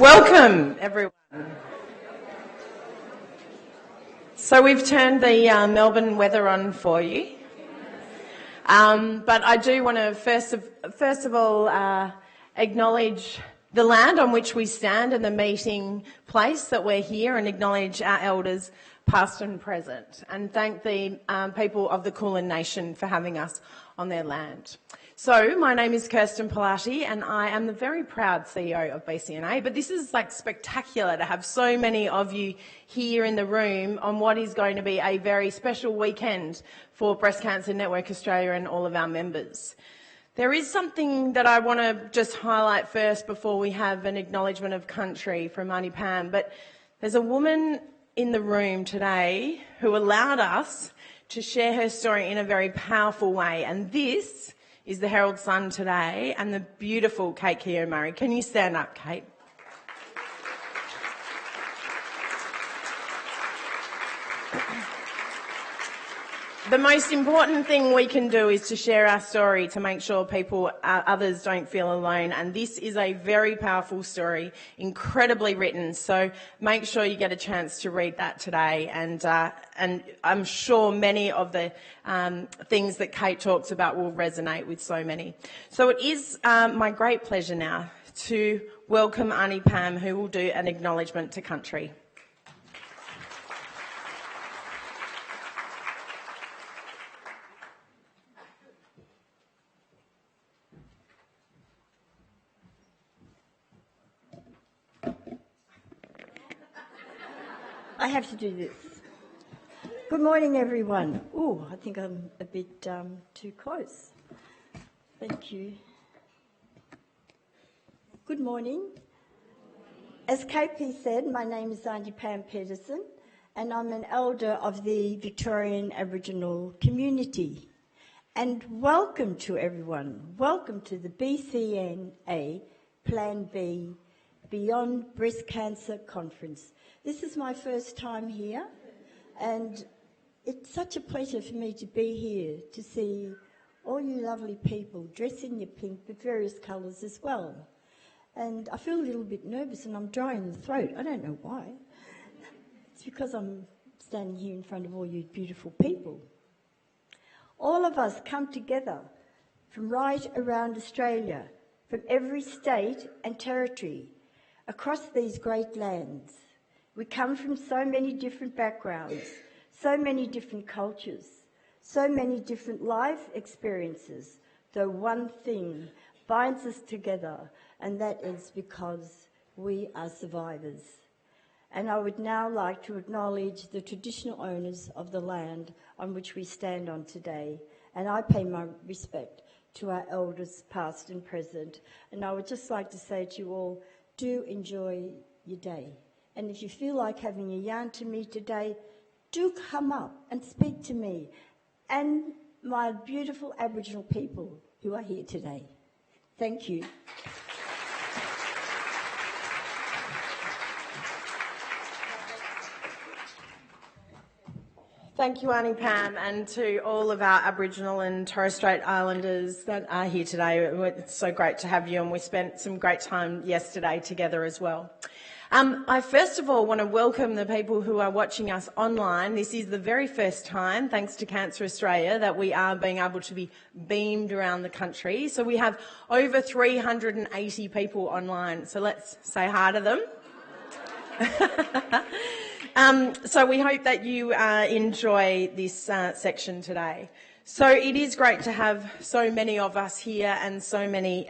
Welcome, everyone. So we've turned the Melbourne weather on for you. But I do want to first of all acknowledge the land on which we stand and the meeting place that we're here, and acknowledge our elders past and present, and thank the people of the Cowan Nation for having us on their land. So my name is Kirsten Pilati and I am the very proud CEO of BCNA, but this is like spectacular to have so many of you here in the room on what is going to be a very special weekend for Breast Cancer Network Australia and all of our members. There is something that I want to just highlight first before we have an acknowledgement of country from Auntie Pam, but there's a woman in the room today who allowed us to share her story in a very powerful way, and this is the Herald Sun today, and the beautiful Kate Keogh-Murray. Can you stand up, Kate? The most important thing we can do is to share our story to make sure others don't feel alone, and this is a very powerful story, incredibly written, so make sure you get a chance to read that today, and I'm sure many of the things that Kate talks about will resonate with so many. So it is my great pleasure now to welcome Auntie Pam, who will do an acknowledgement to country. I have to do this. Good morning, everyone. Oh, I think I'm a bit too close. Thank you. Good morning. As KP said, my name is Auntie Pam Pedersen, and I'm an elder of the Victorian Aboriginal community. And welcome to everyone. Welcome to the BCNA Plan B Beyond Breast Cancer Conference. This is my first time here, and it's such a pleasure for me to be here to see all you lovely people dressed in your pink, but various colours as well. And I feel a little bit nervous and I'm dry in the throat. I don't know why. It's because I'm standing here in front of all you beautiful people. All of us come together from right around Australia, from every state and territory, across these great lands. We come from so many different backgrounds, so many different cultures, so many different life experiences, though one thing binds us together, and that is because we are survivors. And I would now like to acknowledge the traditional owners of the land on which we stand on today, and I pay my respect to our elders past and present. And I would just like to say to you all, do enjoy your day. And if you feel like having a yarn to me today, do come up and speak to me and my beautiful Aboriginal people who are here today. Thank you. Thank you, Auntie Pam, and to all of our Aboriginal and Torres Strait Islanders that are here today. It's so great to have you, and we spent some great time yesterday together as well. I first of all want to welcome the people who are watching us online. This is the very first time, thanks to Cancer Australia, that we are being able to be beamed around the country. So we have over 380 people online. So let's say hi to them. So we hope that you enjoy this section today. So it is great to have so many of us here and so many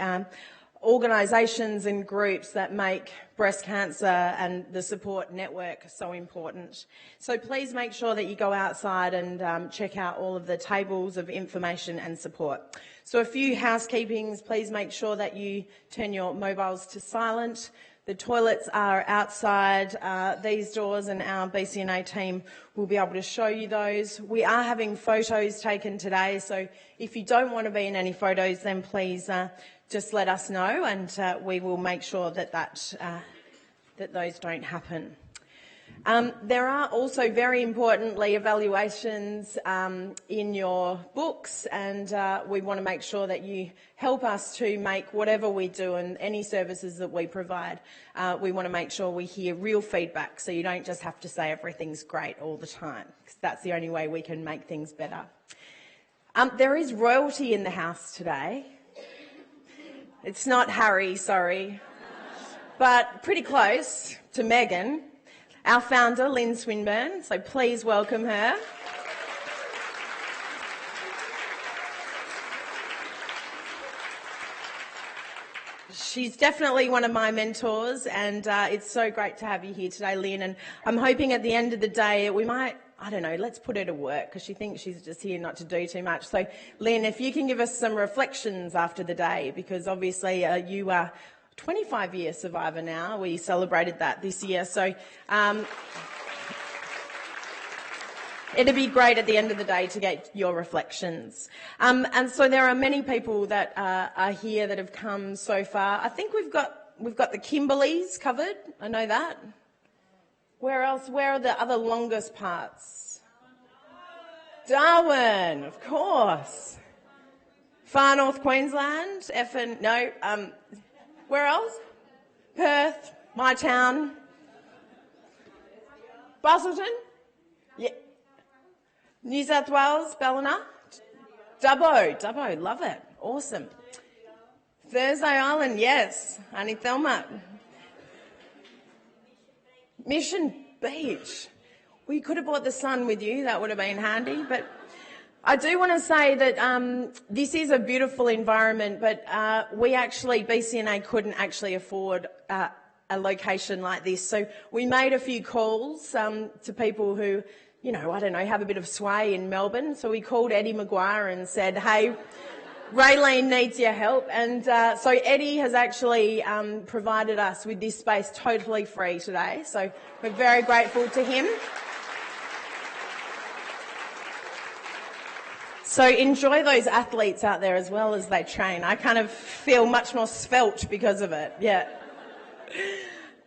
organisations and groups that make breast cancer and the support network so important. So please make sure that you go outside and check out all of the tables of information and support. So a few housekeepings, please make sure that you turn your mobiles to silent. The toilets are outside these doors, and our BCNA team will be able to show you those. We are having photos taken today, so if you don't want to be in any photos, then please just let us know, and we will make sure that those don't happen. There are also, very importantly, evaluations in your books, and we want to make sure that you help us to make whatever we do and any services that we provide, we want to make sure we hear real feedback, so you don't just have to say everything's great all the time, because that's the only way we can make things better. There is royalty in the house today. It's not Harry, sorry, but pretty close to Meghan. Our founder, Lynn Swinburne, so please welcome her. She's definitely one of my mentors, and it's so great to have you here today, Lynn. And I'm hoping at the end of the day we might, I don't know, let's put her to work, because she thinks she's just here not to do too much. So, Lynn, if you can give us some reflections after the day, because obviously you are 25-year survivor now. We celebrated that this year. So it'd be great at the end of the day to get your reflections. And so there are many people that are here that have come so far. I think we've got the Kimberleys covered. I know that. Where else? Where are the other longest parts? Darwin, of course. Far North Queensland. Where else? Perth, my town. Busselton? Yeah. New South Wales, Ballina? Dubbo, love it. Awesome. Thursday Island, yes. Auntie Thelma. Mission Beach. We could have brought the sun with you, that would have been handy, but I do want to say that this is a beautiful environment, but BCNA couldn't actually afford a location like this. So we made a few calls to people who, have a bit of sway in Melbourne. So we called Eddie Maguire and said, hey, Raelene needs your help. And so Eddie has actually provided us with this space totally free today. So we're very grateful to him. So enjoy those athletes out there as well as they train. I kind of feel much more svelte because of it, yeah.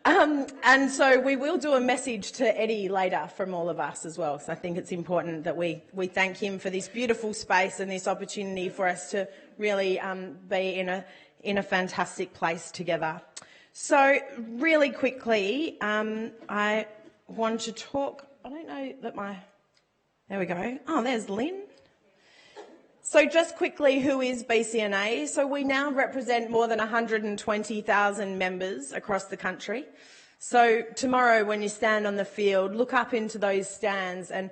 And so we will do a message to Eddie later from all of us as well. So I think it's important that we thank him for this beautiful space and this opportunity for us to really be in a fantastic place together. So really quickly, I want to talk, I don't know that there we go. Oh, there's Lynn. So just quickly, who is BCNA? So we now represent more than 120,000 members across the country. So tomorrow when you stand on the field, look up into those stands, and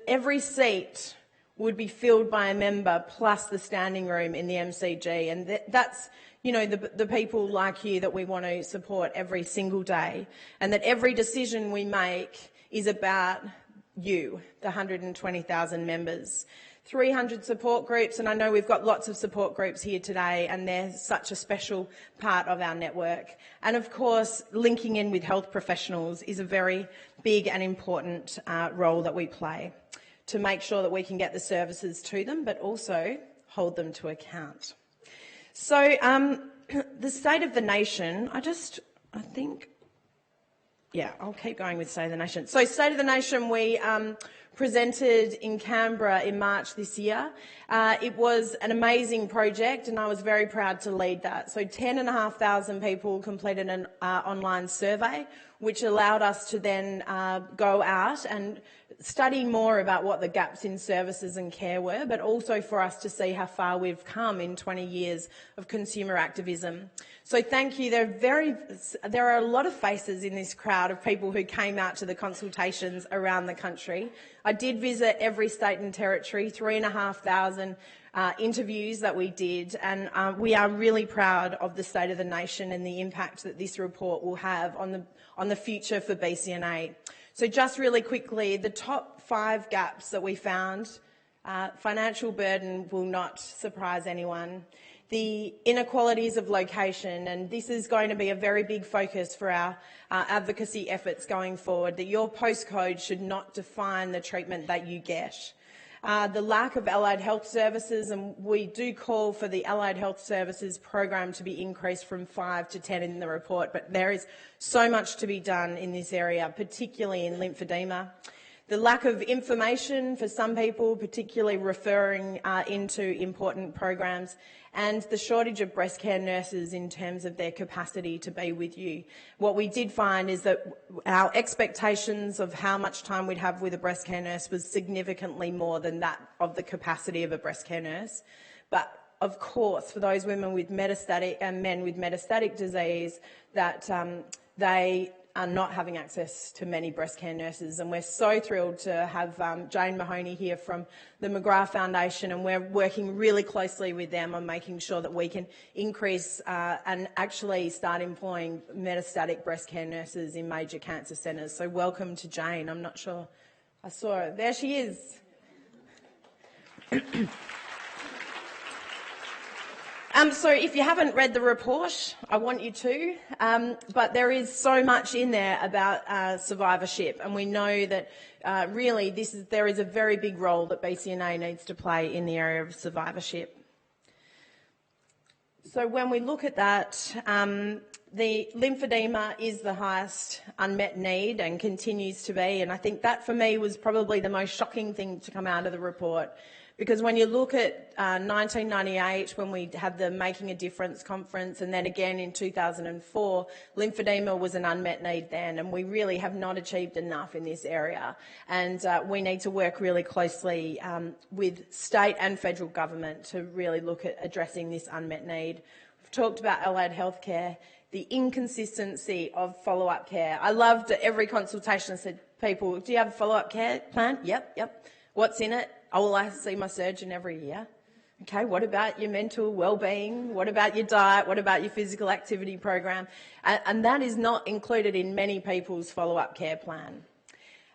every seat would be filled by a member plus the standing room in the MCG. And that's, the people like you that we want to support every single day, and that every decision we make is about you, the 120,000 members. 300 support groups, and I know we've got lots of support groups here today, and they're such a special part of our network. And of course, linking in with health professionals is a very big and important role that we play to make sure that we can get the services to them, but also hold them to account. So the State of the Nation, I'll keep going with State of the Nation. So State of the Nation, we presented in Canberra in March this year. It was an amazing project, and I was very proud to lead that. So 10,500 people completed an online survey, which allowed us to then go out and study more about what the gaps in services and care were, but also for us to see how far we've come in 20 years of consumer activism. So thank you. There are a lot of faces in this crowd of people who came out to the consultations around the country. I did visit every state and territory, 3,500 interviews that we did, and we are really proud of the State of the Nation and the impact that this report will have on the future for BCNA. So just really quickly, the top 5 gaps that we found, financial burden will not surprise anyone. The inequalities of location, and this is going to be a very big focus for our advocacy efforts going forward, that your postcode should not define the treatment that you get. the lack of allied health services, and we do call for the allied health services program to be increased from 5 to 10 in the report, but there is so much to be done in this area, particularly in lymphedema. The lack of information for some people, particularly referring into important programs, and the shortage of breast care nurses in terms of their capacity to be with you. What we did find is that our expectations of how much time we'd have with a breast care nurse was significantly more than that of the capacity of a breast care nurse. But of course, for those women with metastatic and men with metastatic disease, that they are not having access to many breast care nurses, and we're so thrilled to have Jane Mahoney here from the McGrath Foundation, and we're working really closely with them on making sure that we can increase and actually start employing metastatic breast care nurses in major cancer centres. So welcome to Jane. I'm not sure I saw her. There she is. So if you haven't read the report, I want you to, but there is so much in there about survivorship, and we know that really there is a very big role that BCNA needs to play in the area of survivorship. So when we look at that, the lymphedema is the highest unmet need and continues to be, and I think that for me was probably the most shocking thing to come out of the report. Because when you look at 1998, when we had the Making a Difference conference, and then again in 2004, lymphedema was an unmet need then, and we really have not achieved enough in this area. And we need to work really closely with state and federal government to really look at addressing this unmet need. We've talked about allied healthcare, the inconsistency of follow-up care. I loved every consultation. I said, people, do you have a follow-up care plan? Yep. What's in it? Oh, well, I see my surgeon every year. Okay, what about your mental well-being? What about your diet? What about your physical activity program? And that is not included in many people's follow-up care plan.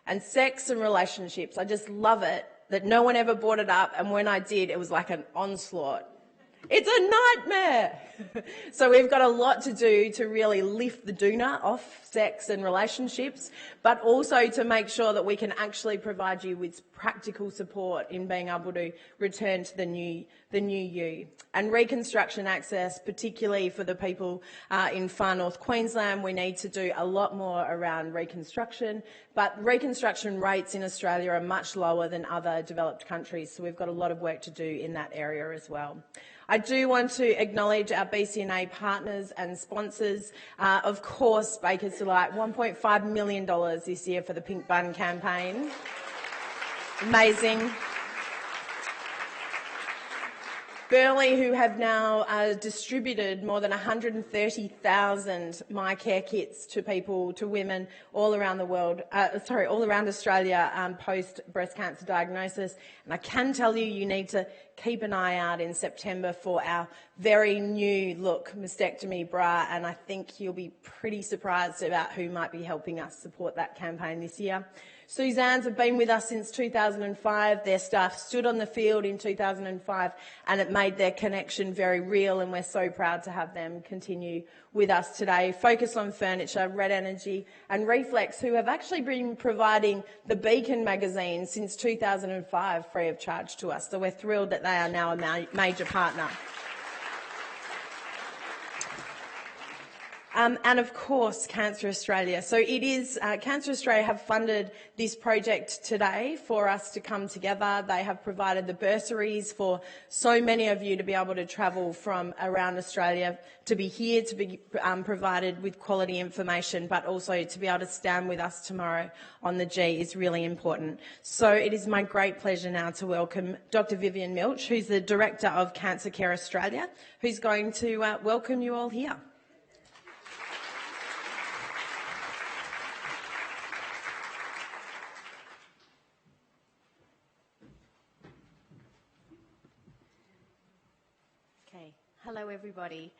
And sex and relationships, I just love it that no one ever brought it up, and when I did, it was like an onslaught. It's a nightmare. So we've got a lot to do to really lift the doona off sex and relationships, but also to make sure that we can actually provide you with practical support in being able to return to the new you. And reconstruction access, particularly for the people in far north Queensland, we need to do a lot more around reconstruction, but reconstruction rates in Australia are much lower than other developed countries, so we've got a lot of work to do in that area as well. I do want to acknowledge our BCNA partners and sponsors. Of course, Baker's Delight, $1.5 million this year for the Pink Bun campaign. Amazing. Burley, who have now distributed more than 130,000 My Care kits to people, to women all around the world, all around Australia post breast cancer diagnosis. And I can tell you, you need to keep an eye out in September for our very new look mastectomy bra, and I think you'll be pretty surprised about who might be helping us support that campaign this year. Suzanne's have been with us since 2005. Their staff stood on the field in 2005 and it made their connection very real, and we're so proud to have them continue with us today. Focus on Furniture, Red Energy and Reflex, who have actually been providing the Beacon magazine since 2005 free of charge to us. So we're thrilled that they are now a major partner. And of course, Cancer Australia. So it is, Cancer Australia have funded this project today for us to come together. They have provided the bursaries for so many of you to be able to travel from around Australia, to be here, to be provided with quality information, but also to be able to stand with us tomorrow on the G is really important. So it is my great pleasure now to welcome Dr. Vivienne Milch, who's the Director of Cancer Care Australia, who's going to welcome you all here. Hello, everybody.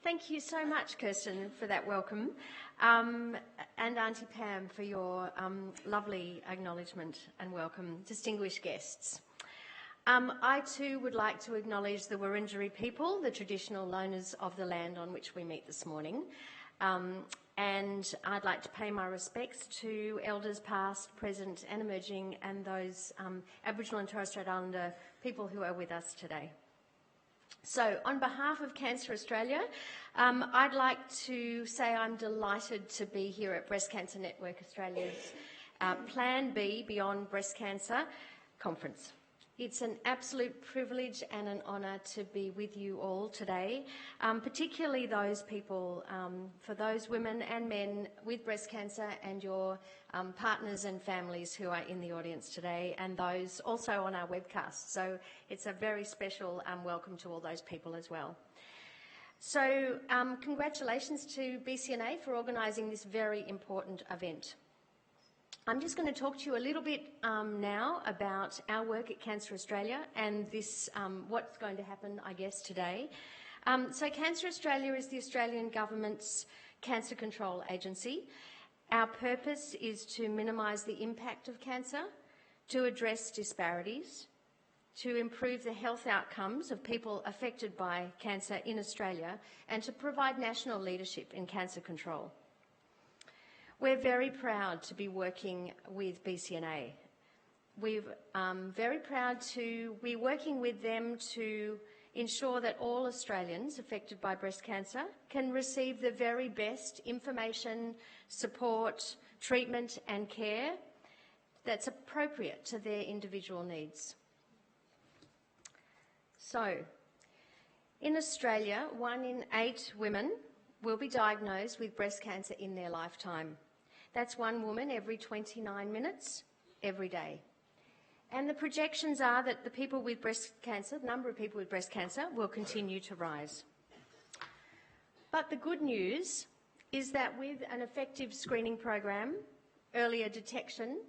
Thank you so much, Kirsten, for that welcome, and Auntie Pam for your lovely acknowledgement and welcome, distinguished guests. I too would like to acknowledge the Wurundjeri people, the traditional owners of the land on which we meet this morning. And I'd like to pay my respects to elders past, present and emerging, and those Aboriginal and Torres Strait Islander people who are with us today. So on behalf of Cancer Australia, I'd like to say I'm delighted to be here at Breast Cancer Network Australia's Plan B Beyond Breast Cancer conference. It's an absolute privilege and an honour to be with you all today, particularly those people, for those women and men with breast cancer and your partners and families who are in the audience today, and those also on our webcast. So it's a very special welcome to all those people as well. So congratulations to BCNA for organising this very important event. I'm just going to talk to you a little bit now about our work at Cancer Australia and this, what's going to happen, I guess, today. So Cancer Australia is the Australian Government's cancer control agency. Our purpose is to minimise the impact of cancer, to address disparities, to improve the health outcomes of people affected by cancer in Australia, and to provide national leadership in cancer control. We're very proud to be working with BCNA. We're very proud to be working with them to ensure that all Australians affected by breast cancer can receive the very best information, support, treatment and care that's appropriate to their individual needs. So, in Australia, 1 in 8 women will be diagnosed with breast cancer in their lifetime. That's 1 woman every 29 minutes, every day. And the projections are that the people with breast cancer, the number of people with breast cancer, will continue to rise. But the good news is that with an effective screening program, earlier detection,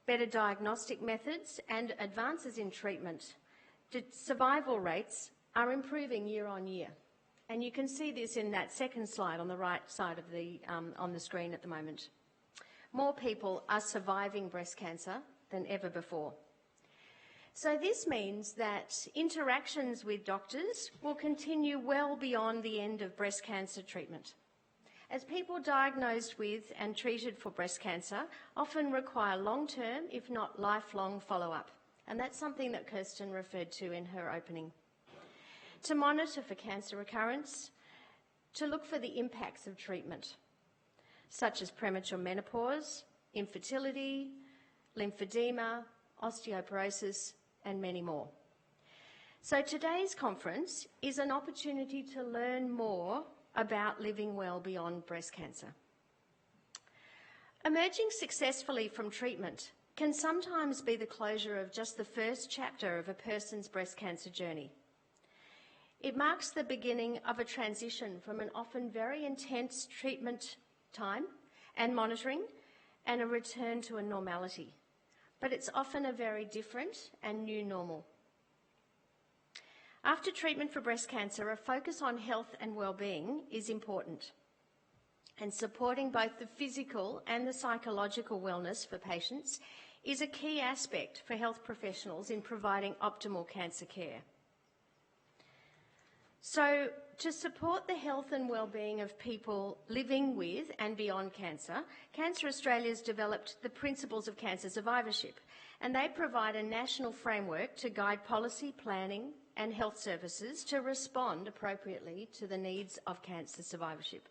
better diagnostic methods and advances in treatment, survival rates are improving year on year. And you can see this in that second slide on the right side of the, on the screen at the moment. More people are surviving breast cancer than ever before. So this means that interactions with doctors will continue well beyond the end of breast cancer treatment, as people diagnosed with and treated for breast cancer often require long-term, if not lifelong, follow-up. And that's something that Kirsten referred to in her opening. To monitor for cancer recurrence, to look for the impacts of treatment, such as premature menopause, infertility, lymphedema, osteoporosis, and many more. So today's conference is an opportunity to learn more about living well beyond breast cancer. Emerging successfully from treatment can sometimes be the closure of just the first chapter of a person's breast cancer journey. It marks the beginning of a transition from an often very intense treatment time and monitoring and a return to a normality. But it's often a very different and new normal. After treatment for breast cancer, a focus on health and well-being is important, and supporting both the physical and the psychological wellness for patients is a key aspect for health professionals in providing optimal cancer care. So, to support the health and well-being of people living with and beyond cancer, Cancer Australia has developed the Principles of Cancer Survivorship, and they provide a national framework to guide policy, planning and health services to respond appropriately to the needs of cancer survivorship.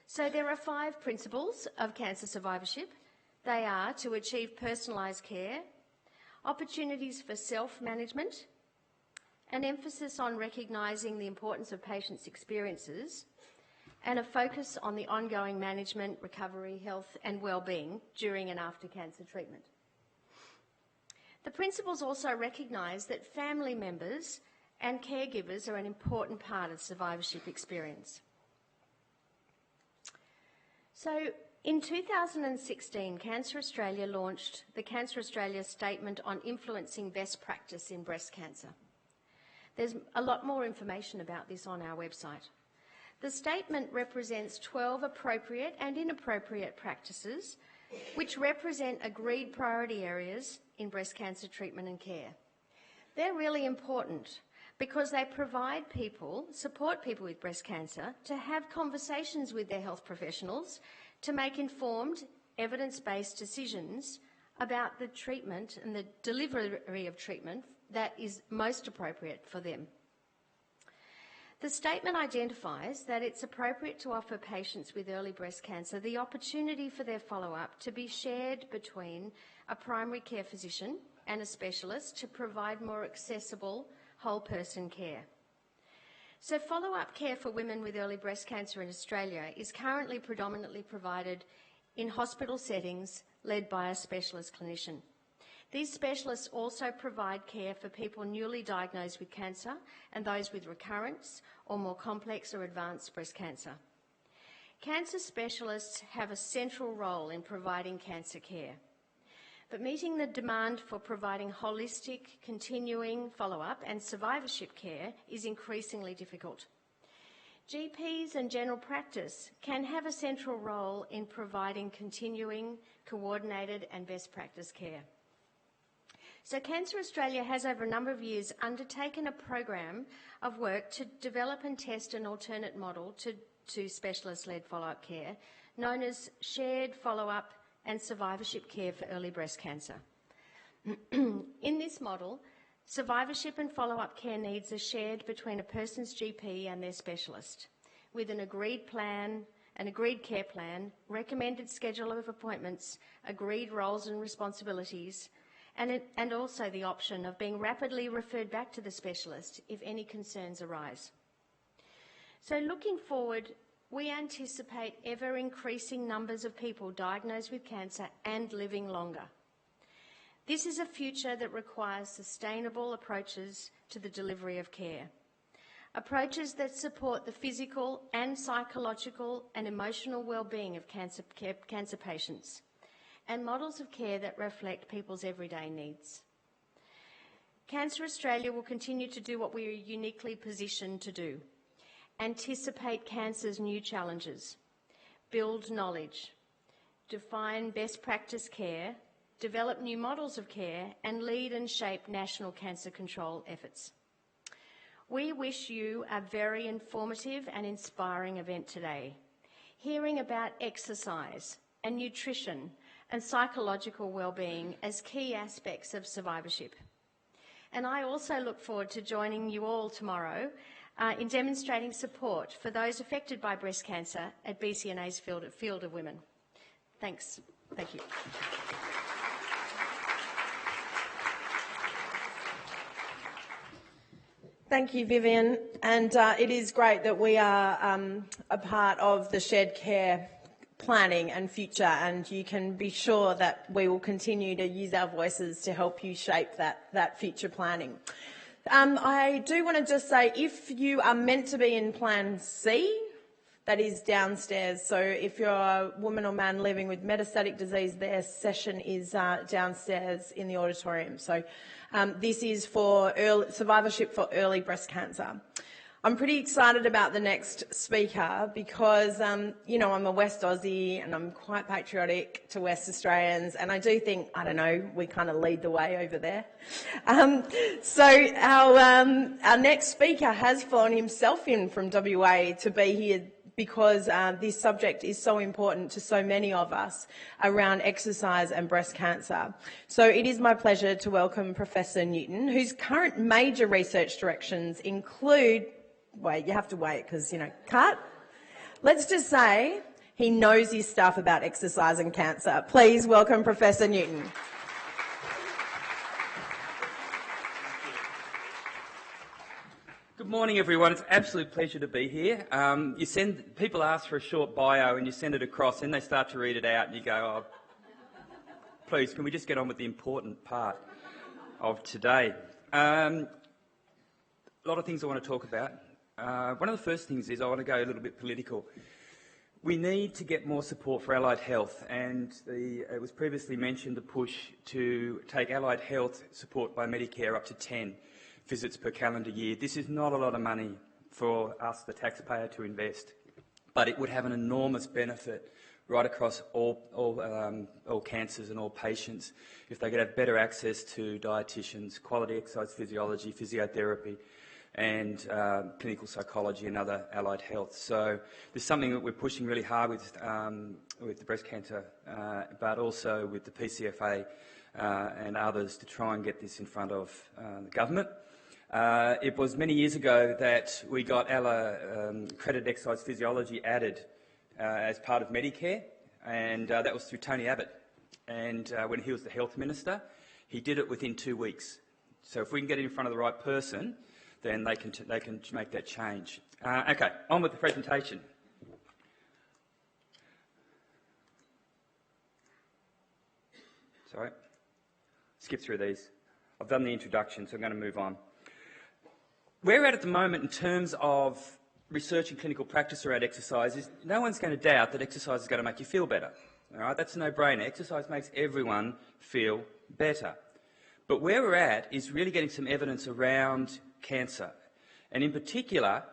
So there are 5 principles of cancer survivorship. They are to achieve personalised care, opportunities for self-management, an emphasis on recognising the importance of patients' experiences, and a focus on the ongoing management, recovery, health and well-being during and after cancer treatment. The principles also recognise that family members and caregivers are an important part of survivorship experience. So, in 2016, Cancer Australia launched the Cancer Australia Statement on Influencing Best Practice in Breast Cancer. There's a lot more information about this on our website. The statement represents 12 appropriate and inappropriate practices which represent agreed priority areas in breast cancer treatment and care. They're really important because they support people with breast cancer to have conversations with their health professionals to make informed, evidence-based decisions about the treatment and the delivery of treatment that is most appropriate for them. The statement identifies that it's appropriate to offer patients with early breast cancer the opportunity for their follow-up to be shared between a primary care physician and a specialist to provide more accessible whole-person care. So follow-up care for women with early breast cancer in Australia is currently predominantly provided in hospital settings led by a specialist clinician. These specialists also provide care for people newly diagnosed with cancer and those with recurrence or more complex or advanced breast cancer. Cancer specialists have a central role in providing cancer care, but meeting the demand for providing holistic, continuing follow-up and survivorship care is increasingly difficult. GPs and general practice can have a central role in providing continuing, coordinated and best practice care. So Cancer Australia has over a number of years undertaken a program of work to develop and test an alternate model to specialist-led follow-up care known as shared follow-up and survivorship care for early breast cancer. In this model, survivorship and follow-up care needs are shared between a person's GP and their specialist, with an agreed plan, an agreed care plan, recommended schedule of appointments, agreed roles and responsibilities, and also the option of being rapidly referred back to the specialist if any concerns arise. So looking forward, we anticipate ever-increasing numbers of people diagnosed with cancer and living longer. This is a future that requires sustainable approaches to the delivery of care. Approaches that support the physical and psychological and emotional well-being of cancer patients, and models of care that reflect people's everyday needs. Cancer Australia will continue to do what we are uniquely positioned to do: anticipate cancer's new challenges, build knowledge, define best practice care, develop new models of care, and lead and shape national cancer control efforts. We wish you a very informative and inspiring event today, hearing about exercise and nutrition and psychological well-being as key aspects of survivorship. And I also look forward to joining you all tomorrow in demonstrating support for those affected by breast cancer at BCNA's Field of Women. Thanks. Thank you. Thank you, Vivienne. And it is great that we are a part of the shared care planning and future, and you can be sure that we will continue to use our voices to help you shape that future planning. I do want to just say, if you are meant to be in Plan C, that is downstairs. So if you're a woman or man living with metastatic disease, their session is downstairs in the auditorium. So this is for survivorship for early breast cancer. I'm pretty excited about the next speaker because, you know, I'm a West Aussie and I'm quite patriotic to West Australians, and I do think, I don't know, we kind of lead the way over there. So our next speaker has flown himself in from WA to be here because this subject is so important to so many of us around exercise and breast cancer. So it is my pleasure to welcome Professor Newton, whose current major research directions include, wait, you have to wait because, you know, cut. Let's just say he knows his stuff about exercise and cancer. Please welcome Professor Newton. Good morning, everyone. It's an absolute pleasure to be here. People ask for a short bio and you send it across, and they start to read it out and you go, oh, please, can we just get on with the important part of today? A lot of things I want to talk about. One of the first things is I want to go a little bit political. We need to get more support for allied health, and it was previously mentioned the push to take allied health support by Medicare up to 10 visits per calendar year. This is not a lot of money for us, the taxpayer, to invest, but it would have an enormous benefit right across all cancers and all patients if they could have better access to dietitians, quality exercise physiology, physiotherapy, and clinical psychology and other allied health. So this is something that we're pushing really hard with the breast cancer, but also with the PCFA and others to try and get this in front of the government. It was many years ago that we got accredited exercise physiology added as part of Medicare, and that was through Tony Abbott. And when he was the health minister, he did it within 2 weeks. So if we can get it in front of the right person, then they can make that change. Okay, on with the presentation. Sorry, skip through these. I've done the introduction, so I'm going to move on. Where we're at the moment in terms of research and clinical practice around exercise is no one's going to doubt that exercise is going to make you feel better. All right, that's a no-brainer. Exercise makes everyone feel better. But where we're at is really getting some evidence around cancer, and in particular,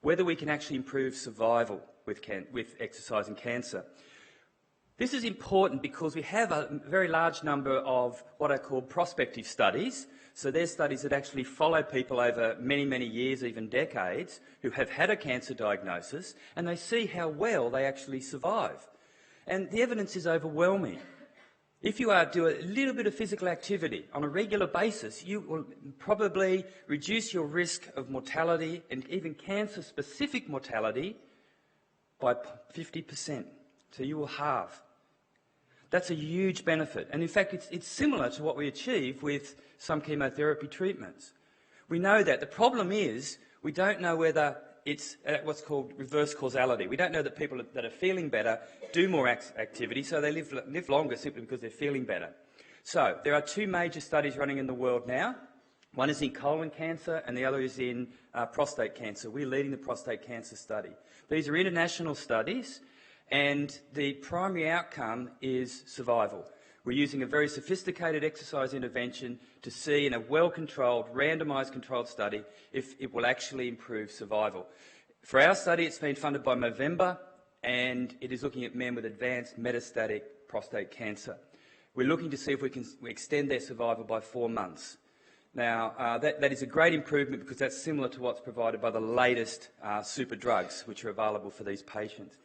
whether we can actually improve survival with exercise and cancer. This is important because we have a very large number of what are called prospective studies. So they're studies that actually follow people over many, many years, even decades, who have had a cancer diagnosis, and they see how well they actually survive. And the evidence is overwhelming. If you do a little bit of physical activity on a regular basis, you will probably reduce your risk of mortality and even cancer-specific mortality by 50%. So you will halve. That's a huge benefit. And in fact, it's similar to what we achieve with some chemotherapy treatments. We know that. The problem is we don't know whether it's what's called reverse causality. We don't know that people that are feeling better do more activity, so they live longer simply because they're feeling better. So there are two major studies running in the world now. One is in colon cancer and the other is in prostate cancer. We're leading the prostate cancer study. These are international studies, and the primary outcome is survival. We're using a very sophisticated exercise intervention to see in a well-controlled, randomised controlled study if it will actually improve survival. For our study, it's been funded by Movember, and it is looking at men with advanced metastatic prostate cancer. We're looking to see if we can extend their survival by 4 months. Now, that is a great improvement because that's similar to what's provided by the latest super drugs which are available for these patients.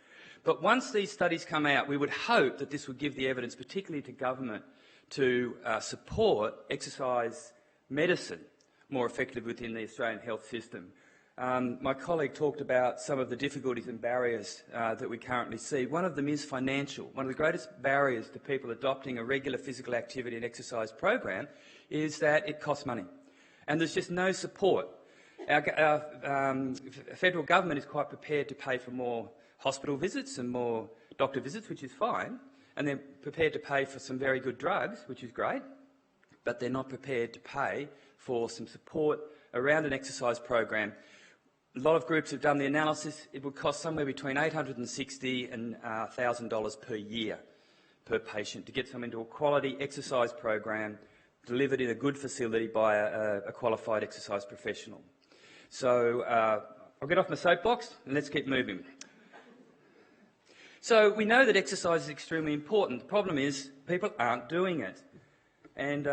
But once these studies come out, we would hope that this would give the evidence, particularly to government, to support exercise medicine more effectively within the Australian health system. My colleague talked about some of the difficulties and barriers that we currently see. One of them is financial. One of the greatest barriers to people adopting a regular physical activity and exercise program is that it costs money. And there's just no support. Our federal government is quite prepared to pay for more hospital visits and more doctor visits, which is fine, and they're prepared to pay for some very good drugs, which is great, but they're not prepared to pay for some support around an exercise program. A lot of groups have done the analysis. It would cost somewhere between $860 and $1,000 per year per patient to get someone into a quality exercise program delivered in a good facility by a qualified exercise professional. So I'll get off my soapbox and let's keep moving. So we know that exercise is extremely important. The problem is people aren't doing it. And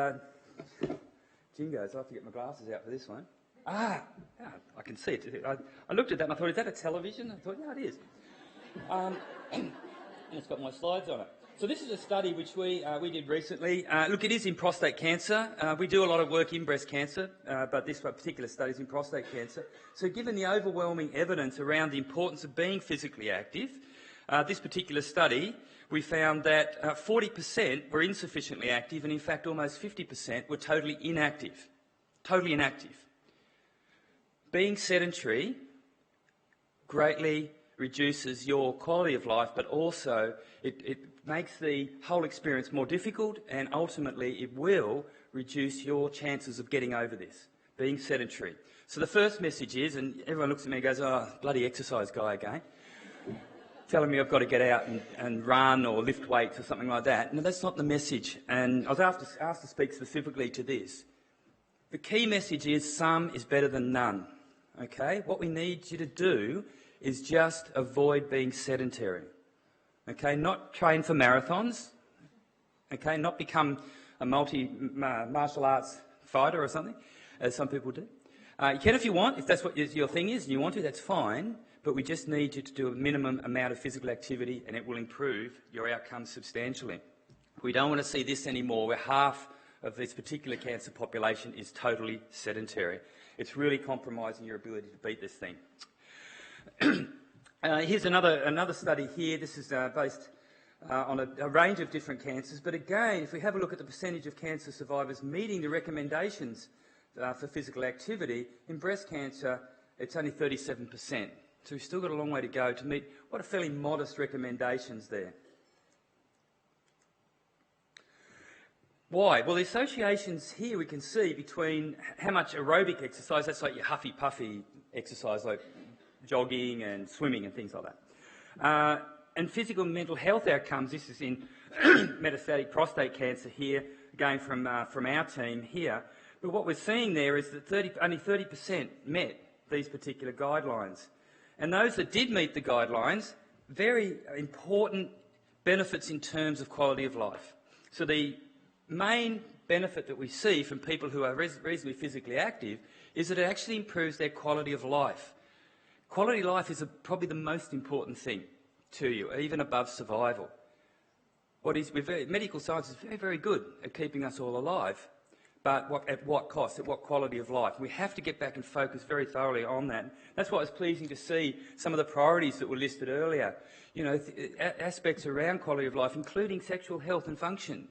Jingos, I have to get my glasses out for this one. I can see it. I looked at that and I thought, is that a television? I thought, yeah, it is. And it's got my slides on it. So this is a study which we did recently. Look, it is in prostate cancer. We do a lot of work in breast cancer, but this particular study is in prostate cancer. So given the overwhelming evidence around the importance of being physically active, this particular study, we found that 40% were insufficiently active, and in fact almost 50% were totally inactive. Totally inactive. Being sedentary greatly reduces your quality of life, but also it makes the whole experience more difficult, and ultimately it will reduce your chances of getting over this, being sedentary. So the first message is, and everyone looks at me and goes, oh, bloody exercise guy again, telling me I've got to get out and run or lift weights or something like that. No, that's not the message. And I was asked to speak specifically to this. The key message is some is better than none. Okay? What we need you to do is just avoid being sedentary. Okay? Not train for marathons. Okay? Not become a martial arts fighter or something, as some people do. You can if you want, if that's what your thing is and you want to, that's fine, but we just need you to do a minimum amount of physical activity and it will improve your outcomes substantially. We don't want to see this anymore, where half of this particular cancer population is totally sedentary. It's really compromising your ability to beat this thing. Here's another study here. This is based on a range of different cancers, but again, if we have a look at the percentage of cancer survivors meeting the recommendations for physical activity, in breast cancer it's only 37%. So we've still got a long way to go to meet what are fairly modest recommendations there. Why? Well, the associations here we can see between how much aerobic exercise, that's like your huffy-puffy exercise like jogging and swimming and things like that. And physical and mental health outcomes, this is in metastatic prostate cancer here, again from our team here. But what we're seeing there is that only 30% met these particular guidelines. And those that did meet the guidelines, very important benefits in terms of quality of life. So the main benefit that we see from people who are reasonably physically active is that it actually improves their quality of life. Quality of life is probably the most important thing to you, even above survival. Medical science is very, very good at keeping us all alive, but at what cost, at what quality of life? We have to get back and focus very thoroughly on that. That's why it's pleasing to see some of the priorities that were listed earlier. You know, aspects around quality of life, including sexual health and function.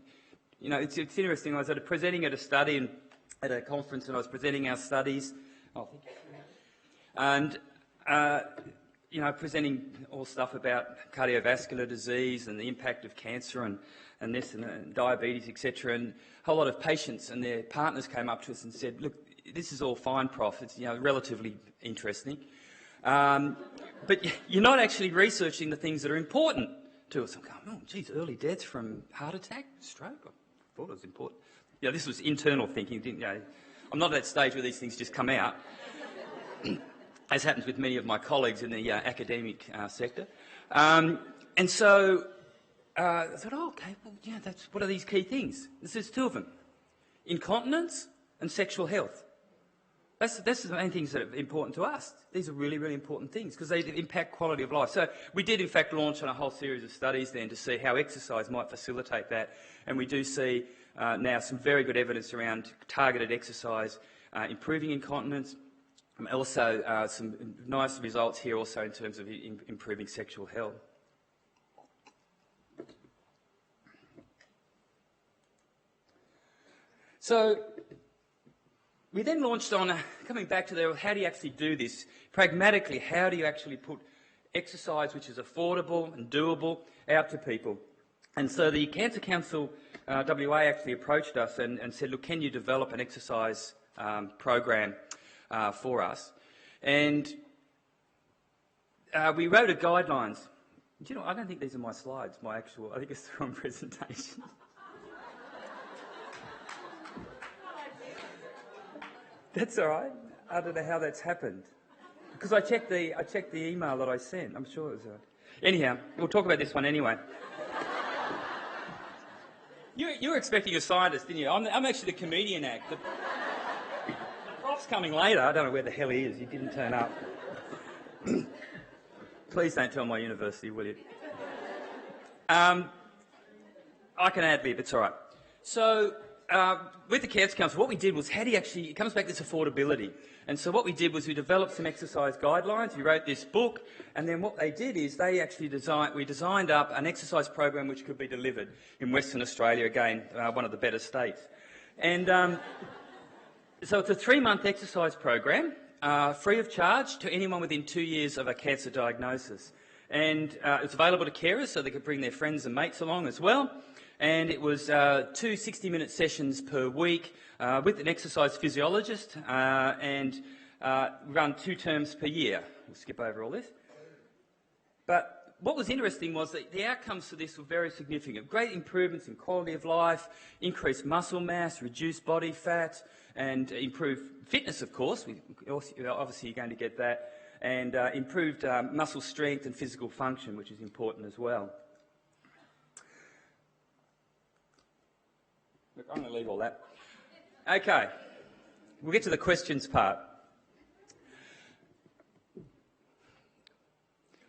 You know, it's interesting. I was presenting at a study at a conference, and I was presenting our studies. And you know, presenting all stuff about cardiovascular disease and the impact of cancer and this and diabetes, etc. And a whole lot of patients and their partners came up to us and said, "Look, this is all fine, Prof. It's, you know, relatively interesting, but you're not actually researching the things that are important to us." I'm going, "Oh, geez, early deaths from heart attack, stroke. I thought it was important." You know, this was internal thinking. Didn't, you know, I'm not at that stage where these things just come out. As happens with many of my colleagues in the academic sector. And so I thought, oh, okay, well, yeah, what are these key things? There's two of them: incontinence and sexual health. That's the main things that are important to us. These are really, really important things because they impact quality of life. So we did, in fact, launch on a whole series of studies then to see how exercise might facilitate that. And we do see now some very good evidence around targeted exercise, improving incontinence. Also, some nice results here also in terms of improving sexual health. So we then launched on, coming back to how do you actually do this? Pragmatically, how do you actually put exercise which is affordable and doable out to people? And so the Cancer Council WA actually approached us and said, look, can you develop an exercise program for us? And we wrote a guidelines. Do you know, I don't think these are my slides, I think it's the wrong presentation. That's all right. I don't know how that's happened. Because I checked the email that I sent. I'm sure it was anyhow, we'll talk about this one anyway. You were expecting a scientist, didn't you? I'm actually the comedian act. The prof's coming later. I don't know where the hell he is. He didn't turn up. Please don't tell my university, will you? I can ad-lib, it's all right. So, with the Cancer Council, what we did was, it comes back to this affordability. And so what we did was we developed some exercise guidelines. We wrote this book, and then what they did is we designed up an exercise program which could be delivered in Western Australia, again, one of the better states. And so it's a 3-month exercise program, free of charge to anyone within 2 years of a cancer diagnosis. And it's available to carers so they could bring their friends and mates along as well. And it was 2 60-minute sessions per week with an exercise physiologist and run 2 terms per year. We'll skip over all this. But what was interesting was that the outcomes for this were very significant. Great improvements in quality of life, increased muscle mass, reduced body fat, and improved fitness, of course. Obviously, you're going to get that. And improved muscle strength and physical function, which is important as well. Look, I'm going to leave all that. Okay, we'll get to the questions part.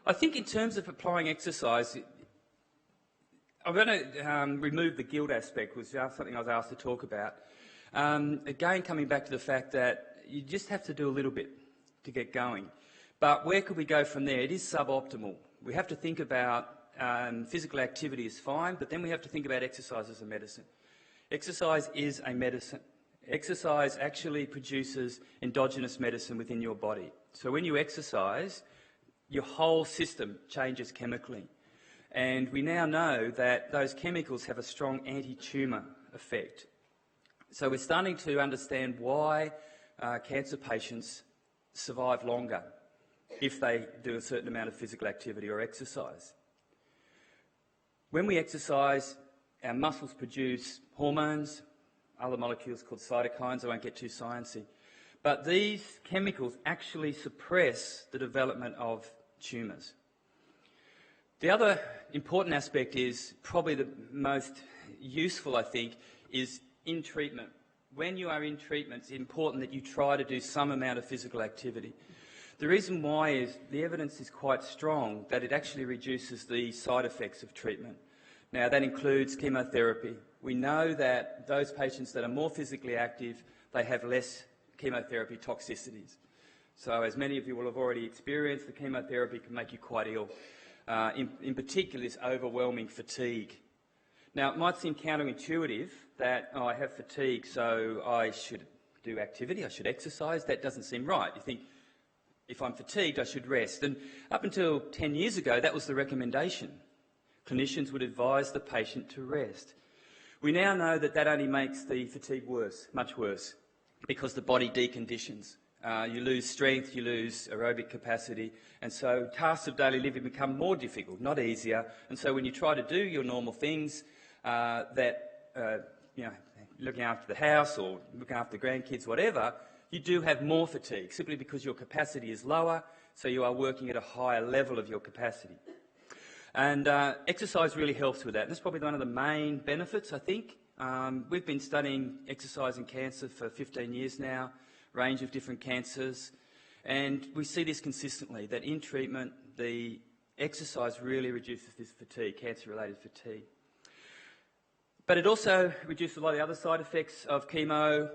I think in terms of applying exercise, I'm going to remove the guilt aspect, which is something I was asked to talk about. Again, coming back to the fact that you just have to do a little bit to get going. But where could we go from there? It is suboptimal. We have to think about physical activity is fine, but then we have to think about exercise as a medicine. Exercise is a medicine. Exercise actually produces endogenous medicine within your body. So when you exercise, your whole system changes chemically. And we now know that those chemicals have a strong anti-tumour effect. So we're starting to understand why cancer patients survive longer if they do a certain amount of physical activity or exercise. When we exercise, our muscles produce hormones, other molecules called cytokines. I won't get too sciencey. But these chemicals actually suppress the development of tumours. The other important aspect is, probably the most useful, I think, is in treatment. When you are in treatment, it's important that you try to do some amount of physical activity. The reason why is the evidence is quite strong that it actually reduces the side effects of treatment. Now, that includes chemotherapy. We know that those patients that are more physically active, they have less chemotherapy toxicities. So, as many of you will have already experienced, the chemotherapy can make you quite ill. In particular, this overwhelming fatigue. Now, it might seem counterintuitive that, oh, I have fatigue, so I should do activity, I should exercise. That doesn't seem right. You think, if I'm fatigued, I should rest. And up until 10 years ago, that was the recommendation. Clinicians would advise the patient to rest. We now know that that only makes the fatigue worse, much worse, because the body deconditions. You lose strength, you lose aerobic capacity, and so tasks of daily living become more difficult, not easier. And so when you try to do your normal things, looking after the house or looking after the grandkids, whatever, you do have more fatigue, simply because your capacity is lower, so you are working at a higher level of your capacity. And exercise really helps with that. That's probably one of the main benefits, I think. We've been studying exercise in cancer for 15 years now, range of different cancers, and we see this consistently, that in treatment, the exercise really reduces this fatigue, cancer-related fatigue. But it also reduces a lot of the other side effects of chemo,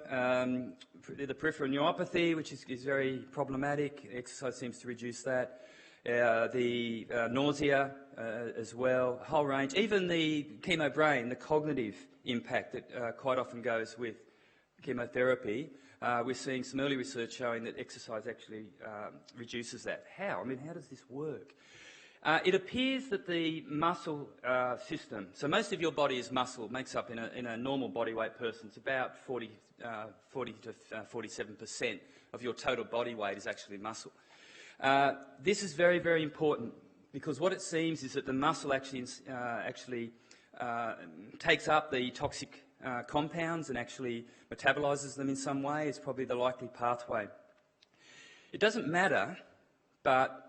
the peripheral neuropathy, which is very problematic. Exercise seems to reduce that. The nausea as well, a whole range. Even the chemo brain, the cognitive impact that quite often goes with chemotherapy. We're seeing some early research showing that exercise actually reduces that. How? I mean, how does this work? It appears that the muscle system, so most of your body is muscle, makes up in a normal body weight person, it's about 40 to 47% of your total body weight is actually muscle. This is very, very important, because what it seems is that the muscle actually takes up the toxic compounds and actually metabolises them in some way. Is probably the likely pathway. It doesn't matter, but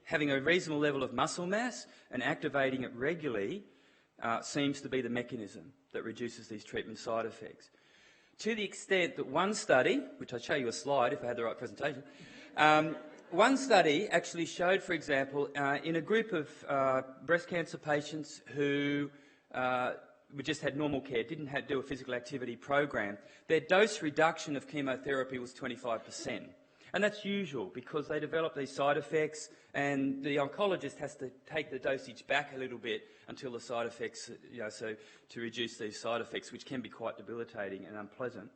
having a reasonable level of muscle mass and activating it regularly seems to be the mechanism that reduces these treatment side effects. To the extent that one study, which I'll show you a slide if I had the right presentation, one study actually showed, for example, in a group of breast cancer patients who just had normal care, didn't do a physical activity program, their dose reduction of chemotherapy was 25%. And that's usual, because they develop these side effects, and the oncologist has to take the dosage back a little bit until the side effects, so to reduce these side effects, which can be quite debilitating and unpleasant.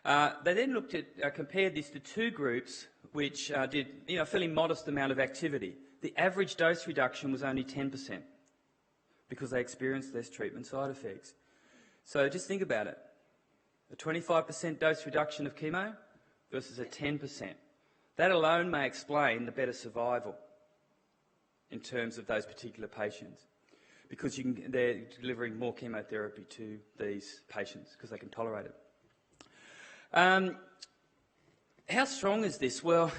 They then compared this to two groups which did a fairly modest amount of activity. The average dose reduction was only 10%, because they experienced less treatment side effects. So just think about it. A 25% dose reduction of chemo versus a 10%. That alone may explain the better survival in terms of those particular patients, because they're delivering more chemotherapy to these patients because they can tolerate it. How strong is this? Well,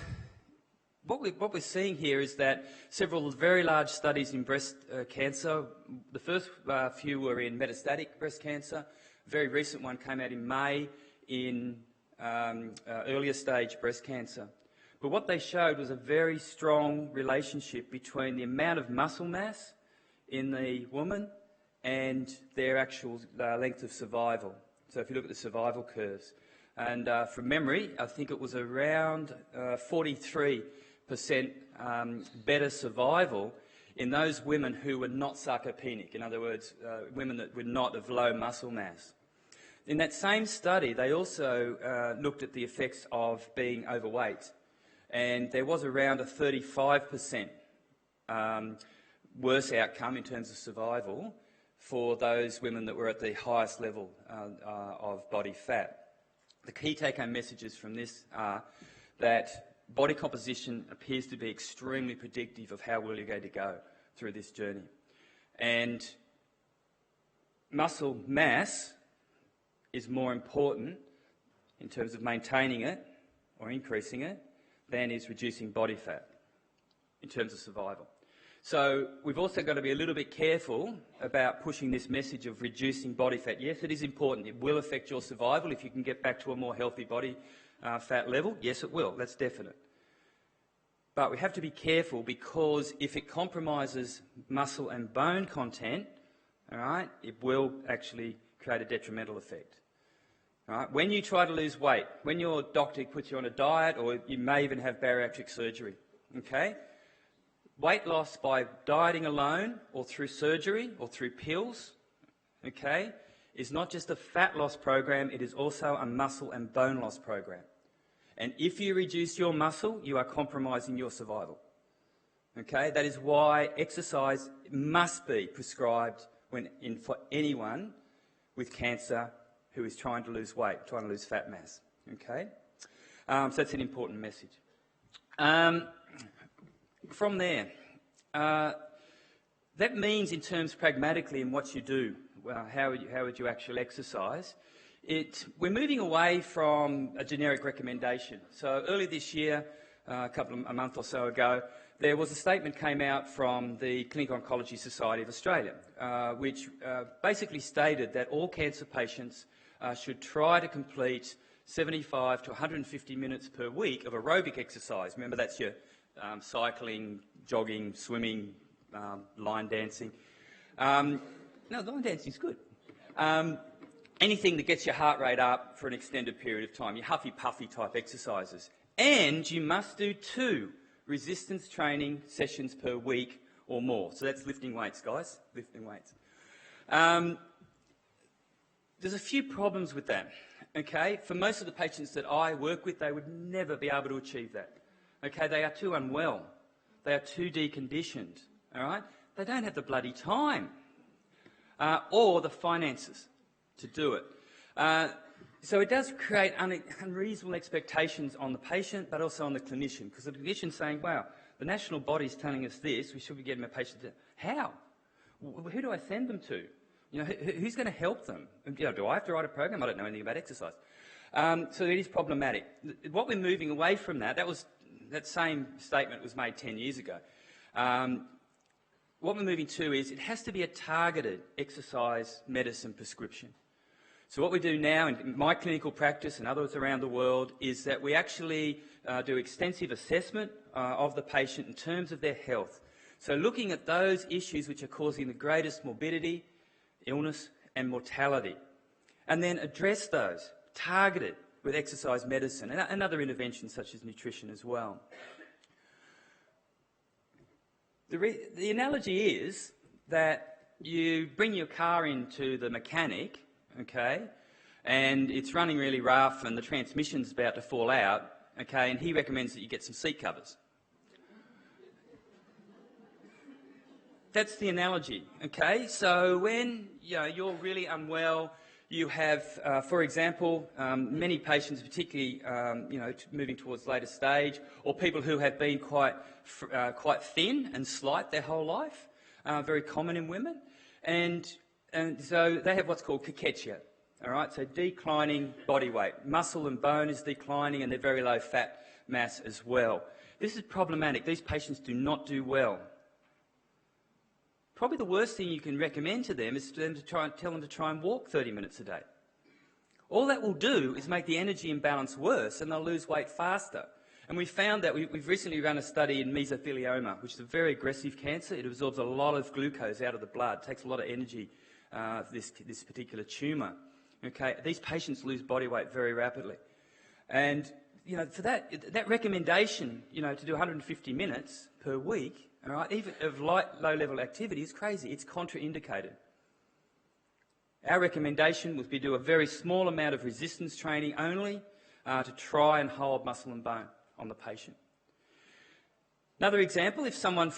what we're seeing here is that several very large studies in breast cancer, the first few were in metastatic breast cancer. A very recent one came out in May in earlier stage breast cancer. But what they showed was a very strong relationship between the amount of muscle mass in the woman and their actual length of survival. So if you look at the survival curves, and from memory, I think it was around 43% better survival in those women who were not sarcopenic, in other words, women that were not of low muscle mass. In that same study, they also looked at the effects of being overweight, and there was around a 35% worse outcome in terms of survival for those women that were at the highest level of body fat. The key take-home messages from this are that body composition appears to be extremely predictive of how well you're going to go through this journey. And muscle mass is more important in terms of maintaining it or increasing it than is reducing body fat in terms of survival. So we've also got to be a little bit careful about pushing this message of reducing body fat. Yes, it is important. It will affect your survival if you can get back to a more healthy body fat level. Yes, it will. That's definite. But we have to be careful, because if it compromises muscle and bone content, all right, it will actually create a detrimental effect. All right? When you try to lose weight, when your doctor puts you on a diet, or you may even have bariatric surgery, okay? Weight loss by dieting alone or through surgery or through pills, okay, is not just a fat loss program, it is also a muscle and bone loss program. And if you reduce your muscle, you are compromising your survival. Okay, that is why exercise must be prescribed for anyone with cancer who is trying to lose weight, trying to lose fat mass. Okay, so that's an important message. From there, that means in terms pragmatically in what you do, how would you actually exercise? We're moving away from a generic recommendation. So earlier this year, a month or so ago, there was a statement came out from the Clinical Oncology Society of Australia, which basically stated that all cancer patients should try to complete 75 to 150 minutes per week of aerobic exercise. Remember, that's your cycling, jogging, swimming, line dancing. No, line dancing is good. Anything that gets your heart rate up for an extended period of time, your huffy-puffy type exercises. And you must do 2 resistance training sessions per week or more. So that's lifting weights, guys, lifting weights. There's a few problems with that, okay? For most of the patients that I work with, they would never be able to achieve that. Okay, they are too unwell. They are too deconditioned, all right? They don't have the bloody time or the finances to do it. So it does create unreasonable expectations on the patient, but also on the clinician, because the clinician's saying, wow, the national body's telling us this, we should be getting a patient to... How? Who do I send them to? You know, who's going to help them? You know, do I have to write a program? I don't know anything about exercise. So it is problematic. What we're moving away from that same statement was made 10 years ago. What we're moving to is it has to be a targeted exercise medicine prescription. So what we do now in my clinical practice and others around the world is that we actually do extensive assessment of the patient in terms of their health. So looking at those issues which are causing the greatest morbidity, illness and mortality, and then address those, targeted with exercise medicine and other interventions such as nutrition as well. The analogy is that you bring your car into the mechanic, okay, and it's running really rough and the transmission's about to fall out, okay, and he recommends that you get some seat covers. That's the analogy, okay? So when you're really unwell, you have, for example, many patients, particularly moving towards later stage, or people who have been quite thin and slight their whole life, very common in women, and so they have what's called cachexia. All right, so declining body weight, muscle and bone is declining, and they're very low fat mass as well. This is problematic. These patients do not do well. Probably the worst thing you can recommend to them is for them to tell them to try and walk 30 minutes a day. All that will do is make the energy imbalance worse, and they'll lose weight faster. And we found that we've recently run a study in mesothelioma, which is a very aggressive cancer. It absorbs a lot of glucose out of the blood, takes a lot of energy, this particular tumour. Okay, these patients lose body weight very rapidly. And, you know, for that recommendation, you know, to do 150 minutes per week, all right, even of low-level activity is crazy. It's contraindicated. Our recommendation would be to do a very small amount of resistance training only to try and hold muscle and bone on the patient. Another example, if someone,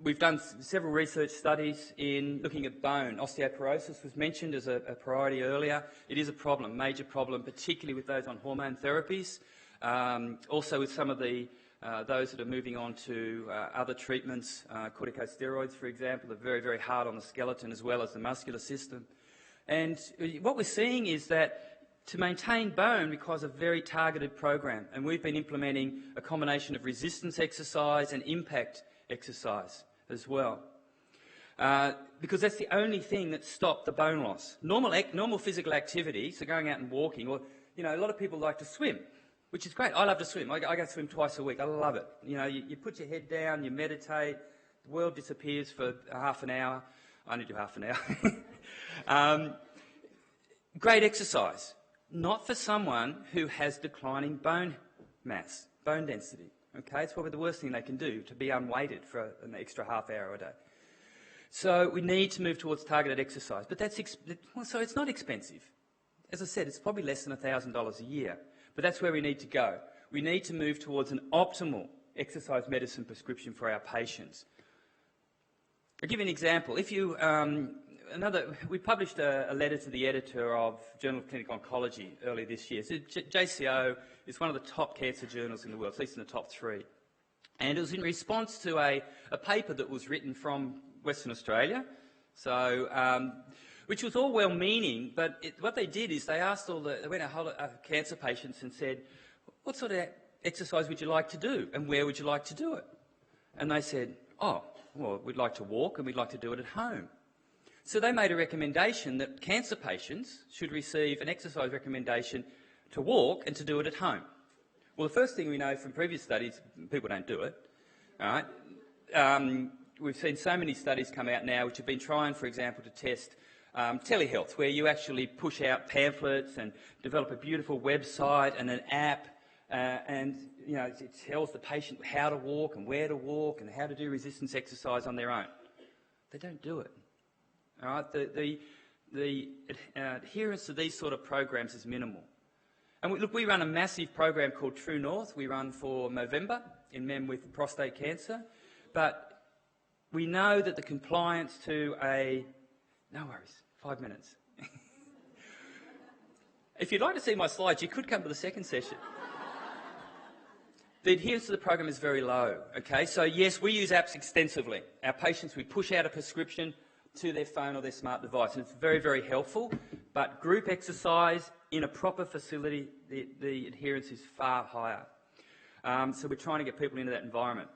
we've done several research studies in looking at bone. Osteoporosis was mentioned as a priority earlier. It is a problem, major problem, particularly with those on hormone therapies. Also with some of the those that are moving on to other treatments, corticosteroids, for example, are very, very hard on the skeleton as well as the muscular system. And what we're seeing is that to maintain bone requires a very targeted program, and we've been implementing a combination of resistance exercise and impact exercise as well, because that's the only thing that stopped the bone loss. Normal physical activity, so going out and walking, or, you know, a lot of people like to swim, which is great. I love to swim. I go swim twice a week. I love it. You know, you put your head down, you meditate, the world disappears for half an hour. I only do half an hour. Great exercise. Not for someone who has declining bone mass, bone density. Okay, it's probably the worst thing they can do, to be unweighted for an extra half hour a day. So we need to move towards targeted exercise, but so it's not expensive. As I said, it's probably less than $1,000 a year, but that's where we need to go. We need to move towards an optimal exercise medicine prescription for our patients. I'll give you an example. If you we published a letter to the editor of Journal of Clinical Oncology earlier this year. So JCO is one of the top cancer journals in the world, at least in the top 3. And it was in response to a paper that was written from Western Australia, so, which was all well-meaning, but what they did is they asked they went to cancer patients and said, what sort of exercise would you like to do, and where would you like to do it? And they said, oh, well, we'd like to walk and we'd like to do it at home. So they made a recommendation that cancer patients should receive an exercise recommendation to walk and to do it at home. Well, the first thing we know from previous studies, people don't do it. All right? We've seen so many studies come out now which have been trying, for example, to test telehealth, where you actually push out pamphlets and develop a beautiful website and an app, and you know, it tells the patient how to walk and where to walk and how to do resistance exercise on their own. They don't do it. All right? The adherence to these sort of programs is minimal. And we run a massive program called True North. We run for Movember in men with prostate cancer. But we know that the compliance to no worries, 5 minutes. If you'd like to see my slides, you could come to the second session. The adherence to the program is very low. Okay, so yes, we use apps extensively. Our patients, we push out a prescription to their phone or their smart device, and it's very, very helpful. But group exercise in a proper facility, the adherence is far higher. So we're trying to get people into that environment.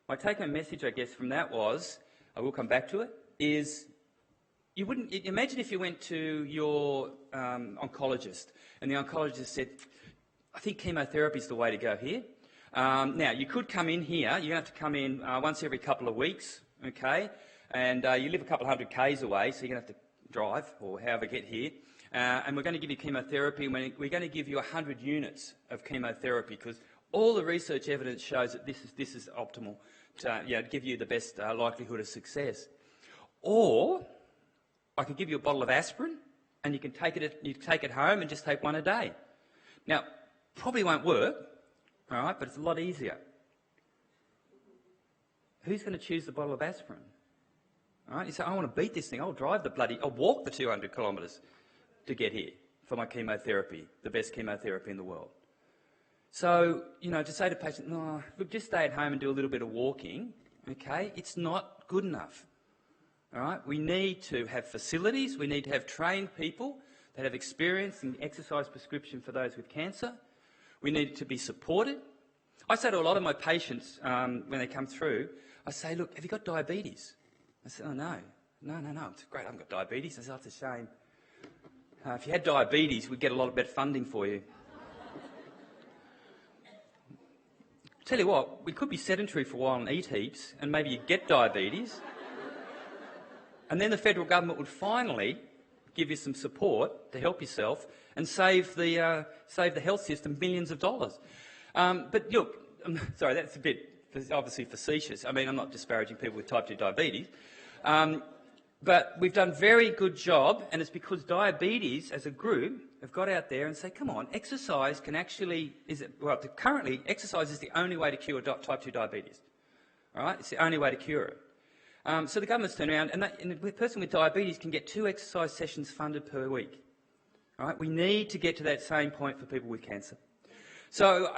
My take-home message, I guess, from that was, I will come back to it, is you wouldn't imagine if you went to your oncologist and the oncologist said, I think chemotherapy is the way to go here. Now, you could come in here. You're going to have to come in once every couple of weeks, okay? And you live a couple of 100 k's away, so you're going to have to drive or however get here. And we're going to give you chemotherapy. We're going to give you 100 units of chemotherapy because all the research evidence shows that this is optimal to give you the best likelihood of success. Or I could give you a bottle of aspirin, and you can take it home and just take one a day. Now, probably won't work, all right, but it's a lot easier. Who's going to choose the bottle of aspirin? All right, you say, I want to beat this thing. I'll walk the 200 kilometres to get here for my chemotherapy, the best chemotherapy in the world. So, to say to patients, no, look, just stay at home and do a little bit of walking, okay, it's not good enough. All right, we need to have facilities, we need to have trained people that have experience in exercise prescription for those with cancer. We need to be supported. I say to a lot of my patients when they come through, I say, look, have you got diabetes? I say, oh, no, it's great, I haven't got diabetes. I say, oh, it's a shame. If you had diabetes, we'd get a lot of better funding for you. Tell you what, we could be sedentary for a while and eat heaps, and maybe you get diabetes, and then the federal government would finally give you some support to help yourself and save the health system millions of dollars. But look, sorry, that's a bit obviously facetious. I mean, I'm not disparaging people with type 2 diabetes. But we've done a very good job, and it's because diabetes as a group have got out there and say, come on, exercise can actually, currently exercise is the only way to cure type 2 diabetes. All right? It's the only way to cure it. So the government's turned around, and the person with diabetes can get 2 exercise sessions funded per week. All right? We need to get to that same point for people with cancer. So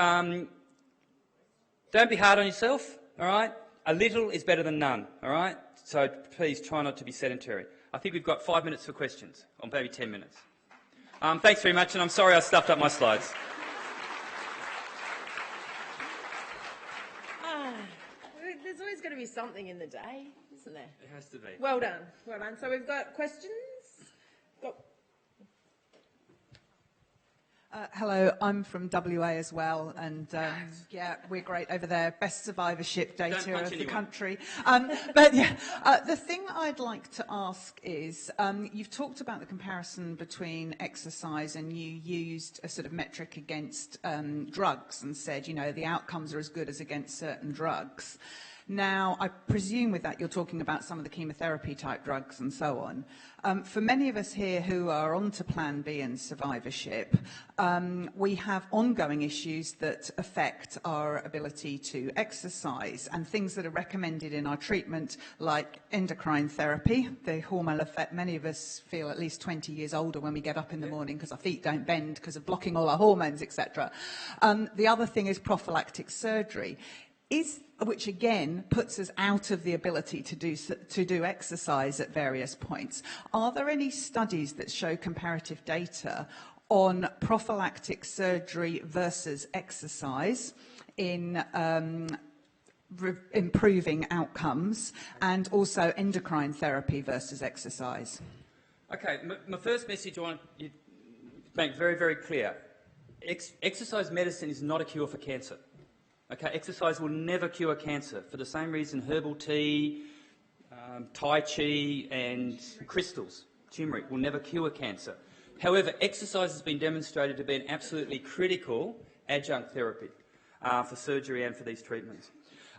don't be hard on yourself, all right? A little is better than none, all right? So please try not to be sedentary. I think we've got 5 minutes for questions, or maybe 10 minutes. Thanks very much, and I'm sorry I stuffed up my slides. There's always going to be something in the day, isn't there? It has to be. Well done, well done. So we've got questions. Hello, I'm from WA as well, and yeah, we're great over there. Best survivorship data of the country. But yeah, the thing I'd like to ask is, you've talked about the comparison between exercise, and you used a sort of metric against drugs and said, you know, the outcomes are as good as against certain drugs. Now, I presume with that you're talking about some of the chemotherapy type drugs and so on. For many of us here who are onto Plan B and survivorship, we have ongoing issues that affect our ability to exercise, and things that are recommended in our treatment, like endocrine therapy. The hormonal effect, many of us feel at least 20 years older when we get up in the morning because our feet don't bend because of blocking all our hormones, etc. The other thing is prophylactic surgery. Which again puts us out of the ability to do exercise at various points. Are there any studies that show comparative data on prophylactic surgery versus exercise in improving outcomes, and also endocrine therapy versus exercise? Okay, my first message I want to make very, very clear. Exercise medicine is not a cure for cancer. Okay, exercise will never cure cancer, for the same reason herbal tea, Tai Chi and crystals, turmeric, will never cure cancer. However, exercise has been demonstrated to be an absolutely critical adjunct therapy for surgery and for these treatments.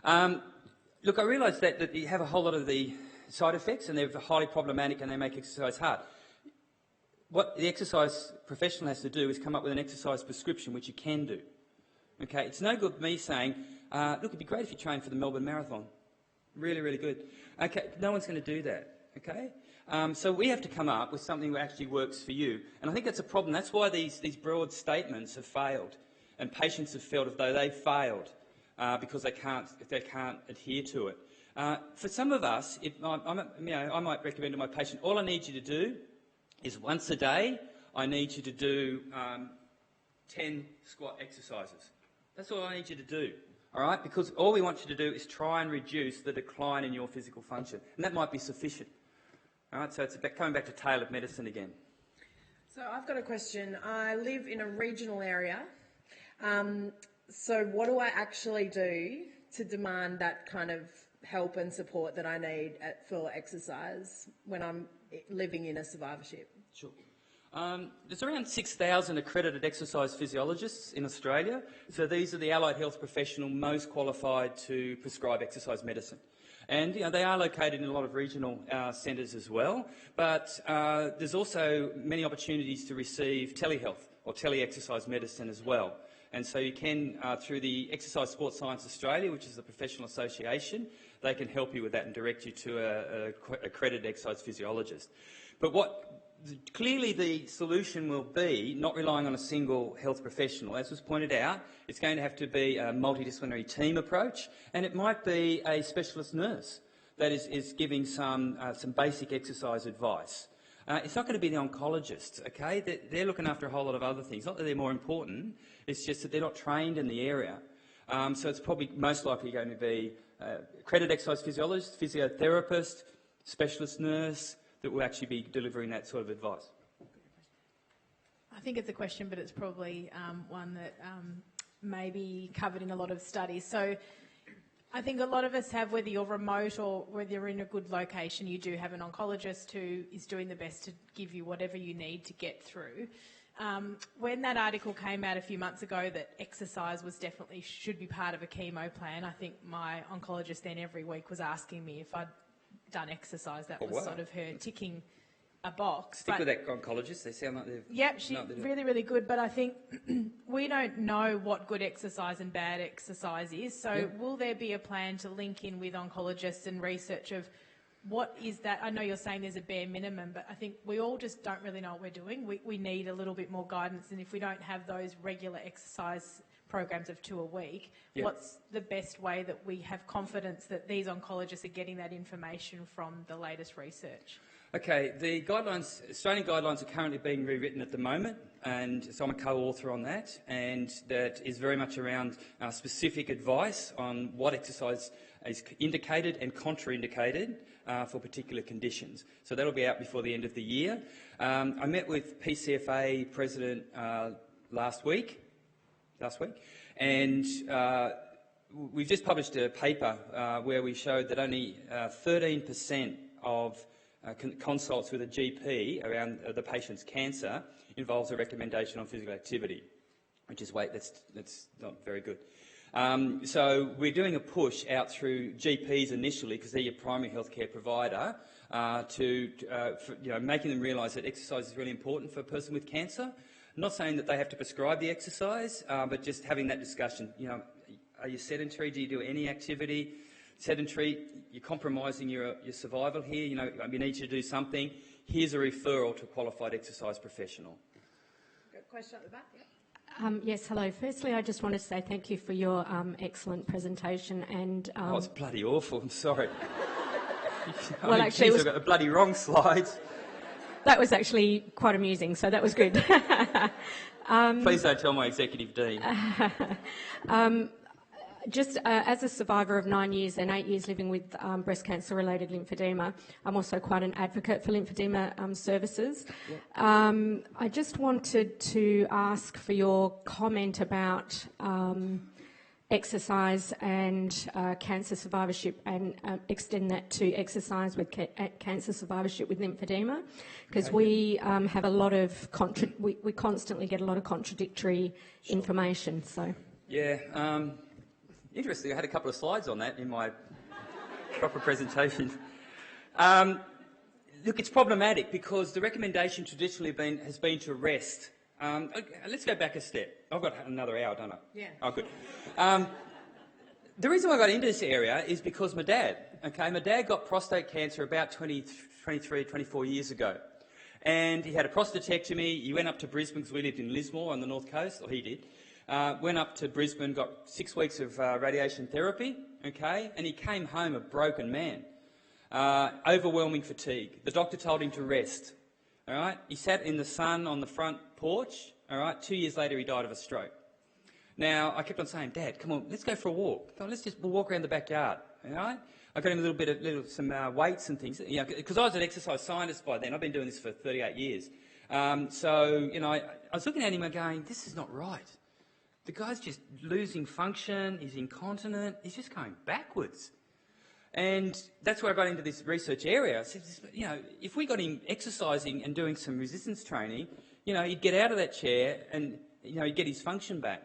Look, I realise that you have a whole lot of the side effects, and they're highly problematic, and they make exercise hard. What the exercise professional has to do is come up with an exercise prescription, which you can do. Okay, it's no good me saying, look, it'd be great if you trained for the Melbourne Marathon. Really, really good. Okay, no one's going to do that, okay? So we have to come up with something that actually works for you. And I think that's a problem. That's why these broad statements have failed, and patients have felt as though they've failed because they can't adhere to it. For some of us, I might recommend to my patient, all I need you to do is once a day, I need you to do 10 squat exercises. That's all I need you to do, all right? Because all we want you to do is try and reduce the decline in your physical function, and that might be sufficient. All right, so it's about coming back to tailored medicine again. So I've got a question. I live in a regional area. So what do I actually do to demand that kind of help and support that I need for exercise when I'm living in a survivorship? Sure. There's around 6,000 accredited exercise physiologists in Australia. So these are the allied health professional most qualified to prescribe exercise medicine. And they are located in a lot of regional centres as well. But there's also many opportunities to receive telehealth or tele-exercise medicine as well. And so you can, through the Exercise Sports Science Australia, which is a professional association, they can help you with that and direct you to an accredited exercise physiologist. But clearly the solution will be not relying on a single health professional. As was pointed out, it's going to have to be a multidisciplinary team approach, and it might be a specialist nurse that is giving some basic exercise advice. It's not going to be the oncologist, okay? They're looking after a whole lot of other things. Not that they're more important, it's just that they're not trained in the area. So it's probably most likely going to be accredited exercise physiologist, physiotherapist, specialist nurse, that will actually be delivering that sort of advice. I think it's a question, but it's probably one that maybe covered in a lot of studies. So I think a lot of us have, whether you're remote or whether you're in a good location, you do have an oncologist who is doing the best to give you whatever you need to get through. When that article came out a few months ago that exercise should be part of a chemo plan, I think my oncologist then every week was asking me if I'd done exercise. That was sort of her ticking a box. Stick with that oncologist. They sound like they've... Yep, she's really, really good. But I think we don't know what good exercise and bad exercise is. So will there be a plan to link in with oncologists and research of what is that? I know you're saying there's a bare minimum, but I think we all just don't really know what we're doing. We need a little bit more guidance. And if we don't have those regular exercise programs of 2 a week, what's the best way that we have confidence that these oncologists are getting that information from the latest research? Okay, the guidelines, Australian guidelines are currently being rewritten at the moment, and so I'm a co-author on that, and that is very much around specific advice on what exercise is indicated and contraindicated for particular conditions. So that'll be out before the end of the year. I met with PCFA President last week, and we've just published a paper where we showed that only 13% of consults with a GP around the patient's cancer involves a recommendation on physical activity, which is that's not very good. So we're doing a push out through GPs initially, because they're your primary healthcare provider, making them realise that exercise is really important for a person with cancer. I'm not saying that they have to prescribe the exercise, but just having that discussion. Are you sedentary? Do you do any activity? Sedentary, you're compromising your survival here. You need to do something. Here's a referral to a qualified exercise professional. Got a question at the back? Yes, hello. Firstly, I just want to say thank you for your excellent presentation. And it's bloody awful. I'm sorry. Well, actually, I've got the bloody wrong slides. That was actually quite amusing, so that was good. Please don't tell my executive dean. Just as a survivor of 9 years and 8 years living with breast cancer-related lymphedema, I'm also quite an advocate for lymphedema services. I just wanted to ask for your comment about exercise and cancer survivorship, and extend that to exercise with cancer survivorship with lymphedema, because we have a lot of we constantly get a lot of contradictory information. So interesting. I had a couple of slides on that in my proper presentation. Look, it's problematic because the recommendation traditionally has been to rest. Okay, let's go back a step. I've got another hour, don't I? Yeah. Oh, good. The reason I got into this area is because my dad got prostate cancer about 23, 24 years ago. And he had a prostatectomy. He went up to Brisbane, because we lived in Lismore on the north coast, or he did. Went up to Brisbane, got 6 weeks of radiation therapy, and he came home a broken man. Overwhelming fatigue. The doctor told him to rest, He sat in the sun on the front porch, 2 years later he died of a stroke. Now, I kept on saying, Dad, come on, let's go for a walk. Come on, let's just walk around the backyard, I got him a little bit of some weights and things, because I was an exercise scientist by then. I've been doing this for 38 years. I was looking at him and going, this is not right. The guy's just losing function, he's incontinent, he's just going backwards. And that's where I got into this research area. I said, if we got him exercising and doing some resistance training, he'd get out of that chair and, he'd get his function back.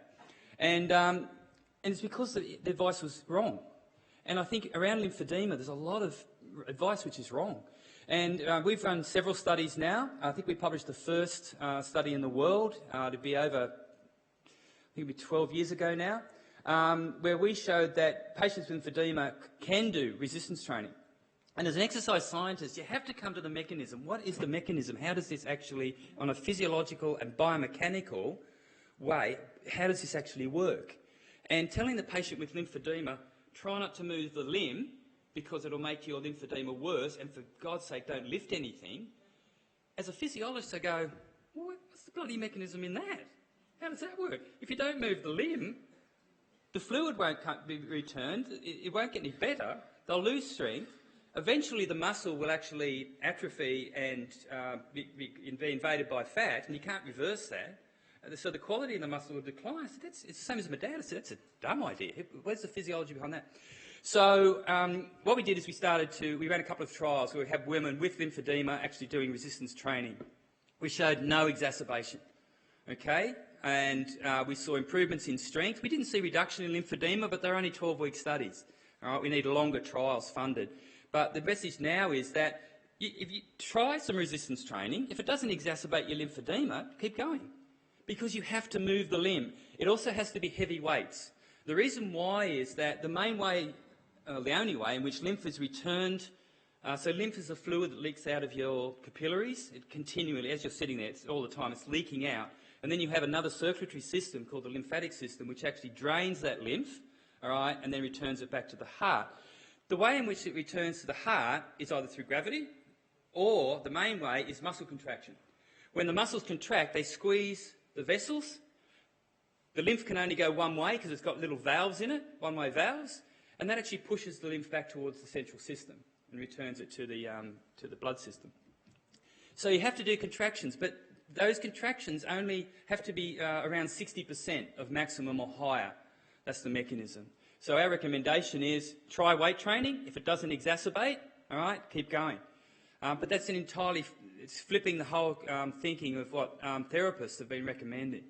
And it's because the advice was wrong. And I think around lymphedema, there's a lot of advice which is wrong. And we've run several studies now. I think we published the first study in the world to be over, I think it'll be 12 years ago now, where we showed that patients with lymphedema can do resistance training. And as an exercise scientist, you have to come to the mechanism. What is the mechanism? How does this actually, on a physiological and biomechanical way, how does this actually work? And telling the patient with lymphedema, try not to move the limb because it'll make your lymphedema worse, and for God's sake, don't lift anything. As a physiologist, I go, well, what's the bloody mechanism in that? How does that work? If you don't move the limb, the fluid won't be returned, it won't get any better, they'll lose strength. Eventually the muscle will actually atrophy and be invaded by fat, and you can't reverse that. So the quality of the muscle will decline. I said, it's the same as my dad. I said, that's a dumb idea. Where's the physiology behind that? So what we did is we ran a couple of trials where we had women with lymphedema actually doing resistance training. We showed no exacerbation, okay? And we saw improvements in strength. We didn't see reduction in lymphedema, but they're only 12-week studies. All right, we need longer trials funded. But the message now is that if you try some resistance training, if it doesn't exacerbate your lymphedema, keep going, because you have to move the limb. It also has to be heavy weights. The reason why is that the main way, the only way in which lymph is returned, so lymph is a fluid that leaks out of your capillaries. It continually, as you're sitting there, it's all the time, it's leaking out. And then you have another circulatory system called the lymphatic system, which actually drains that lymph, all right, and then returns it back to the heart. The way in which it returns to the heart is either through gravity, or the main way is muscle contraction. When the muscles contract, they squeeze the vessels. The lymph can only go one way because it's got little valves in it, one-way valves, and that actually pushes the lymph back towards the central system and returns it to the blood system. So you have to do contractions, but those contractions only have to be around 60% of maximum or higher. That's the mechanism. So our recommendation is try weight training. If it doesn't exacerbate, all right, keep going. But that's it's flipping the whole thinking of what therapists have been recommending.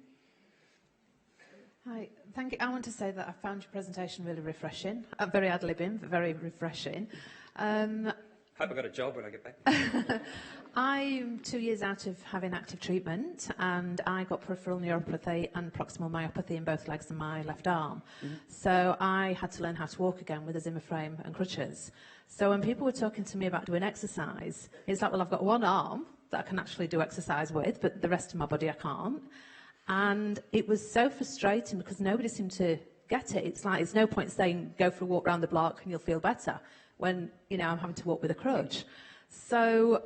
Hi, thank you. I want to say that I found your presentation really refreshing. Very ad-libbing, but very refreshing. Hope I got a job when I get back. I'm 2 years out of having active treatment, and I got peripheral neuropathy and proximal myopathy in both legs and my left arm. Mm-hmm. So I had to learn how to walk again with a Zimmer frame and crutches. So when people were talking to me about doing exercise, it's like, well, I've got one arm that I can actually do exercise with, but the rest of my body I can't. And it was so frustrating because nobody seemed to get it. It's like, it's no point saying, go for a walk around the block and you'll feel better, when, you know, I'm having to walk with a crutch. So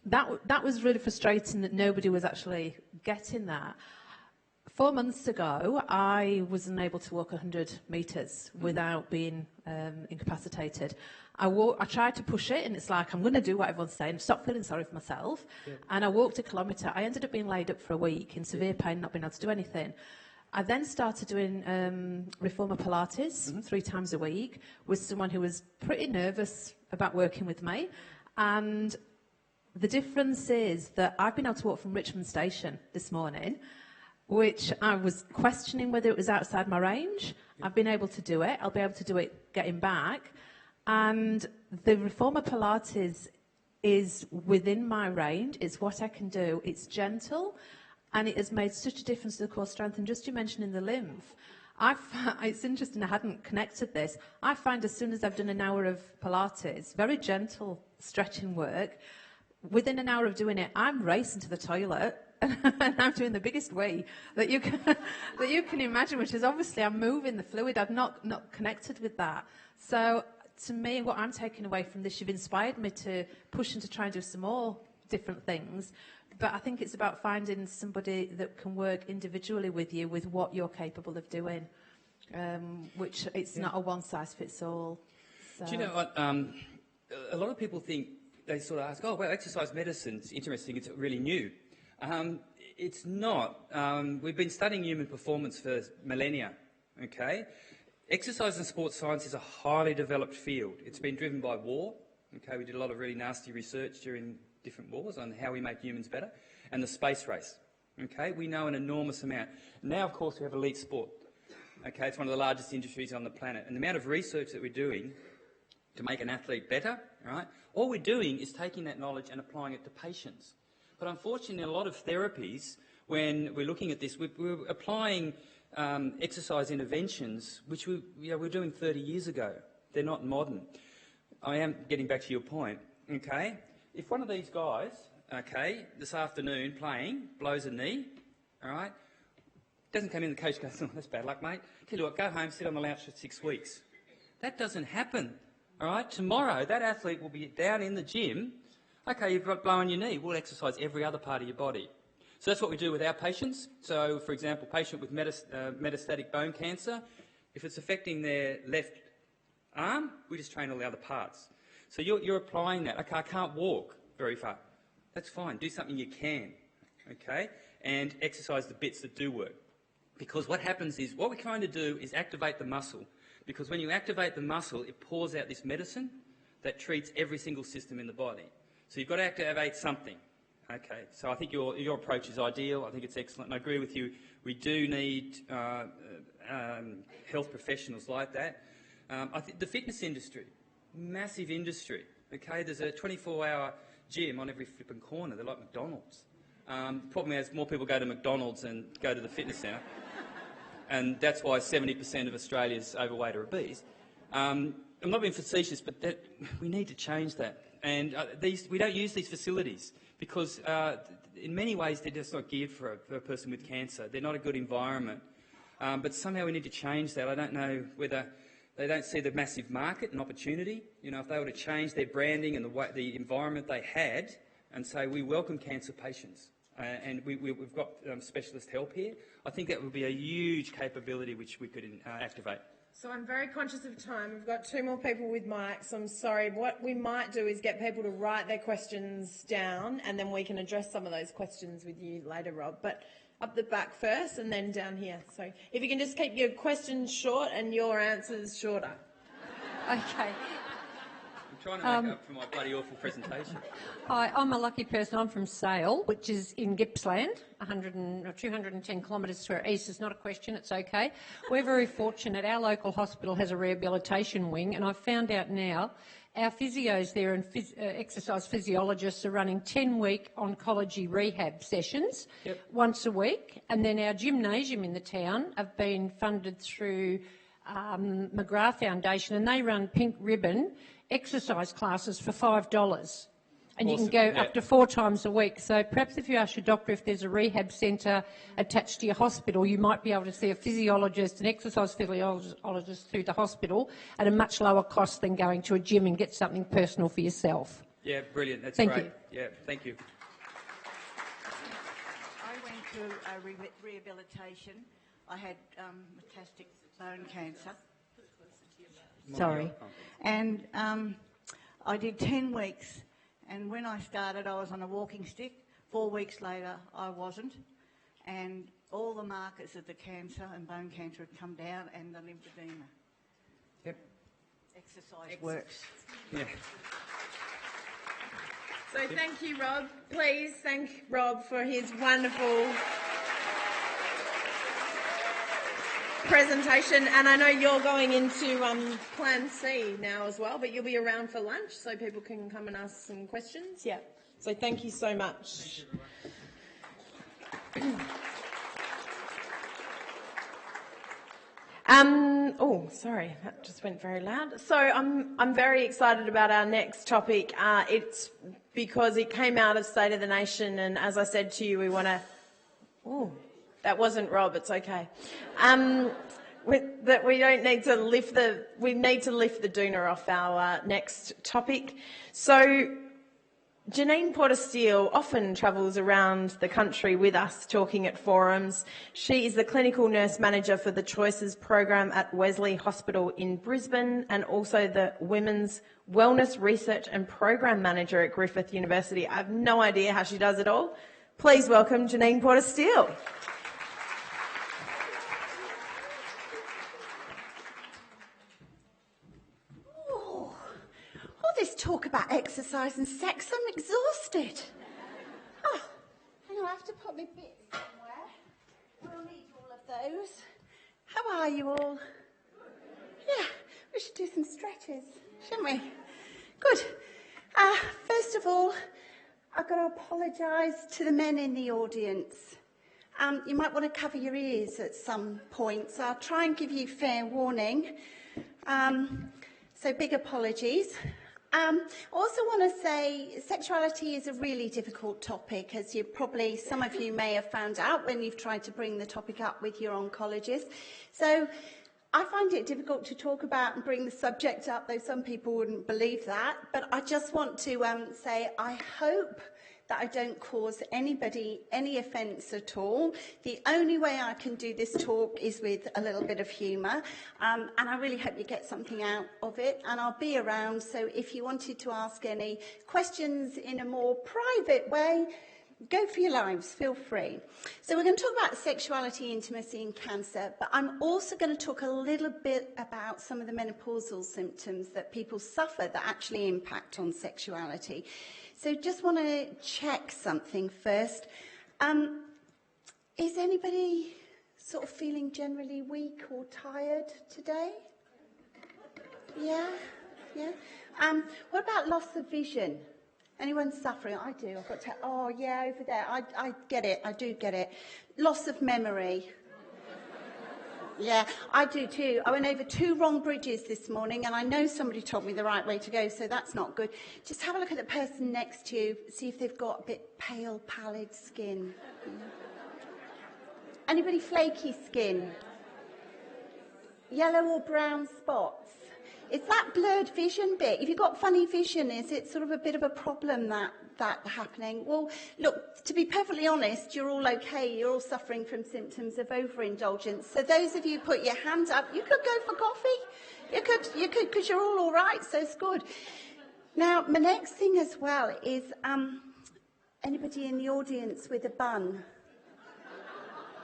that was really frustrating that nobody was actually getting that. 4 months ago, I was unable to walk 100 metres without being incapacitated. I tried to push it, and it's like, I'm going to do what everyone's saying, stop feeling sorry for myself. Yeah. And I walked a kilometre. I ended up being laid up for a week in severe pain, not being able to do anything. I then started doing reformer Pilates 3 times a week with someone who was pretty nervous about working with me. And the difference is that I've been able to walk from Richmond Station this morning, which I was questioning whether it was outside my range. I've been able to do it. I'll be able to do it getting back. And the reformer Pilates is within my range. It's what I can do. It's gentle. And it has made such a difference to the core strength. And just you mentioning the lymph, it's interesting, I hadn't connected this. I find as soon as I've done an hour of Pilates, very gentle stretching work, within an hour of doing it, I'm racing to the toilet and I'm doing the biggest wee that you can imagine, which is obviously I'm moving the fluid. I've not connected with that. So to me, what I'm taking away from this, you've inspired me to push and to try and do some more different things. But I think it's about finding somebody that can work individually with you with what you're capable of doing, which it's not a one-size-fits-all. So. Do you know what? A lot of people think, they sort of ask, oh, well, exercise medicine's interesting, it's really new. It's not. We've been studying human performance for millennia, okay? Exercise and sports science is a highly developed field. It's been driven by war, okay? We did a lot of really nasty research during different wars on how we make humans better, and the space race, okay? We know an enormous amount. Now, of course, we have elite sport, okay? It's one of the largest industries on the planet, and the amount of research that we're doing to make an athlete better, right? All we're doing is taking that knowledge and applying it to patients. But unfortunately, a lot of therapies, when we're looking at this, we're applying exercise interventions which we were doing 30 years ago. They're not modern. I am getting back to your point, okay? If one of these guys, okay, this afternoon playing, blows a knee, all right, doesn't come in, the coach goes, oh, that's bad luck, mate. Tell you what, go home, sit on the couch for 6 weeks. That doesn't happen, all right? Tomorrow, that athlete will be down in the gym. Okay, you've got blown your knee. We'll exercise every other part of your body. So that's what we do with our patients. So, for example, patient with metastatic bone cancer, if it's affecting their left arm, we just train all the other parts. So you're applying that. Okay, I can't walk very far. That's fine. Do something you can, okay? and exercise the bits that do work. Because what happens is, what we're trying to do is activate the muscle, because when you activate the muscle, it pours out this medicine that treats every single system in the body. So you've got to activate something. Okay, so I think your approach is ideal. I think it's excellent, and I agree with you. We do need health professionals like that. I think the fitness industry, massive industry. Okay, there's a 24-hour gym on every flipping corner. They're like McDonald's. The problem is more people go to McDonald's than go to the fitness centre, and that's why 70% of Australia's overweight or obese. I'm not being facetious, but we need to change that. And we don't use these facilities because in many ways they're just not geared for a person with cancer. They're not a good environment. But somehow we need to change that. I don't know whether they don't see the massive market and opportunity. You know, if they were to change their branding and the environment they had and say, we welcome cancer patients and we've got specialist help here, I think that would be a huge capability which we could activate. So I'm very conscious of time. We've got 2 more people with mics. I'm sorry. What we might do is get people to write their questions down and then we can address some of those questions with you later, Rob. But up the back first and then down here. So if you can just keep your questions short and your answers shorter. Okay. I'm trying to make up for my bloody awful presentation. Hi, I'm a lucky person. I'm from Sale, which is in Gippsland, 210 kilometres to our east. It's not a question, it's okay. We're very fortunate. Our local hospital has a rehabilitation wing, and I've found out now our physios there and exercise physiologists are running 10-week oncology rehab sessions once a week, and then our gymnasium in the town have been funded through McGrath Foundation, and they run pink ribbon exercise classes for $5. And you can go up to 4 times a week. So perhaps if you ask your doctor if there's a rehab centre attached to your hospital, you might be able to see a physiologist, an exercise physiologist through the hospital at a much lower cost than going to a gym and get something personal for yourself. Yeah, brilliant. That's Thank great. you. Yeah, thank you. I went through a rehabilitation. I had metastatic bone cancer. Sorry. And I did 10 weeks. And when I started, I was on a walking stick. 4 weeks later, I wasn't. And all the markers of the cancer and bone cancer had come down, and the lymphedema. Yep. Exercise works. Yeah. So thank you, Rob. Please thank Rob for his wonderful presentation. And I know you're going into Plan C now as well, but you'll be around for lunch so people can come and ask some questions. Yeah. So thank you so much. Oh, sorry, that just went very loud. So I'm very excited about our next topic. It's because it came out of State of the Nation, and as I said to you, we want to. Oh, that wasn't Rob. It's okay. That we don't need to lift the. We need to lift the doona off our next topic. So Janine Porter-Steele often travels around the country with us talking at forums. She is the clinical nurse manager for the Choices program at Wesley Hospital in Brisbane and also the Women's Wellness Research and Program Manager at Griffith University. I have no idea how she does it all. Please welcome Janine Porter-Steele. This talk about exercise and sex, I'm exhausted. Oh, hang on, I have to put my bits somewhere. We'll need all of those. How are you all? Yeah, we should do some stretches, shouldn't we? Good. First of all, I've got to apologise to the men in the audience. You might want to cover your ears at some point, so I'll try and give you fair warning. So big apologies. I also want to say sexuality is a really difficult topic, as some of you may have found out when you've tried to bring the topic up with your oncologist. So I find it difficult to talk about and bring the subject up, though some people wouldn't believe that. But I just want to say I hope that I don't cause anybody any offence at all. The only way I can do this talk is with a little bit of humour, and I really hope you get something out of it, and I'll be around, so if you wanted to ask any questions in a more private way, go for your lives, feel free. So we're going to talk about sexuality, intimacy and cancer, but I'm also going to talk a little bit about some of the menopausal symptoms that people suffer that actually impact on sexuality. So just want to check something first. Is anybody sort of feeling generally weak or tired today? Yeah? What about loss of vision? Anyone suffering? I do. I've got to. Oh, yeah, over there. I get it. I do get it. Loss of memory. Yeah, I do too. I went over 2 wrong bridges this morning, and I know somebody told me the right way to go, so that's not good. Just have a look at the person next to you, see if they've got a bit pale, pallid skin. Anybody flaky skin? Yellow or brown spots? It's that blurred vision bit. If you've got funny vision, is it sort of a bit of a problem that happening? Well, look, to be perfectly honest, you're all okay. You're all suffering from symptoms of overindulgence. So those of you who put your hands up, you could go for coffee. You could, because you're all right, so it's good. Now, my next thing as well is anybody in the audience with a bun?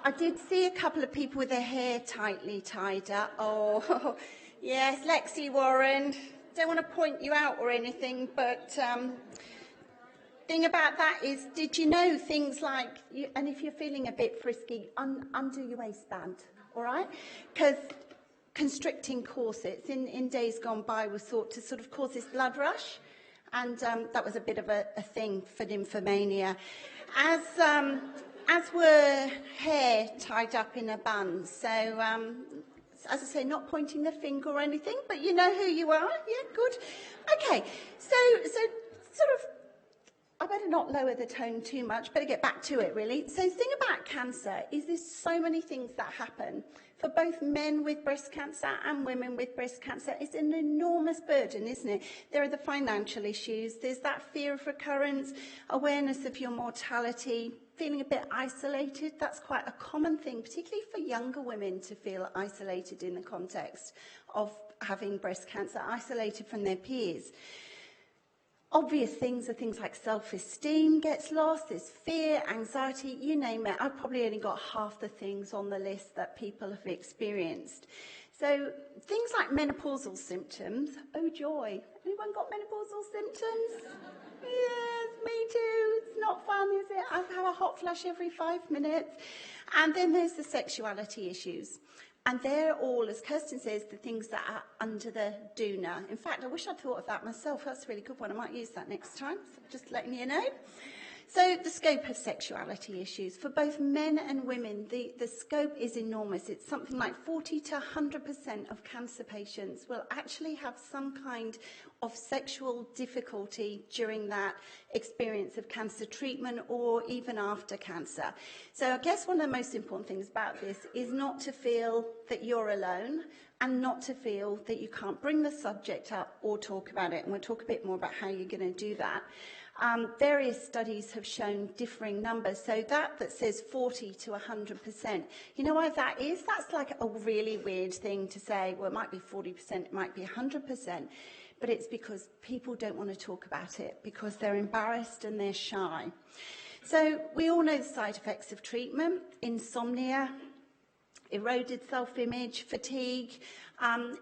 I did see a couple of people with their hair tightly tied up. Oh, yes, Lexi Warren. Don't want to point you out or anything, but thing about that is, did you know things like, and if you're feeling a bit frisky, undo your waistband, all right? Because constricting corsets in days gone by was thought to sort of cause this blood rush, and that was a bit of a thing for nymphomania. As were hair tied up in a bun. So, as I say, not pointing the finger or anything, but you know who you are. Yeah, good. Okay, so sort of, I better not lower the tone too much, better get back to it, really. So the thing about cancer is there's so many things that happen. For both men with breast cancer and women with breast cancer, it's an enormous burden, isn't it? There are the financial issues, there's that fear of recurrence, awareness of your mortality, feeling a bit isolated. That's quite a common thing, particularly for younger women, to feel isolated in the context of having breast cancer, isolated from their peers. Obvious things are things like self-esteem gets lost, there's fear, anxiety, you name it. I've probably only got half the things on the list that people have experienced. So things like menopausal symptoms, oh joy, anyone got menopausal symptoms? Yes, me too. It's not fun, is it? I have a hot flush every 5 minutes. And then there's the sexuality issues. And they're all, as Kirsten says, the things that are under the doona. In fact, I wish I'd thought of that myself. That's a really good one. I might use that next time, so just letting you know. So the scope of sexuality issues. For both men and women, the scope is enormous. It's something like 40 to 100% of cancer patients will actually have some kind of sexual difficulty during that experience of cancer treatment or even after cancer. So I guess one of the most important things about this is not to feel that you're alone and not to feel that you can't bring the subject up or talk about it. And we'll talk a bit more about how you're going to do that. Various studies have shown differing numbers. So that says 40 to 100%. You know why that is? That's like a really weird thing to say. Well, it might be 40%, it might be 100%. But it's because people don't want to talk about it because they're embarrassed and they're shy. So we all know the side effects of treatment: insomnia, eroded self-image, fatigue,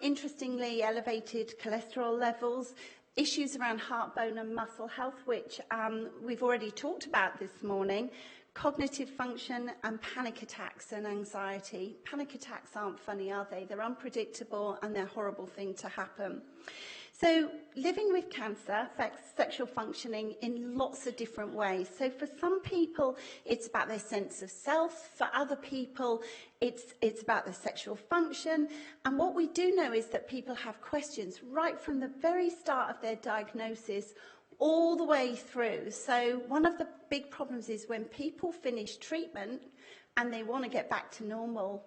interestingly elevated cholesterol levels, issues around heart, bone and muscle health, which we've already talked about this morning, cognitive function and panic attacks and anxiety. Panic attacks aren't funny, are they? They're unpredictable and they're a horrible thing to happen. So living with cancer affects sexual functioning in lots of different ways. So for some people, it's about their sense of self. For other people, it's about their sexual function. And what we do know is that people have questions right from the very start of their diagnosis all the way through. So one of the big problems is when people finish treatment and they want to get back to normal,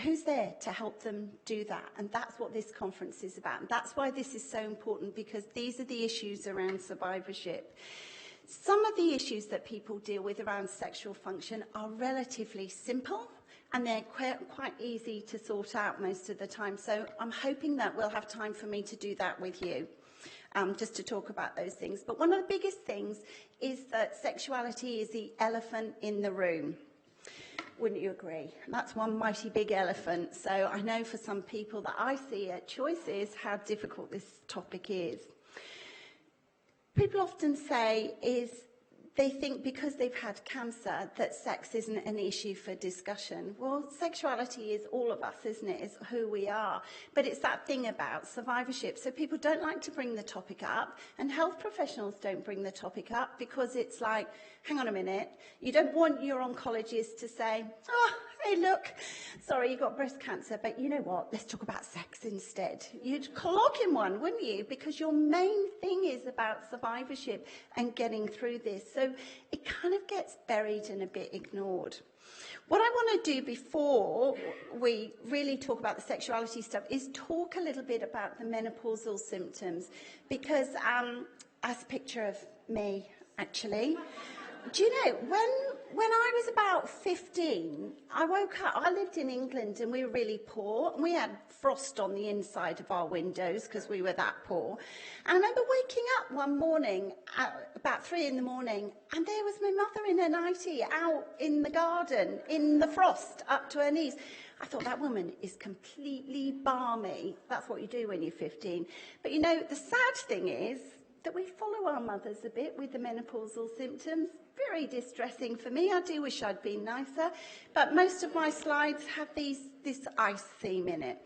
who's there to help them do that? And that's what this conference is about. And that's why this is so important, because these are the issues around survivorship. Some of the issues that people deal with around sexual function are relatively simple and they're quite easy to sort out most of the time. So I'm hoping that we'll have time for me to do that with you. just to talk about those things. But one of the biggest things is that sexuality is the elephant in the room. Wouldn't you agree? That's one mighty big elephant. So I know for some people that I see at Choices how difficult this topic is. People often say they think because they've had cancer that sex isn't an issue for discussion. Well, sexuality is all of us, isn't it? It's who we are. But it's that thing about survivorship. So people don't like to bring the topic up, and health professionals don't bring the topic up because it's like, hang on a minute, you don't want your oncologist to say, oh, hey, look, sorry, you got breast cancer, but you know what, let's talk about sex instead. You'd clog in one, wouldn't you? Because your main thing is about survivorship and getting through this. So it kind of gets buried and a bit ignored. What I want to do before we really talk about the sexuality stuff is talk a little bit about the menopausal symptoms, because as a picture of me, actually, do you know, when I was about 15, I woke up, I lived in England and we were really poor, and we had frost on the inside of our windows because we were that poor. And I remember waking up one morning at about 3 in the morning, and there was my mother in her nightie out in the garden in the frost up to her knees. I thought, that woman is completely balmy. That's what you do when you're 15. But you know, the sad thing is that we follow our mothers a bit with the menopausal symptoms. Very distressing for me. I do wish I'd been nicer, but most of my slides have this ice theme in it.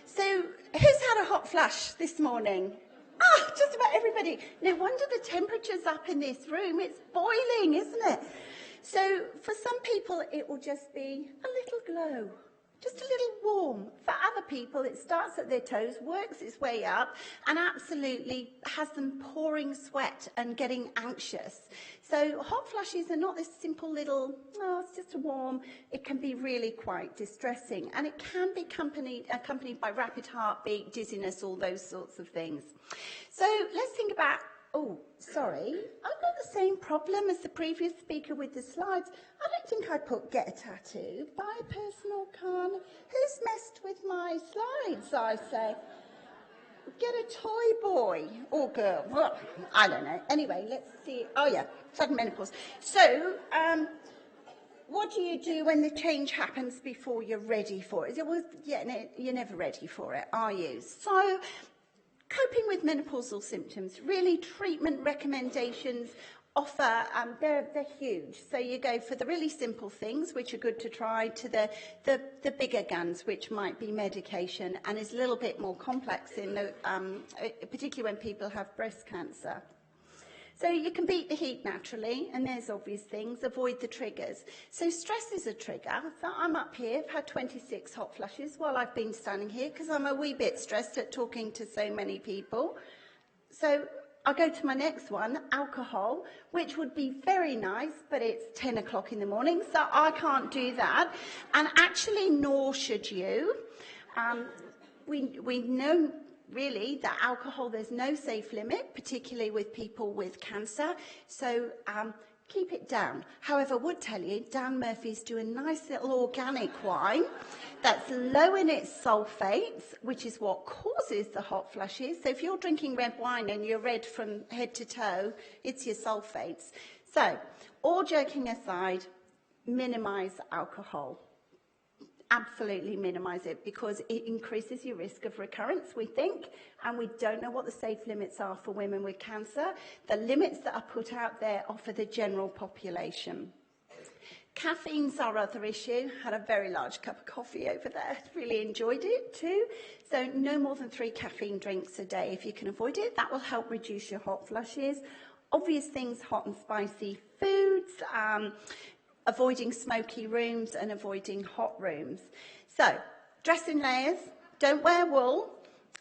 So who's had a hot flash this morning? Ah, just about everybody. No wonder the temperature's up in this room. It's boiling, isn't it? So for some people, it will just be a little glow. Just a little warm. For other people, it starts at their toes, works its way up, and absolutely has them pouring sweat and getting anxious. So hot flushes are not this simple little, oh, it's just a warm. It can be really quite distressing, and it can be accompanied by rapid heartbeat, dizziness, all those sorts of things. So let's think about, oh, sorry, I've got the same problem as the previous speaker with the slides. I don't think I put get a tattoo. Buy a personal card. Who's messed with my slides, I say? Get a toy boy or girl. Well, I don't know. Anyway, let's see. Oh, yeah, sudden menopause. So, what do you do when the change happens before you're ready for it? Well, yeah, no, you're never ready for it, are you? So, coping with menopausal symptoms, really treatment recommendations offer, they're huge. So you go for the really simple things, which are good to try, to the bigger guns, which might be medication and is a little bit more complex, in the, particularly when people have breast cancer. So you can beat the heat naturally, and there's obvious things. Avoid the triggers. So stress is a trigger. So I'm up here, I've had 26 hot flushes while I've been standing here because I'm a wee bit stressed at talking to so many people. So I'll go to my next one, alcohol, which would be very nice, but it's 10 o'clock in the morning, so I can't do that. And actually, nor should you. We know really that alcohol, there's no safe limit, particularly with people with cancer. So keep it down. However, I would tell you, Dan Murphy's do a nice little organic wine that's low in its sulfates, which is what causes the hot flushes. So if you're drinking red wine and you're red from head to toe, it's your sulfates. So, all joking aside, minimise alcohol. Absolutely minimise it, because it increases your risk of recurrence, we think, and we don't know what the safe limits are for women with cancer. The limits that are put out there are for the general population. Caffeine's our other issue. Had a very large cup of coffee over there. Really enjoyed it too. So no more than 3 caffeine drinks a day if you can avoid it. That will help reduce your hot flushes. Obvious things, hot and spicy foods, avoiding smoky rooms and avoiding hot rooms. So, dress in layers, don't wear wool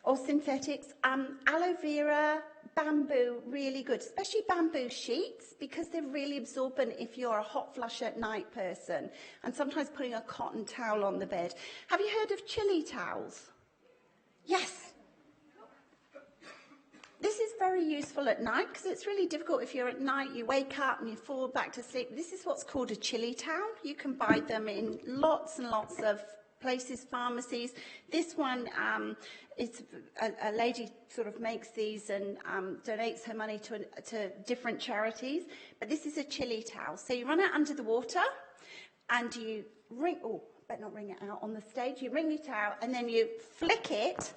or synthetics. Aloe vera, bamboo, really good, especially bamboo sheets, because they're really absorbent if you're a hot flush at night person, and sometimes putting a cotton towel on the bed. Have you heard of chilly towels? Yes. This is very useful at night because it's really difficult if you're at night, you wake up and you fall back to sleep. This is what's called a chilly towel. You can buy them in lots and lots of places, pharmacies. This one is a lady sort of makes these and donates her money to different charities. But this is a chilly towel. So you run it under the water and you better not wring it out on the stage. You wring it out and then you flick it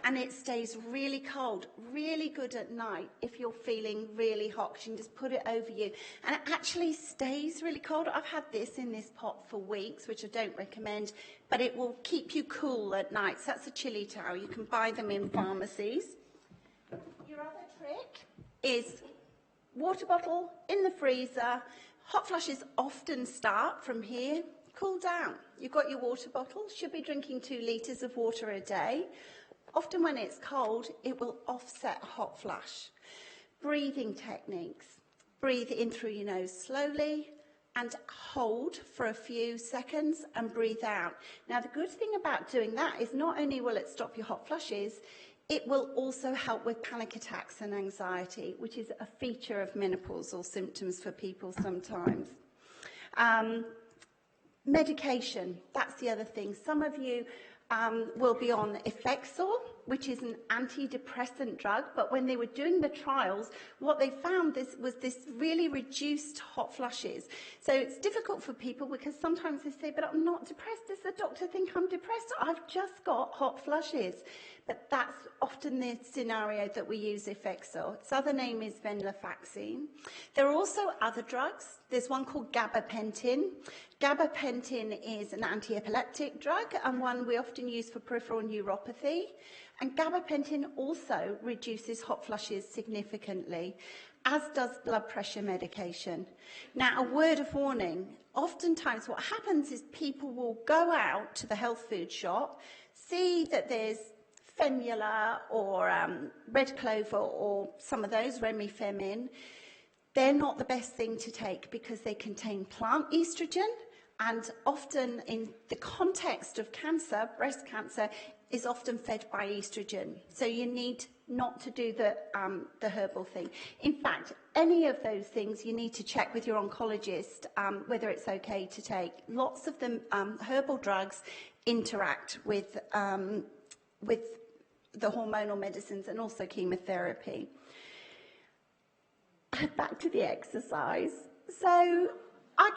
and it stays really cold, really good at night if you're feeling really hot, because you can just put it over you. And it actually stays really cold. I've had this in this pot for weeks, which I don't recommend, but it will keep you cool at night. So that's a chilly towel. You can buy them in pharmacies. Your other trick is water bottle in the freezer. Hot flushes often start from here. Cool down. You've got your water bottle. Should be drinking 2 litres of water a day. Often when it's cold, it will offset a hot flush. Breathing techniques. Breathe in through your nose slowly and hold for a few seconds and breathe out. Now, the good thing about doing that is not only will it stop your hot flushes, it will also help with panic attacks and anxiety, which is a feature of menopausal symptoms for people sometimes. Medication, that's the other thing. Some of you will be on Effexor, which is an antidepressant drug, but when they were doing the trials, what they found was this really reduced hot flushes. So it's difficult for people because sometimes they say, but I'm not depressed. Does the doctor think I'm depressed? I've just got hot flushes. But that's often the scenario that we use Effexor. Its other name is venlafaxine. There are also other drugs. There's one called gabapentin. Gabapentin is an anti-epileptic drug and one we often use for peripheral neuropathy. And gabapentin also reduces hot flushes significantly, as does blood pressure medication. Now, a word of warning. Oftentimes what happens is people will go out to the health food shop, see that there's Femula or red clover or some of those, Remifemin. They're not the best thing to take because they contain plant estrogen, and often in the context of cancer, breast cancer is often fed by estrogen. So you need not to do the herbal thing. In fact, any of those things you need to check with your oncologist whether it's okay to take. Lots of them, herbal drugs, interact with the hormonal medicines and also chemotherapy. Back to the exercise. So I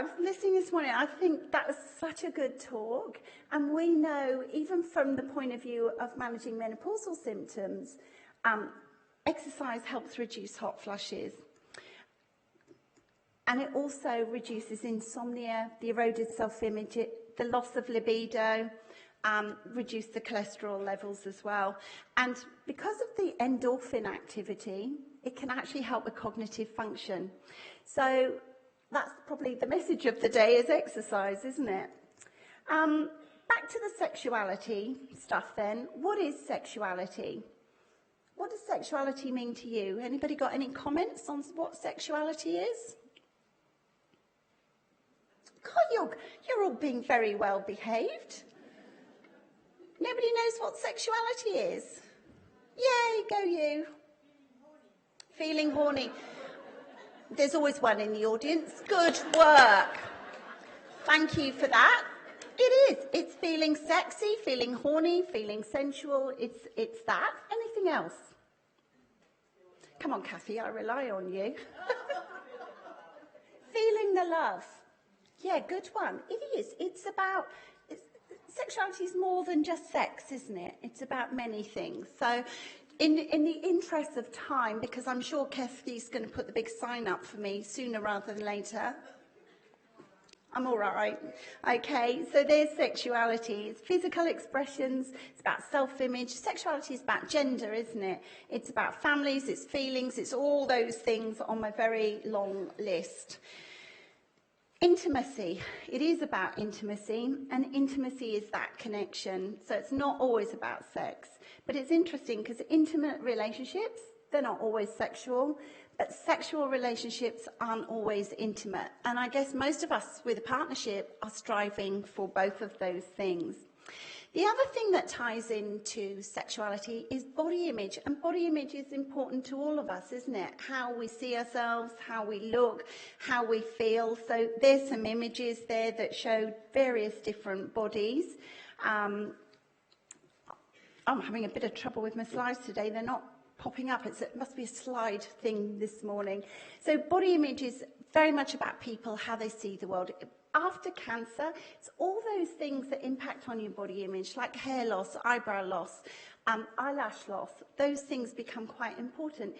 was listening this morning, I think that was such a good talk. And we know, even from the point of view of managing menopausal symptoms, exercise helps reduce hot flushes. And it also reduces insomnia, the eroded self-image, the loss of libido, reduce the cholesterol levels as well. And because of the endorphin activity, it can actually help with cognitive function. So that's probably the message of the day, is exercise, isn't it? Back to the sexuality stuff then. What is sexuality? What does sexuality mean to you? Anybody got any comments on what sexuality is? God, you're all being very well behaved. Nobody knows what sexuality is. Yay, go you. Feeling horny. There's always one in the audience. Good work. Thank you for that. It is. It's feeling sexy, feeling horny, feeling sensual. It's that. Anything else? Come on, Kathy, I rely on you. Feeling the love. Yeah, good one. It is. Sexuality is more than just sex, isn't it? It's about many things. So in the interest of time, because I'm sure Kathy's going to put the big sign up for me sooner rather than later. I'm all right. Okay, so there's sexuality. It's physical expressions. It's about self-image. Sexuality is about gender, isn't it? It's about families, it's feelings, it's all those things on my very long list. Intimacy. It is about intimacy, and intimacy is that connection. So it's not always about sex. But it's interesting because intimate relationships, they're not always sexual, but sexual relationships aren't always intimate. And I guess most of us with a partnership are striving for both of those things. The other thing that ties into sexuality is body image, and body image is important to all of us, isn't it? How we see ourselves, how we look, how we feel. So there's some images there that show various different bodies. I'm having a bit of trouble with my slides today. They're not popping up. It must be a slide thing this morning. So body image is very much about people, how they see the world. After cancer, it's all those things that impact on your body image, like hair loss, eyebrow loss, eyelash loss. Those things become quite important.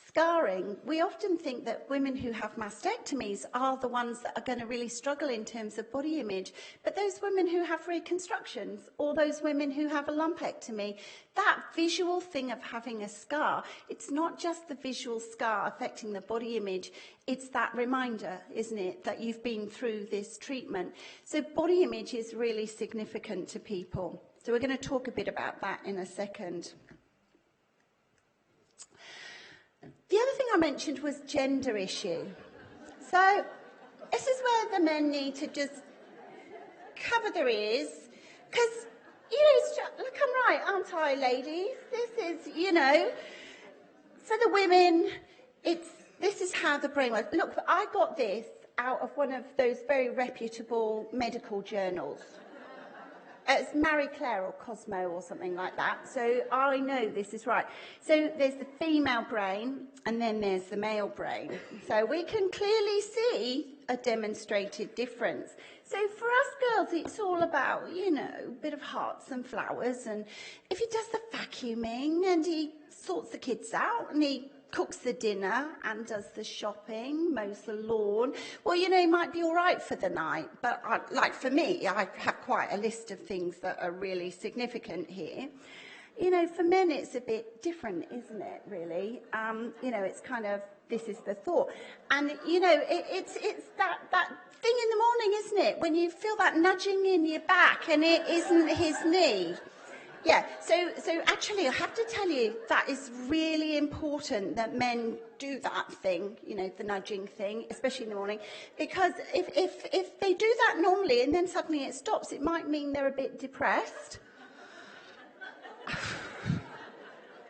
Scarring, we often think that women who have mastectomies are the ones that are going to really struggle in terms of body image, but those women who have reconstructions or those women who have a lumpectomy, that visual thing of having a scar, it's not just the visual scar affecting the body image, it's that reminder, isn't it, that you've been through this treatment. So body image is really significant to people. So we're going to talk a bit about that in a second. The other thing I mentioned was gender issue. So this is where the men need to just cover their ears, because, look, I'm right, aren't I, ladies? This is, for the women, this is how the brain works. Look, I got this out of one of those very reputable medical journals. It's Marie Claire or Cosmo or something like that. So I know this is right. So there's the female brain and then there's the male brain. So we can clearly see a demonstrated difference. So for us girls, it's all about, a bit of hearts and flowers. And if he does the vacuuming and he sorts the kids out and he cooks the dinner and does the shopping, mows the lawn, well, he might be all right for the night. But like for me, I have quite a list of things that are really significant here. For men, it's a bit different, isn't it, really? It's kind of, this is the thought. And, it's that thing in the morning, isn't it? When you feel that nudging in your back and it isn't his knee. Yeah, so actually I have to tell you that is really important that men do that thing, the nudging thing, especially in the morning, because if they do that normally and then suddenly it stops, it might mean they're a bit depressed.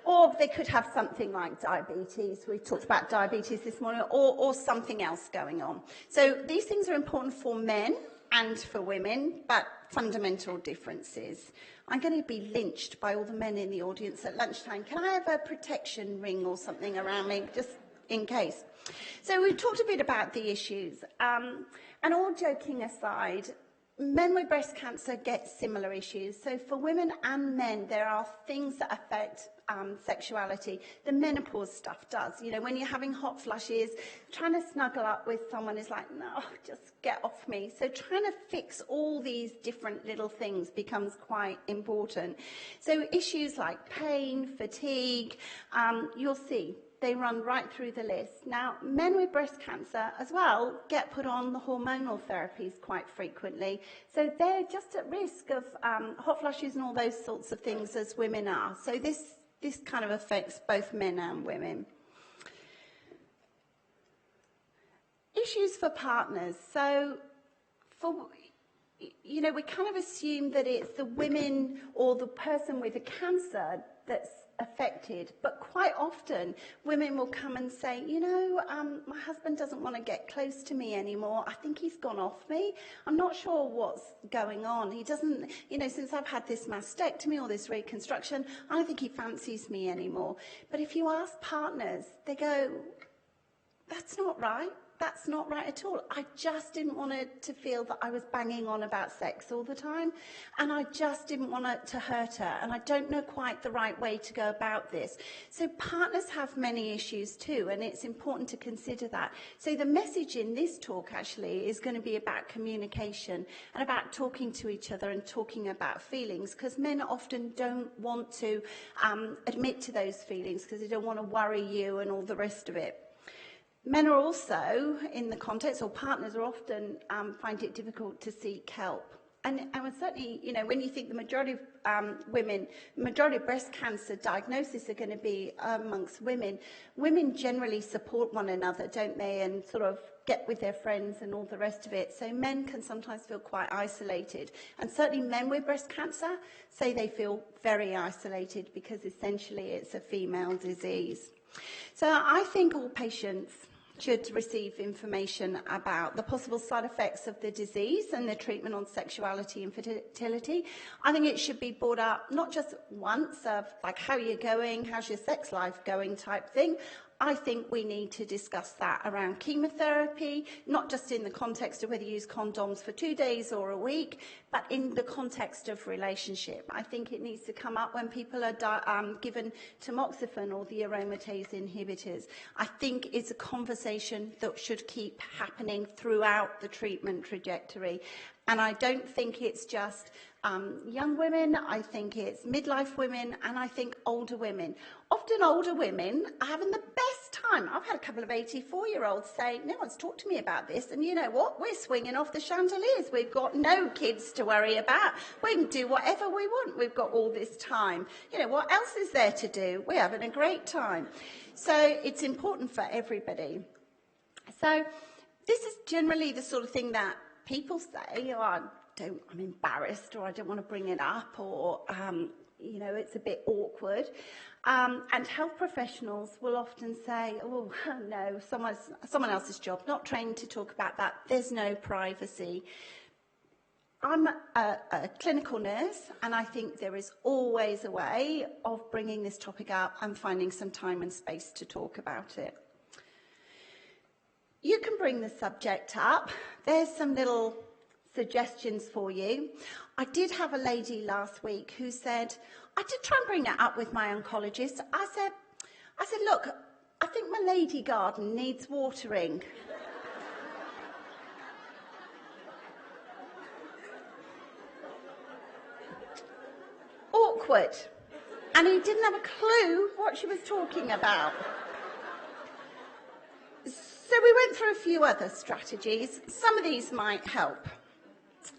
Or they could have something like diabetes. We talked about diabetes this morning, or something else going on. So these things are important for men and for women, but fundamental differences. I'm going to be lynched by all the men in the audience at lunchtime. Can I have a protection ring or something around me, just in case? So we've talked a bit about the issues. And all joking aside, men with breast cancer get similar issues. So for women and men, there are things that affect sexuality. The menopause stuff does. When you're having hot flushes, trying to snuggle up with someone is like, no, just get off me. So trying to fix all these different little things becomes quite important. So issues like pain, fatigue, you'll see. They run right through the list. Now, men with breast cancer as well get put on the hormonal therapies quite frequently. So they're just at risk of hot flushes and all those sorts of things as women are. So this kind of affects both men and women. Issues for partners. So we kind of assume that it's the women or the person with the cancer that's affected, but quite often women will come and say, my husband doesn't want to get close to me anymore. I think he's gone off me. I'm not sure what's going on. He doesn't, since I've had this mastectomy or this reconstruction, I don't think he fancies me anymore. But if you ask partners, they go, that's not right. That's not right at all. I just didn't want it to feel that I was banging on about sex all the time, and I just didn't want it to hurt her, and I don't know quite the right way to go about this. So partners have many issues too, and it's important to consider that. So the message in this talk actually is going to be about communication and about talking to each other and talking about feelings, because men often don't want to admit to those feelings because they don't want to worry you and all the rest of it. Men are also, in the context, or partners are often find it difficult to seek help. And certainly, you know, when you think the majority of majority of breast cancer diagnoses are going to be amongst women, women generally support one another, don't they, and sort of get with their friends and all the rest of it. So men can sometimes feel quite isolated. And certainly men with breast cancer say they feel very isolated because essentially it's a female disease. So I think all patients should receive information about the possible side effects of the disease and the treatment on sexuality and fertility. I think it should be brought up not just once of like how you're going, how's your sex life going type thing. I think we need to discuss that around chemotherapy, not just in the context of whether you use condoms for 2 days or a week, but in the context of relationship. I think it needs to come up when people are given tamoxifen or the aromatase inhibitors. I think it's a conversation that should keep happening throughout the treatment trajectory. And I don't think it's just young women, I think it's midlife women, and I think older women. Often older women are having the best time. I've had a couple of 84-year-olds say, no one's talked to me about this, and you know what? We're swinging off the chandeliers. We've got no kids to worry about. We can do whatever we want. We've got all this time. You know, what else is there to do? We're having a great time. So it's important for everybody. So this is generally the sort of thing that people say, oh, I'm embarrassed, or I don't want to bring it up, or, you know, it's a bit awkward. And health professionals will often say, oh, no, someone else's job, not trained to talk about that. There's no privacy. I'm a clinical nurse, and I think there is always a way of bringing this topic up and finding some time and space to talk about it. You can bring the subject up. There's some little suggestions for you. I did have a lady last week who said, I did try and bring it up with my oncologist. I said, look, I think my lady garden needs watering. Awkward. And he didn't have a clue what she was talking about. So we went through a few other strategies. Some of these might help.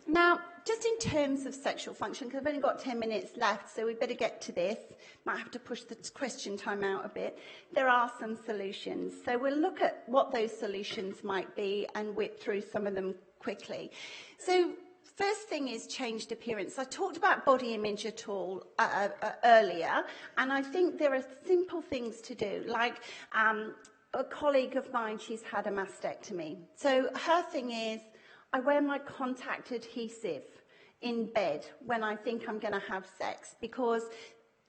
Now, just in terms of sexual function, because I've only got 10 minutes left, so we better get to this. Might have to push the question time out a bit. There are some solutions. So we'll look at what those solutions might be and whip through some of them quickly. So first thing is changed appearance. I talked about body image at all earlier, and I think there are simple things to do, like a colleague of mine, she's had a mastectomy. So her thing is, I wear my contact adhesive in bed when I think I'm going to have sex because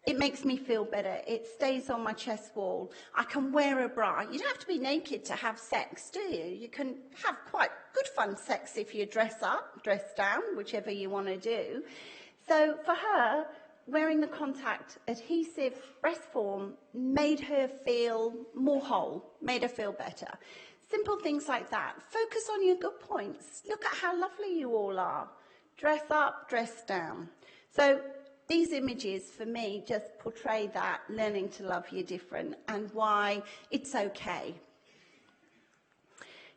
it makes me feel better. It stays on my chest wall. I can wear a bra. You don't have to be naked to have sex, do you? You can have quite good fun sex if you dress up, dress down, whichever you want to do. So for her, wearing the contact adhesive breast form made her feel more whole, made her feel better. Simple things like that. Focus on your good points. Look at how lovely you all are. Dress up, dress down. So these images, for me, just portray that learning to love you different and why it's okay.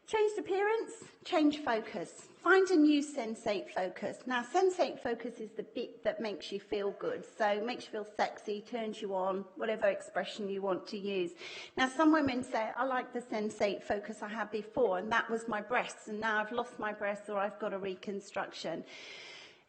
Changed appearance, change focus. Find a new sensate focus. Now, sensate focus is the bit that makes you feel good. So makes you feel sexy, turns you on, whatever expression you want to use. Now, some women say, I like the sensate focus I had before, and that was my breasts, and now I've lost my breasts or I've got a reconstruction.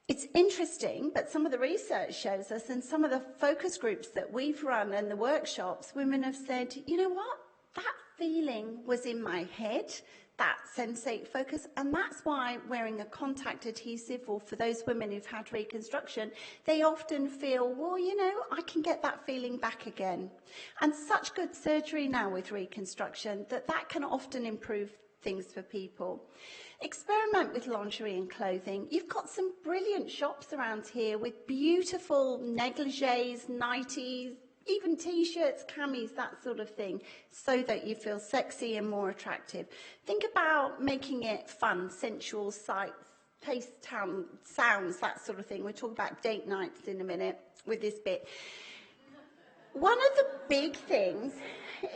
It's interesting, but some of the research shows us, and some of the focus groups that we've run and the workshops, women have said, you know what? That feeling was in my head, that sensate focus, and that's why wearing a contact adhesive, or for those women who've had reconstruction, they often feel, well, you know, I can get that feeling back again. And such good surgery now with reconstruction that can often improve things for people. Experiment with lingerie and clothing. You've got some brilliant shops around here with beautiful negligees, nighties, even t-shirts, camis, that sort of thing, so that you feel sexy and more attractive. Think about making it fun, sensual, sights, taste, sounds, that sort of thing. We'll talk about date nights in a minute with this bit. One of the big things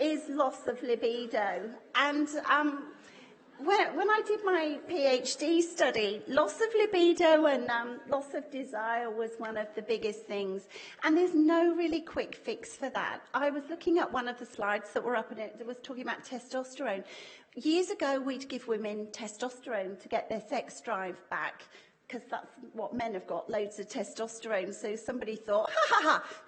is loss of libido. And when I did my PhD study, loss of libido and loss of desire was one of the biggest things. And there's no really quick fix for that. I was looking at one of the slides that were up, and it was talking about testosterone. Years ago, we'd give women testosterone to get their sex drive back, because that's what men have got, loads of testosterone. So somebody thought,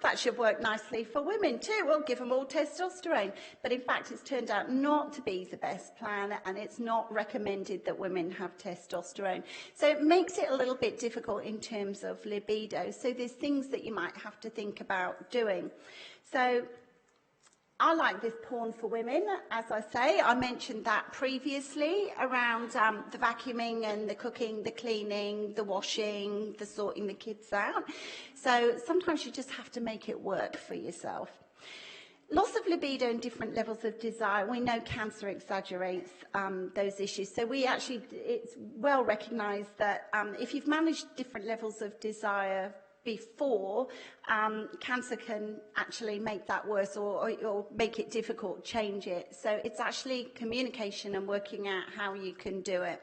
that should work nicely for women too. We'll give them all testosterone. But in fact, it's turned out not to be the best plan, and it's not recommended that women have testosterone. So it makes it a little bit difficult in terms of libido. So there's things that you might have to think about doing. So I like this porn for women, as I say. I mentioned that previously around the vacuuming and the cooking, the cleaning, the washing, the sorting the kids out. So sometimes you just have to make it work for yourself. Loss of libido and different levels of desire. We know cancer exaggerates those issues. So it's well recognised that if you've managed different levels of desire before, cancer can actually make that worse or make it difficult, change it. So it's actually communication and working out how you can do it.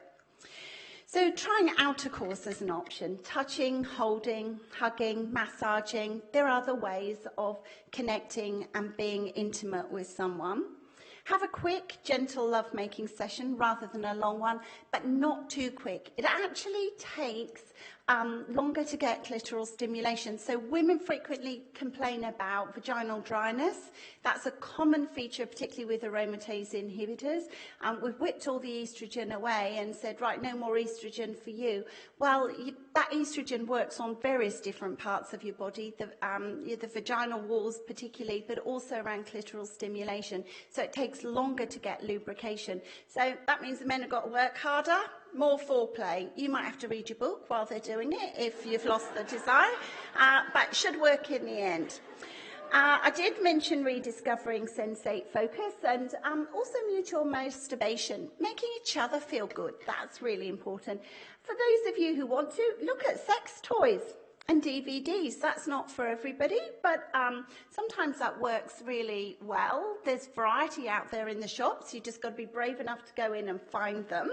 So trying outer course as an option, touching, holding, hugging, massaging. There are other ways of connecting and being intimate with someone. Have a quick, gentle love-making session rather than a long one, but not too quick. It actually takes longer to get clitoral stimulation. So women frequently complain about vaginal dryness. That's a common feature, particularly with aromatase inhibitors. We've whipped all the estrogen away and said, right, no more estrogen for you. Well, that estrogen works on various different parts of your body, the vaginal walls particularly, but also around clitoral stimulation. So it takes longer to get lubrication. So that means the men have got to work harder. More foreplay. You might have to read your book while they're doing it if you've lost the desire, but it should work in the end. I did mention rediscovering sensate focus and also mutual masturbation, making each other feel good. That's really important. For those of you who want to, look at sex toys and DVDs. That's not for everybody, but sometimes that works really well. There's variety out there in the shops. You just got to be brave enough to go in and find them.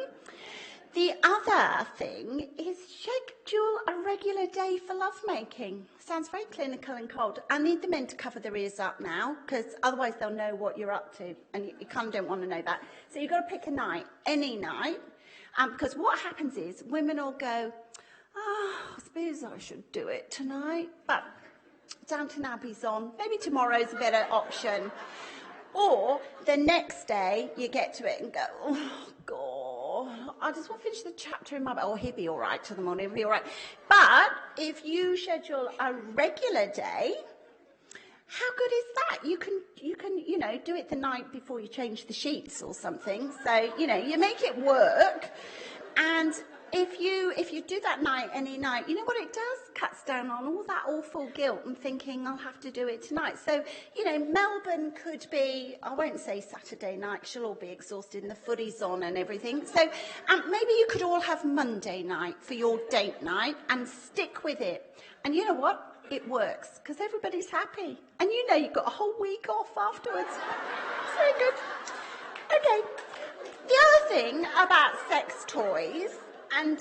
The other thing is schedule a regular day for lovemaking. Sounds very clinical and cold. I need the men to cover their ears up now, because otherwise they'll know what you're up to, and you kind of don't want to know that. So you've got to pick a night, any night, because what happens is women will go, I suppose I should do it tonight, but Downton Abbey's on. Maybe tomorrow's a better option. Or the next day you get to it and go, oh, God, I just want to finish the chapter in my book. Oh, he'll be all right till the morning, he'll be all right. But if you schedule a regular day, how good is that? You can, do it the night before you change the sheets or something. So, you make it work. And if you do that night, any night, you know what it does? Cuts down on all that awful guilt and thinking, I'll have to do it tonight. So, Melbourne could be, I won't say Saturday night, she'll all be exhausted and the footy's on and everything. So maybe you could all have Monday night for your date night and stick with it. And you know what? It works because everybody's happy. And you've got a whole week off afterwards. It's very good. Okay. The other thing about sex toys and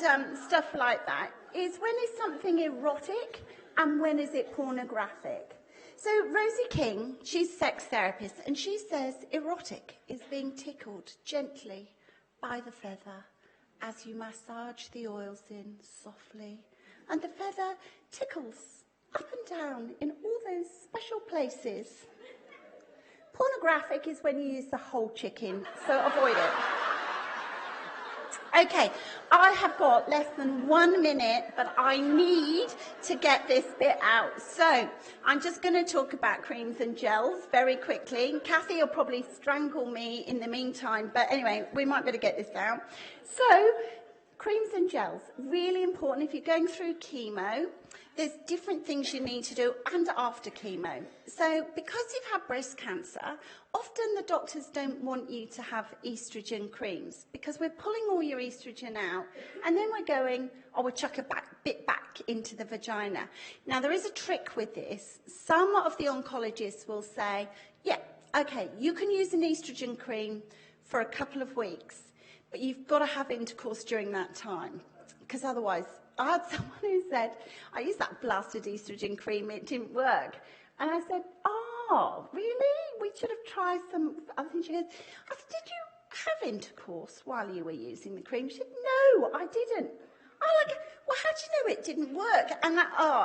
stuff like that is, when is something erotic and when is it pornographic? So Rosie King, she's a sex therapist, and she says erotic is being tickled gently by the feather as you massage the oils in softly. And the feather tickles up and down in all those special places. Pornographic is when you use the whole chicken, so avoid it. Okay, I have got less than 1 minute, but I need to get this bit out. So I'm just going to talk about creams and gels very quickly. Kathy will probably strangle me in the meantime, but anyway, we might better get this out. So creams and gels, really important if you're going through chemo. There's different things you need to do and after chemo. So because you've had breast cancer, often the doctors don't want you to have estrogen creams because we're pulling all your estrogen out and then we're going, we'll chuck a bit back into the vagina. Now, there is a trick with this. Some of the oncologists will say, yeah, okay, you can use an estrogen cream for a couple of weeks, but you've got to have intercourse during that time, because otherwise, I had someone who said, I used that blasted estrogen cream, it didn't work. And I said, oh, really? We should have tried some other things. She goes, I said, did you have intercourse while you were using the cream? She said, no, I didn't. I'm like, well, how do you know it didn't work? And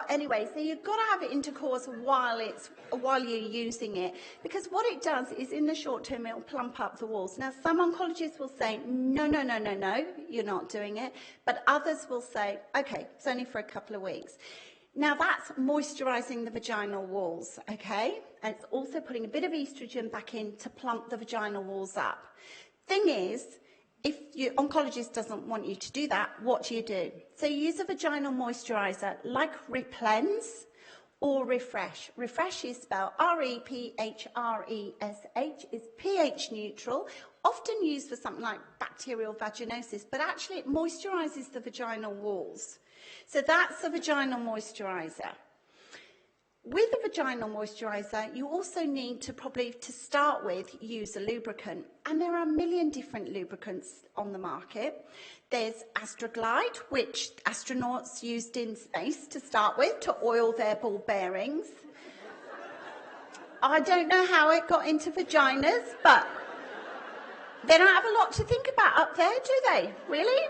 anyway, so you've got to have intercourse while you're using it, because what it does is in the short term it'll plump up the walls. Now, some oncologists will say, no, you're not doing it, but others will say, okay, it's only for a couple of weeks. Now, that's moisturising the vaginal walls, okay? And it's also putting a bit of estrogen back in to plump the vaginal walls up. Thing is, if your oncologist doesn't want you to do that, what do? So you use a vaginal moisturiser like Replens or Refresh. Refresh is spelled R-E-P-H-R-E-S-H, is pH neutral, often used for something like bacterial vaginosis, but actually it moisturises the vaginal walls. So that's a vaginal moisturiser. With a vaginal moisturiser, you also need to probably, to start with, use a lubricant. And there are a million different lubricants on the market. There's Astroglide, which astronauts used in space to start with to oil their ball bearings. I don't know how it got into vaginas, but they don't have a lot to think about up there, do they? Really?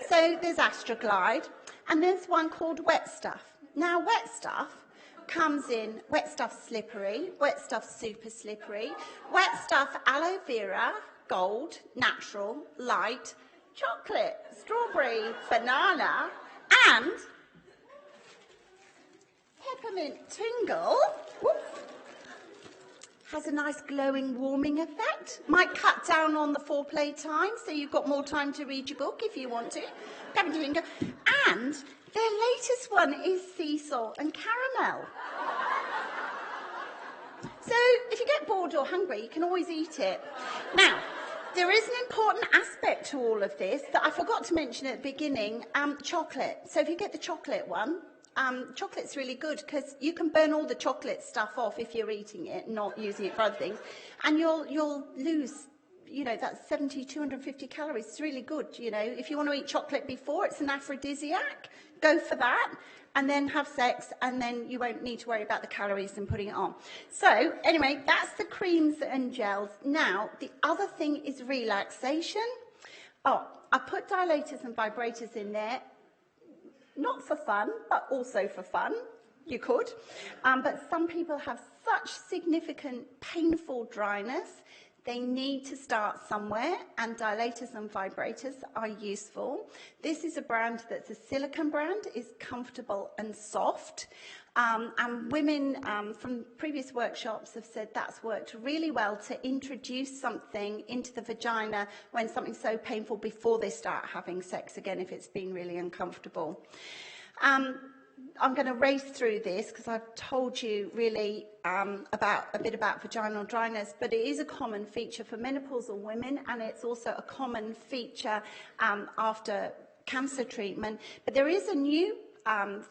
So there's Astroglide, and there's one called Wet Stuff. Now, Wet Stuff comes in Wet Stuff Slippery, Wet Stuff Super Slippery, Wet Stuff Aloe Vera, Gold, Natural, Light, Chocolate, Strawberry, Banana, and Peppermint Tingle. Whoops. Has a nice glowing warming effect. Might cut down on the foreplay time, so you've got more time to read your book if you want to. Peppermint Tingle. And their latest one is sea salt and caramel. So if you get bored or hungry, you can always eat it. Now, there is an important aspect to all of this that I forgot to mention at the beginning, chocolate. So if you get the chocolate one, chocolate's really good because you can burn all the chocolate stuff off if you're eating it, not using it for other things, and you'll lose, that's 250 calories. It's really good, If you want to eat chocolate before, it's an aphrodisiac. Go for that, and then have sex, and then you won't need to worry about the calories and putting it on. So, anyway, that's the creams and gels. Now, the other thing is relaxation. Oh, I put dilators and vibrators in there, not for fun, but also for fun. You could. But some people have such significant painful dryness, they need to start somewhere, and dilators and vibrators are useful. This is a brand that's a silicone brand, is comfortable and soft. And women from previous workshops have said that's worked really well to introduce something into the vagina when something's so painful before they start having sex again, if it's been really uncomfortable. I'm going to race through this because I've told you really about a bit about vaginal dryness, but it is a common feature for menopausal women, and it's also a common feature after cancer treatment. But there is a new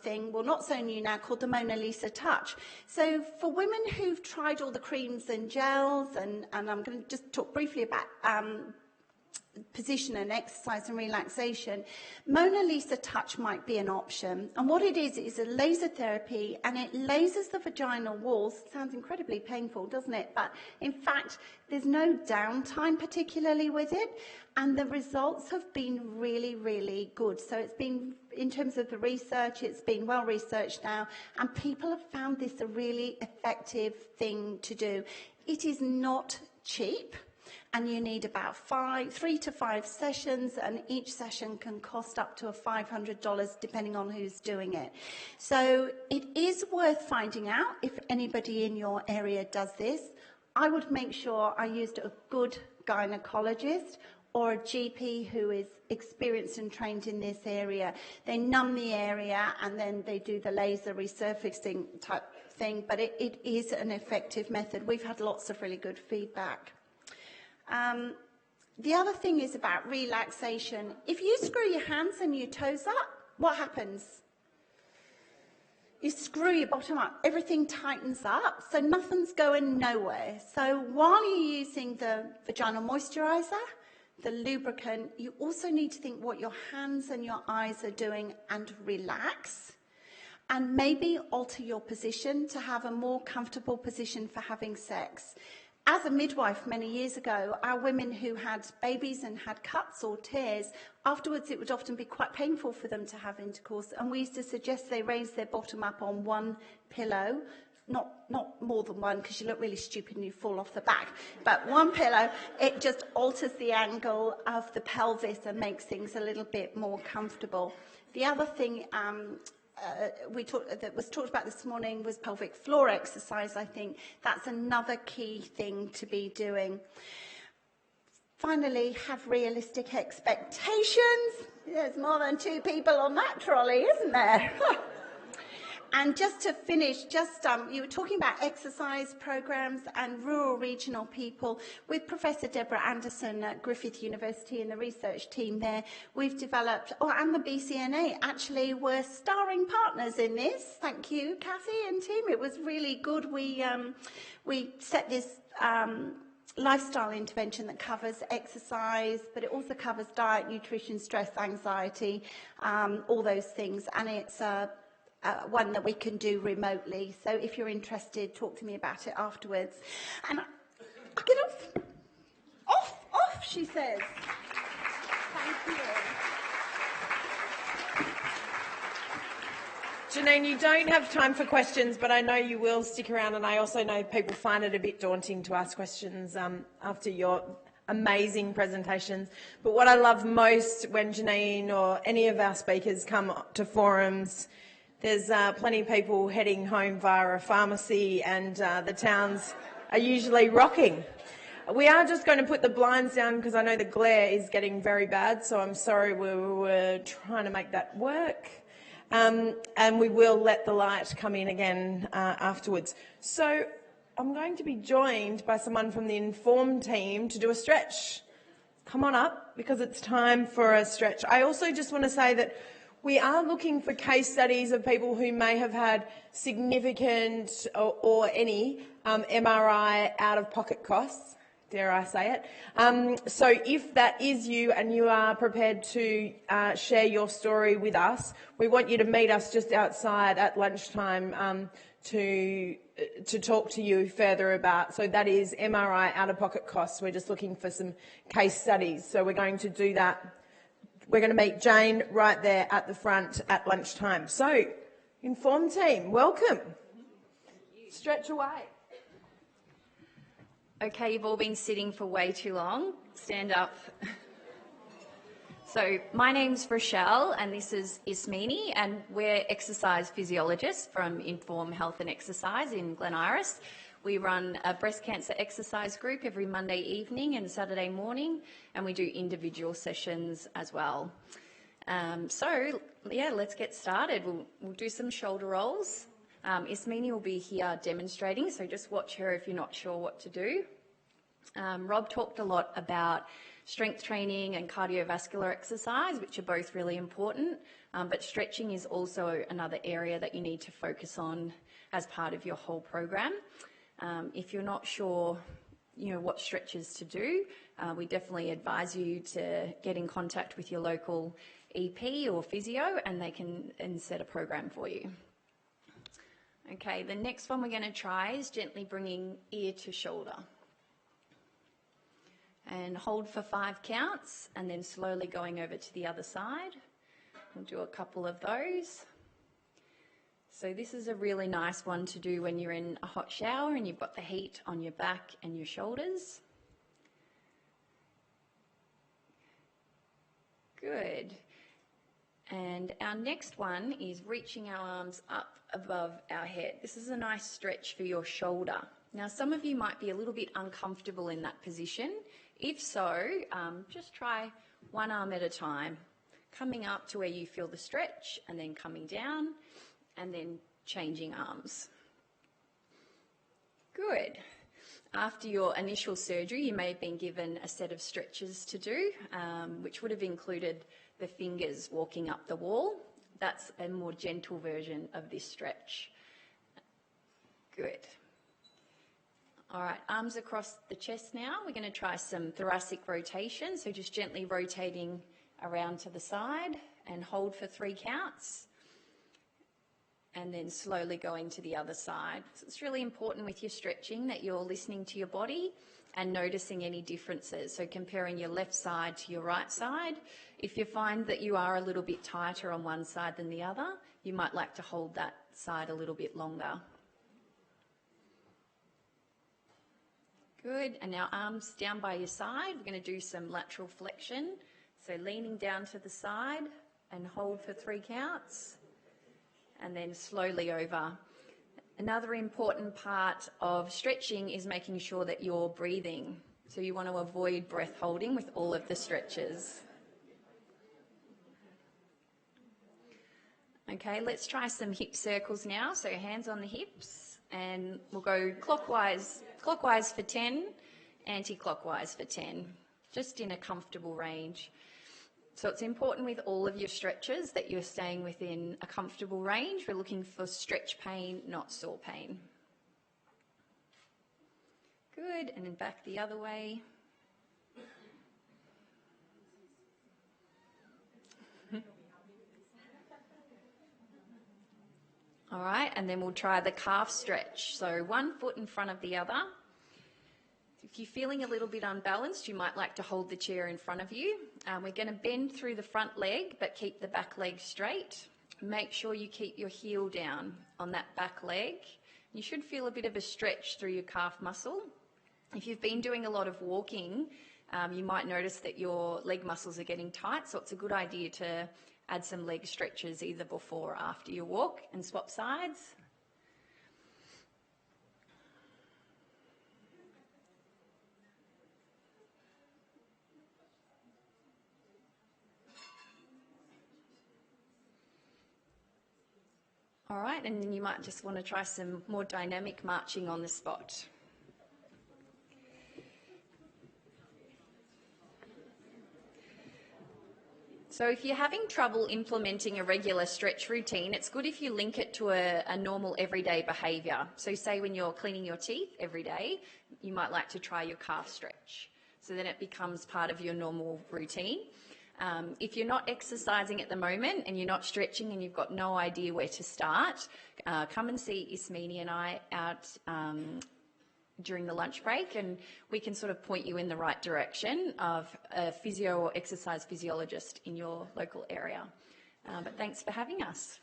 thing, well, not so new now, called the Mona Lisa Touch. So for women who've tried all the creams and gels, and I'm going to just talk briefly about position and exercise and relaxation, Mona Lisa Touch might be an option. And what it is a laser therapy, and it lasers the vaginal walls. Sounds incredibly painful, doesn't it? But in fact, there's no downtime particularly with it, and the results have been really, really good. So it's been, in terms of the research, it's been well researched now, and people have found this a really effective thing to do. It is not cheap, and you need about 3 to 5 sessions, and each session can cost up to $500 depending on who's doing it. So it is worth finding out if anybody in your area does this. I would make sure I used a good gynecologist or a GP who is experienced and trained in this area. They numb the area and then they do the laser resurfacing type thing, but it is an effective method. We've had lots of really good feedback. The other thing is about relaxation. If you screw your hands and your toes up, what happens? You screw your bottom up, everything tightens up, so nothing's going nowhere. So while you're using the vaginal moisturiser, the lubricant. You also need to think what your hands and your eyes are doing and relax. And maybe alter your position to have a more comfortable position for having sex. As a midwife many years ago, our women who had babies and had cuts or tears, afterwards it would often be quite painful for them to have intercourse, and we used to suggest they raise their bottom up on one pillow, not more than one because you look really stupid and you fall off the back, but one pillow. It just alters the angle of the pelvis and makes things a little bit more comfortable. The other thing that was talked about this morning was pelvic floor exercise. I think that's another key thing to be doing. Finally, have realistic expectations. There's more than 2 people on that trolley, isn't there? And just to finish, you were talking about exercise programs and rural regional people. With Professor Deborah Anderson at Griffith University and the research team there, we've developed, and the BCNA actually were starring partners in this. Thank you, Kathy and Tim. It was really good. We set this lifestyle intervention that covers exercise, but it also covers diet, nutrition, stress, anxiety, all those things. And it's one that we can do remotely. So if you're interested, talk to me about it afterwards. And I'll get off, she says. Thank you. Janine, you don't have time for questions, but I know you will stick around, and I also know people find it a bit daunting to ask questions after your amazing presentations. But what I love most when Janine or any of our speakers come to forums, there's plenty of people heading home via a pharmacy, and the towns are usually rocking. We are just going to put the blinds down because I know the glare is getting very bad, so I'm sorry, we were trying to make that work. And we will let the light come in again afterwards. So I'm going to be joined by someone from the Inform team to do a stretch. Come on up, because it's time for a stretch. I also just want to say that we are looking for case studies of people who may have had significant or any MRI out-of-pocket costs, dare I say it. So if that is you and you are prepared to share your story with us, we want you to meet us just outside at lunchtime to talk to you further about. So that is MRI out-of-pocket costs. We're just looking for some case studies. So we're going to do that. We're going to meet Jane right there at the front at lunchtime. So, Inform team, welcome. Stretch away. Okay, you've all been sitting for way too long. Stand up. So, my name's Rochelle, and this is Ismini, and we're exercise physiologists from Inform Health and Exercise in Glen Iris. We run a breast cancer exercise group every Monday evening and Saturday morning, and we do individual sessions as well. So, let's get started. We'll do some shoulder rolls. Ismini will be here demonstrating, so just watch her if you're not sure what to do. Rob talked a lot about strength training and cardiovascular exercise, which are both really important, but stretching is also another area that you need to focus on as part of your whole program. If you're not sure, what stretches to do, we definitely advise you to get in contact with your local EP or physio, and they can set a program for you. Okay, the next one we're going to try is gently bringing ear to shoulder. And hold for 5 counts, and then slowly going over to the other side. We'll do a couple of those. So this is a really nice one to do when you're in a hot shower and you've got the heat on your back and your shoulders. Good. And our next one is reaching our arms up above our head. This is a nice stretch for your shoulder. Now, some of you might be a little bit uncomfortable in that position. If so, just try one arm at a time, coming up to where you feel the stretch and then coming down, and then changing arms. Good. After your initial surgery, you may have been given a set of stretches to do, which would have included the fingers walking up the wall. That's a more gentle version of this stretch. Good. All right, arms across the chest now. We're going to try some thoracic rotation, so just gently rotating around to the side and hold for 3 counts. And then slowly going to the other side. So it's really important with your stretching that you're listening to your body and noticing any differences. So comparing your left side to your right side. If you find that you are a little bit tighter on one side than the other, you might like to hold that side a little bit longer. Good, and now arms down by your side. We're going to do some lateral flexion. So leaning down to the side and hold for 3 counts. And then slowly over. Another important part of stretching is making sure that you're breathing. So you want to avoid breath holding with all of the stretches. Okay, let's try some hip circles now. So hands on the hips, and we'll go clockwise for 10, anti-clockwise for 10, just in a comfortable range. So it's important with all of your stretches that you're staying within a comfortable range. We're looking for stretch pain, not sore pain. Good, and then back the other way. All right, and then we'll try the calf stretch. So 1 foot in front of the other. If you're feeling a little bit unbalanced, you might like to hold the chair in front of you. We're going to bend through the front leg, but keep the back leg straight. Make sure you keep your heel down on that back leg. You should feel a bit of a stretch through your calf muscle. If you've been doing a lot of walking, you might notice that your leg muscles are getting tight, so it's a good idea to add some leg stretches either before or after your walk, and swap sides. All right, and then you might just want to try some more dynamic marching on the spot. So if you're having trouble implementing a regular stretch routine, it's good if you link it to a normal everyday behaviour. So say when you're cleaning your teeth every day, you might like to try your calf stretch. So then it becomes part of your normal routine. If you're not exercising at the moment and you're not stretching and you've got no idea where to start, come and see Ismini and I out during the lunch break, and we can sort of point you in the right direction of a physio or exercise physiologist in your local area. But thanks for having us.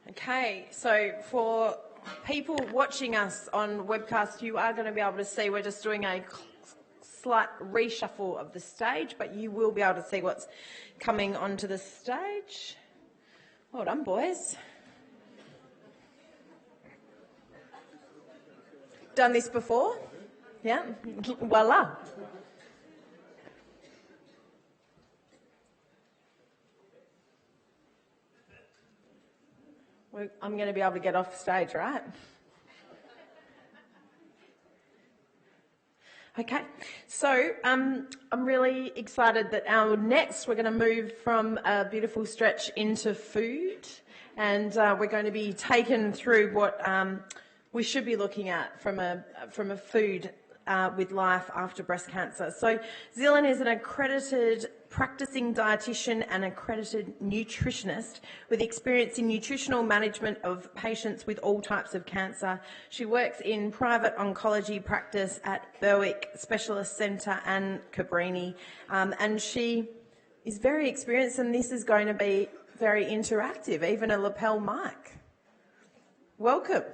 Okay, so for people watching us on webcast, you are going to be able to see we're just doing a slight reshuffle of the stage, but you will be able to see what's coming onto the stage. Well done, boys. Done this before? Yeah? Voila. I'm going to be able to get off stage, right? Okay, so I'm really excited that we're going to move from a beautiful stretch into food, and we're going to be taken through what we should be looking at from a food with life after breast cancer. So Zillan is an accredited practicing dietitian and accredited nutritionist with experience in nutritional management of patients with all types of cancer. She works in private oncology practice at Berwick Specialist Centre and Cabrini, and she is very experienced, and this is going to be very interactive, even a lapel mic. Welcome.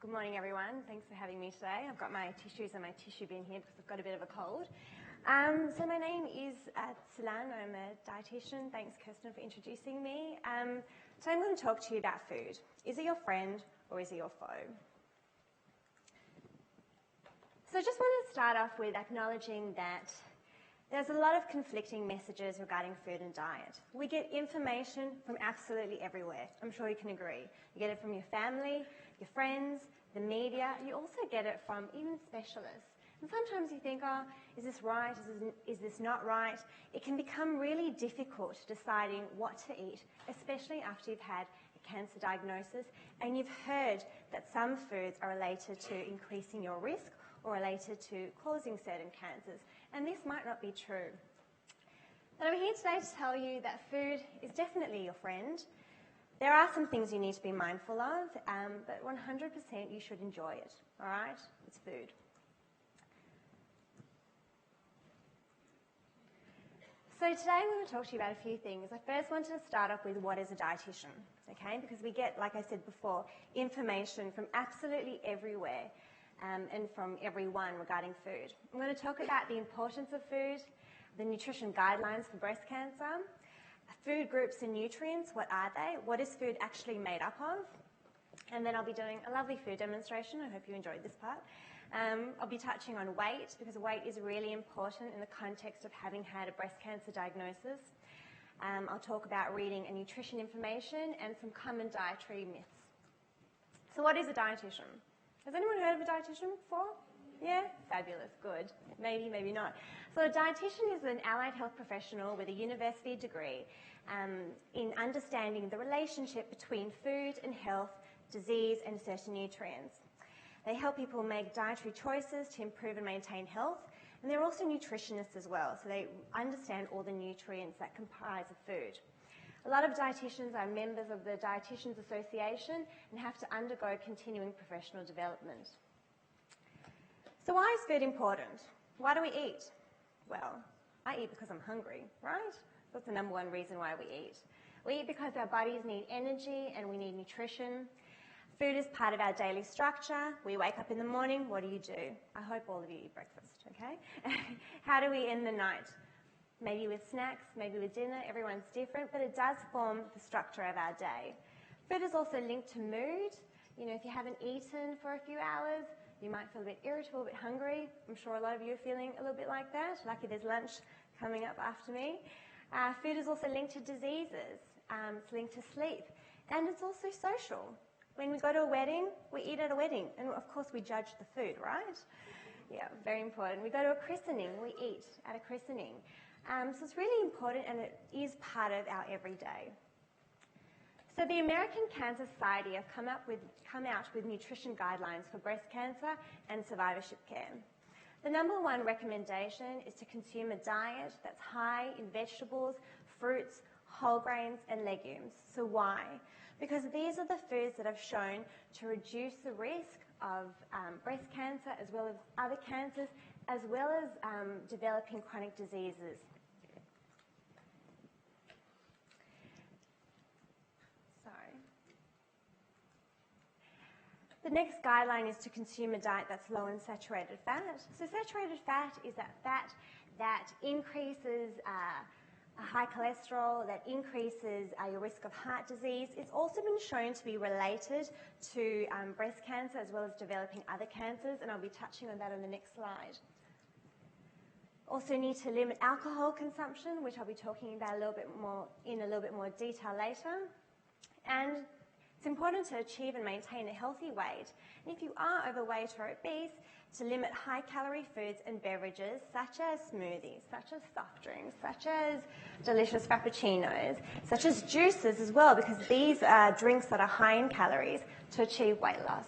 Good morning, everyone. Thanks for having me today. I've got my tissues and my tissue bin here because I've got a bit of a cold. So my name is Zillan. I'm a dietitian. Thanks, Kirsten, for introducing me. So I'm going to talk to you about food. Is it your friend or is it your foe? So I just want to start off with acknowledging that there's a lot of conflicting messages regarding food and diet. We get information from absolutely everywhere. I'm sure you can agree. You get it from your family, your friends, the media. You also get it from even specialists. And sometimes you think, oh, is this right? Is this not right? It can become really difficult deciding what to eat, especially after you've had a cancer diagnosis and you've heard that some foods are related to increasing your risk or related to causing certain cancers. And this might not be true. But I'm here today to tell you that food is definitely your friend. There are some things you need to be mindful of, but 100% you should enjoy it, all right? It's food. So today I'm going to talk to you about a few things. I first wanted to start off with what is a dietitian, okay? Because we get, like I said before, information from absolutely everywhere and from everyone regarding food. I'm going to talk about the importance of food, the nutrition guidelines for breast cancer, food groups and nutrients, what are they? What is food actually made up of? And then I'll be doing a lovely food demonstration. I hope you enjoyed this part. I'll be touching on weight because weight is really important in the context of having had a breast cancer diagnosis. I'll talk about reading and nutrition information and some common dietary myths. So what is a dietitian? Has anyone heard of a dietitian before? Yeah? Fabulous, good. Maybe, maybe not. So a dietitian is an allied health professional with a university degree in understanding the relationship between food and health, disease and certain nutrients. They help people make dietary choices to improve and maintain health, and they're also nutritionists as well, so they understand all the nutrients that comprise of food. A lot of dietitians are members of the Dietitians Association and have to undergo continuing professional development. So why is food important? Why do we eat? Well, I eat because I'm hungry, right? That's the number one reason why we eat. We eat because our bodies need energy and we need nutrition. Food is part of our daily structure. We wake up in the morning, what do? I hope all of you eat breakfast, okay? How do we end the night? Maybe with snacks, maybe with dinner, everyone's different, but it does form the structure of our day. Food is also linked to mood. You know, if you haven't eaten for a few hours, you might feel a bit irritable, a bit hungry. I'm sure a lot of you are feeling a little bit like that. Lucky there's lunch coming up after me. Food is also linked to diseases. It's linked to sleep. And it's also social. When we go to a wedding, we eat at a wedding. And of course we judge the food, right? Yeah, very important. We go to a christening, we eat at a christening. So it's really important and it is part of our everyday. So the American Cancer Society have come out with nutrition guidelines for breast cancer and survivorship care. The number one recommendation is to consume a diet that's high in vegetables, fruits, whole grains and legumes. So why? Because these are the foods that have shown to reduce the risk of breast cancer as well as other cancers, as well as developing chronic diseases. The next guideline is to consume a diet that's low in saturated fat. So saturated fat is that fat that increases high cholesterol, that increases your risk of heart disease. It's also been shown to be related to breast cancer as well as developing other cancers, and I'll be touching on that on the next slide. Also need to limit alcohol consumption, which I'll be talking about in a little bit more detail later. And it's important to achieve and maintain a healthy weight. And if you are overweight or obese, to limit high-calorie foods and beverages such as smoothies, such as soft drinks, such as delicious frappuccinos, such as juices as well, because these are drinks that are high in calories to achieve weight loss.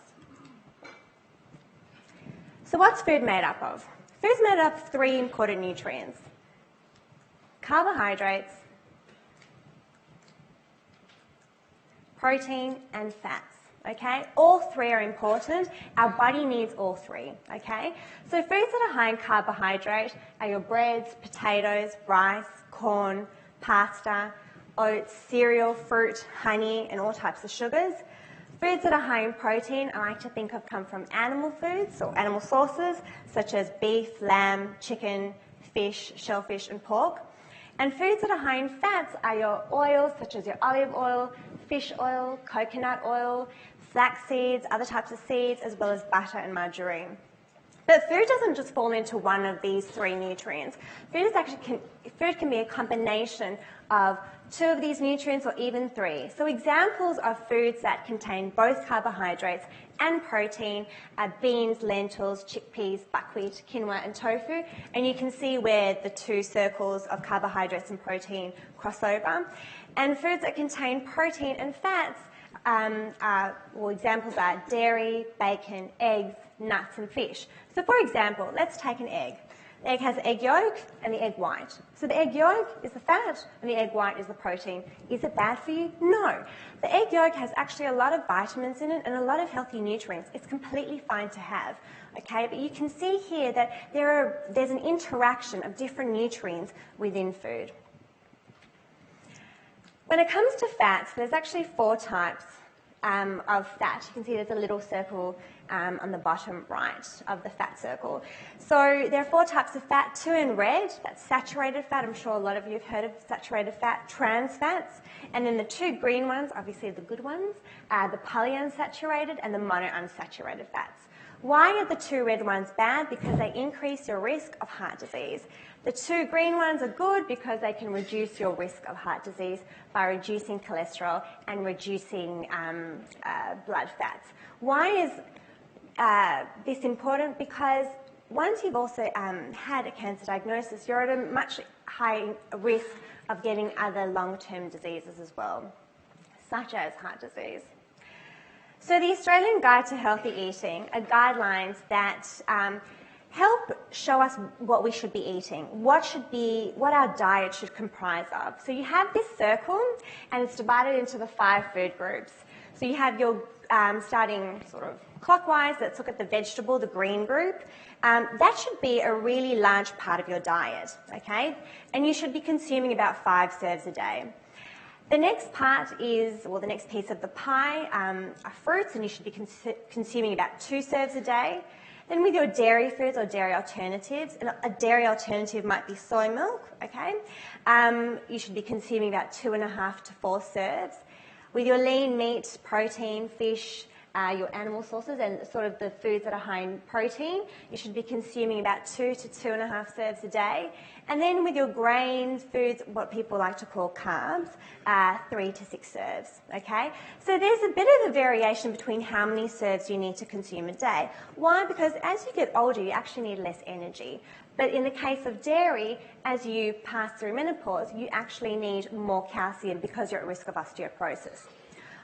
So what's food made up of? Food's made up of three important nutrients: carbohydrates, protein and fats, okay? All three are important. Our body needs all three, okay? So foods that are high in carbohydrate are your breads, potatoes, rice, corn, pasta, oats, cereal, fruit, honey, and all types of sugars. Foods that are high in protein, I like to think of come from animal foods or animal sources, such as beef, lamb, chicken, fish, shellfish, and pork. And foods that are high in fats are your oils, such as your olive oil, fish oil, coconut oil, flax seeds, other types of seeds, as well as butter and margarine. But food doesn't just fall into one of these three nutrients. Food can be a combination of two of these nutrients or even three. So examples of foods that contain both carbohydrates and protein are beans, lentils, chickpeas, buckwheat, quinoa and tofu. And you can see where the two circles of carbohydrates and protein cross over. And foods that contain protein and fats examples are dairy, bacon, eggs, nuts and fish. So for example, let's take an egg. The egg has the egg yolk and the egg white. So the egg yolk is the fat and the egg white is the protein. Is it bad for you? No. The egg yolk has actually a lot of vitamins in it and a lot of healthy nutrients. It's completely fine to have. Okay, but you can see here that there's an interaction of different nutrients within food. When it comes to fats, there's actually 4 types of fat. You can see there's a little circle on the bottom right of the fat circle. So there are 4 types of fat, 2 in red, that's saturated fat. I'm sure a lot of you have heard of saturated fat, trans fats. And then the 2 green ones, obviously the good ones, the polyunsaturated and the monounsaturated fats. Why are the 2 red ones bad? Because they increase your risk of heart disease. The 2 green ones are good because they can reduce your risk of heart disease by reducing cholesterol and reducing blood fats. Why is this important? Because once you've also had a cancer diagnosis, you're at a much higher risk of getting other long-term diseases as well, such as heart disease. So the Australian Guide to Healthy Eating are guidelines that help show us what we should be eating, what our diet should comprise of. So you have this circle, and it's divided into the 5 food groups. So you have your, starting sort of clockwise, let's look at the vegetable, the green group. That should be a really large part of your diet, okay? And you should be consuming about 5 serves a day. The next part is, well, the next piece of the pie are fruits, and you should be consuming about 2 serves a day. Then with your dairy foods or dairy alternatives, and a dairy alternative might be soy milk, okay? You should be consuming about 2.5 to 4 serves. With your lean meat, protein, fish, your animal sources and sort of the foods that are high in protein, you should be consuming about 2 to 2.5 serves a day. And then with your grains, foods, what people like to call carbs, 3 to 6 serves, okay? So there's a bit of a variation between how many serves you need to consume a day. Why? Because as you get older, you actually need less energy. But in the case of dairy, as you pass through menopause, you actually need more calcium because you're at risk of osteoporosis.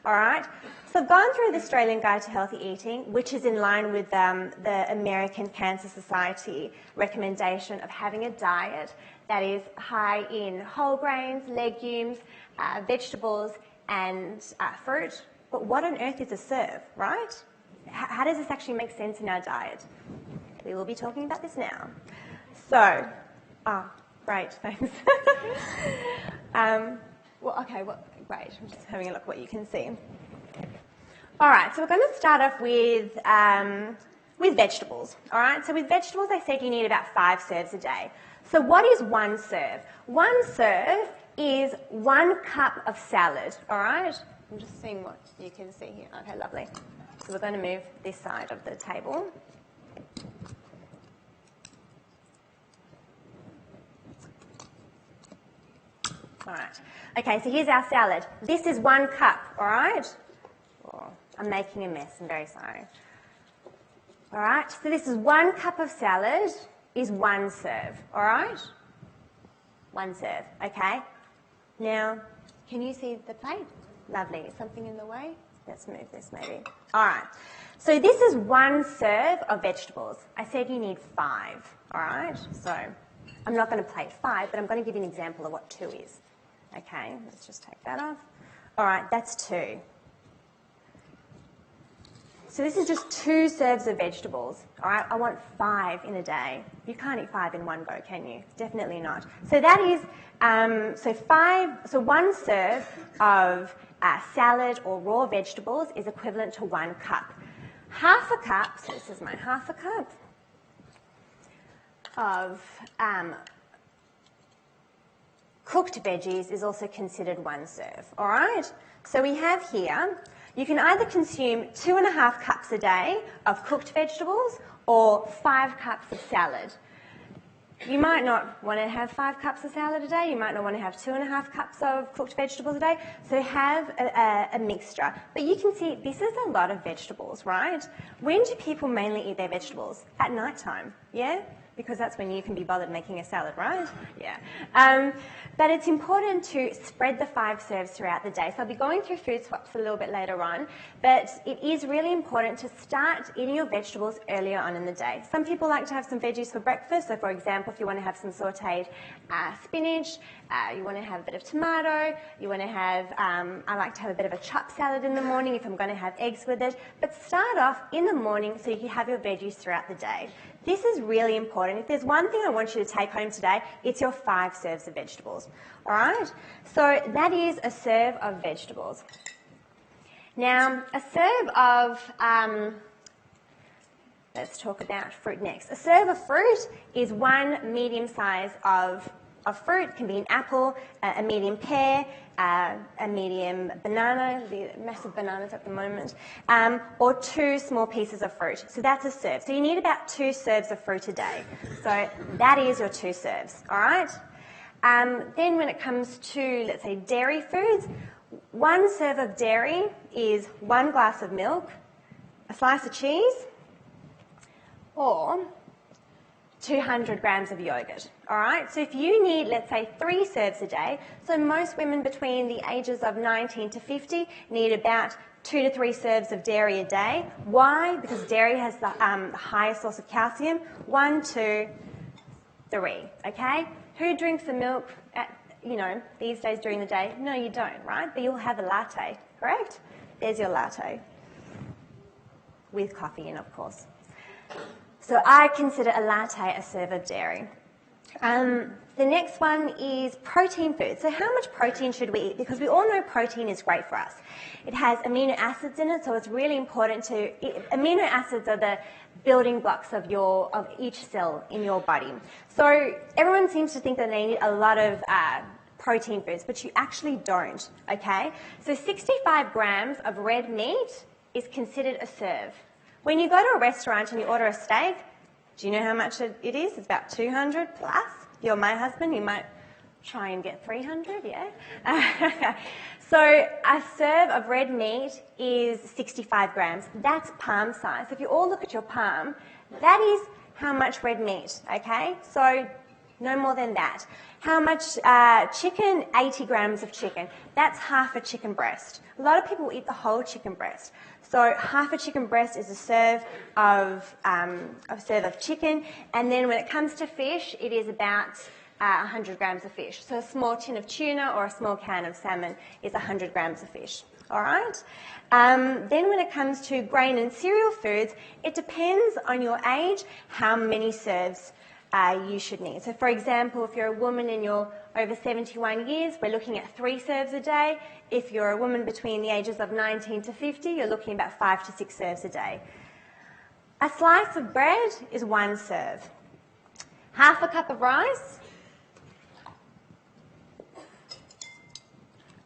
All right, so I've gone through the Australian Guide to Healthy Eating, which is in line with the American Cancer Society recommendation of having a diet that is high in whole grains, legumes, vegetables and fruit. But what on earth is a serve, right? How does this actually make sense in our diet? We will be talking about this now. So, great, thanks. Great, I'm just having a look what you can see. All right, so we're going to start off with vegetables. All right, so with vegetables, I said you need about 5 serves a day. So what is 1 serve? 1 serve is 1 cup of salad. All right, I'm just seeing what you can see here. Okay, lovely. So we're going to move this side of the table. All right. Okay, so here's our salad. This is 1 cup, all right? Oh, I'm making a mess, I'm very sorry. All right, so this is 1 cup of salad is 1 serve, all right? 1 serve, okay? Now, can you see the plate? Lovely. Is something in the way? Let's move this maybe. All right, so this is 1 serve of vegetables. I said you need 5, all right? So I'm not going to plate 5, but I'm going to give you an example of what 2 is. Okay, let's just take that off. All right, that's 2. So this is just 2 serves of vegetables, all right? I want 5 in a day. You can't eat 5 in one go, can you? Definitely not. So that is, so 1 serve of salad or raw vegetables is equivalent to 1 cup. Half a cup, so this is my half a cup of cooked veggies is also considered 1 serve, all right? So we have here, you can either consume 2.5 cups a day of cooked vegetables or 5 cups of salad. You might not want to have 5 cups of salad a day. You might not want to have 2.5 cups of cooked vegetables a day. So have a mixture. But you can see this is a lot of vegetables, right? When do people mainly eat their vegetables? At night time, yeah? Because that's when you can be bothered making a salad, right? Yeah. But it's important to spread the 5 serves throughout the day. So I'll be going through food swaps a little bit later on, but it is really important to start eating your vegetables earlier on in the day. Some people like to have some veggies for breakfast. So for example, if you want to have some sauteed spinach, you want to have a bit of tomato, you want to have, I like to have a bit of a chopped salad in the morning if I'm going to have eggs with it. But start off in the morning so you can have your veggies throughout the day. This is really important. If there's one thing I want you to take home today, it's your 5 serves of vegetables. All right? So that is a serve of vegetables. Now, a serve of, let's talk about fruit next. A serve of fruit is 1 medium size of fruit. It can be an apple, a medium pear, a medium banana, the massive bananas at the moment, or 2 small pieces of fruit. So that's a serve. So you need about 2 serves of fruit a day. So that is your 2 serves, all right? Then when it comes to, let's say, dairy foods, 1 serve of dairy is 1 glass of milk, a slice of cheese, or 200 grams of yogurt, all right? So if you need, let's say, 3 serves a day, so most women between the ages of 19 to 50 need about 2 to 3 serves of dairy a day. Why? Because dairy has the highest source of calcium. 1, 2, 3, okay? Who drinks the milk at, these days during the day? No, you don't, right? But you'll have a latte, correct? There's your latte. With coffee in, of course. So I consider a latte a serve of dairy. The next one is protein food. So how much protein should we eat? Because we all know protein is great for us. It has amino acids in it, so it's really important to... Amino acids are the building blocks of each cell in your body. So everyone seems to think that they need a lot of protein foods, but you actually don't, okay? So 65 grams of red meat is considered a serve. When you go to a restaurant and you order a steak, do you know how much it is? It's about 200 plus. If you're my husband, you might try and get 300, yeah? So a serve of red meat is 65 grams. That's palm size. If you all look at your palm, that is how much red meat, okay? So no more than that. How much chicken? 80 grams of chicken. That's half a chicken breast. A lot of people eat the whole chicken breast. So half a chicken breast is a serve of chicken, and then when it comes to fish, it is about 100 grams of fish. So a small tin of tuna or a small can of salmon is 100 grams of fish. All right. Then when it comes to grain and cereal foods, it depends on your age how many serves you should need. So for example, if you're a woman and you're over 71 years, we're looking at 3 serves a day. If you're a woman between the ages of 19 to 50, you're looking about 5 to 6 serves a day. A slice of bread is 1 serve. Half a cup of rice.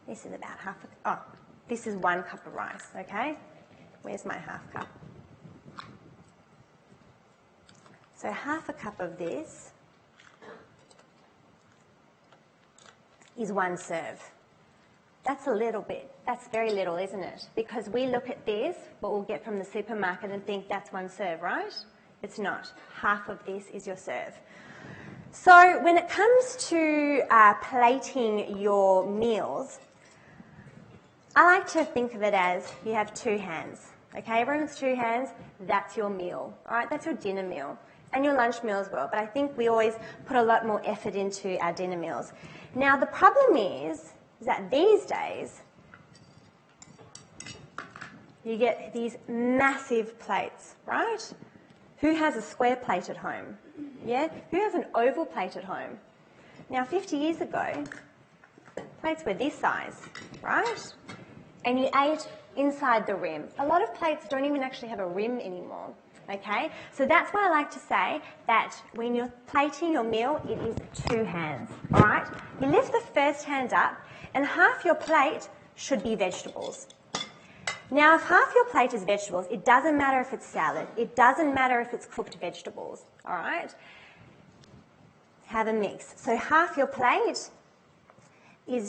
This is about this is 1 cup of rice, okay? Where's my half cup? So half a cup of this is 1 serve. That's a little bit. That's very little, isn't it? Because we look at this, what we'll get from the supermarket, and think that's 1 serve, right? It's not. Half of this is your serve. So when it comes to plating your meals, I like to think of it as you have 2 hands. Okay, everyone's 2 hands, that's your meal. All right, that's your dinner meal. And your lunch meal as well, but I think we always put a lot more effort into our dinner meals. Now, the problem is that these days, You get these massive plates, right? Who has a square plate at home? Yeah? Who has an oval plate at home? Now, 50 years ago, plates were this size, right? And you ate inside the rim. A lot of plates don't even actually have a rim anymore, okay? So that's why I like to say that when you're plating your meal, it is 2 hands, all right? You lift the first hand up, and half your plate should be vegetables. Now, if half your plate is vegetables, it doesn't matter if it's salad. It doesn't matter if it's cooked vegetables, all right? Have a mix. So half your plate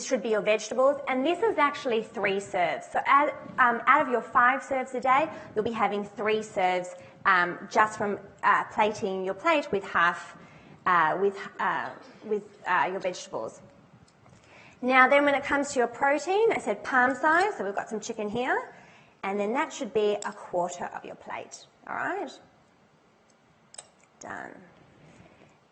should be your vegetables, and this is actually 3 serves. So out of your 5 serves a day, you'll be having 3 serves just from plating your plate with half with your vegetables. Now then, when it comes to your protein, I said palm size, so we've got some chicken here, and then that should be 1/4 of your plate, all right? Done.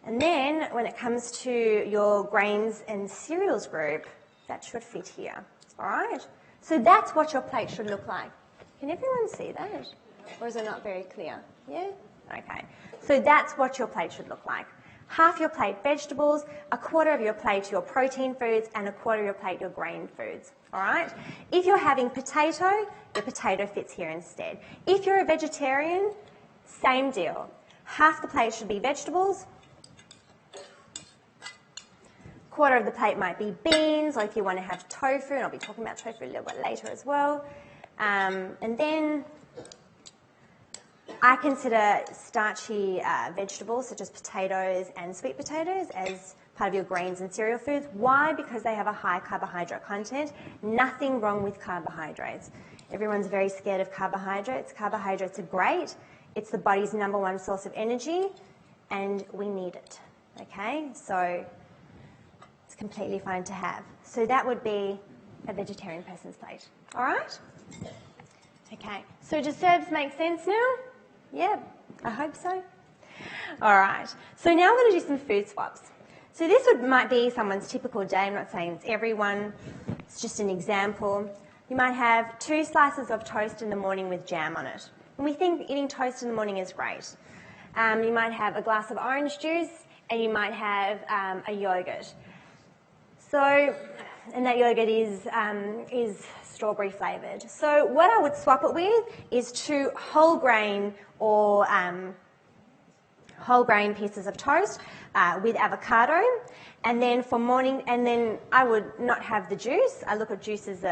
And then when it comes to your grains and cereals group, that should fit here, all right? So that's what your plate should look like. Can everyone see that? Or is it not very clear? Yeah? Okay. So that's what your plate should look like. Half your plate vegetables, 1/4 of your plate your protein foods, and 1/4 of your plate your grain foods, all right? If you're having potato, your potato fits here instead. If you're a vegetarian, same deal. Half the plate should be vegetables, 1/4 of the plate might be beans, or if you want to have tofu, and I'll be talking about tofu a little bit later as well. And then I consider starchy vegetables such as potatoes and sweet potatoes as part of your grains and cereal foods. Why? Because they have a high carbohydrate content. Nothing wrong with carbohydrates. Everyone's very scared of carbohydrates. Carbohydrates are great. It's the body's #1 source of energy, and we need it, okay? So it's completely fine to have. So that would be a vegetarian person's plate, all right? Okay, so do serves make sense now? Yeah, I hope so. All right, so now I'm going to do some food swaps. So this might be someone's typical day. I'm not saying it's everyone. It's just an example. You might have 2 slices of toast in the morning with jam on it. And we think eating toast in the morning is great. You might have a glass of orange juice, and you might have a yogurt. So, and that yogurt is strawberry flavoured. So what I would swap it with is 2 whole grain or whole grain pieces of toast with avocado, and then for morning, and then I would not have the juice. I look at juice as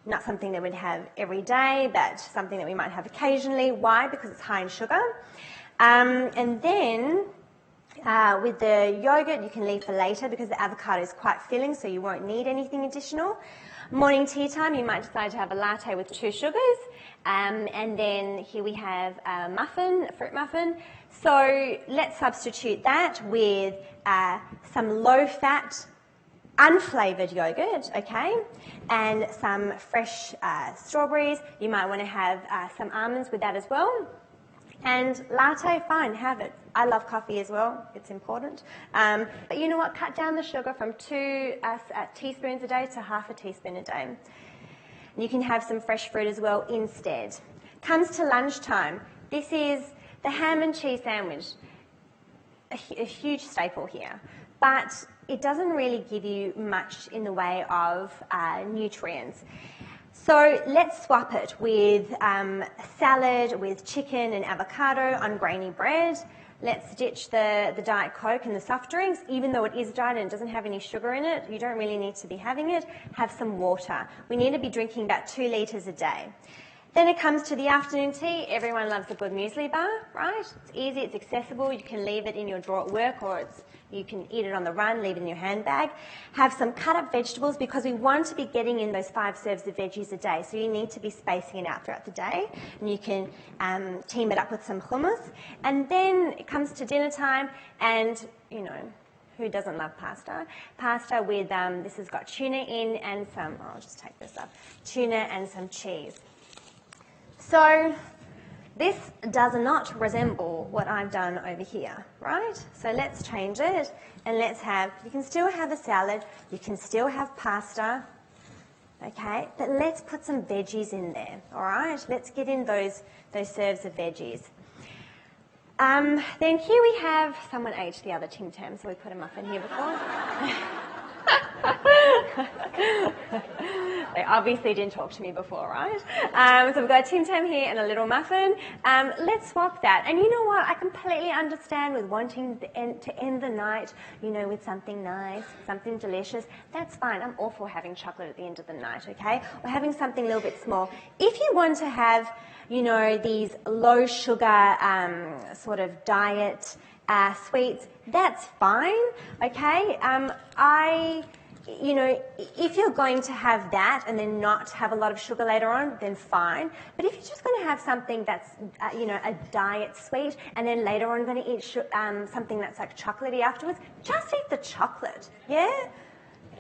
not something that we'd have every day, but something that we might have occasionally. Why? Because it's high in sugar. And then with the yogurt, you can leave for later because the avocado is quite filling, so you won't need anything additional. Morning tea time, you might decide to have a latte with 2 sugars. And then here we have a muffin, a fruit muffin. So let's substitute that with some low-fat, unflavoured yogurt, okay, and some fresh strawberries. You might want to have some almonds with that as well. And latte, fine, have it. I love coffee as well, it's important. But you know what, cut down the sugar from 2 teaspoons a day to half a teaspoon a day. You can have some fresh fruit as well instead. Comes to lunchtime, this is the ham and cheese sandwich, a huge staple here. But it doesn't really give you much in the way of nutrients. So let's swap it with salad, with chicken and avocado on grainy bread. Let's ditch the Diet Coke and the soft drinks. Even though it is diet and it doesn't have any sugar in it, you don't really need to be having it. Have some water. We need to be drinking about 2 litres a day. Then it comes to the afternoon tea. Everyone loves a good muesli bar, right? It's easy, it's accessible. You can leave it in your drawer at work, or you can eat it on the run, leave it in your handbag. Have some cut up vegetables because we want to be getting in those 5 serves of veggies a day. So you need to be spacing it out throughout the day. And you can team it up with some hummus. And then it comes to dinner time and, you know, who doesn't love pasta? Pasta with, this has got tuna in and some, I'll just take this up, tuna and some cheese. So this does not resemble what I've done over here, right? So let's change it and let's have, you can still have a salad, you can still have pasta, okay? But let's put some veggies in there, all right? Let's get in those serves of veggies. Then here we have, someone ate the other Tim Tam, so we put a muffin here before. They obviously didn't talk to me before, right? So we've got a Tim Tam here and a little muffin. Let's swap that. And you know what? I completely understand with wanting to end the night, you know, with something nice, something delicious. That's fine. I'm all for having chocolate at the end of the night, okay? Or having something a little bit small. If you want to have, you know, these low sugar sort of diet sweets, that's fine, okay? You know, if you're going to have that and then not have a lot of sugar later on, then fine. But if you're just going to have something that's, you know, a diet sweet, and then later on going to eat something that's like chocolatey afterwards, just eat the chocolate, yeah?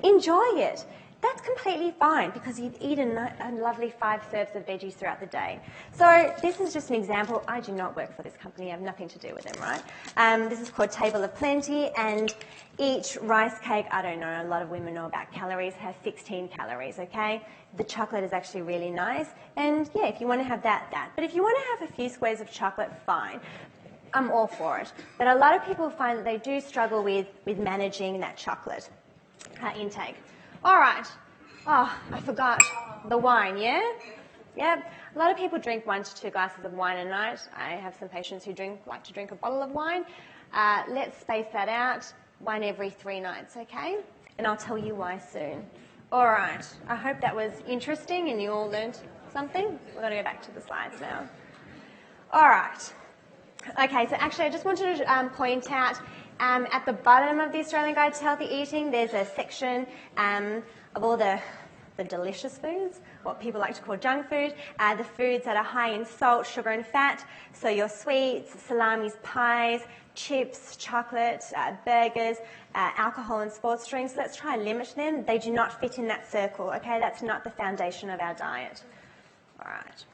Enjoy it. That's completely fine because you've eaten a lovely 5 serves of veggies throughout the day. So this is just an example. I do not work for this company. I have nothing to do with them, right? This is called Table of Plenty, and each rice cake, I don't know, a lot of women know about calories, has 16 calories, okay? The chocolate is actually really nice. And yeah, if you want to have that. But if you want to have a few squares of chocolate, fine. I'm all for it. But a lot of people find that they do struggle with managing that chocolate intake. All right. Oh, I forgot. The wine, yeah? Yep. A lot of people drink 1 to 2 glasses of wine a night. I have some patients who like to drink a bottle of wine. Let's space that out. 1 every 3 nights, okay? And I'll tell you why soon. All right. I hope that was interesting and you all learned something. We're going to go back to the slides now. All right. Okay, so actually I just wanted to point out at the bottom of the Australian Guide to Healthy Eating, there's a section of all the delicious foods, what people like to call junk food, the foods that are high in salt, sugar and fat, so your sweets, salamis, pies, chips, chocolate, burgers, alcohol and sports drinks. Let's try and limit them. They do not fit in that circle, okay? That's not the foundation of our diet. All right.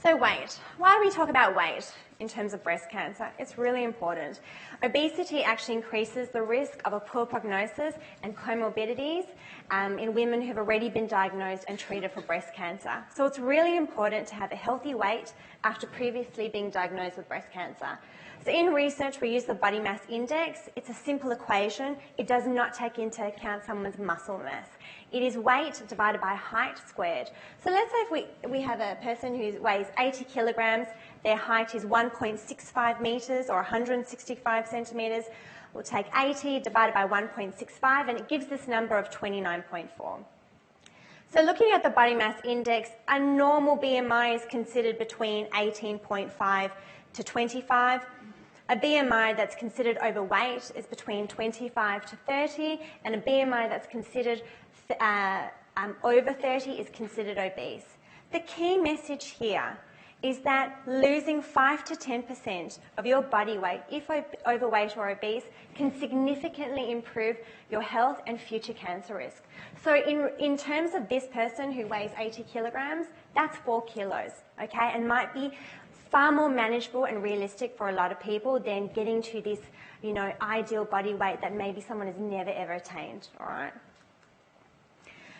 So weight. Why do we talk about weight in terms of breast cancer? It's really important. Obesity actually increases the risk of a poor prognosis and comorbidities in women who have already been diagnosed and treated for breast cancer. So it's really important to have a healthy weight after previously being diagnosed with breast cancer. So in research, we use the body mass index. It's a simple equation. It does not take into account someone's muscle mass. It is weight divided by height squared. So let's say if we have a person who weighs 80 kilograms, their height is 1.65 metres or 165 centimetres. We'll take 80 divided by 1.65 and it gives this number of 29.4. So looking at the body mass index, a normal BMI is considered between 18.5 to 25. A BMI that's considered overweight is between 25 to 30, and a BMI that's considered over 30 is considered obese. The key message here is that losing 5 to 10% of your body weight, if overweight or obese, can significantly improve your health and future cancer risk. So in terms of this person who weighs 80 kilograms, that's 4 kilos, okay, and might be far more manageable and realistic for a lot of people than getting to this, you know, ideal body weight that maybe someone has never ever attained, all right?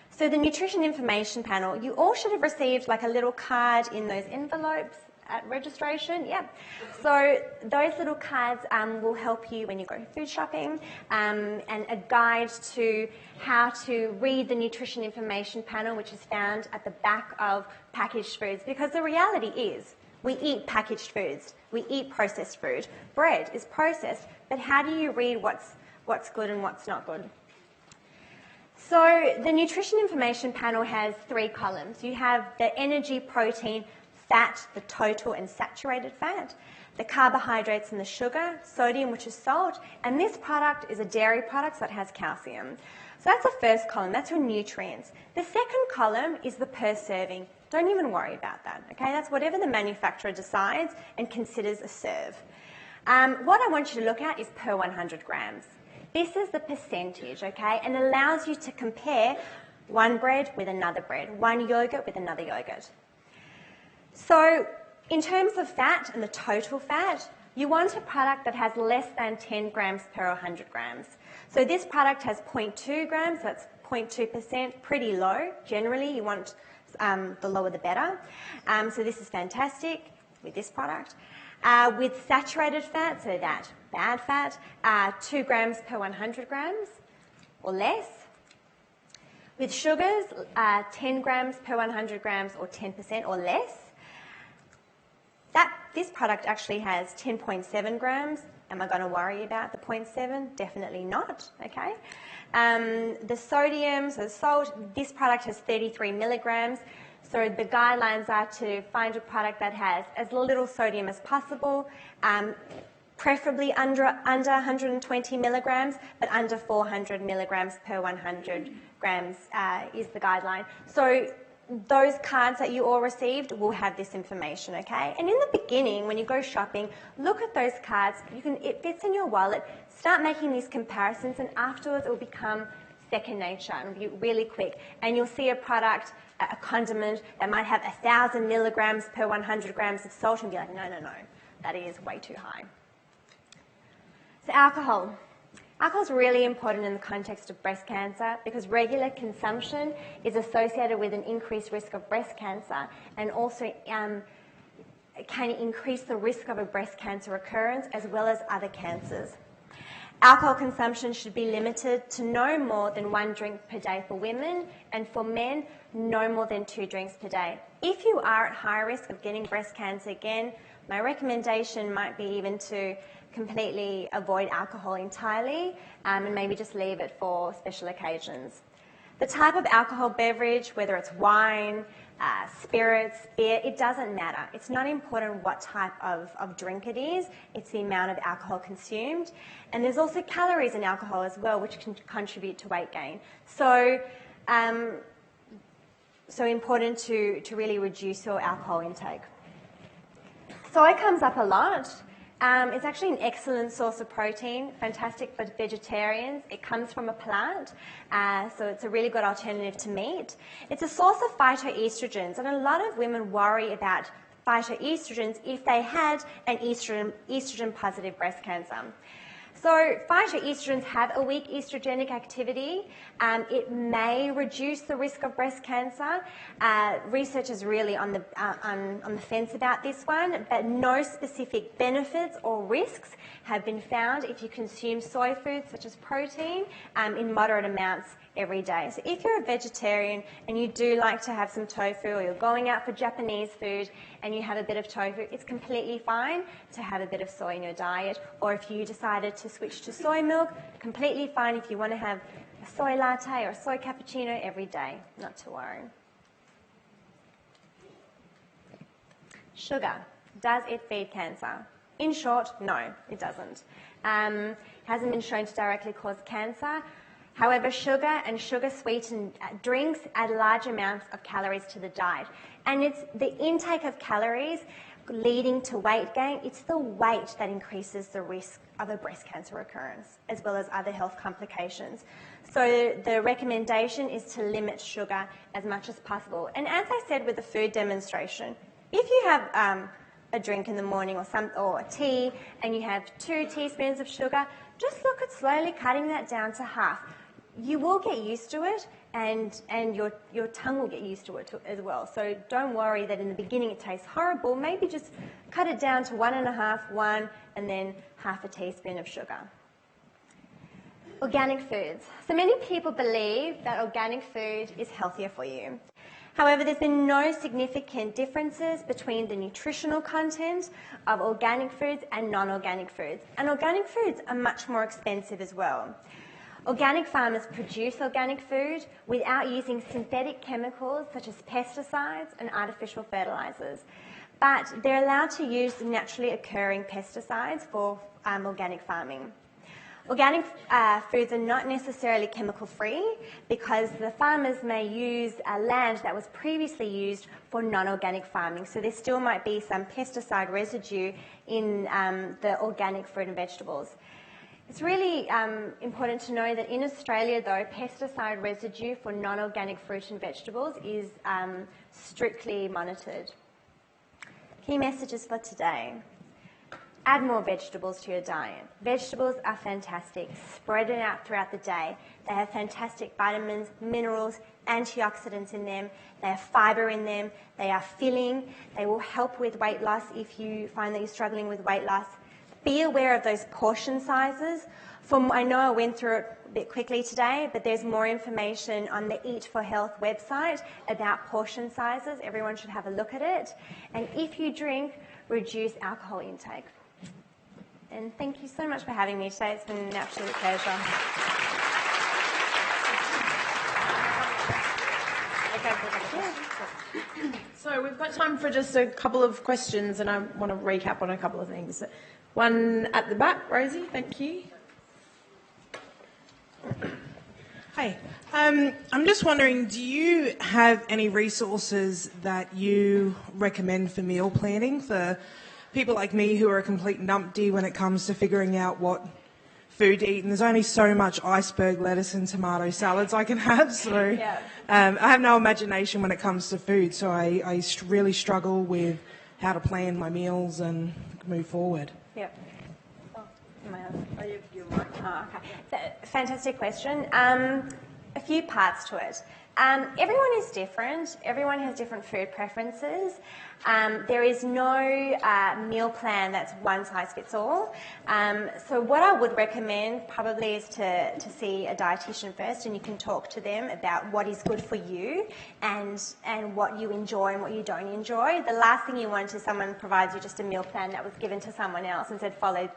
So the nutrition information panel, you all should have received like a little card in those envelopes at registration, yep. So those little cards will help you when you go food shopping, and a guide to how to read the nutrition information panel, which is found at the back of packaged foods, because the reality is, we eat packaged foods. We eat processed food. Bread is processed, but how do you read what's good and what's not good? So the nutrition information panel has 3 columns. You have the energy, protein, fat, the total and saturated fat, the carbohydrates and the sugar, sodium, which is salt, and this product is a dairy product, so it has calcium. So that's the first column. That's your nutrients. The second column is the per serving. Don't even worry about that, okay? That's whatever the manufacturer decides and considers a serve. What I want you to look at is per 100 grams. This is the percentage, okay, and allows you to compare one bread with another bread, one yogurt with another yogurt. So in terms of fat and the total fat, You want a product that has less than 10 grams per 100 grams. So this product has 0.2 grams, that's 0.2%, pretty low. Generally, you want the lower the better. So this is fantastic with this product. With saturated fat, so that bad fat, 2 grams per 100 grams or less. With sugars, 10 grams per 100 grams or 10% or less. This product actually has 10.7 grams. Am I going to worry about the 0.7? Definitely not, okay? The sodium, so salt, this product has 33 milligrams. So the guidelines are to find a product that has as little sodium as possible, preferably under 120 milligrams, but under 400 milligrams per 100 grams is the guideline. So those cards that you all received will have this information, okay? And in the beginning, when you go shopping, look at those cards. It fits in your wallet. Start making these comparisons, and afterwards it will become second nature and it'll be really quick. And you'll see a product, a condiment that might have 1,000 milligrams per 100 grams of salt and be like, no, that is way too high. So alcohol. Alcohol is really important in the context of breast cancer because regular consumption is associated with an increased risk of breast cancer and also can increase the risk of a breast cancer recurrence as well as other cancers. Alcohol consumption should be limited to no more than 1 drink per day for women, and for men, no more than 2 drinks per day. If you are at high risk of getting breast cancer again, my recommendation might be even to completely avoid alcohol entirely and maybe just leave it for special occasions. The type of alcohol beverage, whether it's wine, spirits, beer, it doesn't matter. It's not important what type of drink it is, it's the amount of alcohol consumed. And there's also calories in alcohol as well, which can contribute to weight gain. So, so important to really reduce your alcohol intake. Soy comes up a lot. It's actually an excellent source of protein, fantastic for vegetarians. It comes from a plant, so it's a really good alternative to meat. It's a source of phytoestrogens, and a lot of women worry about phytoestrogens if they had an estrogen-positive breast cancer. So phytoestrogens have a weak estrogenic activity. It may reduce the risk of breast cancer. Research is really on the fence about this one, but no specific benefits or risks have been found if you consume soy foods such as protein in moderate amounts every day. So if you're a vegetarian and you do like to have some tofu, or you're going out for Japanese food and you have a bit of tofu, it's completely fine to have a bit of soy in your diet. Or if you decided to switch to soy milk, completely fine if you want to have a soy latte or a soy cappuccino every day, not to worry. Sugar, does it feed cancer? In short, no, it doesn't. It hasn't been shown to directly cause cancer. However, sugar and sugar-sweetened drinks add large amounts of calories to the diet. And it's the intake of calories leading to weight gain. It's the weight that increases the risk of a breast cancer recurrence, as well as other health complications. So the recommendation is to limit sugar as much as possible. And as I said with the food demonstration, if you have a drink in the morning or a tea and you have 2 teaspoons of sugar, just look at slowly cutting that down to half. You will get used to it, and your tongue will get used to it as well. So don't worry that in the beginning it tastes horrible. Maybe just cut it down to 1.5, 1, and then half a teaspoon of sugar. Organic foods. So many people believe that organic food is healthier for you. However, there's been no significant differences between the nutritional content of organic foods and non-organic foods. And organic foods are much more expensive as well. Organic farmers produce organic food without using synthetic chemicals such as pesticides and artificial fertilizers. But they're allowed to use naturally occurring pesticides for organic farming. Organic foods are not necessarily chemical-free because the farmers may use land that was previously used for non-organic farming. So there still might be some pesticide residue in the organic fruit and vegetables. It's really important to know that in Australia, though, pesticide residue for non-organic fruit and vegetables is strictly monitored. Key messages for today. Add more vegetables to your diet. Vegetables are fantastic. Spread it out throughout the day. They have fantastic vitamins, minerals, antioxidants in them. They have fibre in them. They are filling. They will help with weight loss if you find that you're struggling with weight loss. Be aware of those portion sizes. I know I went through it a bit quickly today, but there's more information on the Eat for Health website about portion sizes. Everyone should have a look at it. And if you drink, reduce alcohol intake. And thank you so much for having me today. It's been an absolute pleasure. So we've got time for just a couple of questions, and I want to recap on a couple of things. One at the back, Rosie, thank you. Hi. I'm just wondering, do you have any resources that you recommend for meal planning for people like me who are a complete numpty when it comes to figuring out what food to eat? And there's only so much iceberg lettuce and tomato salads I can have, so Yeah. I have no imagination when it comes to food, so I really struggle with how to plan my meals and move forward. Yep. Okay. Fantastic question. A few parts to it. Everyone is different. Everyone has different food preferences. There is no meal plan that's one size fits all. So what I would recommend probably is to see a dietitian first, and you can talk to them about what is good for you and what you enjoy and what you don't enjoy. The last thing you want is someone provides you just a meal plan that was given to someone else and said follow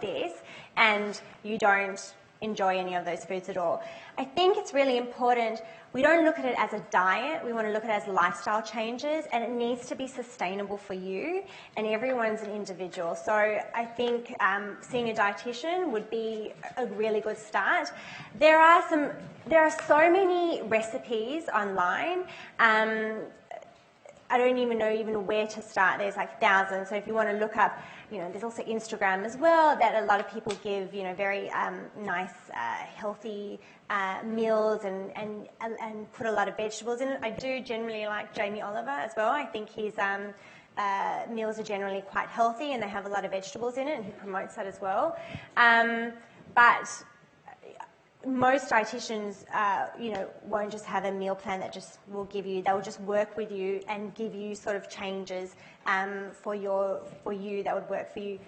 this, and you don't enjoy any of those foods at all. I think it's really important. We don't look at it as a diet. We want to look at it as lifestyle changes, and it needs to be sustainable for you, and everyone's an individual. So I think seeing a dietitian would be a really good start. There are so many recipes online. I don't even know where to start. There's like thousands. So if you want to look up, there's also Instagram as well that a lot of people give, very nice, healthy meals and put a lot of vegetables in it. I do generally like Jamie Oliver as well. I think his meals are generally quite healthy and they have a lot of vegetables in it, and he promotes that as well. But most dietitians, won't just have a meal plan that just will give you. They will just work with you and give you sort of changes for you that would work for you.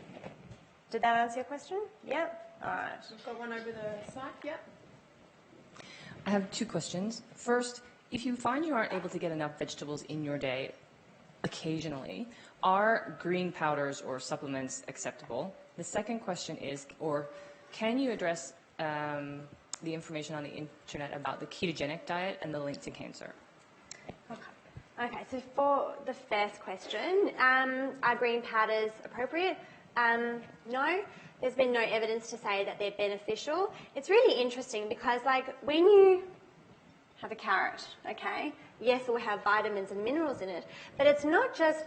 Did that answer your question? Yeah. All right. We've got one over the side. Yeah. I have two questions. First, if you find you aren't able to get enough vegetables in your day, occasionally, are green powders or supplements acceptable? The second question is, can you address the information on the internet about the ketogenic diet and the link to cancer? Okay, so for the first question, are green powders appropriate? No, there's been no evidence to say that they're beneficial. It's really interesting because, when you have a carrot, okay, yes, it will have vitamins and minerals in it, but it's not just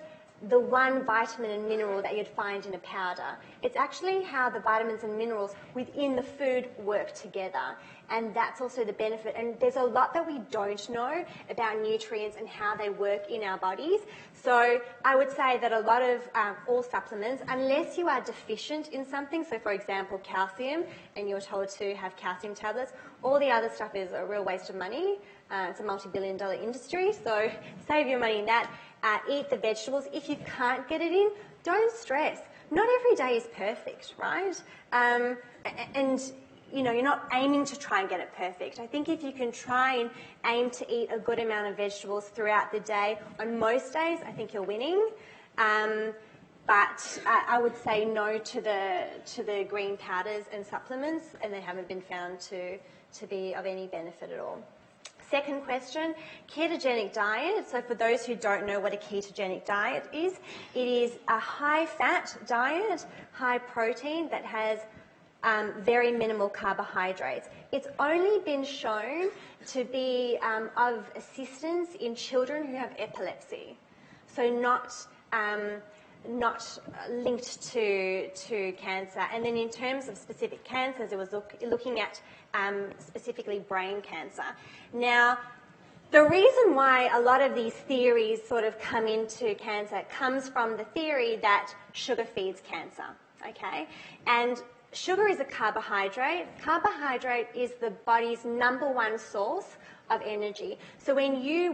the one vitamin and mineral that you'd find in a powder. It's actually how the vitamins and minerals within the food work together. And that's also the benefit. And there's a lot that we don't know about nutrients and how they work in our bodies. So I would say that a lot of all supplements, unless you are deficient in something, so for example calcium, and you're told to have calcium tablets, all the other stuff is a real waste of money. It's a multi-billion-dollar industry, so save your money in that. Eat the vegetables. If you can't get it in, don't stress. Not every day is perfect, right? And you're not aiming to try and get it perfect. I think if you can try and aim to eat a good amount of vegetables throughout the day, on most days, I think you're winning. But I would say no to the green powders and supplements, and they haven't been found to be of any benefit at all. Second question, ketogenic diet. So for those who don't know what a ketogenic diet is, it is a high-fat diet, high protein that has very minimal carbohydrates. It's only been shown to be of assistance in children who have epilepsy, so not linked to cancer. And then in terms of specific cancers, it was looking at specifically brain cancer. Now, The reason why a lot of these theories sort of come into cancer comes from the theory that sugar feeds cancer, okay? And sugar is a carbohydrate. Carbohydrate is the body's #1 source of energy. So when you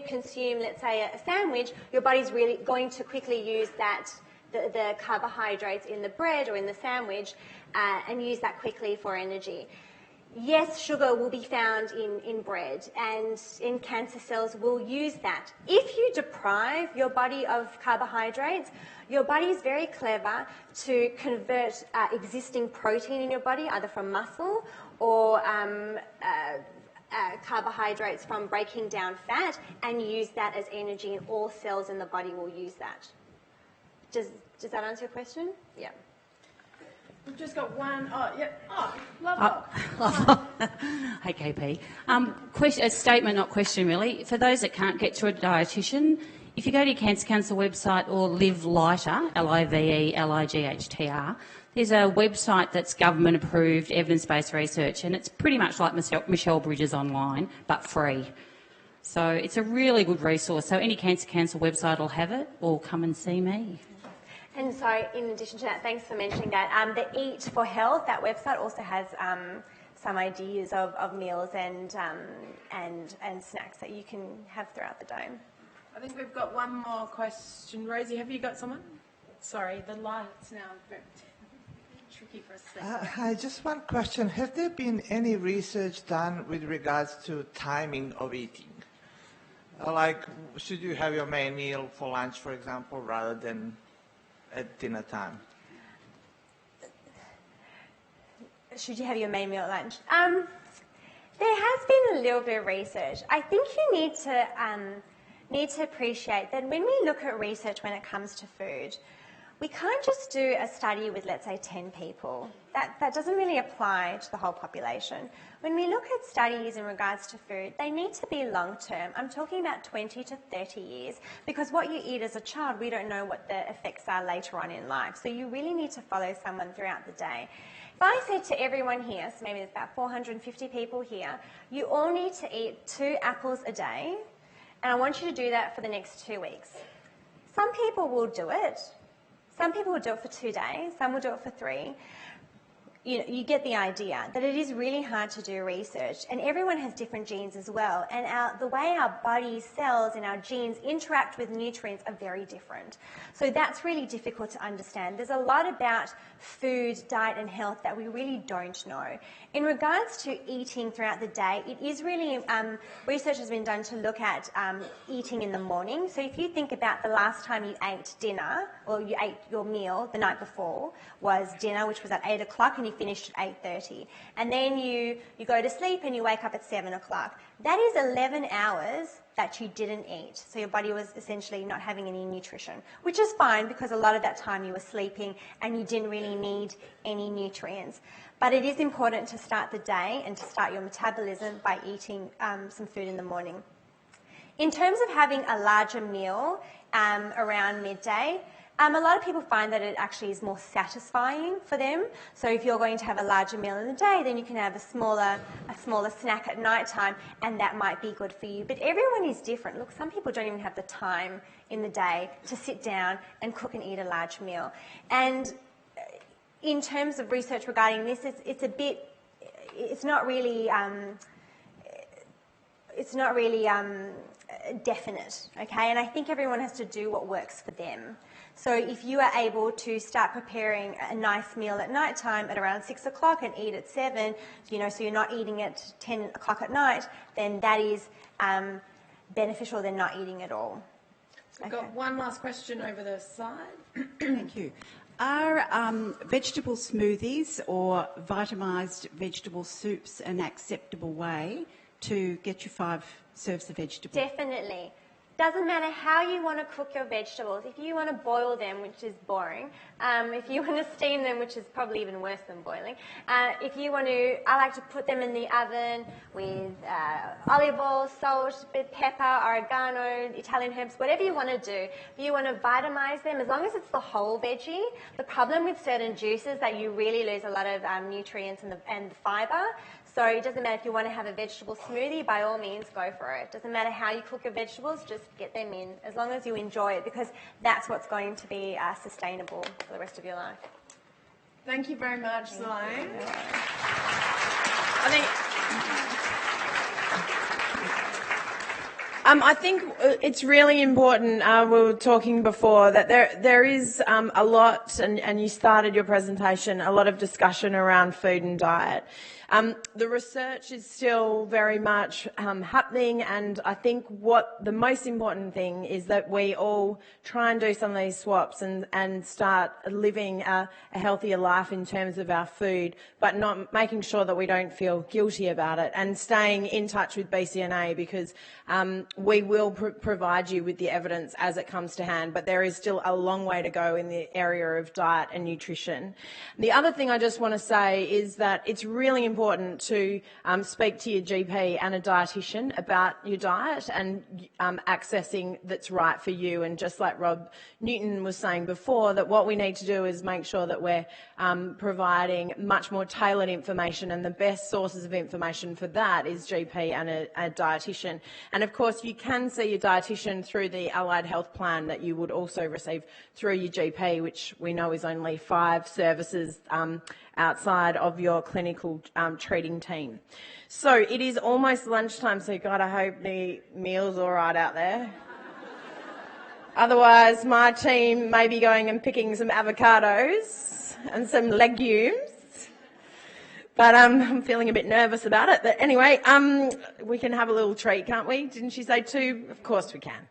consume, let's say, a sandwich, your body's really going to quickly use the carbohydrates in the bread or in the sandwich and use that quickly for energy. Yes, sugar will be found in bread, and in cancer cells will use that. If you deprive your body of carbohydrates, your body is very clever to convert existing protein in your body, either from muscle or carbohydrates from breaking down fat, and use that as energy, and all cells in the body will use that. Does that answer your question? Yeah. We've just got one. Oh, yeah. Oh, Hey, KP. A statement, not question, really. For those that can't get to a dietitian, if you go to your Cancer Council website or Live Lighter, LIVELIGHTR, there's a website that's government-approved, evidence-based research, and it's pretty much like Michelle Bridges online, but free. So it's a really good resource. So any Cancer Council website will have it, or come and see me. And so, in addition to that, thanks for mentioning that. The Eat for Health, that website also has some ideas of meals and snacks that you can have throughout the day. I think we've got one more question. Rosie, have you got someone? Sorry, the light's now very tricky for us. Hi, just one question. Has there been any research done with regards to timing of eating? Like, should you have your main meal for lunch, for example, rather than at dinner time? Should you have your main meal at lunch? There has been a little bit of research. I think you need to appreciate that when we look at research when it comes to food, we can't just do a study with, let's say, 10 people. That doesn't really apply to the whole population. When we look at studies in regards to food, they need to be long-term. I'm talking about 20 to 30 years, because what you eat as a child, we don't know what the effects are later on in life. So you really need to follow someone throughout the day. If I said to everyone here, so maybe there's about 450 people here, you all need to eat 2 apples a day, and I want you to do that for the next 2 weeks. Some people will do it. Some people will do it for 2 days, some will do it for 3. You get the idea that it is really hard to do research, and everyone has different genes as well, and the way our body cells and our genes interact with nutrients are very different. So that's really difficult to understand. There's a lot about food, diet and health that we really don't know. In regards to eating throughout the day, it is really, research has been done to look at eating in the morning. So if you think about the last time you ate dinner, or you ate your meal the night before, was dinner, which was at 8 o'clock, and you finished at 8:30. And then you go to sleep and you wake up at 7 o'clock. That is 11 hours that you didn't eat. So your body was essentially not having any nutrition, which is fine because a lot of that time you were sleeping and you didn't really need any nutrients. But it is important to start the day and to start your metabolism by eating some food in the morning. In terms of having a larger meal around midday, a lot of people find that it actually is more satisfying for them. So if you're going to have a larger meal in the day, then you can have a smaller snack at night time, and that might be good for you. But everyone is different. Look, some people don't even have the time in the day to sit down and cook and eat a large meal. And in terms of research regarding this, it's not really definite, okay? And I think everyone has to do what works for them. So if you are able to start preparing a nice meal at night time at around 6 o'clock and eat at 7, so you're not eating at 10 o'clock at night, then that is beneficial than not eating at all. I've got one last question over the side. Thank you. Are vegetable smoothies or vitamised vegetable soups an acceptable way to get your 5 serves of vegetables? Definitely. Doesn't matter how you want to cook your vegetables. If you want to boil them, which is boring, if you want to steam them, which is probably even worse than boiling, if you want to, I like to put them in the oven with olive oil, salt, bit pepper, oregano, Italian herbs, whatever you want to do. If you want to vitamize them, as long as it's the whole veggie. The problem with certain juices that you really lose a lot of nutrients and the fibre. So it doesn't matter if you want to have a vegetable smoothie, by all means, go for it. Doesn't matter how you cook your vegetables, just get them in, as long as you enjoy it, because that's what's going to be sustainable for the rest of your life. Thank you very much, Zillan. I think it's really important, we were talking before, that there is a lot, and you started your presentation, a lot of discussion around food and diet. The research is still very much happening, and I think what the most important thing is that we all try and do some of these swaps and start living a healthier life in terms of our food, but not making sure that we don't feel guilty about it, and staying in touch with BCNA, because we will provide you with the evidence as it comes to hand, but there is still a long way to go in the area of diet and nutrition. The other thing I just want to say is that it's really important to speak to your GP and a dietitian about your diet and accessing that's right for you. And just like Rob Newton was saying before, that what we need to do is make sure that we're providing much more tailored information, and the best sources of information for that is GP and a dietitian. And of course, you can see your dietitian through the Allied Health Plan that you would also receive through your GP, which we know is only 5 services outside of your clinical treating team. So it is almost lunchtime, so God, I hope the meal's all right out there. Otherwise, my team may be going and picking some avocados and some legumes. But I'm feeling a bit nervous about it. But anyway, we can have a little treat, can't we? Didn't she say 2? Of course we can.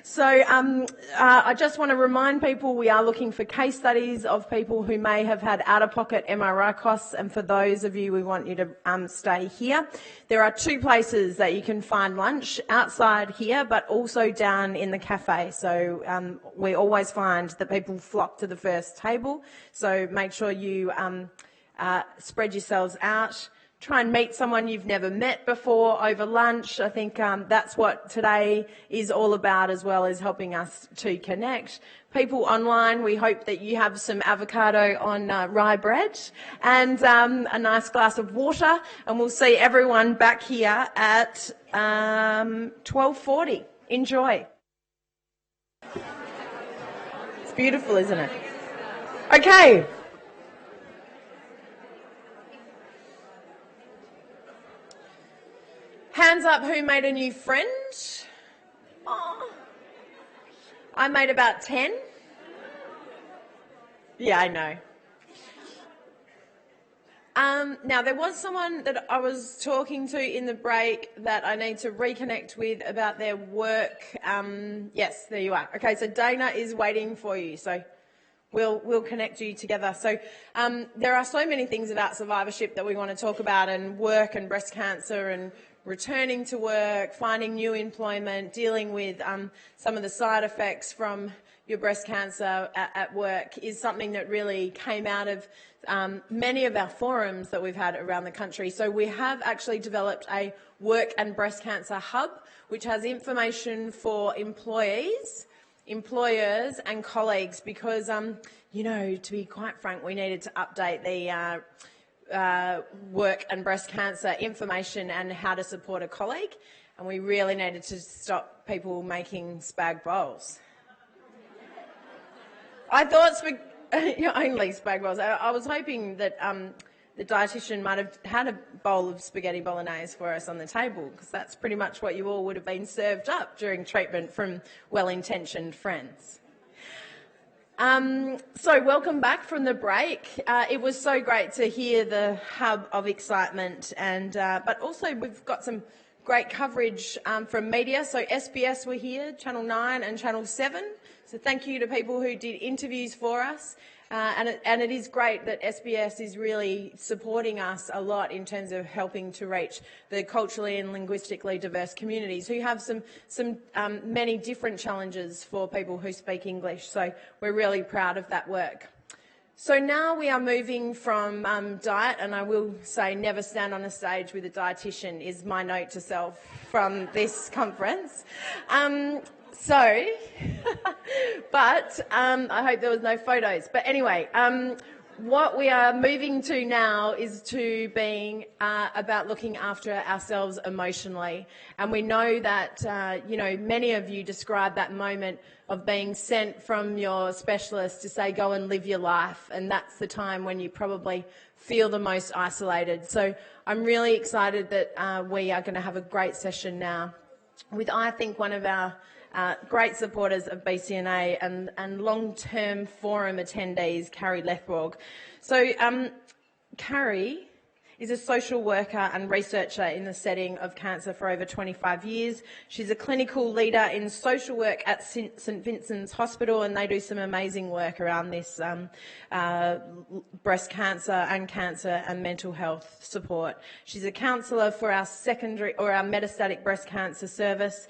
So I just want to remind people we are looking for case studies of people who may have had out-of-pocket MRI costs, and for those of you, we want you to stay here. There are 2 places that you can find lunch, outside here, but also down in the cafe. So we always find that people flock to the first table, so make sure you spread yourselves out. Try and meet someone you've never met before over lunch. I think that's what today is all about, as well as helping us to connect. People online, we hope that you have some avocado on rye bread and a nice glass of water, and we'll see everyone back here at 12:40. Enjoy. It's beautiful, isn't it? Okay. Hands up who made a new friend. Oh, I made about 10. Yeah, I know. Now, there was someone that I was talking to in the break that I need to reconnect with about their work. Yes, there you are. Okay, so Dana is waiting for you. So we'll connect you together. So there are so many things about survivorship that we want to talk about, and work and breast cancer and returning to work, finding new employment, dealing with some of the side effects from your breast cancer at work is something that really came out of many of our forums that we've had around the country. So we have actually developed a work and breast cancer hub, which has information for employees, employers and colleagues, because, you know, to be quite frank, we needed to update the work and breast cancer information and how to support a colleague, and we really needed to stop people making spag bowls. I thought only spag bowls. I was hoping that the dietitian might have had a bowl of spaghetti bolognese for us on the table, because that's pretty much what you all would have been served up during treatment from well-intentioned friends. So welcome back from the break. It was so great to hear the hub of excitement, and but also we've got some great coverage from media. So SBS were here, Channel 9 and Channel 7. So thank you to people who did interviews for us. And it is great that SBS is really supporting us a lot in terms of helping to reach the culturally and linguistically diverse communities who have some many different challenges for people who speak English. So we're really proud of that work. So now we are moving from diet, and I will say never stand on a stage with a dietitian is my note to self from this conference. But I hope there was no photos. But anyway, what we are moving to now is to being about looking after ourselves emotionally. And we know that, many of you describe that moment of being sent from your specialist to say, go and live your life. And that's the time when you probably feel the most isolated. So I'm really excited that we are going to have a great session now with, I think, one of our great supporters of BCNA and long-term forum attendees, Carrie Lethborg. So Carrie is a social worker and researcher in the setting of cancer for over 25 years. She's a clinical leader in social work at St Vincent's Hospital, and they do some amazing work around this breast cancer and mental health support. She's a counsellor for our our metastatic breast cancer service,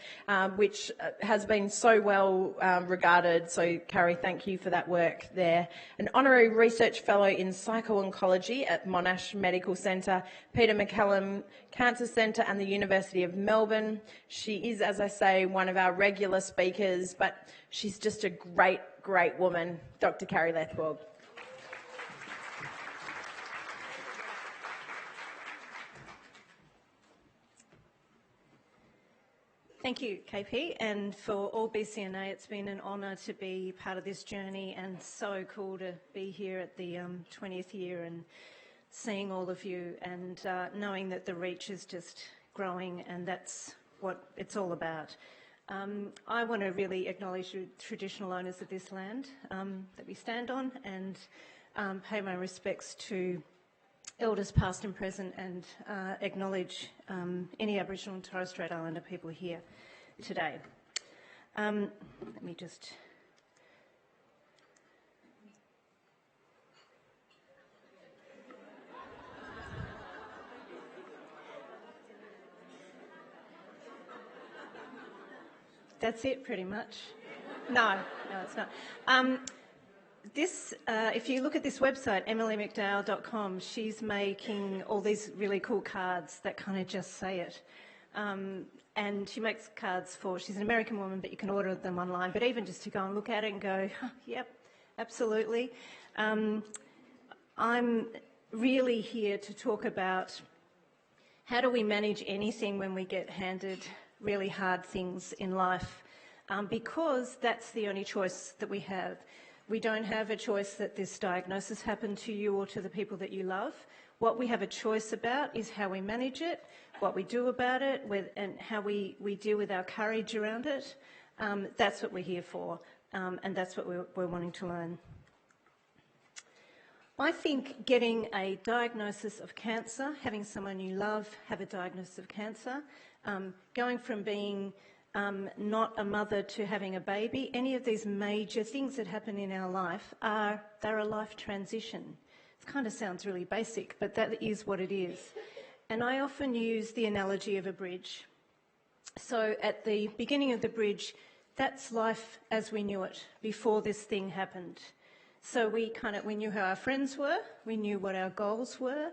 which has been so well regarded. So, Carrie, thank you for that work there. An honorary research fellow in psycho-oncology at Monash Medical Centre, Peter MacCallum Cancer Centre and the University of Melbourne. She is, as I say, one of our regular speakers, but she's just a great, great woman, Dr. Carrie Lethborg. Thank you, KP, and for all BCNA, it's been an honour to be part of this journey and so cool to be here at the 20th year and seeing all of you and knowing that the reach is just growing, and that's what it's all about. I want to really acknowledge the traditional owners of this land that we stand on, and pay my respects to elders past and present, and acknowledge any Aboriginal and Torres Strait Islander people here today. Let me just... That's it, pretty much. No, it's not. If you look at this website, emilymcdowell.com, she's making all these really cool cards that kind of just say it. And she makes cards she's an American woman, but you can order them online. But even just to go and look at it and go, yep, absolutely. I'm really here to talk about how do we manage anything when we get handed really hard things in life, because that's the only choice that we have. We don't have a choice that this diagnosis happened to you or to the people that you love. What we have a choice about is how we manage it, what we do about it, and how we deal with our courage around it. That's what we're here for, and that's what we're wanting to learn. I think getting a diagnosis of cancer, having someone you love have a diagnosis of cancer, going from being not a mother to having a baby, any of these major things that happen in our life they're a life transition. It kind of sounds really basic, but that is what it is. And I often use the analogy of a bridge. So at the beginning of the bridge, that's life as we knew it before this thing happened. So we knew who our friends were, we knew what our goals were,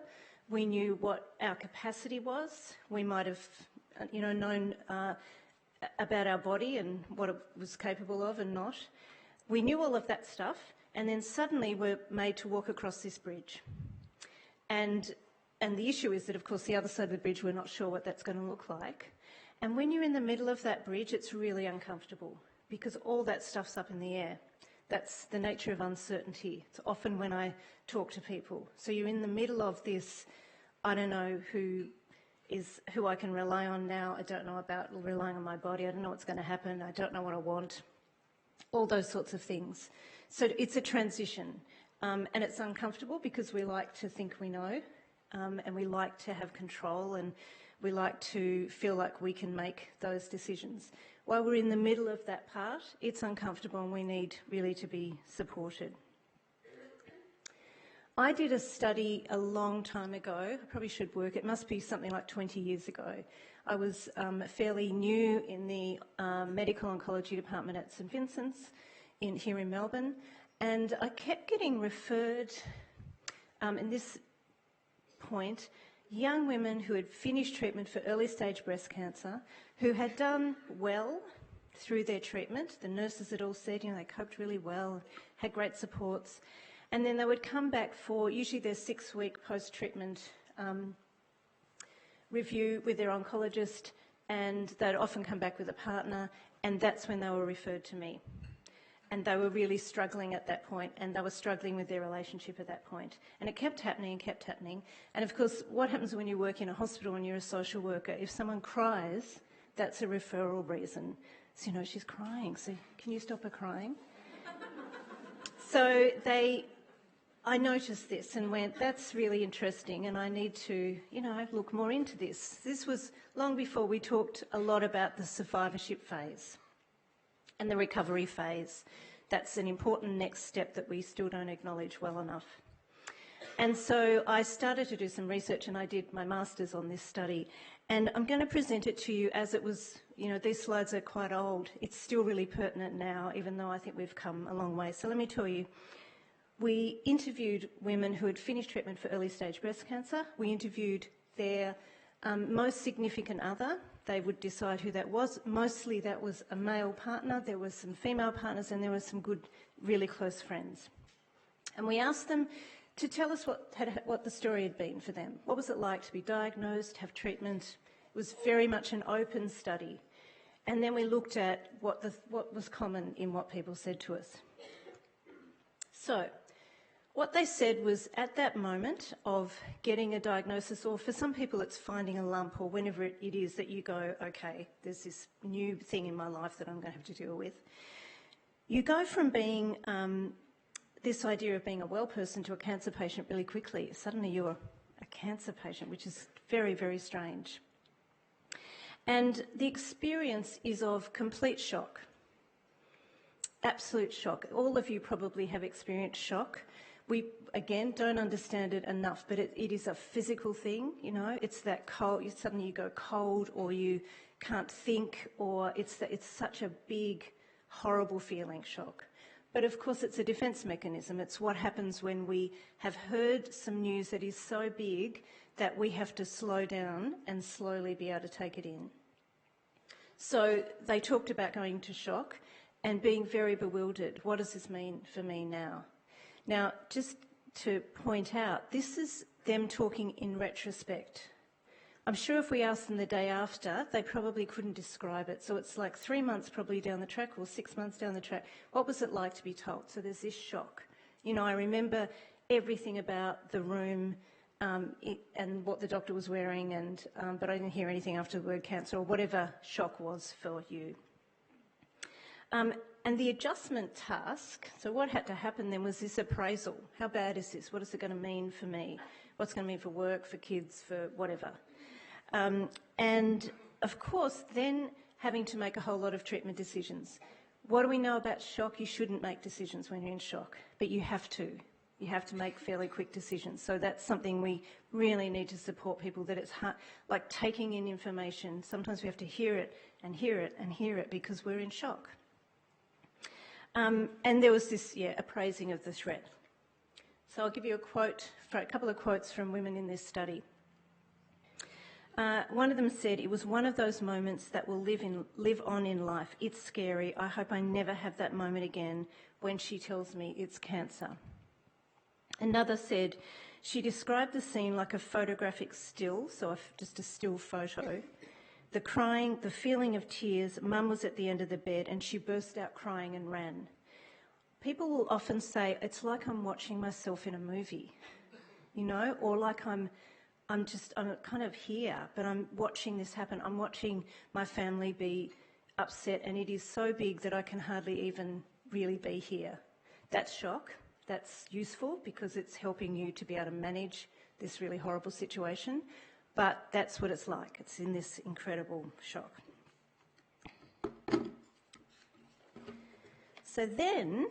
we knew what our capacity was, we might have known about our body and what it was capable of and not. We knew all of that stuff, and then suddenly we're made to walk across this bridge. And the issue is that, of course, the other side of the bridge, we're not sure what that's going to look like. And when you're in the middle of that bridge, it's really uncomfortable because all that stuff's up in the air. That's the nature of uncertainty. It's often when I talk to people. So you're in the middle of this, I don't know who I can rely on now. I don't know about relying on my body. I don't know what's going to happen. I don't know what I want. All those sorts of things. So it's a transition. And it's uncomfortable because we like to think we know, and we like to have control, and we like to feel like we can make those decisions. While we're in the middle of that part, it's uncomfortable and we need really to be supported. I did a study a long time ago. I probably should work. It must be something like 20 years ago. I was fairly new in the medical oncology department at St Vincent's here in Melbourne, and I kept getting referred, in this point, young women who had finished treatment for early stage breast cancer, who had done well through their treatment. The nurses had all said, they coped really well, had great supports. And then they would come back for usually their 6-week post-treatment review with their oncologist, and they'd often come back with a partner, and that's when they were referred to me. And they were really struggling at that point, and they were struggling with their relationship at that point. And it kept happening and kept happening. And of course, what happens when you work in a hospital and you're a social worker? If someone cries, that's a referral reason. So, she's crying, so can you stop her crying? So I noticed this and went, that's really interesting, and I need to, look more into this. This was long before we talked a lot about the survivorship phase and the recovery phase. That's an important next step that we still don't acknowledge well enough. And so I started to do some research, and I did my master's on this study. And I'm going to present it to you as it was, these slides are quite old. It's still really pertinent now, even though I think we've come a long way. So let me tell you, we interviewed women who had finished treatment for early stage breast cancer. We interviewed their most significant other. They would decide who that was. Mostly that was a male partner. There were some female partners, and there were some good, really close friends. And we asked them to tell us what the story had been for them. What was it like to be diagnosed, have treatment? It was very much an open study. And then we looked at what was common in what people said to us. So what they said was, at that moment of getting a diagnosis, or for some people it's finding a lump, or whenever it is that you go, okay, there's this new thing in my life that I'm going to have to deal with, you go from being this idea of being a well person to a cancer patient really quickly. Suddenly you're a cancer patient, which is very, very strange. And the experience is of complete shock, absolute shock. All of you probably have experienced shock. We, again, don't understand it enough, but it is a physical thing, It's that cold, suddenly you go cold, or you can't think, or it's such a big, horrible feeling, shock. But of course it's a defence mechanism. It's what happens when we have heard some news that is so big that we have to slow down and slowly be able to take it in. So they talked about going to shock and being very bewildered. What does this mean for me now? Now, just to point out, this is them talking in retrospect. I'm sure if we asked them the day after, they probably couldn't describe it. So it's like 3 months probably down the track, or 6 months down the track. What was it like to be told? So there's this shock. I remember everything about the room and what the doctor was wearing, but I didn't hear anything after the word cancer, or whatever shock was for you. And the adjustment task, so what had to happen then was this appraisal. How bad is this? What is it going to mean for me? What's it going to mean for work, for kids, for whatever? And of course, then having to make a whole lot of treatment decisions. What do we know about shock? You shouldn't make decisions when you're in shock, but you have to. You have to make fairly quick decisions. So that's something we really need to support people, that it's hard, like taking in information. Sometimes we have to hear it and hear it and hear it because we're in shock. And there was this, appraising of the threat. So I'll give you a couple of quotes from women in this study. One of them said, "It was one of those moments that will live on in life. It's scary. I hope I never have that moment again when she tells me it's cancer." Another said, "She described the scene like a photographic still, so just a still photo. The crying, the feeling of tears. Mum was at the end of the bed and she burst out crying and ran." People will often say, it's like I'm watching myself in a movie, or like I'm kind of here, but I'm watching this happen. I'm watching my family be upset, and it is so big that I can hardly even really be here. That's shock. That's useful because it's helping you to be able to manage this really horrible situation. But that's what it's like. It's in this incredible shock. So then,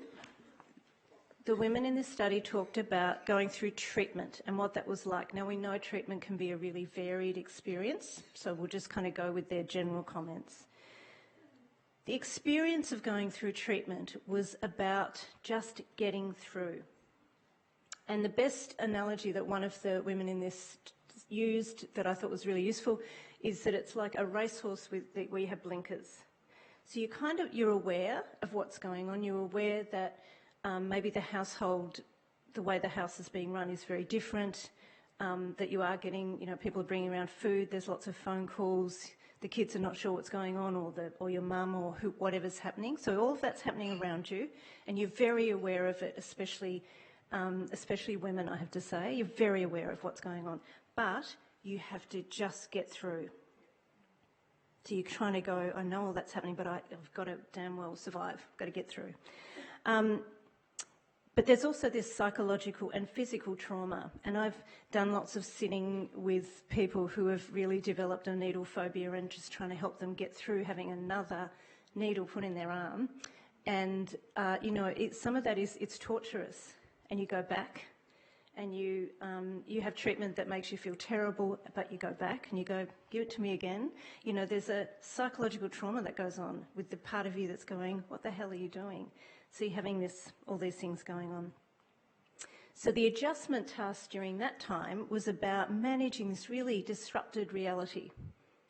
the women in this study talked about going through treatment and what that was like. Now, we know treatment can be a really varied experience, so we'll just kind of go with their general comments. The experience of going through treatment was about just getting through. And the best analogy that one of the women in this used that I thought was really useful is that it's like a racehorse where you have blinkers. So you're aware of what's going on. You're aware that maybe the household, the way the house is being run is very different, that you are getting, people are bringing around food, there's lots of phone calls, the kids are not sure what's going on, or your mum, or whatever's happening. So all of that's happening around you, and you're very aware of it, especially women, I have to say. You're very aware of what's going on. But you have to just get through. So you're trying to go, I know all that's happening, but I've got to damn well survive. I've got to get through. But there's also this psychological and physical trauma, and I've done lots of sitting with people who have really developed a needle phobia and just trying to help them get through having another needle put in their arm. And, some of that it's torturous, and you go back and you have treatment that makes you feel terrible, but you go back and you go, give it to me again. There's a psychological trauma that goes on with the part of you that's going, what the hell are you doing? So you're having all these things going on. So the adjustment task during that time was about managing this really disrupted reality.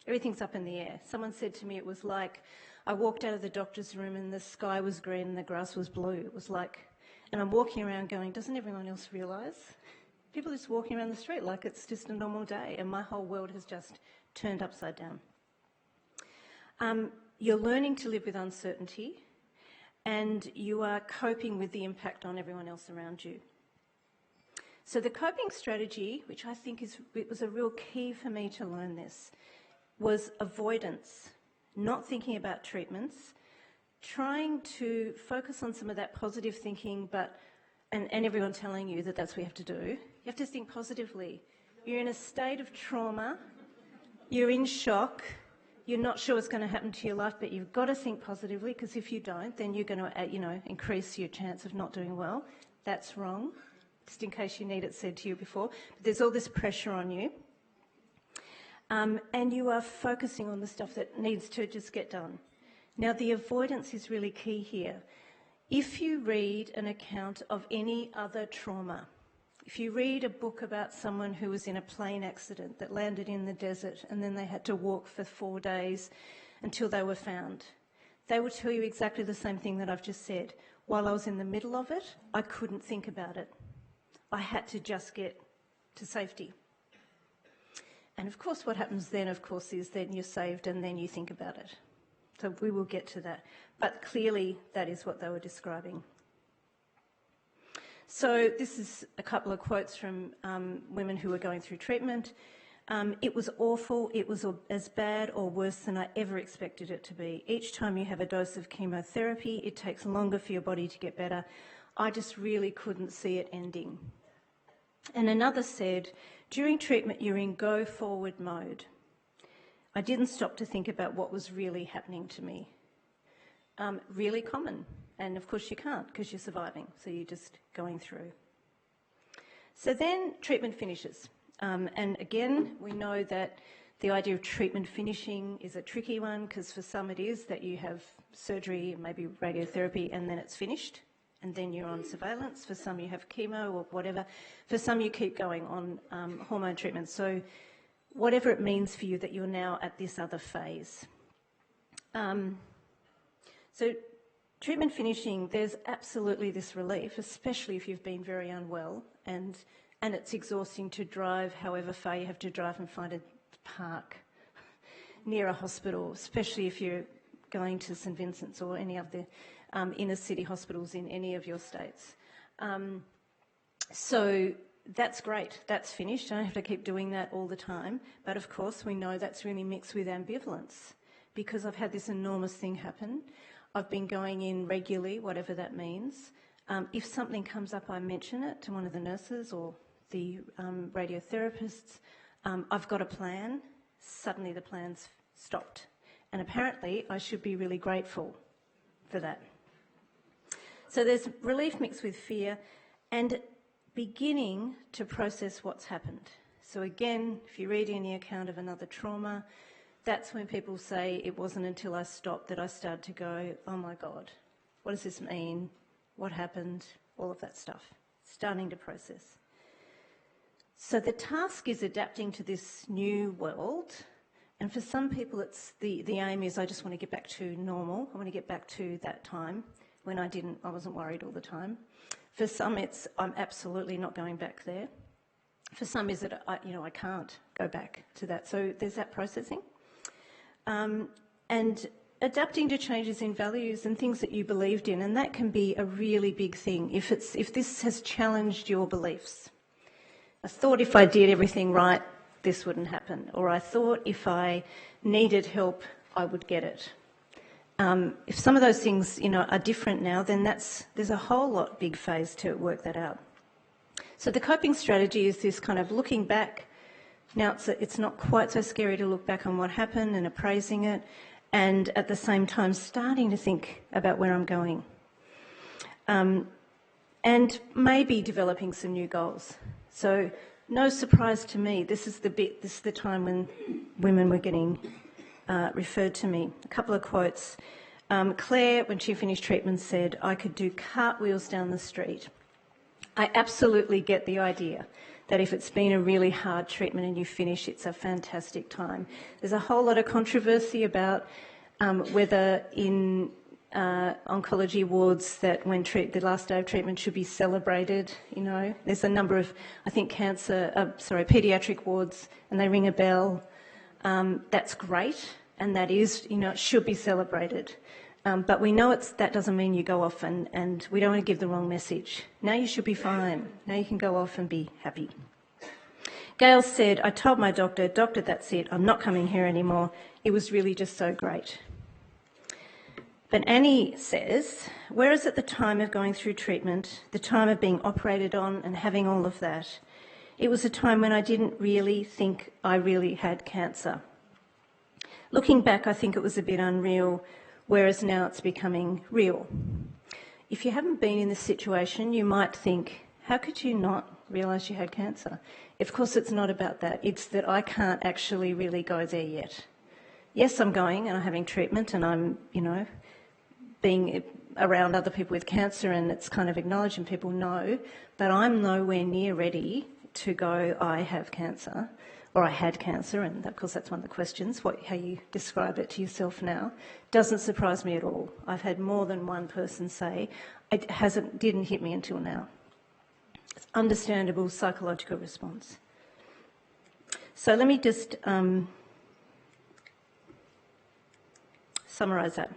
Everything's up in the air. Someone said to me it was like I walked out of the doctor's room and the sky was green and the grass was blue. It was like, and I'm walking around going, doesn't everyone else realise? People are just walking around the street like it's just a normal day, and my whole world has just turned upside down. You're learning to live with uncertainty, and you are coping with the impact on everyone else around you. So the coping strategy, which I think it was a real key for me to learn this, was avoidance, not thinking about treatments, trying to focus on some of that positive thinking, and everyone telling you that that's what you have to do. You have to think positively. You're in a state of trauma, you're in shock, you're not sure what's going to happen to your life, but you've got to think positively, because if you don't, then you're going to, increase your chance of not doing well. That's wrong, just in case you need it said to you before. But there's all this pressure on you. And you are focusing on the stuff that needs to just get done. Now, the avoidance is really key here. If you read an account of any other trauma, if you read a book about someone who was in a plane accident that landed in the desert and then they had to walk for 4 days until they were found, they will tell you exactly the same thing that I've just said. While I was in the middle of it, I couldn't think about it. I had to just get to safety. And of course what happens then, of course, is then you're saved and then you think about it. So we will get to that. But clearly that is what they were describing. So this is a couple of quotes from women who were going through treatment. It was awful. It was as bad or worse than I ever expected it to be. Each time you have a dose of chemotherapy, it takes longer for your body to get better. I just really couldn't see it ending. And another said, during treatment, you're in go-forward mode. I didn't stop to think about what was really happening to me. Really common. And of course you can't because you're surviving, so you're just going through. So then treatment finishes. And again, we know that the idea of treatment finishing is a tricky one, because for some it is that you have surgery, maybe radiotherapy, and then it's finished, and then you're on surveillance. For some you have chemo or whatever. For some you keep going on hormone treatment. So whatever it means for you that you're now at this other phase. So treatment finishing, there's absolutely this relief, especially if you've been very unwell, and it's exhausting to drive however far you have to drive and find a park near a hospital, especially if you're going to St Vincent's or any of the inner city hospitals in any of your states. So that's great, that's finished. I don't have to keep doing that all the time. But of course we know that's really mixed with ambivalence, because I've had this enormous thing happen. I've been going in regularly, whatever that means. If something comes up, I mention it to one of the nurses or the radiotherapists. I've got a plan. Suddenly the plan's stopped. And apparently I should be really grateful for that. So there's relief mixed with fear and beginning to process what's happened. So again, if you read any account of another trauma, that's when people say it wasn't until I stopped that I started to go, oh my God, what does this mean? What happened? All of that stuff. Starting to process. So the task is adapting to this new world. And for some people, it's the aim is I just want to get back to normal. I want to get back to that time when I wasn't worried all the time. For some, it's I'm absolutely not going back there. For some, is that I can't go back to that. So there's that processing. And adapting to changes in values and things that you believed in, and that can be a really big thing if this has challenged your beliefs. I thought if I did everything right, this wouldn't happen, or I thought if I needed help, I would get it. If some of those things, are different now, then there's a whole lot big phase to work that out. So the coping strategy is this kind of looking back. Now it's not quite so scary to look back on what happened and appraising it, and at the same time starting to think about where I'm going. And maybe developing some new goals. So no surprise to me, this is the time when women were getting referred to me. A couple of quotes. Claire, when she finished treatment, said, I could do cartwheels down the street. I absolutely get the idea that if it's been a really hard treatment and you finish, it's a fantastic time. There's a whole lot of controversy about whether in oncology wards that when the last day of treatment should be celebrated. There's a number of, I think, paediatric wards, and they ring a bell. That's great, and that is, it should be celebrated. But we know that doesn't mean you go off and we don't want to give the wrong message. Now you should be fine. Now you can go off and be happy. Gail said, I told my doctor, that's it, I'm not coming here anymore. It was really just so great. But Annie says, whereas at the time of going through treatment, the time of being operated on and having all of that, it was a time when I didn't really think I really had cancer. Looking back, I think it was a bit unreal, whereas now it's becoming real. If you haven't been in this situation, you might think, how could you not realise you had cancer? Of course, it's not about that. It's that I can't actually really go there yet. Yes, I'm going and I'm having treatment and I'm, being around other people with cancer and it's kind of acknowledged and people know, but I'm nowhere near ready to go, I have cancer, or I had cancer, and of course that's one of the questions, how you describe it to yourself now. Doesn't surprise me at all. I've had more than one person say, it didn't hit me until now. It's understandable psychological response. So let me just summarise that.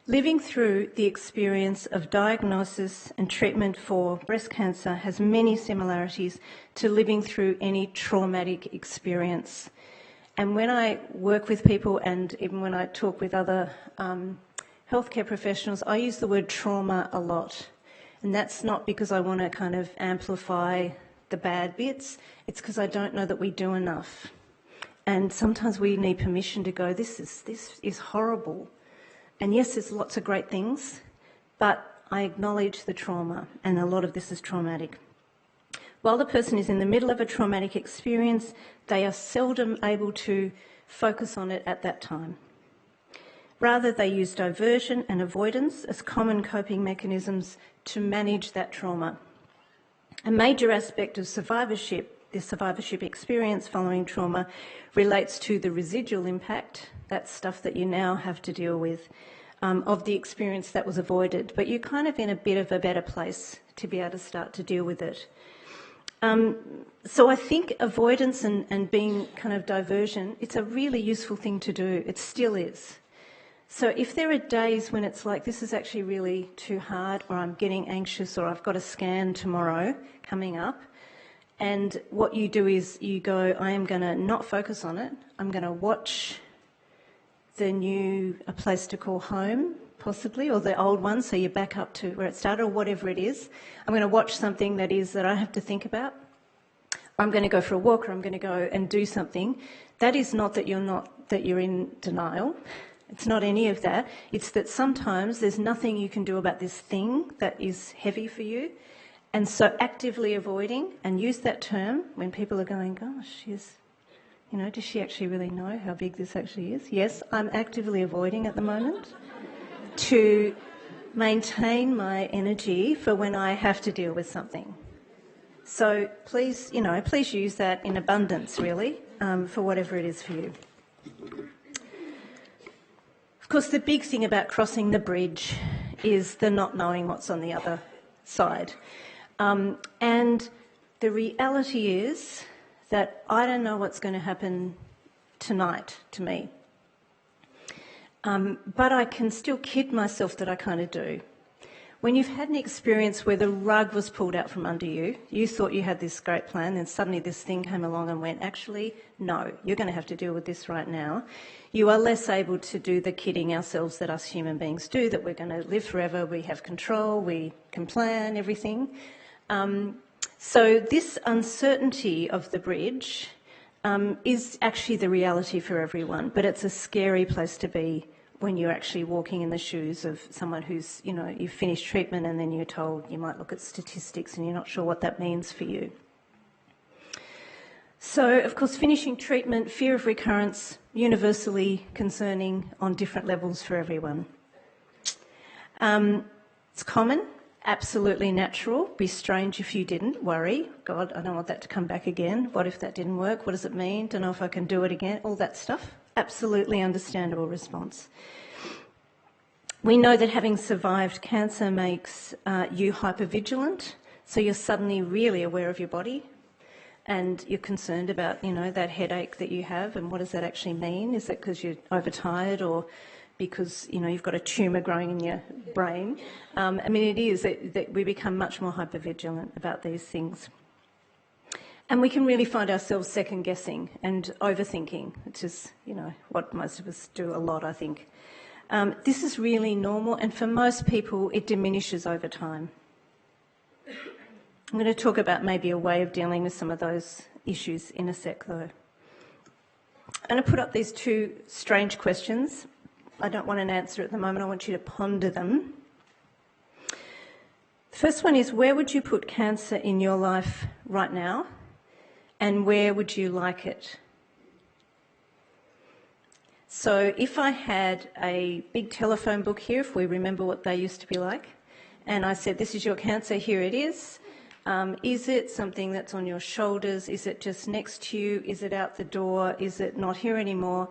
Living through the experience of diagnosis and treatment for breast cancer has many similarities to living through any traumatic experience. And when I work with people and even when I talk with other healthcare professionals, I use the word trauma a lot. And that's not because I want to kind of amplify the bad bits, it's because I don't know that we do enough. And sometimes we need permission to go, this is horrible. And yes, there's lots of great things, but I acknowledge the trauma, and a lot of this is traumatic. While the person is in the middle of a traumatic experience, they are seldom able to focus on it at that time. Rather, they use diversion and avoidance as common coping mechanisms to manage that trauma. A major aspect of survivorship, the survivorship experience following trauma, relates to the residual impact, that's stuff that you now have to deal with, of the experience that was avoided. But you're kind of in a bit of a better place to be able to start to deal with it. So I think avoidance and being kind of diversion, it's a really useful thing to do. It still is. So if there are days when it's like, this is actually really too hard, or I'm getting anxious, or I've got a scan tomorrow coming up, and what you do is you go, I am going to not focus on it. I'm going to watch A Place to Call Home, possibly, or the old one, so you're back up to where it started, or whatever it is. I'm going to watch something that I have to think about. Or I'm going to go for a walk, or I'm going to go and do something. That is not that you're in denial. It's not any of that. It's that sometimes there's nothing you can do about this thing that is heavy for you. And so actively avoiding, and use that term when people are going, gosh, does she actually really know how big this actually is? Yes, I'm actively avoiding at the moment to maintain my energy for when I have to deal with something. So please use that in abundance, really, for whatever it is for you. Of course, the big thing about crossing the bridge is the not knowing what's on the other side. And the reality is that I don't know what's going to happen tonight to me. But I can still kid myself that I kind of do. When you've had an experience where the rug was pulled out from under you, you thought you had this great plan, and suddenly this thing came along and went, actually, no, you're going to have to deal with this right now. You are less able to do the kidding ourselves that us human beings do, that we're going to live forever, we have control, we can plan everything. So this uncertainty of the bridge is actually the reality for everyone, but it's a scary place to be when you're actually walking in the shoes of someone who's, you've finished treatment and then you're told you might look at statistics and you're not sure what that means for you. So, of course, finishing treatment, fear of recurrence, universally concerning on different levels for everyone. It's common, absolutely natural. Be strange if you didn't. Worry. God, I don't want that to come back again. What if that didn't work? What does it mean? Don't know if I can do it again. All that stuff. Absolutely understandable response. We know that having survived cancer makes you hypervigilant, so you're suddenly really aware of your body and you're concerned about, that headache that you have, and what does that actually mean? Is that because you're overtired or because, you've got a tumour growing in your brain? It is that we become much more hypervigilant about these things. And we can really find ourselves second-guessing and overthinking, which is, what most of us do a lot, I think. This is really normal, and for most people, it diminishes over time. I'm going to talk about maybe a way of dealing with some of those issues in a sec, though. I'm going to put up these two strange questions. I don't want an answer at the moment. I want you to ponder them. The first one is, where would you put cancer in your life right now? And where would you like it? So if I had a big telephone book here, if we remember what they used to be like, and I said, this is your cancer, here it is it something that's on your shoulders? Is it just next to you? Is it out the door? Is it not here anymore?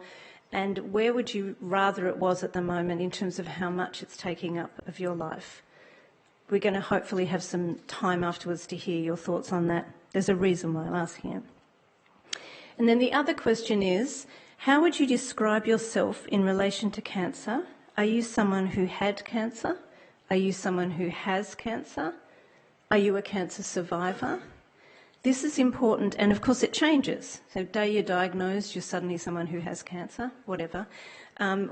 And where would you rather it was at the moment in terms of how much it's taking up of your life? We're going to hopefully have some time afterwards to hear your thoughts on that. There's a reason why I'm asking it. And then the other question is, how would you describe yourself in relation to cancer? Are you someone who had cancer? Are you someone who has cancer? Are you a cancer survivor? This is important, and of course it changes. So the day you're diagnosed, you're suddenly someone who has cancer, whatever.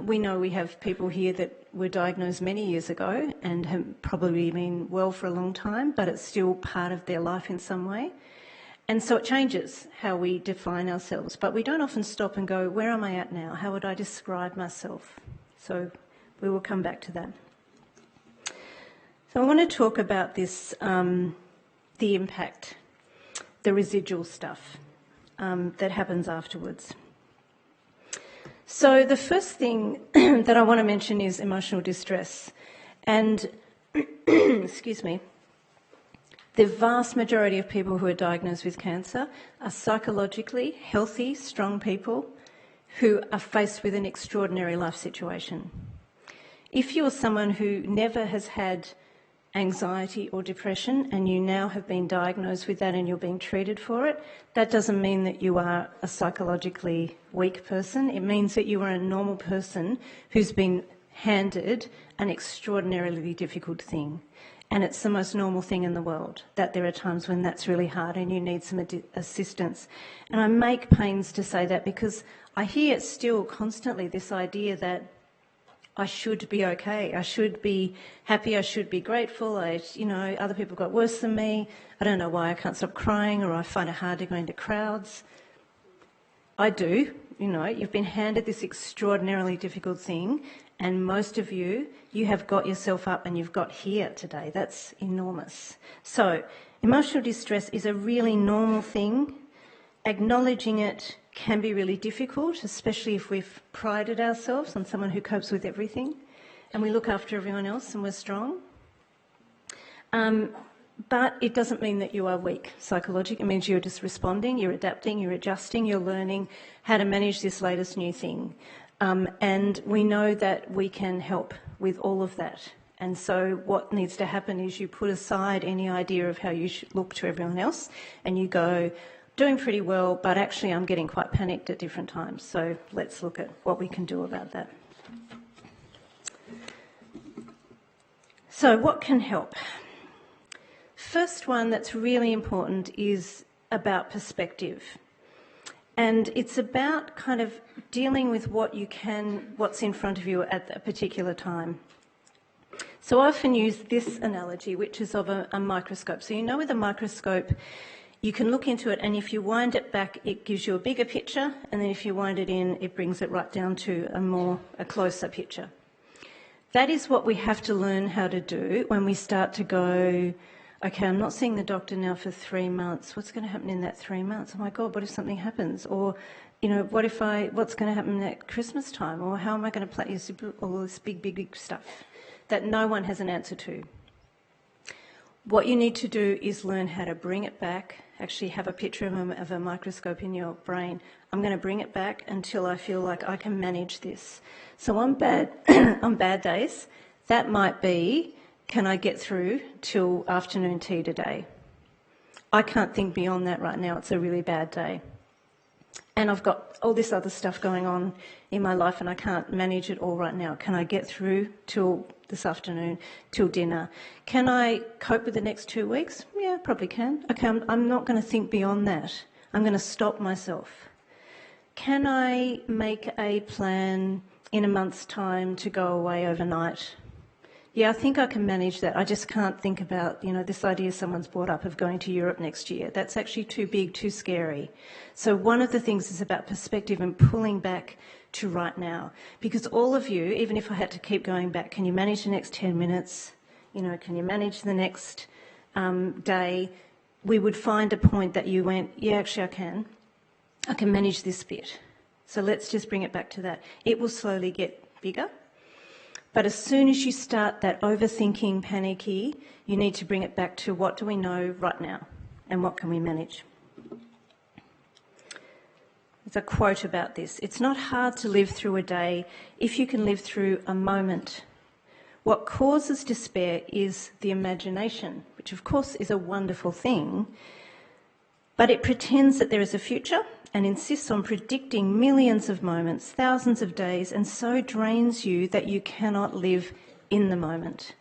We know we have people here that were diagnosed many years ago and have probably been well for a long time, but it's still part of their life in some way. And so it changes how we define ourselves. But we don't often stop and go, where am I at now? How would I describe myself? So we will come back to that. So I want to talk about this, the impact, the residual stuff that happens afterwards. So the first thing that I want to mention is emotional distress. And, excuse me, the vast majority of people who are diagnosed with cancer are psychologically healthy, strong people who are faced with an extraordinary life situation. If you're someone who never has had anxiety or depression and you now have been diagnosed with that and you're being treated for it, that doesn't mean that you are a psychologically weak person. It means that you are a normal person who's been handed an extraordinarily difficult thing. And it's the most normal thing in the world, that there are times when that's really hard and you need some assistance. And I make pains to say that because I hear still constantly this idea that I should be okay, I should be happy, I should be grateful, other people got worse than me, I don't know why I can't stop crying, or I find it hard to go into crowds. I do. You know, you've been handed this extraordinarily difficult thing, and most of you have got yourself up and you've got here today. That's enormous. So, emotional distress is a really normal thing. Acknowledging it can be really difficult, especially if we've prided ourselves on someone who copes with everything and we look after everyone else and we're strong. But it doesn't mean that you are weak psychologically. It means you're just responding, you're adapting, you're adjusting, you're learning how to manage this latest new thing. And we know that we can help with all of that. And so what needs to happen is you put aside any idea of how you should look to everyone else and you go, doing pretty well, but actually I'm getting quite panicked at different times. So let's look at what we can do about that. So what can help? First one that's really important is about perspective. And it's about kind of dealing with what's in front of you at a particular time. So I often use this analogy, which is of a microscope. So you know with a microscope, you can look into it, and if you wind it back, it gives you a bigger picture, and then if you wind it in, it brings it right down to a closer picture. That is what we have to learn how to do when we start to go, okay, I'm not seeing the doctor now for 3 months. What's going to happen in that 3 months? Oh my God, what if something happens? Or, you know, what's going to happen at Christmas time? Or how am I going to play all this big stuff that no one has an answer to? What you need to do is learn how to bring it back, actually have a picture of a microscope in your brain. I'm going to bring it back until I feel like I can manage this. So on bad days, that might be, can I get through till afternoon tea today? I can't think beyond that right now. It's a really bad day. And I've got all this other stuff going on in my life and I can't manage it all right now. Can I get through till this afternoon, till dinner? Can I cope with the next 2 weeks? Yeah, probably can. Okay, I'm not going to think beyond that. I'm going to stop myself. Can I make a plan in a month's time to go away overnight? Yeah, I think I can manage that. I just can't think about, you know, this idea someone's brought up of going to Europe next year. That's actually too big, too scary. So one of the things is about perspective and pulling back to right now. Because all of you, even if I had to keep going back, can you manage the next 10 minutes? You know, can you manage the next day? We would find a point that you went, yeah, actually I can. I can manage this bit. So let's just bring it back to that. It will slowly get bigger. But as soon as you start that overthinking, panicky, you need to bring it back to what do we know right now and what can we manage. There's a quote about this. It's not hard to live through a day if you can live through a moment. What causes despair is the imagination, which of course is a wonderful thing, but it pretends that there is a future and insists on predicting millions of moments, thousands of days, and so drains you that you cannot live in the moment.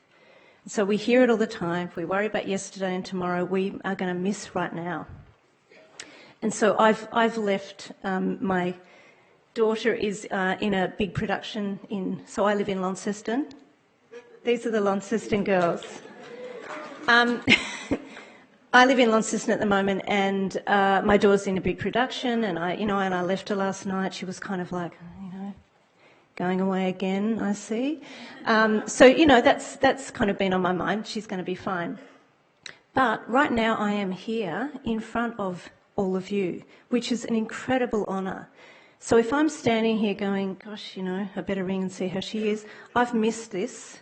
So we hear it all the time. If we worry about yesterday and tomorrow, we are going to miss right now. And so I've left, my daughter is in a big production so I live in Launceston. These are the Launceston girls. I live in Launceston at the moment, and my daughter's in a big production, and I left her last night. She was kind of like, going away again, I see. So that's kind of been on my mind. She's going to be fine. But right now I am here in front of all of you, which is an incredible honour. So if I'm standing here going, gosh, I better ring and see how she is, I've missed this.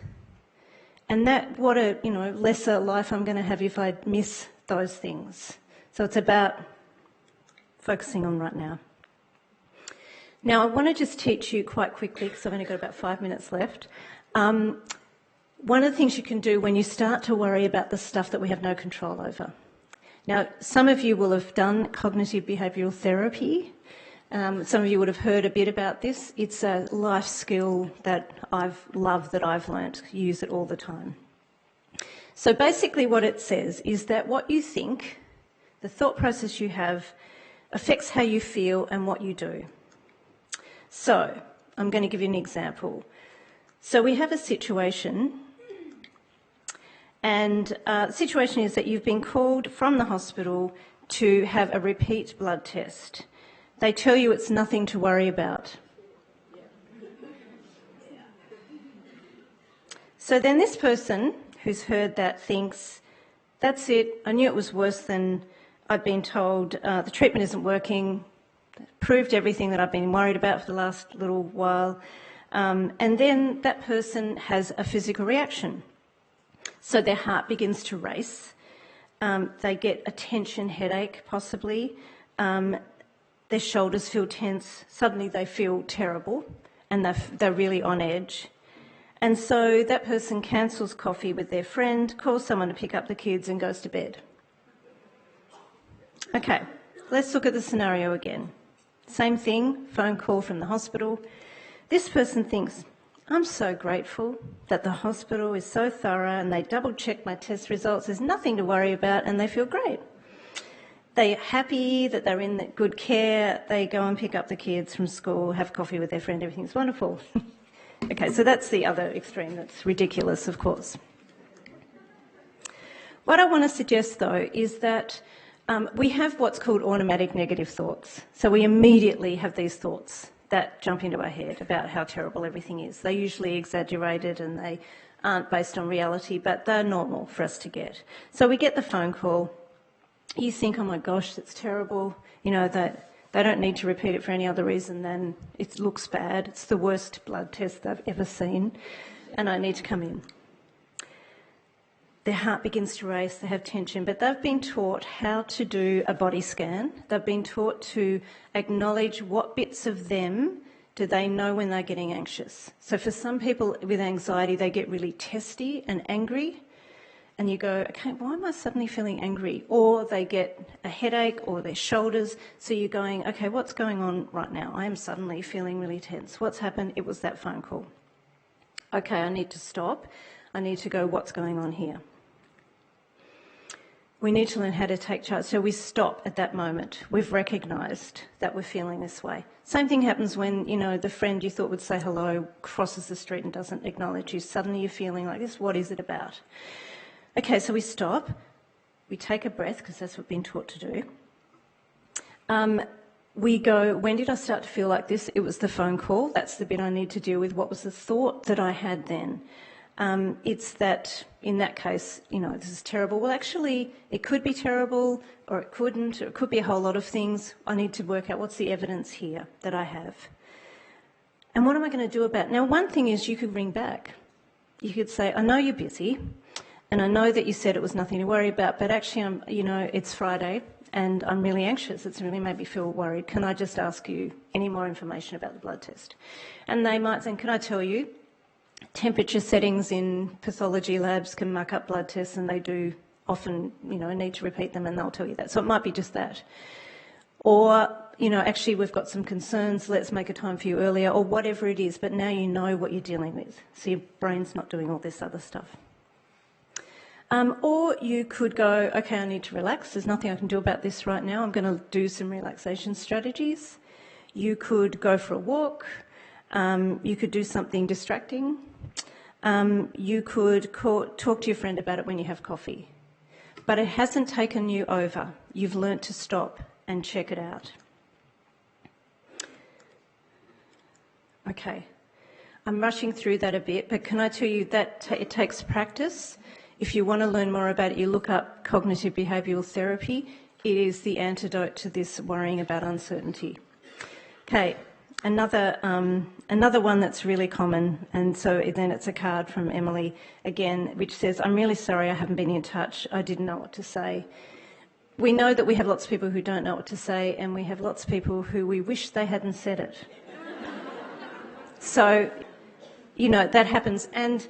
And what a, lesser life I'm going to have if I miss those things. So it's about focusing on right now. Now, I want to just teach you quite quickly, because I've only got about 5 minutes left. One of the things you can do when you start to worry about the stuff that we have no control over. Now, some of you will have done cognitive behavioural therapy. Some of you would have heard a bit about this. It's a life skill that I've learnt. Use it all the time. So basically what it says is that what you think, the thought process you have, affects how you feel and what you do. So I'm going to give you an example. So we have a situation, and the situation is that you've been called from the hospital to have a repeat blood test. They tell you it's nothing to worry about. So then this person who's heard that thinks, that's it, I knew it was worse than I'd been told, the treatment isn't working, proved everything that I've been worried about for the last little while, and then that person has a physical reaction. So their heart begins to race, they get a tension headache possibly, their shoulders feel tense, suddenly they feel terrible and they're really on edge. And so that person cancels coffee with their friend, calls someone to pick up the kids and goes to bed. Okay, let's look at the scenario again. Same thing, phone call from the hospital. This person thinks, I'm so grateful that the hospital is so thorough and they double-check my test results. There's nothing to worry about and they feel great. They're happy that they're in good care. They go and pick up the kids from school, have coffee with their friend, everything's wonderful. Okay, so that's the other extreme. That's ridiculous, of course. What I want to suggest, though, is that we have what's called automatic negative thoughts. So we immediately have these thoughts that jump into our head about how terrible everything is. They're usually exaggerated and they aren't based on reality, but they're normal for us to get. So we get the phone call. You think, oh my gosh, that's terrible. You know, that they don't need to repeat it for any other reason than it looks bad. It's the worst blood test they've ever seen, and I need to come in. Their heart begins to race, they have tension, but they've been taught how to do a body scan. They've been taught to acknowledge what bits of them do they know when they're getting anxious. So for some people with anxiety, they get really testy and angry, and you go, okay, why am I suddenly feeling angry? Or they get a headache or their shoulders, so you're going, okay, what's going on right now? I am suddenly feeling really tense. What's happened? It was that phone call. Okay, I need to stop. I need to go, what's going on here? We need to learn how to take charge. So we stop at that moment. We've recognised that we're feeling this way. Same thing happens when, you know, the friend you thought would say hello crosses the street and doesn't acknowledge you. Suddenly you're feeling like this. What is it about? Okay, so we stop. We take a breath, because that's what we've been taught to do. We go, when did I start to feel like this? It was the phone call. That's the bit I need to deal with. What was the thought that I had then? It's that, in that case, you know, this is terrible. Well, actually, it could be terrible, or it couldn't, or it could be a whole lot of things. I need to work out what's the evidence here that I have. And what am I going to do about it? Now, one thing is you could ring back. You could say, I know you're busy, and I know that you said it was nothing to worry about, but actually, it's Friday, and I'm really anxious. It's really made me feel worried. Can I just ask you any more information about the blood test? And they might say, can I tell you, temperature settings in pathology labs can muck up blood tests, and they do often, need to repeat them, and they'll tell you that. So it might be just that. Or, actually we've got some concerns, let's make a time for you earlier, or whatever it is, but now you know what you're dealing with. So your brain's not doing all this other stuff. Or you could go, okay, I need to relax. There's nothing I can do about this right now. I'm going to do some relaxation strategies. You could go for a walk. You could do something distracting. You could talk to your friend about it when you have coffee. But it hasn't taken you over. You've learnt to stop and check it out. Okay. I'm rushing through that a bit, but can I tell you that it takes practice. If you want to learn more about it, you look up cognitive behavioural therapy. It is the antidote to this worrying about uncertainty. Okay, another one that's really common, and so then it's a card from Emily again, which says, I'm really sorry I haven't been in touch. I didn't know what to say. We know that we have lots of people who don't know what to say, and we have lots of people who we wish they hadn't said it. So, that happens, and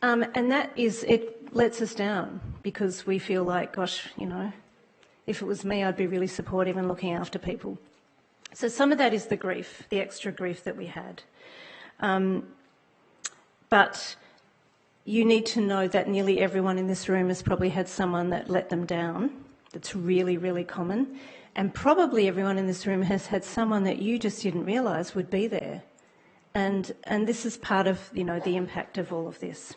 that is, it lets us down because we feel like, gosh, if it was me, I'd be really supportive and looking after people. So some of that is the grief, the extra grief that we had. But you need to know that nearly everyone in this room has probably had someone that let them down. That's really, really common. And probably everyone in this room has had someone that you just didn't realise would be there. And this is part of, the impact of all of this.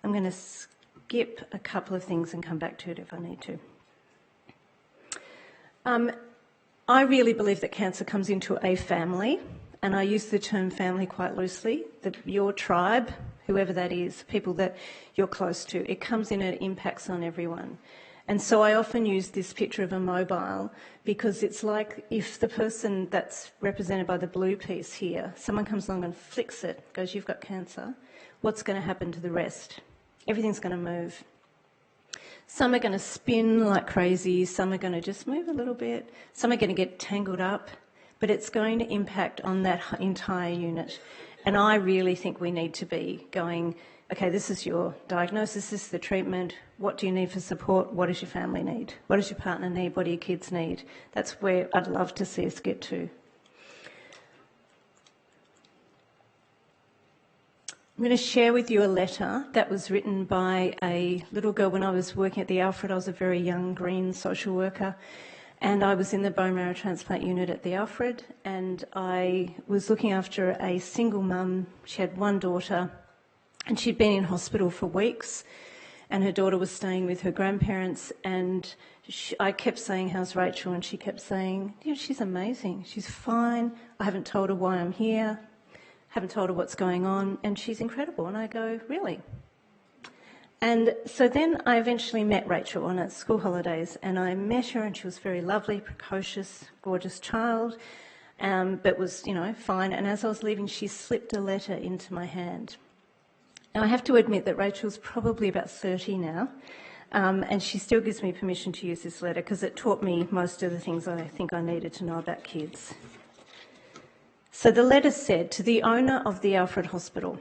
I'm going to skip a couple of things and come back to it if I need to. I really believe that cancer comes into a family, and I use the term family quite loosely, that your tribe, whoever that is, people that you're close to, it comes in and it impacts on everyone. And so I often use this picture of a mobile because it's like if the person that's represented by the blue piece here, someone comes along and flicks it, goes, you've got cancer, what's going to happen to the rest? Everything's going to move. Some are going to spin like crazy, some are going to just move a little bit, some are going to get tangled up, but it's going to impact on that entire unit. And I really think we need to be going, okay, this is your diagnosis, this is the treatment, what do you need for support, what does your family need, what does your partner need, what do your kids need? That's where I'd love to see us get to. I'm going to share with you a letter that was written by a little girl when I was working at the Alfred. I was a very young green social worker and I was in the bone marrow transplant unit at the Alfred, and I was looking after a single mum. She had one daughter and she'd been in hospital for weeks and her daughter was staying with her grandparents, and I kept saying, how's Rachel? And she kept saying, yeah, she's amazing, she's fine, I haven't told her why I'm here, haven't told her what's going on, and she's incredible. And I go, really? And so then I eventually met Rachel on a school holidays, and I met her and she was very lovely, precocious, gorgeous child, but was, fine. And as I was leaving, she slipped a letter into my hand. Now I have to admit that Rachel's probably about 30 now, and she still gives me permission to use this letter because it taught me most of the things I think I needed to know about kids. So the letter said, to the owner of the Alfred Hospital,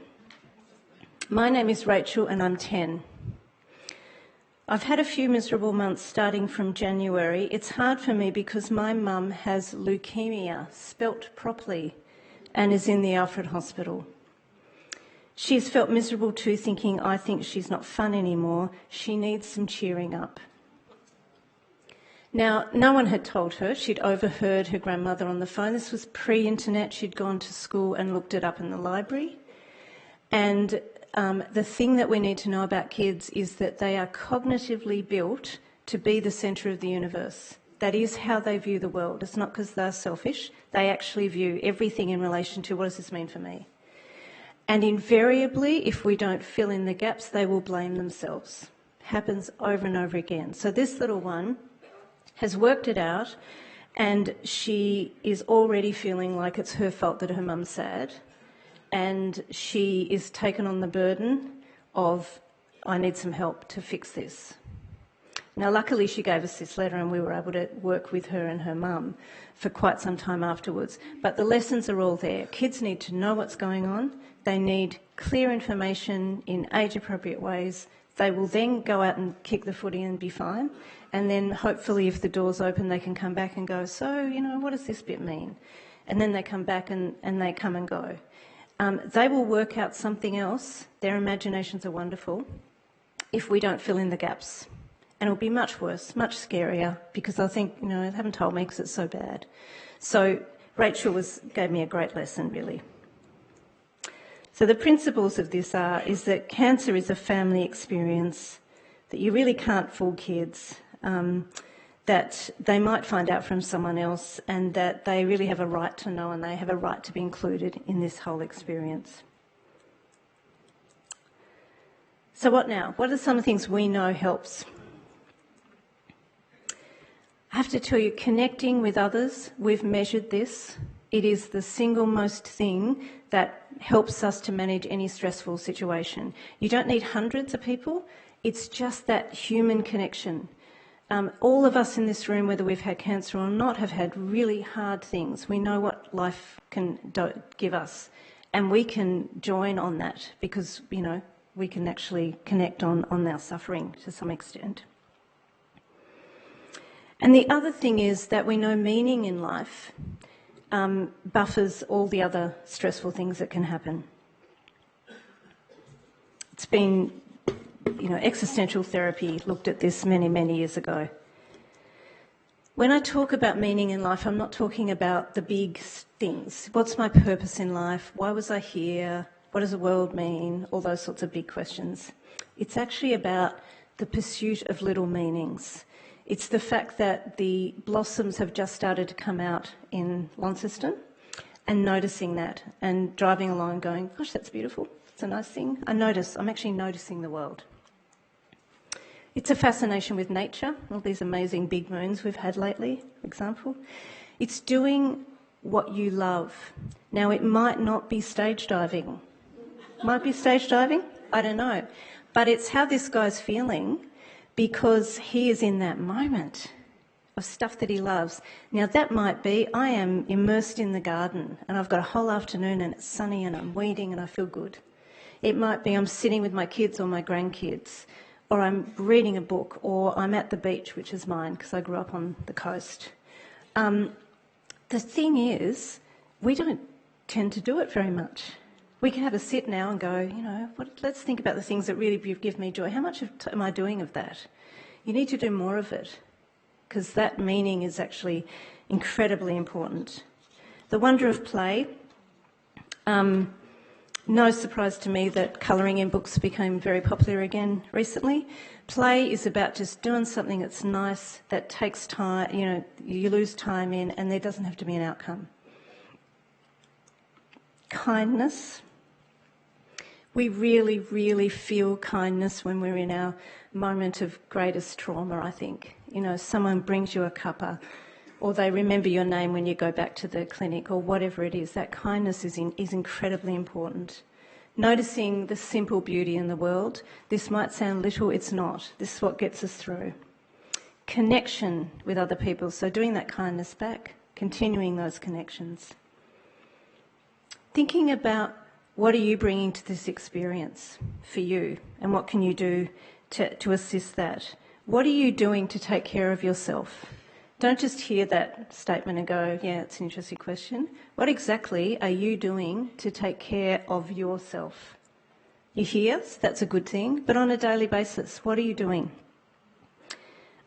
my name is Rachel and I'm 10. I've had a few miserable months starting from January. It's hard for me because my mum has leukemia, spelt properly, and is in the Alfred Hospital. She's felt miserable too, thinking, I think she's not fun anymore. She needs some cheering up. Now, no one had told her. She'd overheard her grandmother on the phone. This was pre-internet. She'd gone to school and looked it up in the library. And the thing that we need to know about kids is that they are cognitively built to be the centre of the universe. That is how they view the world. It's not because they're selfish. They actually view everything in relation to, what does this mean for me? And invariably, if we don't fill in the gaps, they will blame themselves. Happens over and over again. So this little one has worked it out, and she is already feeling like it's her fault that her mum's sad, and she is taken on the burden of, I need some help to fix this. Now, luckily, she gave us this letter and we were able to work with her and her mum for quite some time afterwards. But the lessons are all there. Kids need to know what's going on. They need clear information in age-appropriate ways. They will then go out and kick the footy and be fine. And then hopefully if the door's open, they can come back and go, so, what does this bit mean? And then they come back and they come and go. They will work out something else. Their imaginations are wonderful if we don't fill in the gaps. And it'll be much worse, much scarier, because they'll think, they haven't told me because it's so bad. So Rachel gave me a great lesson, really. So the principles of this is that cancer is a family experience, that you really can't fool kids, that they might find out from someone else, and that they really have a right to know and they have a right to be included in this whole experience. So what now? What are some things we know helps? I have to tell you, connecting with others, we've measured this. It is the single most thing that helps us to manage any stressful situation. You don't need hundreds of people. It's just that human connection. All of us in this room, whether we've had cancer or not, have had really hard things. We know what life can give us, and we can join on that because, we can actually connect on our suffering to some extent. And the other thing is that we know meaning in life buffers all the other stressful things that can happen. It's been, existential therapy looked at this many, many years ago. When I talk about meaning in life, I'm not talking about the big things. What's my purpose in life? Why was I here? What does the world mean? All those sorts of big questions. It's actually about the pursuit of little meanings. It's the fact that the blossoms have just started to come out in Launceston and noticing that and driving along going, gosh, that's beautiful. It's a nice thing. I'm actually noticing the world. It's a fascination with nature, all these amazing big moons we've had lately, for example. It's doing what you love. Now, it might not be stage diving. Might be stage diving? I don't know. But it's how this guy's feeling because he is in that moment of stuff that he loves. Now, that might be, I am immersed in the garden and I've got a whole afternoon and it's sunny and I'm weeding and I feel good. It might be I'm sitting with my kids or my grandkids, or I'm reading a book, or I'm at the beach, which is mine because I grew up on the coast. The thing is, we don't tend to do it very much. We can have a sit now and go, let's think about the things that really give me joy. How much am I doing of that? You need to do more of it because that meaning is actually incredibly important. The wonder of play. No surprise to me that colouring in books became very popular again recently. Play is about just doing something that's nice, that takes time, you lose time in, and there doesn't have to be an outcome. Kindness. We really, really feel kindness when we're in our moment of greatest trauma, I think. Someone brings you a cuppa, or they remember your name when you go back to the clinic, or whatever it is. That kindness is incredibly important. Noticing the simple beauty in the world. This might sound little, it's not. This is what gets us through. Connection with other people, so doing that kindness back, continuing those connections. Thinking about what are you bringing to this experience for you, and what can you do to assist that? What are you doing to take care of yourself? Don't just hear that statement and go, yeah, it's an interesting question. What exactly are you doing to take care of yourself? You hear, that's a good thing, but on a daily basis, what are you doing?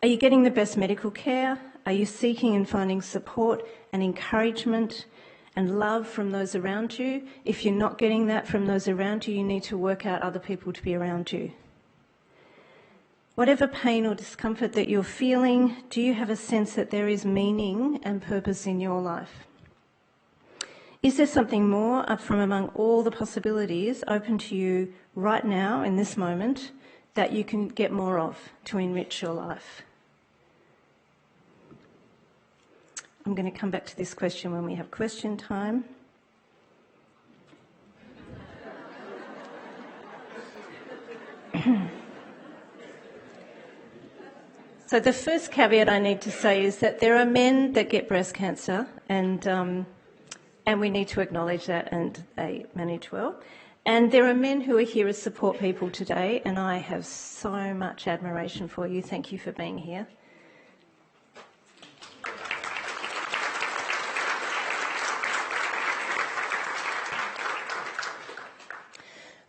Are you getting the best medical care? Are you seeking and finding support and encouragement and love from those around you? If you're not getting that from those around you, you need to work out other people to be around you. Whatever pain or discomfort that you're feeling, do you have a sense that there is meaning and purpose in your life? Is there something more from among all the possibilities open to you right now in this moment that you can get more of to enrich your life? I'm going to come back to this question when we have question time. So the first caveat I need to say is that there are men that get breast cancer, and we need to acknowledge that, and they manage well. And there are men who are here as support people today, and I have so much admiration for you. Thank you for being here.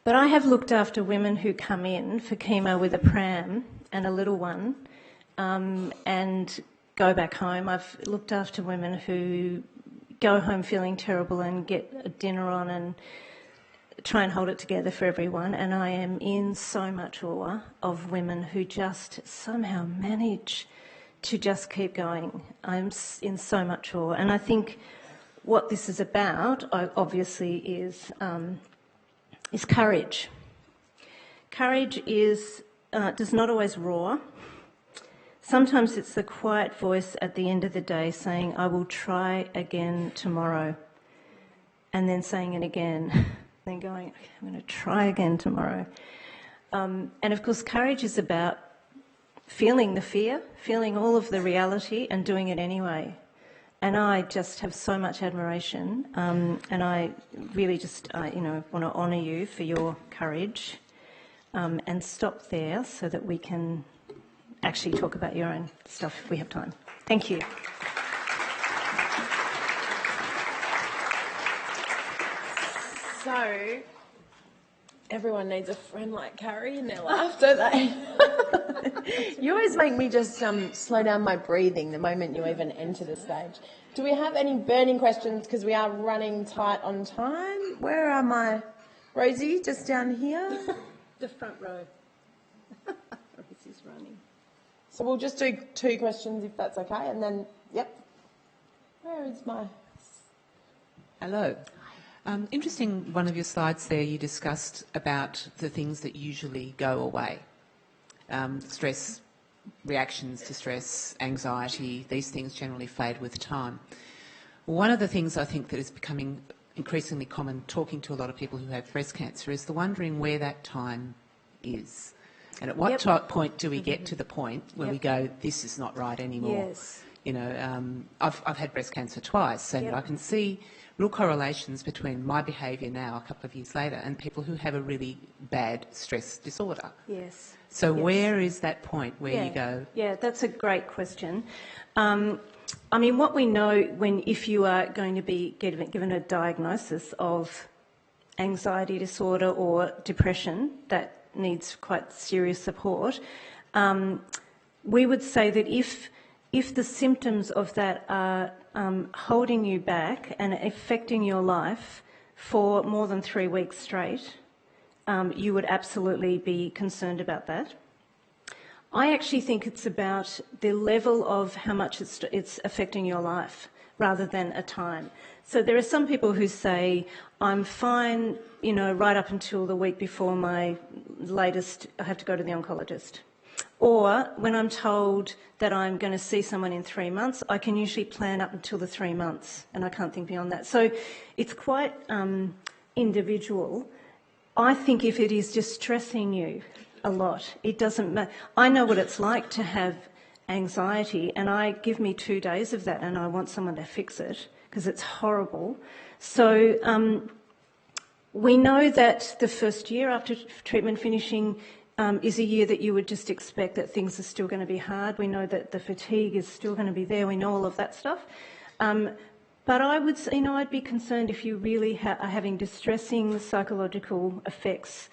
But I have looked after women who come in for chemo with a pram and a little one, and go back home. I've looked after women who go home feeling terrible and get a dinner on and try and hold it together for everyone. And I am in so much awe of women who just somehow manage to just keep going. I'm in so much awe. And I think what this is about, obviously, is courage. Courage does not always roar. Sometimes it's the quiet voice at the end of the day saying, I will try again tomorrow, and then saying it again, then going, okay, I'm going to try again tomorrow. And of course, courage is about feeling the fear, feeling all of the reality and doing it anyway. And I just have so much admiration, and I really just want to honour you for your courage, and stop there so that we can actually talk about your own stuff if we have time. Thank you. So, everyone needs a friend like Carrie in their life, don't they? You always make me just slow down my breathing the moment you even enter the stage. Do we have any burning questions? Because we are running tight on time. Where are my... Rosie, just down here? The front row. Rosie's running. So we'll just do 2 questions if that's okay, and then, yep. Where is my... Hello. Interesting, one of your slides there you discussed about the things that usually go away. Stress, reactions to stress, anxiety, these things generally fade with time. One of the things I think that is becoming increasingly common talking to a lot of people who have breast cancer is the wondering where that time is. And at what point do we get to the point where we go, this is not right anymore? Yes. You know, I've had breast cancer twice, and I can see real correlations between my behaviour now, a couple of years later, and people who have a really bad stress disorder. Yes. So where is that point where you go? Yeah, that's a great question. I mean, what we know if you are going to be given a diagnosis of anxiety disorder or depression that needs quite serious support, we would say that if the symptoms of that are holding you back and affecting your life for more than 3 weeks straight, you would absolutely be concerned about that. I actually think it's about the level of how much it's affecting your life rather than a time. So there are some people who say, I'm fine, you know, right up until the week before my latest, I have to go to the oncologist. Or when I'm told that I'm going to see someone in 3 months, I can usually plan up until the 3 months and I can't think beyond that. So it's quite individual. I think if it is distressing you a lot, it doesn't matter. I know what it's like to have anxiety, and give me 2 days of that and I want someone to fix it because it's horrible. So we know that the first year after treatment finishing is a year that you would just expect that things are still going to be hard. We know that the fatigue is still going to be there. We know all of that stuff. But I would say, I'd be concerned if you really are having distressing psychological effects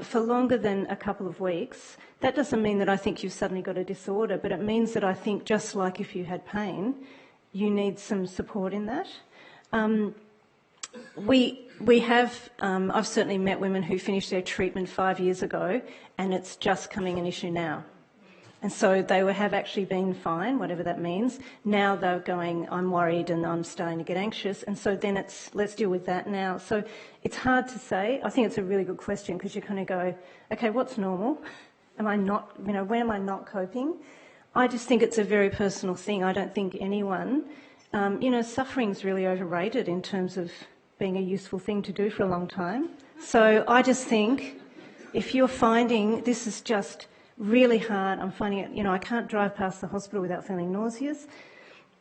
for longer than a couple of weeks. That doesn't mean that I think you've suddenly got a disorder, but it means that I think just like if you had pain, you need some support in that. We have, I've certainly met women who finished their treatment 5 years ago and it's just coming an issue now. And so they have actually been fine, whatever that means. Now they're going, I'm worried and I'm starting to get anxious. And so then let's deal with that now. So it's hard to say. I think it's a really good question because you kind of go, okay, what's normal? Am I not, where am I not coping? I just think it's a very personal thing. I don't think anyone, suffering's really overrated in terms of being a useful thing to do for a long time. So I just think if you're finding this is just really hard, I'm finding it, I can't drive past the hospital without feeling nauseous,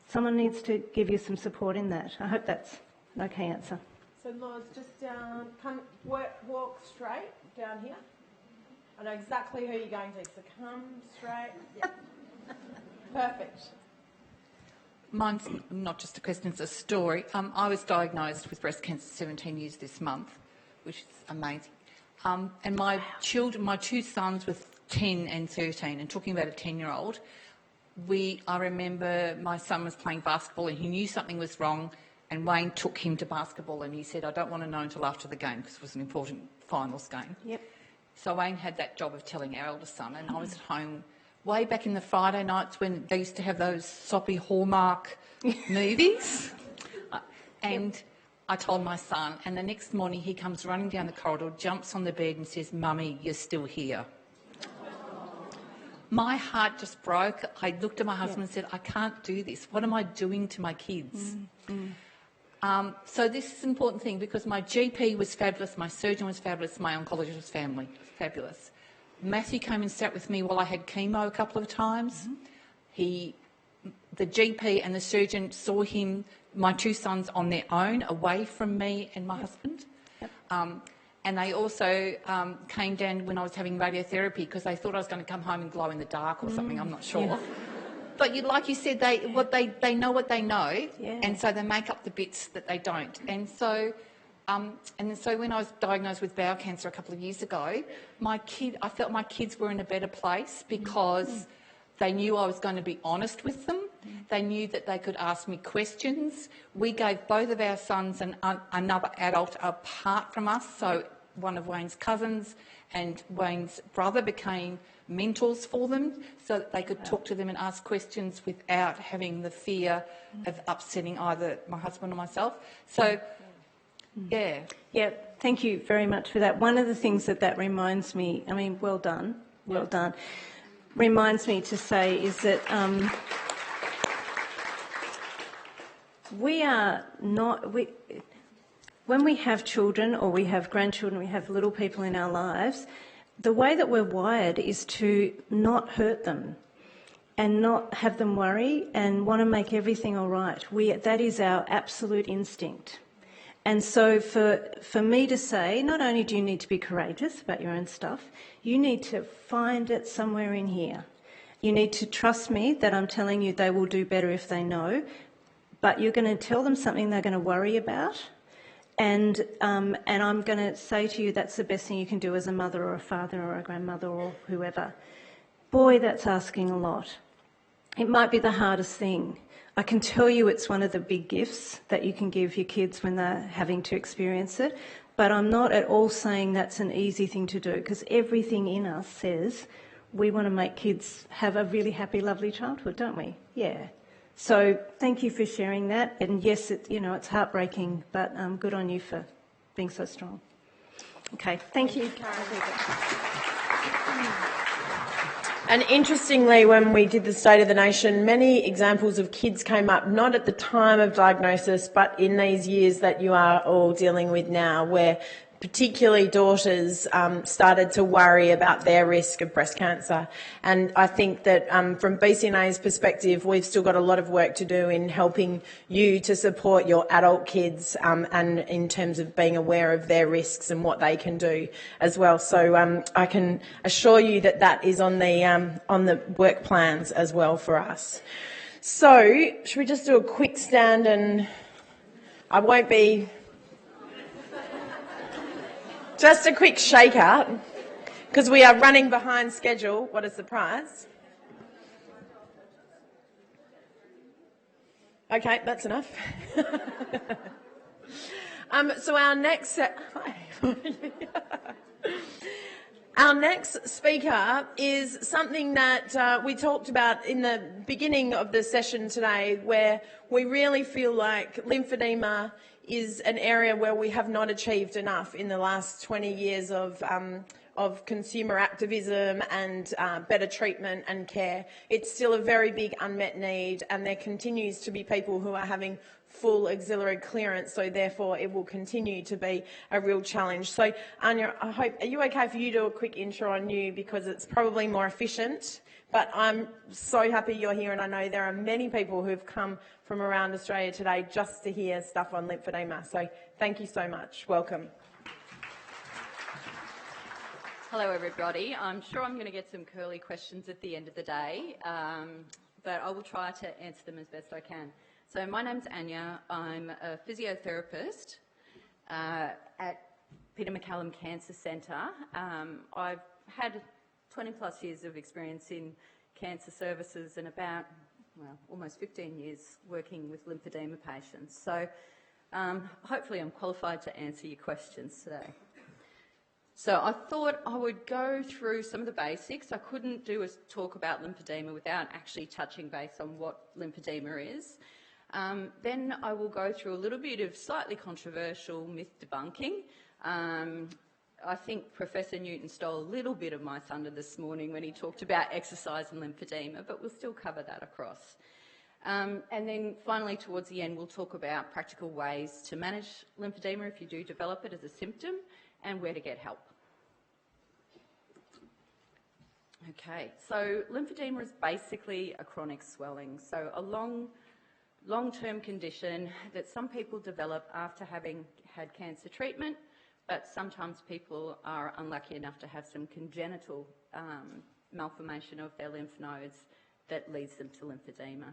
someone needs to give you some support in that. I hope that's an okay answer. So Laura's just down, walk straight down here. I know exactly who you're going to, so come straight. Yeah. Perfect. Mine's not just a question, it's a story. I was diagnosed with breast cancer 17 years this month, which is amazing. And my 2 sons were 10 and 13, and talking about a 10-year-old, I remember my son was playing basketball and he knew something was wrong, and Wayne took him to basketball and he said, I don't want to know until after the game because it was an important finals game. Yep. So Wayne had that job of telling our eldest son, and I was at home way back in the Friday nights when they used to have those soppy Hallmark movies. And I told my son, and the next morning he comes running down the corridor, jumps on the bed and says, Mummy, you're still here. My heart just broke. I looked at my husband and said, I can't do this. What am I doing to my kids? So this is an important thing because my GP was fabulous, my surgeon was fabulous, my oncologist was fabulous. Matthew came and sat with me while I had chemo a couple of times. The GP and the surgeon saw my 2 sons on their own, away from me and my husband. And they also came down when I was having radiotherapy because they thought I was going to come home and glow in the dark or something, I'm not sure. Yeah. But like you said, they know what they know, and so they make up the bits that they don't. And so when I was diagnosed with bowel cancer a couple of years ago, I felt my kids were in a better place because they knew I was going to be honest with them. They knew that they could ask me questions. We gave both of our sons another adult apart from us, so one of Wayne's cousins and Wayne's brother became mentors for them so that they could talk to them and ask questions without having the fear of upsetting either my husband or myself. So, yeah. Yeah, thank you very much for that. One of the things that reminds me, I mean, well done, reminds me to say is that we are not... When we have children or we have grandchildren, we have little people in our lives, the way that we're wired is to not hurt them and not have them worry and want to make everything all right. That is our absolute instinct. And so for me to say, not only do you need to be courageous about your own stuff, you need to find it somewhere in here. You need to trust me that I'm telling you they will do better if they know, but you're going to tell them something they're going to worry about. And I'm going to say to you that's the best thing you can do as a mother or a father or a grandmother or whoever. Boy, that's asking a lot. It might be the hardest thing. I can tell you it's one of the big gifts that you can give your kids when they're having to experience it, but I'm not at all saying that's an easy thing to do, because everything in us says we want to make kids have a really happy, lovely childhood, don't we? Yeah. So thank you for sharing that. And yes, it's heartbreaking, but good on you for being so strong. Okay, thank you. And interestingly, when we did the State of the Nation, many examples of kids came up, not at the time of diagnosis, but in these years that you are all dealing with now, where particularly daughters started to worry about their risk of breast cancer. And I think that from BCNA's perspective, we've still got a lot of work to do in helping you to support your adult kids and in terms of being aware of their risks and what they can do as well. So I can assure you that that is on the work plans as well for us. So should we just do a quick stand, and I won't be... Just a quick shake-up, because we are running behind schedule. What a surprise. Okay, that's enough. So our next... Our next speaker is something that we talked about in the beginning of the session today, where we really feel like lymphedema is an area where we have not achieved enough in the last 20 years of consumer activism and better treatment and care. It's still a very big unmet need, and there continues to be people who are having full auxiliary clearance, so therefore it will continue to be a real challenge. So Anya, are you okay for you to do a quick intro on you, because it's probably more efficient, but I'm so happy you're here, and I know there are many people who've come from around Australia today just to hear stuff on lymphedema. So thank you so much. Welcome. Hello everybody. I'm sure I'm going to get some curly questions at the end of the day, but I will try to answer them as best I can. So my name's Anya. I'm a physiotherapist at Peter MacCallum Cancer Centre. I've had 20 plus years of experience in cancer services and about, almost 15 years working with lymphedema patients. So hopefully I'm qualified to answer your questions today. So I thought I would go through some of the basics. I couldn't do a talk about lymphedema without actually touching base on what lymphedema is. Then I will go through a little bit of slightly controversial myth debunking. I think Professor Newton stole a little bit of my thunder this morning when he talked about exercise and lymphedema, but we'll still cover that across. And then finally, towards the end, we'll talk about practical ways to manage lymphedema if you do develop it as a symptom, and where to get help. Okay, so lymphedema is basically a chronic swelling, so a long-term condition that some people develop after having had cancer treatment, but sometimes people are unlucky enough to have some congenital malformation of their lymph nodes that leads them to lymphedema.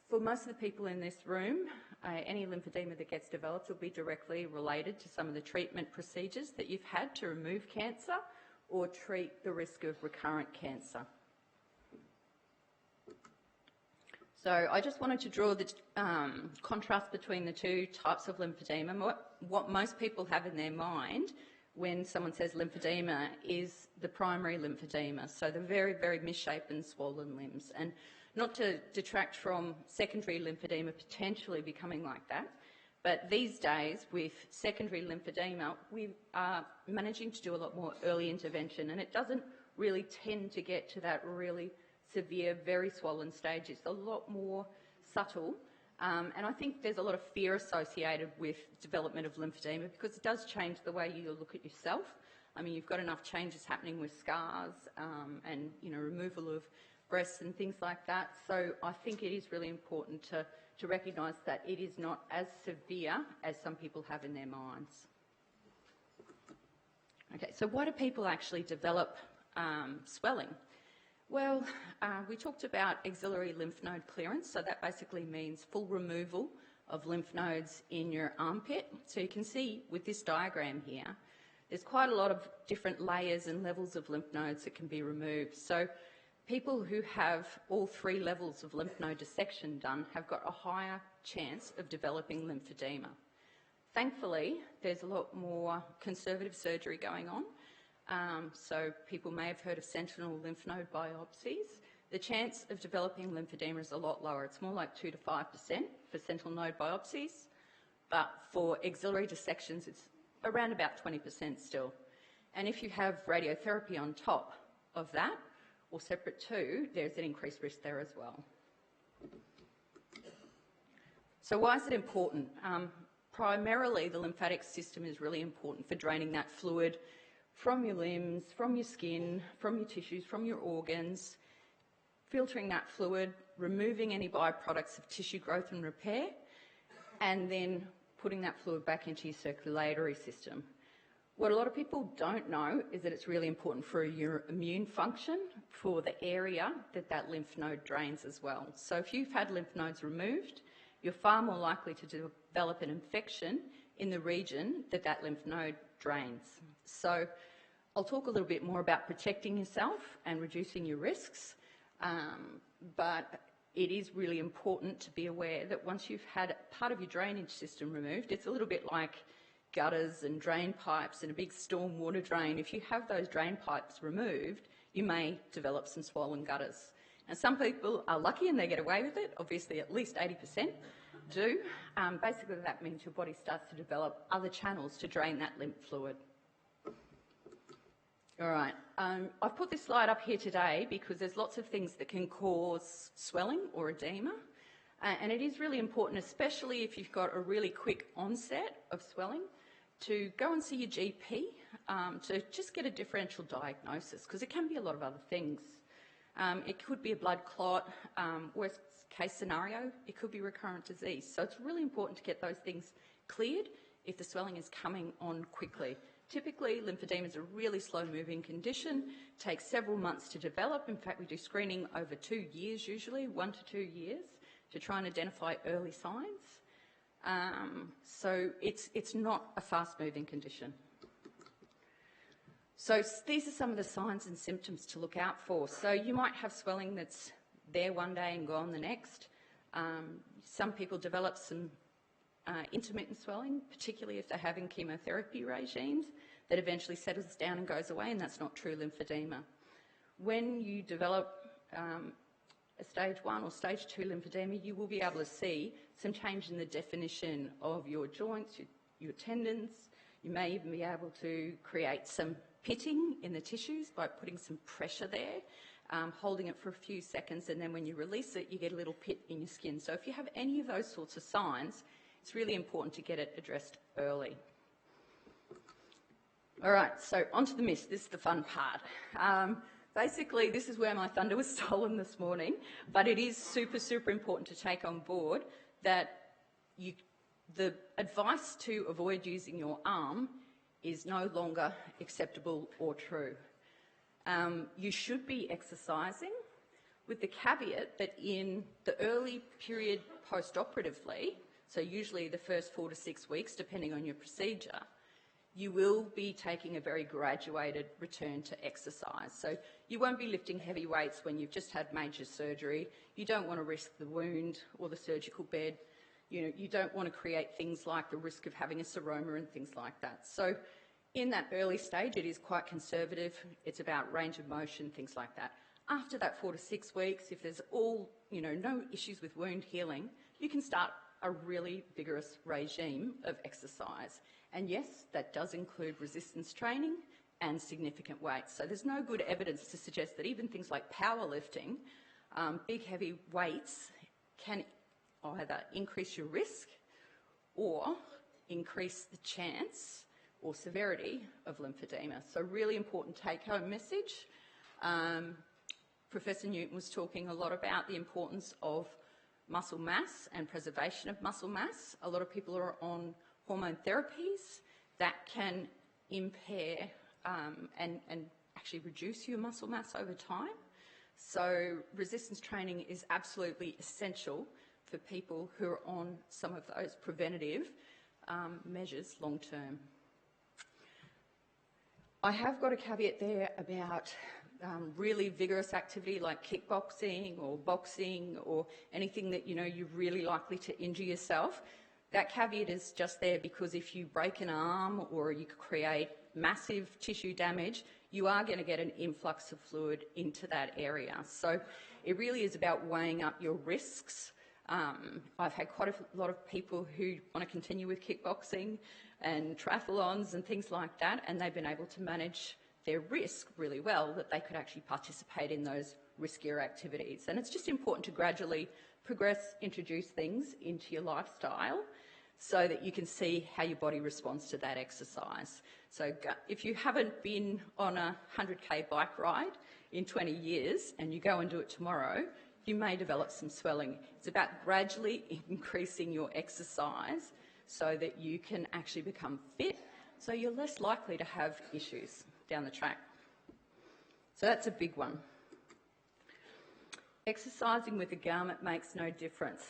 For most of the people in this room, any lymphedema that gets developed will be directly related to some of the treatment procedures that you've had to remove cancer or treat the risk of recurrent cancer. So I just wanted to draw the contrast between the two types of lymphedema. What most people have in their mind when someone says lymphedema is the primary lymphedema, so the very, very misshapen swollen limbs. And not to detract from secondary lymphedema potentially becoming like that, but these days with secondary lymphedema, we are managing to do a lot more early intervention, and it doesn't really tend to get to that really severe, very swollen stage. It's a lot more subtle, and I think there's a lot of fear associated with development of lymphedema because it does change the way you look at yourself. I mean, you've got enough changes happening with scars and, you know, removal of breasts and things like that. So I think it is really important to recognise that it is not as severe as some people have in their minds. Okay, so why do people actually develop swelling? Well, we talked about axillary lymph node clearance, so that basically means full removal of lymph nodes in your armpit. So you can see with this diagram here, there's quite a lot of different layers and levels of lymph nodes that can be removed. So people who have all 3 levels of lymph node dissection done have got a higher chance of developing lymphedema. Thankfully, there's a lot more conservative surgery going on. So people may have heard of sentinel lymph node biopsies. The chance of developing lymphedema is a lot lower. It's more like 2 to 5% for sentinel node biopsies, but for axillary dissections, it's around about 20% still. And if you have radiotherapy on top of that, or separate to, there's an increased risk there as well. So why is it important? Primarily, the lymphatic system is really important for draining that fluid from your limbs, from your skin, from your tissues, from your organs, filtering that fluid, removing any byproducts of tissue growth and repair, and then putting that fluid back into your circulatory system. What a lot of people don't know is that it's really important for your immune function for the area that that lymph node drains as well. So if you've had lymph nodes removed, you're far more likely to develop an infection in the region that that lymph node drains. So I'll talk a little bit more about protecting yourself and reducing your risks, but it is really important to be aware that once you've had part of your drainage system removed, it's a little bit like gutters and drain pipes and a big storm water drain. If you have those drain pipes removed, you may develop some swollen gutters. And some people are lucky and they get away with it. Obviously, at least 80% do. Basically, that means your body starts to develop other channels to drain that lymph fluid. All right, I've put this slide up here today because there's lots of things that can cause swelling or edema, and it is really important, especially if you've got a really quick onset of swelling, to go and see your GP to just get a differential diagnosis, because it can be a lot of other things. It could be a blood clot, worst case scenario, it could be recurrent disease. So it's really important to get those things cleared if the swelling is coming on quickly. Typically, lymphedema is a really slow-moving condition, takes several months to develop. In fact, we do screening over 2 years usually, 1 to 2 years, to try and identify early signs. So it's not a fast-moving condition. So these are some of the signs and symptoms to look out for. So you might have swelling that's there one day and gone the next. Some people develop some intermittent swelling, particularly if they're having chemotherapy regimes, that eventually settles down and goes away, and that's not true lymphedema. When you develop a stage 1 or stage 2 lymphedema, you will be able to see some change in the definition of your joints, your tendons. You may even be able to create some pitting in the tissues by putting some pressure there, holding it for a few seconds, and then when you release it, you get a little pit in your skin. So if you have any of those sorts of signs, it's really important to get it addressed early. All right, so on to the myths. This is the fun part. Basically, this is where my thunder was stolen this morning, but it is super, super important to take on board that the advice to avoid using your arm is no longer acceptable or true. You should be exercising, with the caveat that in the early period post-operatively, so usually the first 4 to 6 weeks, depending on your procedure, you will be taking a very graduated return to exercise. So you won't be lifting heavy weights when you've just had major surgery. You don't want to risk the wound or the surgical bed. You don't want to create things like the risk of having a seroma and things like that. So in that early stage, it is quite conservative. It's about range of motion, things like that. After that 4 to 6 weeks, if there's no issues with wound healing, you can start a really vigorous regime of exercise. And yes, that does include resistance training and significant weights. So there's no good evidence to suggest that even things like powerlifting, big heavy weights, can either increase your risk or increase the chance or severity of lymphedema. So really important take-home message. Professor Newton was talking a lot about the importance of muscle mass and preservation of muscle mass. A lot of people are on hormone therapies that can impair and actually reduce your muscle mass over time. So resistance training is absolutely essential for people who are on some of those preventative measures long term. I have got a caveat there about really vigorous activity like kickboxing or boxing or anything that you're really likely to injure yourself. That caveat is just there because if you break an arm or you create massive tissue damage, you are going to get an influx of fluid into that area. So it really is about weighing up your risks. I've had quite a lot of people who want to continue with kickboxing and triathlons and things like that, and they've been able to manage their risk really well, that they could actually participate in those riskier activities. And it's just important to gradually progress, introduce things into your lifestyle so that you can see how your body responds to that exercise. So if you haven't been on a 100k bike ride in 20 years and you go and do it tomorrow, you may develop some swelling. It's about gradually increasing your exercise so that you can actually become fit, so you're less likely to have issues down the track. So that's a big one. Exercising with a garment makes no difference.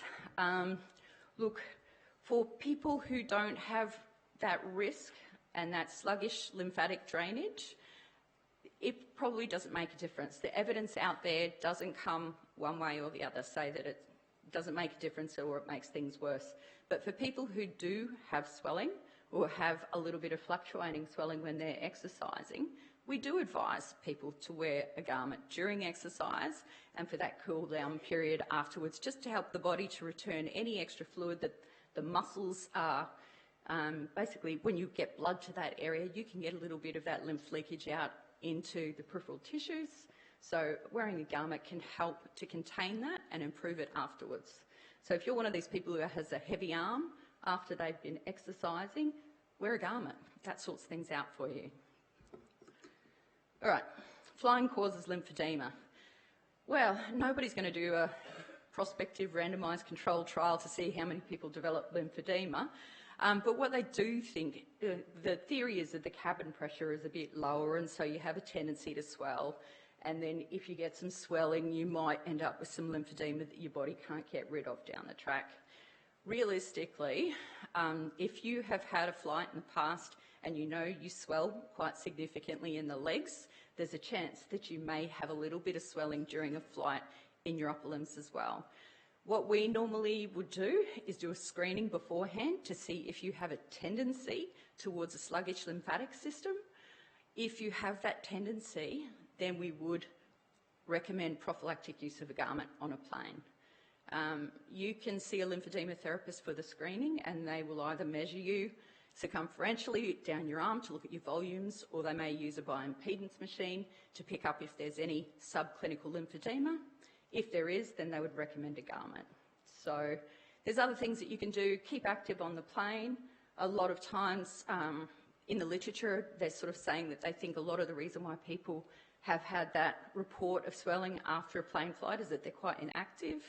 Look, for people who don't have that risk and that sluggish lymphatic drainage, it probably doesn't make a difference. The evidence out there doesn't come one way or the other, say that it doesn't make a difference or it makes things worse. But for people who do have swelling or have a little bit of fluctuating swelling when they're exercising, we do advise people to wear a garment during exercise and for that cool down period afterwards, just to help the body to return any extra fluid that the muscles are. Basically, when you get blood to that area, you can get a little bit of that lymph leakage out into the peripheral tissues. So wearing a garment can help to contain that and improve it afterwards. So if you're one of these people who has a heavy arm after they've been exercising, wear a garment. That sorts things out for you. All right, flying causes lymphedema. Well, nobody's going to do a prospective randomised controlled trial to see how many people develop lymphedema. But what they do think, the theory is that the cabin pressure is a bit lower and so you have a tendency to swell. And then if you get some swelling, you might end up with some lymphedema that your body can't get rid of down the track. Realistically, if you have had a flight in the past and you swell quite significantly in the legs, there's a chance that you may have a little bit of swelling during a flight in your upper limbs as well. What we normally would do is do a screening beforehand to see if you have a tendency towards a sluggish lymphatic system. If you have that tendency, then we would recommend prophylactic use of a garment on a plane. You can see a lymphedema therapist for the screening and they will either measure you circumferentially down your arm to look at your volumes, or they may use a bioimpedance machine to pick up if there's any subclinical lymphedema. If there is, then they would recommend a garment. So there's other things that you can do. Keep active on the plane. A lot of times in the literature, they're sort of saying that they think a lot of the reason why people have had that report of swelling after a plane flight is that they're quite inactive.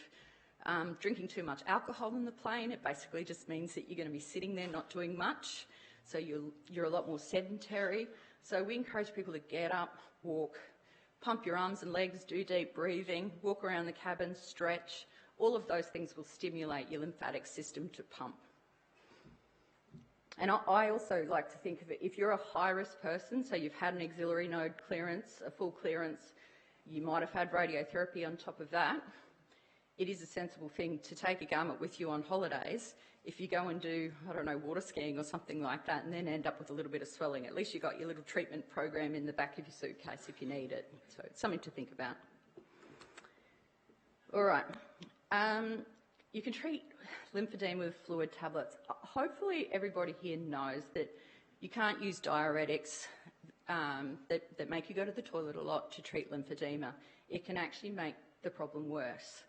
Drinking too much alcohol in the plane, it basically just means that you're going to be sitting there not doing much, so you're a lot more sedentary. So we encourage people to get up, walk, pump your arms and legs, do deep breathing, walk around the cabin, stretch. All of those things will stimulate your lymphatic system to pump. And I also like to think of it, if you're a high-risk person, so you've had an axillary node clearance, a full clearance, you might have had radiotherapy on top of that, it is a sensible thing to take a garment with you on holidays. If you go and do, I don't know, water skiing or something like that and then end up with a little bit of swelling, at least you've got your little treatment program in the back of your suitcase if you need it. So it's something to think about. All right. You can treat lymphedema with fluid tablets. Hopefully everybody here knows that you can't use diuretics that make you go to the toilet a lot to treat lymphedema. It can actually make the problem worse.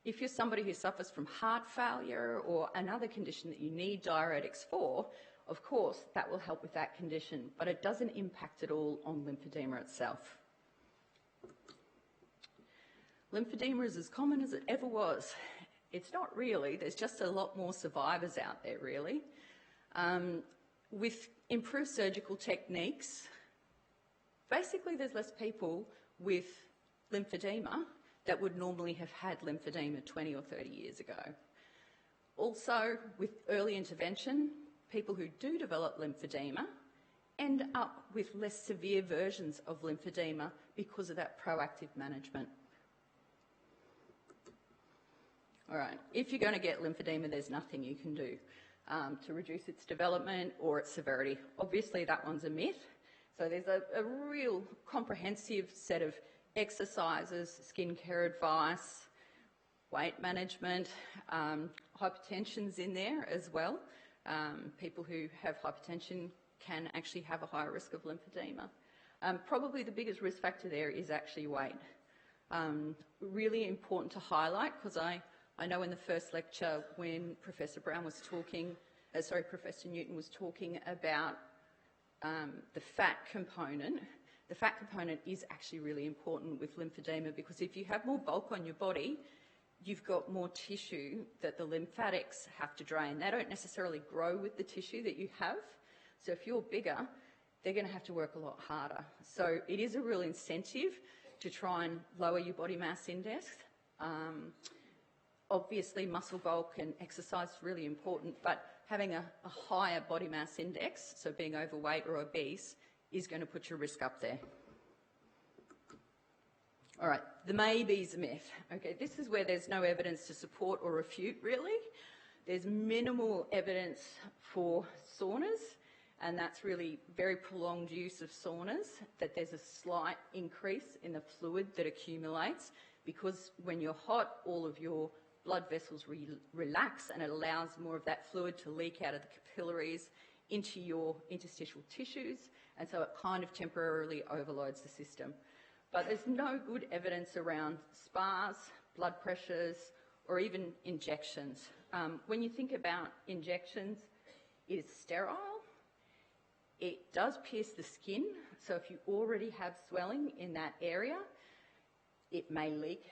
If you're somebody who suffers from heart failure or another condition that you need diuretics for, of course that will help with that condition, but it doesn't impact at all on lymphedema itself. Lymphedema is as common as it ever was. It's not really, there's just a lot more survivors out there really. With improved surgical techniques, basically there's less people with lymphedema that would normally have had lymphedema 20 or 30 years ago. Also, with early intervention, people who do develop lymphedema end up with less severe versions of lymphedema because of that proactive management. All right, if you're going to get lymphedema, there's nothing you can do to reduce its development or its severity. Obviously, that one's a myth. So there's a real comprehensive set of exercises, skincare advice, weight management, hypertension's in there as well. People who have hypertension can actually have a higher risk of lymphedema. Probably the biggest risk factor there is actually weight. Really important to highlight because I know in the first lecture when Professor Brown was talking, Professor Newton was talking about the fat component. The fat component is actually really important with lymphedema because if you have more bulk on your body, you've got more tissue that the lymphatics have to drain. They don't necessarily grow with the tissue that you have. So if you're bigger, they're going to have to work a lot harder. So it is a real incentive to try and lower your body mass index. Obviously, muscle bulk and exercise is really important, but having a higher body mass index, so being overweight or obese, is going to put your risk up there. All right, the maybe's a myth. Okay, this is where there's no evidence to support or refute, really. There's minimal evidence for saunas, and that's really very prolonged use of saunas, that there's a slight increase in the fluid that accumulates because when you're hot, all of your blood vessels relax and it allows more of that fluid to leak out of the capillaries into your interstitial tissues, and so it kind of temporarily overloads the system. But there's no good evidence around spas, blood pressures, or even injections. When you think about injections, it is sterile. It does pierce the skin, so if you already have swelling in that area, it may leak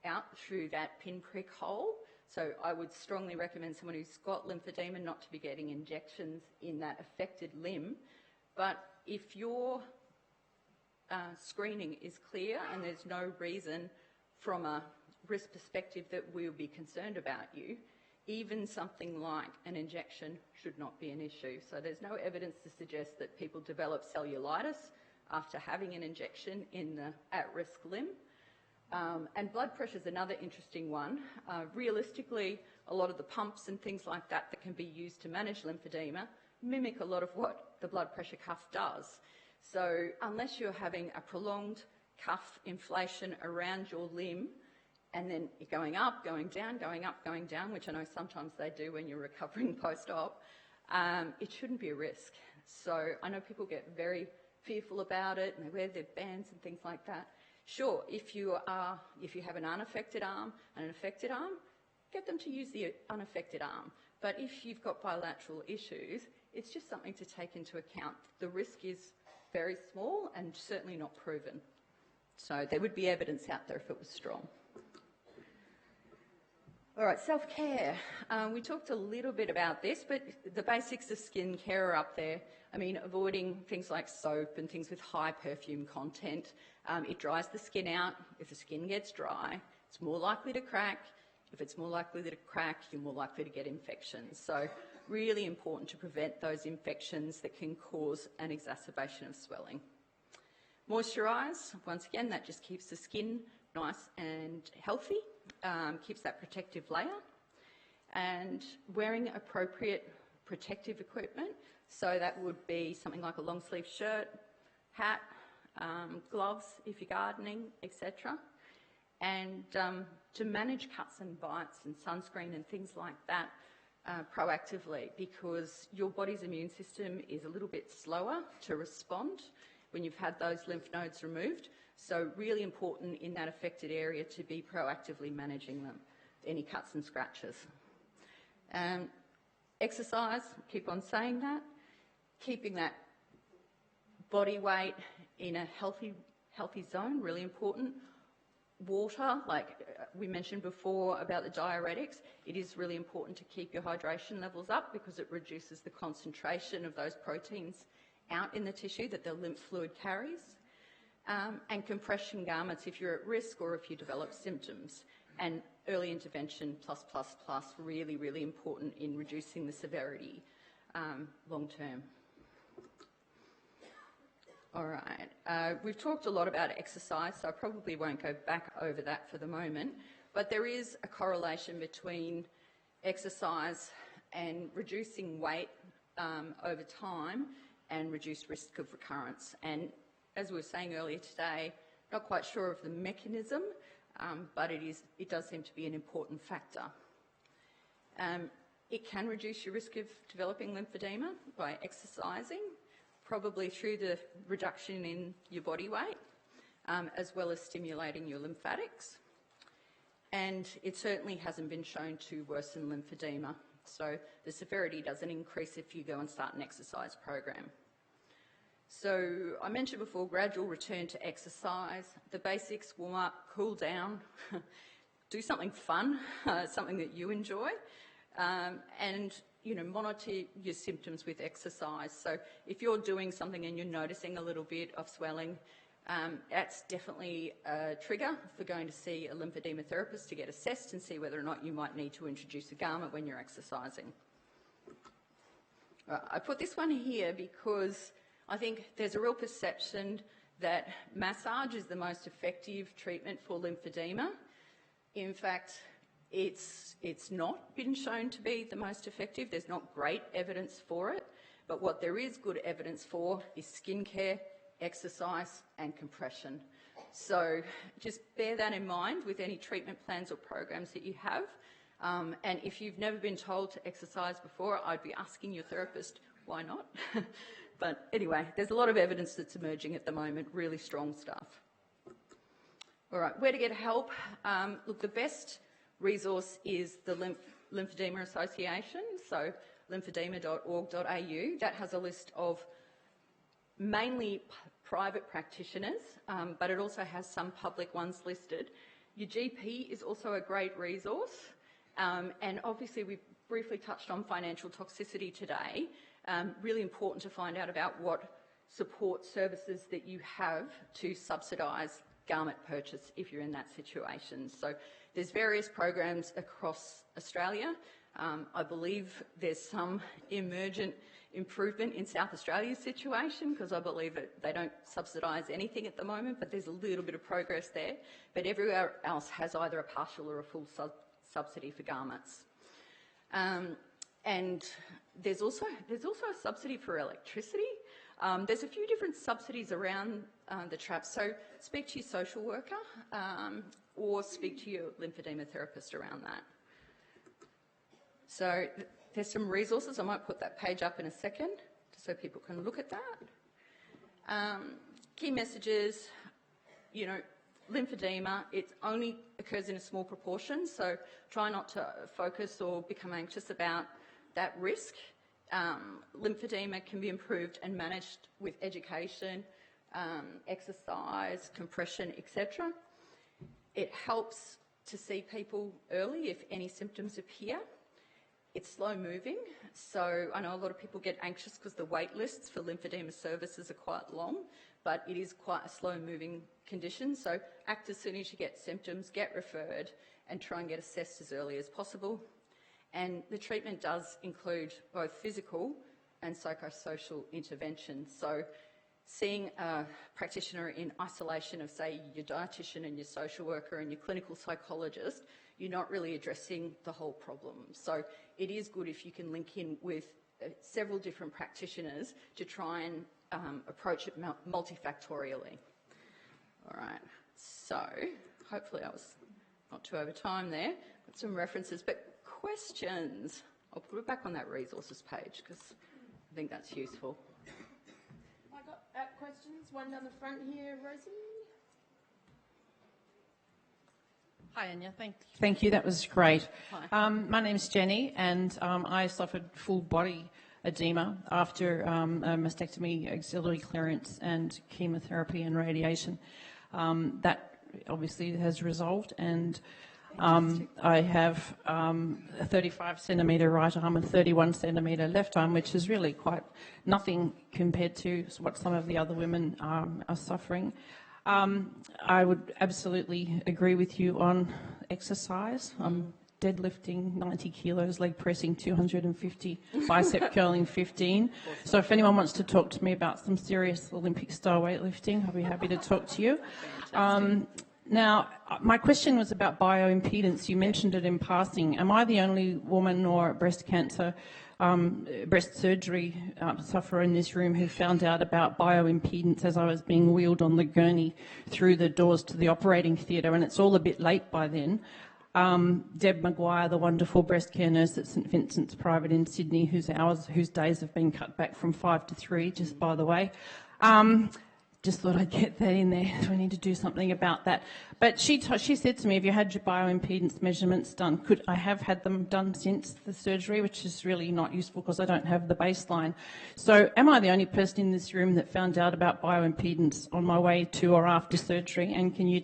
out through that pinprick hole. So I would strongly recommend someone who's got lymphedema not to be getting injections in that affected limb. But if your screening is clear and there's no reason from a risk perspective that we'll be concerned about you, even something like an injection should not be an issue. So there's no evidence to suggest that people develop cellulitis after having an injection in the at-risk limb. And blood pressure is another interesting one. Realistically, a lot of the pumps and things like that that can be used to manage lymphedema mimic a lot of what the blood pressure cuff does. So unless you're having a prolonged cuff inflation around your limb and then going up, going down, going up, going down, which I know sometimes they do when you're recovering post-op, it shouldn't be a risk. So I know people get very fearful about it and they wear their bands and things like that. Sure, if you have an unaffected arm and an affected arm, get them to use the unaffected arm. But if you've got bilateral issues, it's just something to take into account. The risk is very small and certainly not proven. So there would be evidence out there if it was strong. All right, self-care. We talked a little bit about this, but the basics of skin care are up there. I mean, avoiding things like soap and things with high perfume content. It dries the skin out. If the skin gets dry, it's more likely to crack. If it's more likely to crack, you're more likely to get infections. So really important to prevent those infections that can cause an exacerbation of swelling. Moisturise, once again, that just keeps the skin nice and healthy, keeps that protective layer, and wearing appropriate protective equipment. So that would be something like a long sleeve shirt, hat, gloves if you're gardening, etc. And to manage cuts and bites and sunscreen and things like that proactively, because your body's immune system is a little bit slower to respond when you've had those lymph nodes removed. So really important in that affected area to be proactively managing them, any cuts and scratches. Exercise, keep on saying that, keeping that body weight in a healthy zone, really important. Water, like we mentioned before about the diuretics, it is really important to keep your hydration levels up because it reduces the concentration of those proteins out in the tissue that the lymph fluid carries. And compression garments if you're at risk or if you develop symptoms. And early intervention plus, really, really important in reducing the severity long term. All right, we've talked a lot about exercise, so I probably won't go back over that for the moment, but there is a correlation between exercise and reducing weight over time and reduced risk of recurrence. And as we were saying earlier today, not quite sure of the mechanism, but it does seem to be an important factor. It can reduce your risk of developing lymphedema by exercising, probably through the reduction in your body weight, as well as stimulating your lymphatics. And it certainly hasn't been shown to worsen lymphedema. So the severity doesn't increase if you go and start an exercise program. So I mentioned before, gradual return to exercise, the basics: warm up, cool down, do something fun, something that you enjoy, and monitor your symptoms with exercise. So if you're doing something and you're noticing a little bit of swelling, that's definitely a trigger for going to see a lymphedema therapist to get assessed and see whether or not you might need to introduce a garment when you're exercising. I put this one here because I think there's a real perception that massage is the most effective treatment for lymphedema. In fact, it's not been shown to be the most effective. There's not great evidence for it, but what there is good evidence for is skincare, exercise and compression. So just bear that in mind with any treatment plans or programs that you have. And if you've never been told to exercise before, I'd be asking your therapist, why not? But anyway, there's a lot of evidence that's emerging at the moment, really strong stuff. All right, where to get help? Look, the best resource is the Lymphedema Association, so lymphedema.org.au. That has a list of mainly private practitioners, but it also has some public ones listed. Your GP is also a great resource, and obviously we briefly touched on financial toxicity today. Really important to find out about what support services that you have to subsidise garment purchase if you're in that situation. So there's various programs across Australia. I believe there's some emergent improvement in South Australia's situation because I believe that they don't subsidise anything at the moment, but there's a little bit of progress there. But everywhere else has either a partial or a full subsidy for garments. And there's also a subsidy for electricity. There's a few different subsidies around the trap, so speak to your social worker or speak to your lymphedema therapist around that. So there's some resources. I might put that page up in a second just so people can look at that. Key messages, lymphedema, it only occurs in a small proportion, so try not to focus or become anxious about that risk. Lymphedema can be improved and managed with education, exercise, compression, etc. It helps to see people early if any symptoms appear. It's slow moving, so I know a lot of people get anxious because the wait lists for lymphedema services are quite long, but it is quite a slow moving condition, so act as soon as you get symptoms, get referred and try and get assessed as early as possible. And the treatment does include both physical and psychosocial interventions. So seeing a practitioner in isolation of, say, your dietitian and your social worker and your clinical psychologist, you're not really addressing the whole problem. So it is good if you can link in with several different practitioners to try and approach it multifactorially. All right, so hopefully I was not too over time there. Got some references, but questions? I'll put it back on that resources page because I think that's useful. I got questions, one down the front here, Rosie. Hi, Anya. Thank you. That was great. My name's Jenny, and I suffered full body edema after a mastectomy, axillary clearance, and chemotherapy and radiation. That obviously has resolved, and I have a 35 centimetre right arm and 31 centimetre left arm, which is really quite nothing compared to what some of the other women are suffering. I would absolutely agree with you on exercise. I'm deadlifting 90 kilos, leg pressing 250, bicep curling 15. So if anyone wants to talk to me about some serious Olympic style weightlifting, I'll be happy to talk to you. Now, my question was about bioimpedance. You mentioned it in passing. Am I the only woman or breast cancer, breast surgery sufferer in this room who found out about bioimpedance as I was being wheeled on the gurney through the doors to the operating theatre? And it's all a bit late by then. Deb Maguire, the wonderful breast care nurse at St Vincent's Private in Sydney, whose days have been cut back from 5 to 3, just by the way. Just thought I'd get that in there. So we need to do something about that. But she said to me, have you had your bioimpedance measurements done? I have had them done since the surgery, which is really not useful because I don't have the baseline. So am I the only person in this room that found out about bioimpedance on my way to or after surgery? And can you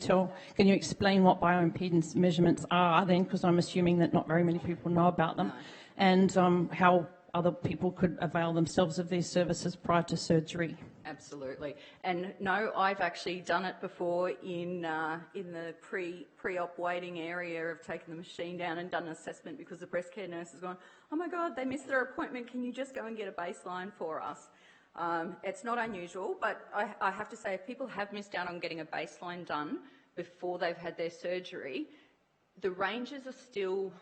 explain what bioimpedance measurements are then? Because I'm assuming that not very many people know about them. And how other people could avail themselves of these services prior to surgery. Absolutely. And no, I've actually done it before in the pre-op waiting area. I've taken the machine down and done an assessment because the breast care nurse has gone, oh my God, they missed their appointment. Can you just go and get a baseline for us? It's not unusual, but I have to say if people have missed out on getting a baseline done before they've had their surgery, the ranges are still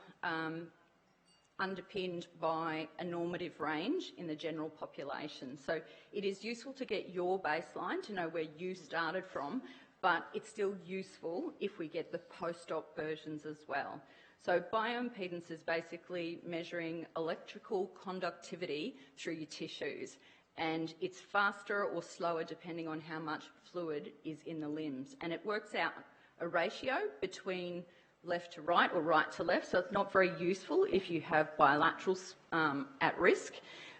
underpinned by a normative range in the general population. So it is useful to get your baseline to know where you started from, but it's still useful if we get the post-op versions as well. So bioimpedance is basically measuring electrical conductivity through your tissues, and it's faster or slower depending on how much fluid is in the limbs. And it works out a ratio between left to right or right to left, so it's not very useful if you have bilaterals at risk.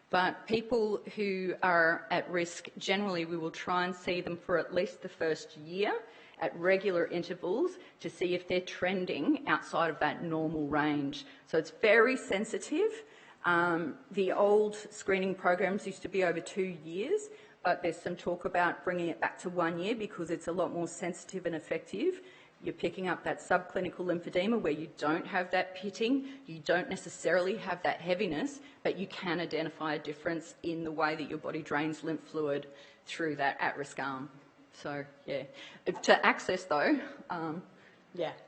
But people who are at risk, generally we will try and see them for at least the first year at regular intervals to see if they're trending outside of that normal range. So it's very sensitive. The old screening programs used to be over 2 years, but there's some talk about bringing it back to 1 year because it's a lot more sensitive and effective. You're picking up that subclinical lymphedema where you don't have that pitting, you don't necessarily have that heaviness, but you can identify a difference in the way that your body drains lymph fluid through that at-risk arm. So, yeah. To access, though,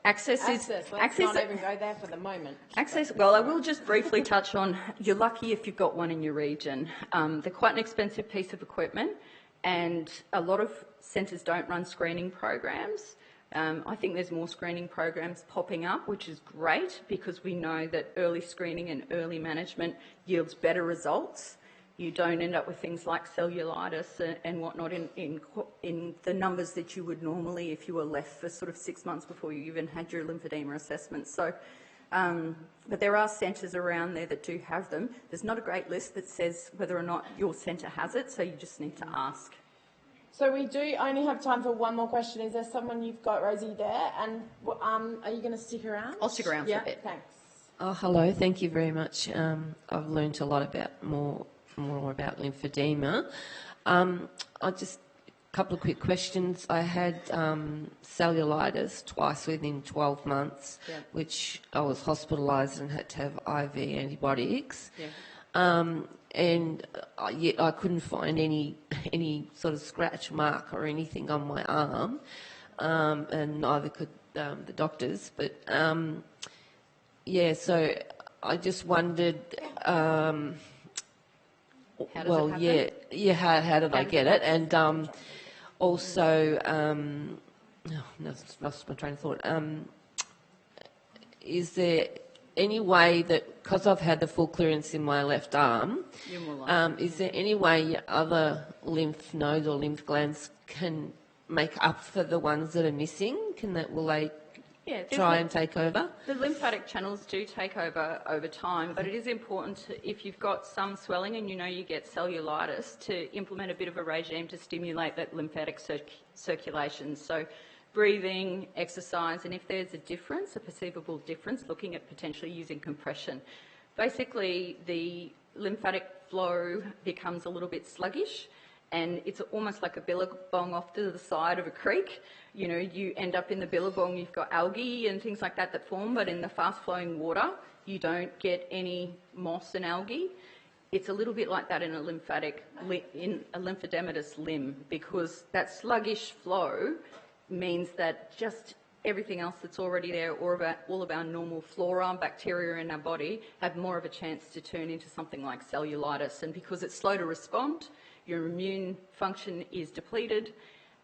access is... Let's not even go there for the moment. Access, well, I will just briefly touch on, you're lucky if you've got one in your region. They're quite an expensive piece of equipment, and a lot of centres don't run screening programs. I think there's more screening programs popping up, which is great because we know that early screening and early management yields better results. You don't end up with things like cellulitis and whatnot in the numbers that you would normally if you were left for sort of 6 months before you even had your lymphedema assessment. So, but there are centres around there that do have them. There's not a great list that says whether or not your centre has it, so you just need to ask. So we do only have time for one more question. Is there someone you've got, Rosie, there? And are you going to stick around? I'll stick around for a bit. Thanks. Oh, hello. Thank you very much. I've learnt a lot about more about lymphedema. couple of quick questions. I had cellulitis twice within 12 months, which I was hospitalised and had to have IV antibiotics. And yet I couldn't find any sort of scratch mark or anything on my arm, and neither could the doctors. But so I just wondered. How did I get it? And also, lost my train of thought. Is there any way that, because I've had the full clearance in my left arm, is there any way your other lymph nodes or lymph glands can make up for the ones that are missing? Will they try and take over? The lymphatic channels do take over time, but it is important if you've got some swelling and you know you get cellulitis, to implement a bit of a regime to stimulate that lymphatic circulation. So breathing, exercise, and if there's a difference, a perceivable difference, looking at potentially using compression. Basically, the lymphatic flow becomes a little bit sluggish, and it's almost like a billabong off to the side of a creek. You know, you end up in the billabong, you've got algae and things like that form, but in the fast-flowing water, you don't get any moss and algae. It's a little bit like that in a lymphodematous limb, because that sluggish flow means that just everything else that's already there, or all of our normal flora, bacteria in our body, have more of a chance to turn into something like cellulitis. And because it's slow to respond, your immune function is depleted,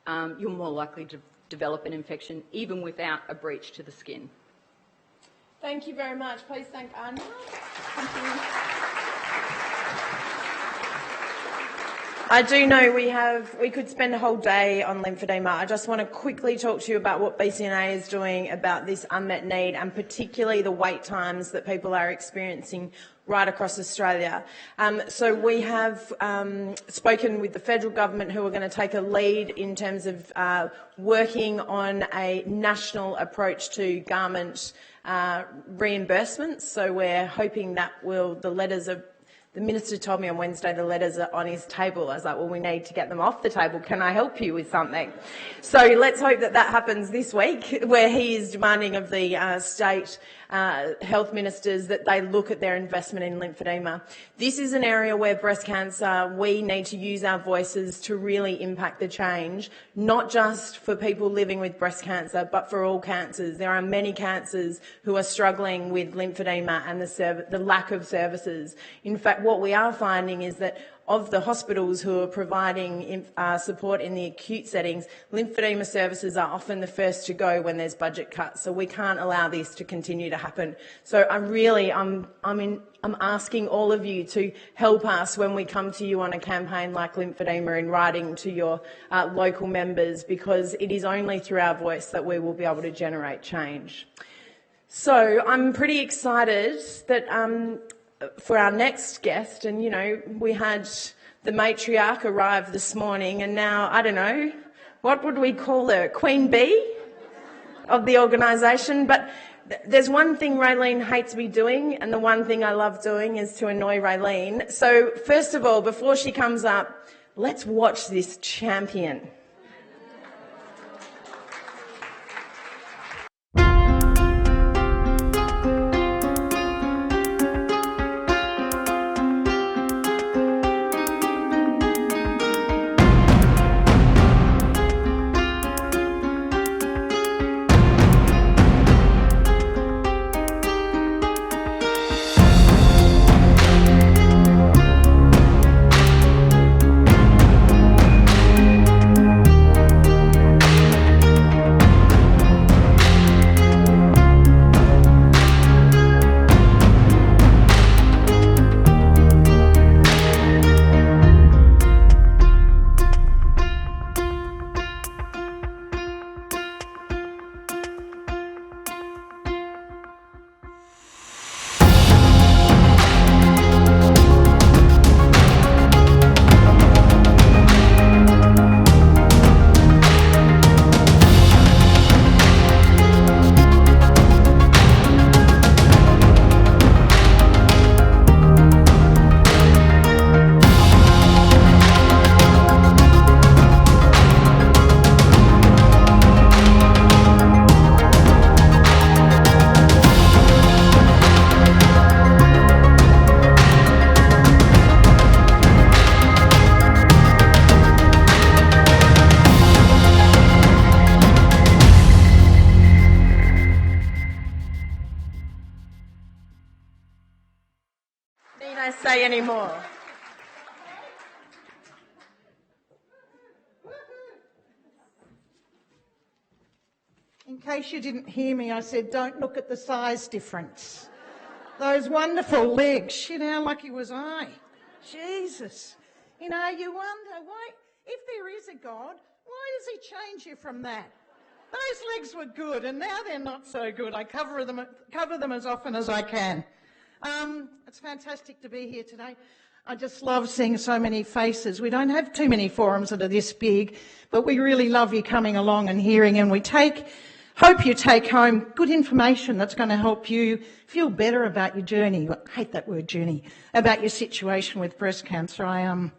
you're more likely to develop an infection even without a breach to the skin. Thank you very much. Please thank Anya. Thank you. I do know we could spend a whole day on lymphedema. I just want to quickly talk to you about what BCNA is doing about this unmet need, and particularly the wait times that people are experiencing right across Australia. So we have spoken with the federal government, who are going to take a lead in terms of working on a national approach to garment reimbursements. So we're hoping that the Minister told me on Wednesday the letters are on his table. I was like, well, we need to get them off the table. Can I help you with something? So let's hope that happens this week, where he is demanding of the state health ministers that they look at their investment in lymphedema. This is an area where breast cancer, we need to use our voices to really impact the change, not just for people living with breast cancer, but for all cancers. There are many cancers who are struggling with lymphedema and the lack of services. In fact, what we are finding is that of the hospitals who are providing support in the acute settings, lymphedema services are often the first to go when there's budget cuts. So we can't allow this to continue to happen. So I'm asking all of you to help us when we come to you on a campaign like lymphedema, in writing to your local members, because it is only through our voice that we will be able to generate change. So I'm pretty excited that for our next guest, and we had the matriarch arrive this morning, and now, I don't know, what would we call her? Queen Bee of the organisation. But there's one thing Raelene hates me doing, and the one thing I love doing is to annoy Raelene. So first of all, before she comes up, let's watch this champion. say any more. In case you didn't hear me, I said, don't look at the size difference. Those wonderful legs, you know, how lucky was I? Jesus. You know, you wonder, why, if there is a God, why does he change you from that? Those legs were good, and now they're not so good. I cover them as often as I can. It's fantastic to be here today. I just love seeing so many faces. We don't have too many forums that are this big, but we really love you coming along and hearing, and hope you take home good information that's going to help you feel better about your journey. I hate that word, journey, about your situation with breast cancer.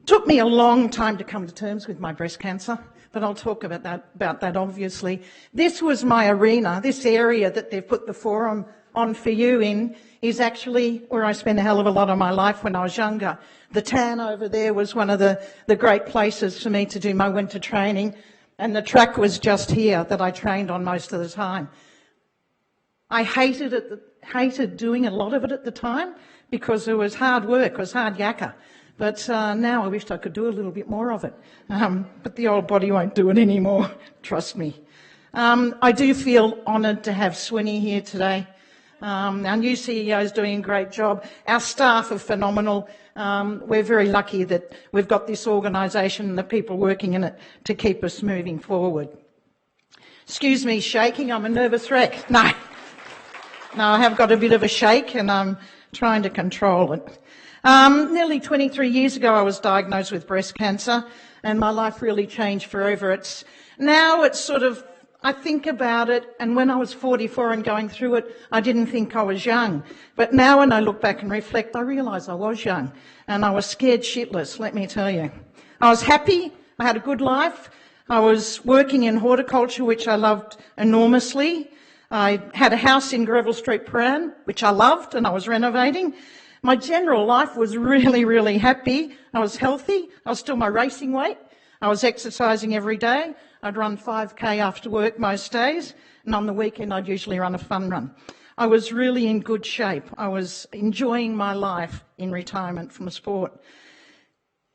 Took me a long time to come to terms with my breast cancer, but I'll talk about that obviously. This was my arena. This area that they've put the forum on for you in is actually where I spent a hell of a lot of my life when I was younger. The tan over there was one of the great places for me to do my winter training, and the track was just here that I trained on most of the time. I hated doing a lot of it at the time because it was hard work, it was hard yakka. But now I wished I could do a little bit more of it. But the old body won't do it anymore, trust me. I do feel honoured to have Swinny here today. Our new CEO is doing a great job. Our staff are phenomenal. We're very lucky that we've got this organisation and the people working in it to keep us moving forward. Excuse me, shaking, I'm a nervous wreck. No, I have got a bit of a shake and I'm trying to control it. Nearly 23 years ago I was diagnosed with breast cancer and my life really changed forever. Now it's sort of, I think about it, and when I was 44 and going through it, I didn't think I was young. But now when I look back and reflect, I realise I was young and I was scared shitless, let me tell you. I was happy, I had a good life, I was working in horticulture, which I loved enormously. I had a house in Greville Street, Prahran, which I loved and I was renovating. My general life was really, really happy. I was healthy, I was still my racing weight, I was exercising every day. I'd run 5K after work most days, and on the weekend I'd usually run a fun run. I was really in good shape. I was enjoying my life in retirement from sport.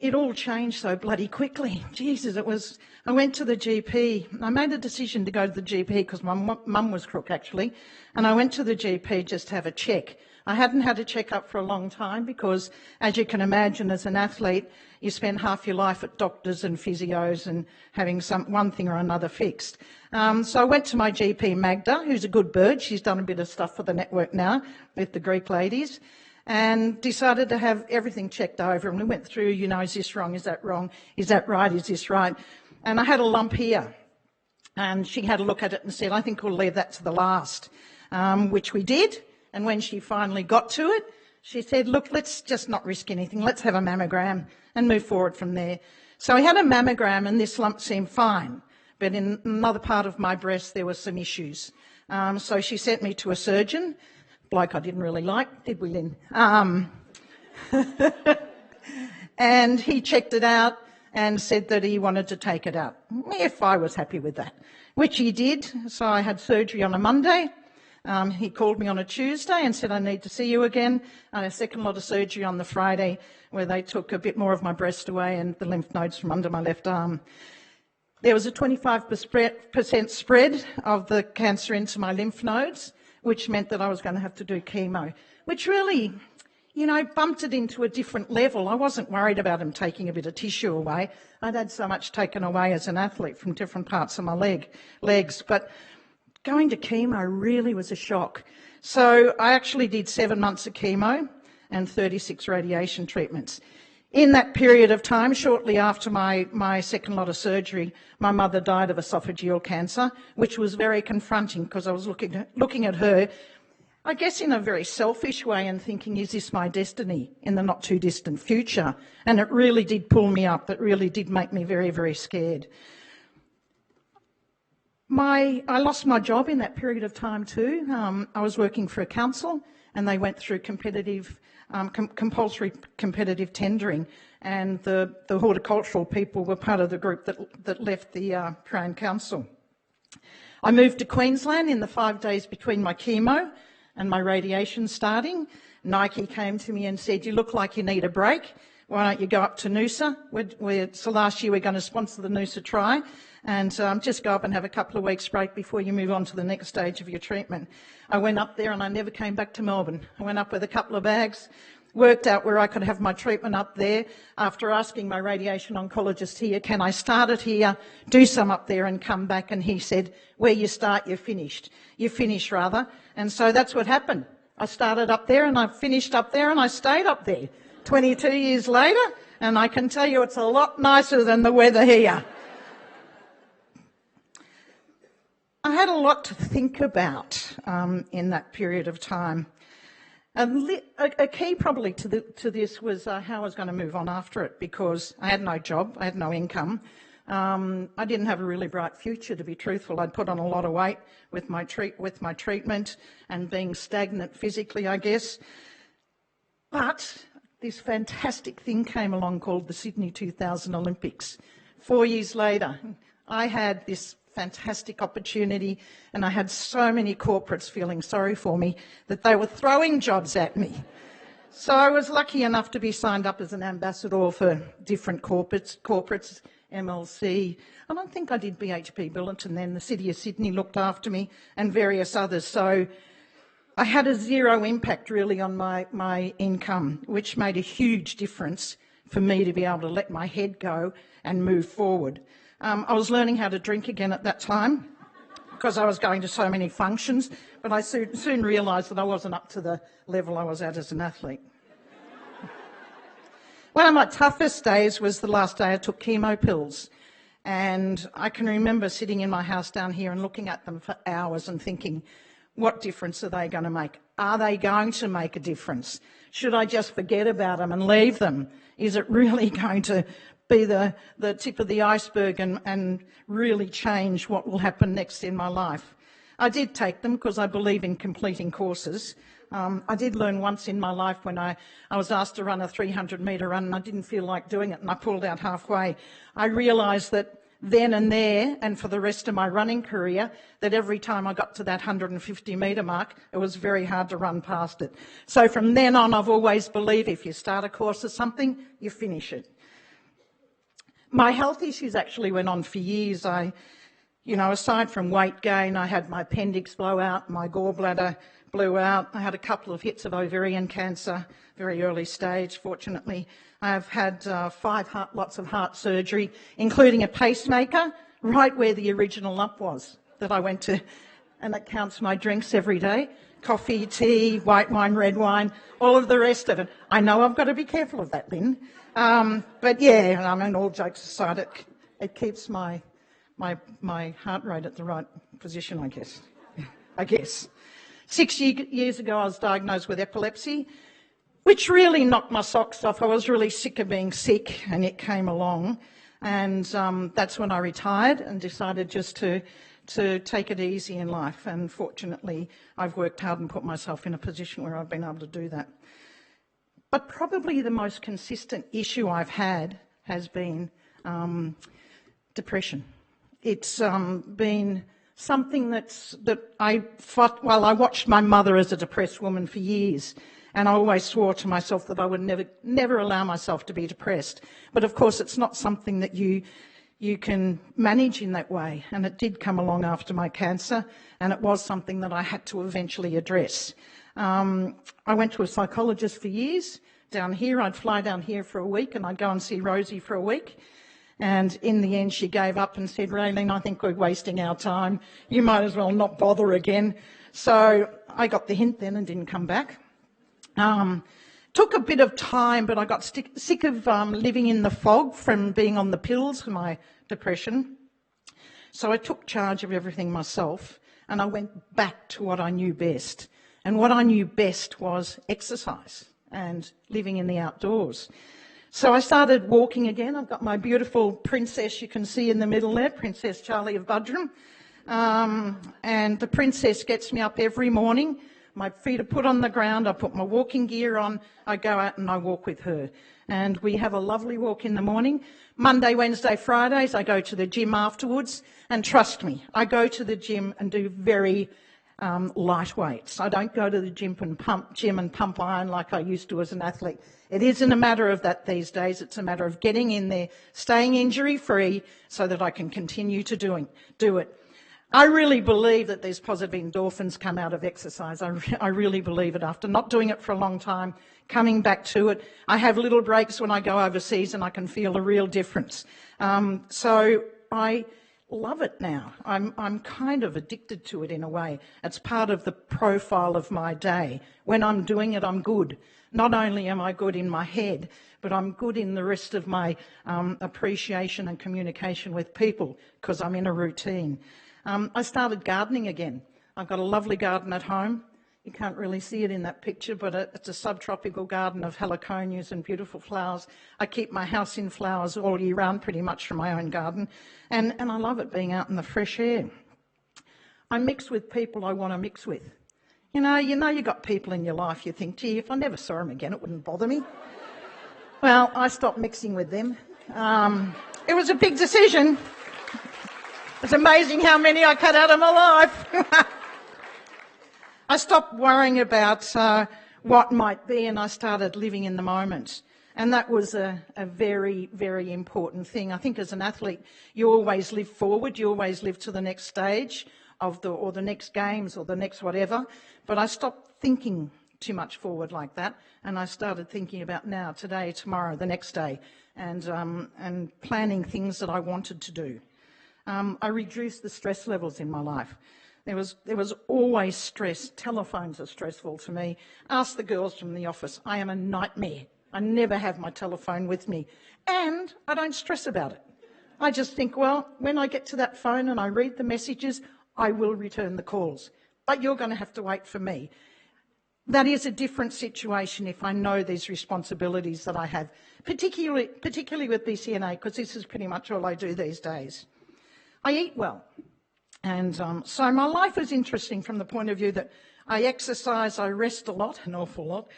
It all changed so bloody quickly. Jesus, I went to the GP. I made a decision to go to the GP because my mum was crook, actually, and I went to the GP just to have a check. I hadn't had a checkup for a long time because, as you can imagine, as an athlete, you spend half your life at doctors and physios and having one thing or another fixed. So I went to my GP, Magda, who's a good bird. She's done a bit of stuff for the network now with the Greek ladies, and decided to have everything checked over. And we went through, is this wrong? Is that wrong? Is that right? Is this right? And I had a lump here. And she had a look at it and said, I think we'll leave that to the last, which we did. And when she finally got to it, she said, look, let's just not risk anything. Let's have a mammogram and move forward from there. So I had a mammogram and this lump seemed fine. But in another part of my breast, there were some issues. So she sent me to a surgeon, bloke I didn't really like, did we, Lynn? And he checked it out and said that he wanted to take it out, if I was happy with that, which he did. So I had surgery on a Monday. He called me on a Tuesday and said, I need to see you again. I had a second lot of surgery on the Friday where they took a bit more of my breast away and the lymph nodes from under my left arm. There was a 25% spread of the cancer into my lymph nodes, which meant that I was going to have to do chemo, which really, bumped it into a different level. I wasn't worried about him taking a bit of tissue away. I'd had so much taken away as an athlete from different parts of my legs, but going to chemo really was a shock. So I actually did 7 months of chemo and 36 radiation treatments. In that period of time, shortly after my second lot of surgery, my mother died of esophageal cancer, which was very confronting because I was looking at her, I guess in a very selfish way and thinking, is this my destiny in the not too distant future? And it really did pull me up. It really did make me very, very scared. I lost my job in that period of time too. I was working for a council and they went through compulsory competitive tendering, and the horticultural people were part of the group that left the Prahran Council. I moved to Queensland in the 5 days between my chemo and my radiation starting, Nike came to me and said, "You look like you need a break. Why don't you go up to Noosa? So last year we're going to sponsor the Noosa Try, and just go up and have a couple of weeks break before you move on to the next stage of your treatment." I went up there and I never came back to Melbourne. I went up with a couple of bags, worked out where I could have my treatment up there. After asking my radiation oncologist here, can I start it here, do some up there and come back? And he said, where you start, you're finished. You finish, rather. And so that's what happened. I started up there and I finished up there and I stayed up there 22 years later, and I can tell you it's a lot nicer than the weather here. I had a lot to think about in that period of time. A key probably to this was how I was going to move on after it, because I had no job, I had no income. I didn't have a really bright future, to be truthful. I'd put on a lot of weight with my treatment and being stagnant physically, I guess. But this fantastic thing came along called the Sydney 2000 Olympics. 4 years later, I had this fantastic opportunity, and I had so many corporates feeling sorry for me that they were throwing jobs at me. So I was lucky enough to be signed up as an ambassador for different corporates, MLC. I don't think I did BHP Billiton then. The City of Sydney looked after me and various others. So I had a zero impact really on my income, which made a huge difference for me to be able to let my head go and move forward. I was learning how to drink again at that time because I was going to so many functions, but I soon realised that I wasn't up to the level I was at as an athlete. One of my toughest days was the last day I took chemo pills, and I can remember sitting in my house down here and looking at them for hours and thinking, what difference are they going to make? Are they going to make a difference? Should I just forget about them and leave them? Is it really going to be the tip of the iceberg and really change what will happen next in my life? I did take them because I believe in completing courses. I did learn once in my life when I was asked to run a 300-metre run and I didn't feel like doing it and I pulled out halfway. I realised that then and there, and for the rest of my running career, that every time I got to that 150-metre mark, it was very hard to run past it. So from then on, I've always believed if you start a course or something, you finish it. My health issues actually went on for years. Aside from weight gain, I had my appendix blow out, my gallbladder blew out. I had a couple of hits of ovarian cancer, very early stage, fortunately. I've had lots of heart surgery, including a pacemaker, right where the original lump was that I went to, and it counts my drinks every day. Coffee, tea, white wine, red wine, all of the rest of it. I know I've got to be careful of that, Lynn. But yeah, I mean, all jokes aside, it keeps my heart rate at the right position, I guess. 6 years ago, I was diagnosed with epilepsy, which really knocked my socks off. I was really sick of being sick, and it came along. And that's when I retired and decided just to take it easy in life. And fortunately, I've worked hard and put myself in a position where I've been able to do that. But probably the most consistent issue I've had has been depression. It's been something that I fought. Well, I watched my mother as a depressed woman for years, and I always swore to myself that I would never allow myself to be depressed. But of course, it's not something that you can manage in that way. And it did come along after my cancer, and it was something that I had to eventually address. I went to a psychologist for years down here. I'd fly down here for a week and I'd go and see Rosie for a week. And in the end, she gave up and said, Raelene, I think we're wasting our time. You might as well not bother again. So I got the hint then and didn't come back. Took a bit of time, but I got sick of living in the fog from being on the pills for my depression. So I took charge of everything myself and I went back to what I knew best. And what I knew best was exercise and living in the outdoors. So I started walking again. I've got my beautiful princess you can see in the middle there, Princess Charlie of Budrum. And the princess gets me up every morning. My feet are put on the ground. I put my walking gear on. I go out and I walk with her. And we have a lovely walk in the morning. Monday, Wednesday, Fridays, I go to the gym afterwards. And trust me, I go to the gym and do very light weights. I don't go to the gym and pump iron like I used to as an athlete. It isn't a matter of that these days. It's a matter of getting in there, staying injury-free so that I can continue to do it. I really believe that these positive endorphins come out of exercise. I really believe it. After not doing it for a long time, coming back to it, I have little breaks when I go overseas and I can feel a real difference. So I love it now. I'm kind of addicted to it in a way. It's part of the profile of my day. When I'm doing it, I'm good. Not only am I good in my head, but I'm good in the rest of my appreciation and communication with people because I'm in a routine. I started gardening again. I've got a lovely garden at home. You can't really see it in that picture, but it's a subtropical garden of heliconias and beautiful flowers. I keep my house in flowers all year round, pretty much from my own garden, and I love it being out in the fresh air. I mix with people I want to mix with. You know, you've got people in your life you think, gee, if I never saw them again, it wouldn't bother me. Well, I stopped mixing with them. It was a big decision. It's amazing how many I cut out of my life. I stopped worrying about what might be and I started living in the moment. And that was a very, very important thing. I think as an athlete, you always live forward, you always live to the next stage of or the next games or the next whatever. But I stopped thinking too much forward like that and I started thinking about now, today, tomorrow, the next day and planning things that I wanted to do. I reduced the stress levels in my life. There was always stress. Telephones are stressful to me. Ask the girls from the office. I am a nightmare. I never have my telephone with me. And I don't stress about it. I just think, well, when I get to that phone and I read the messages, I will return the calls. But you're going to have to wait for me. That is a different situation if I know these responsibilities that I have, particularly with BCNA, because this is pretty much all I do these days. I eat well. And so my life is interesting from the point of view that I exercise, I rest a lot, an awful lot.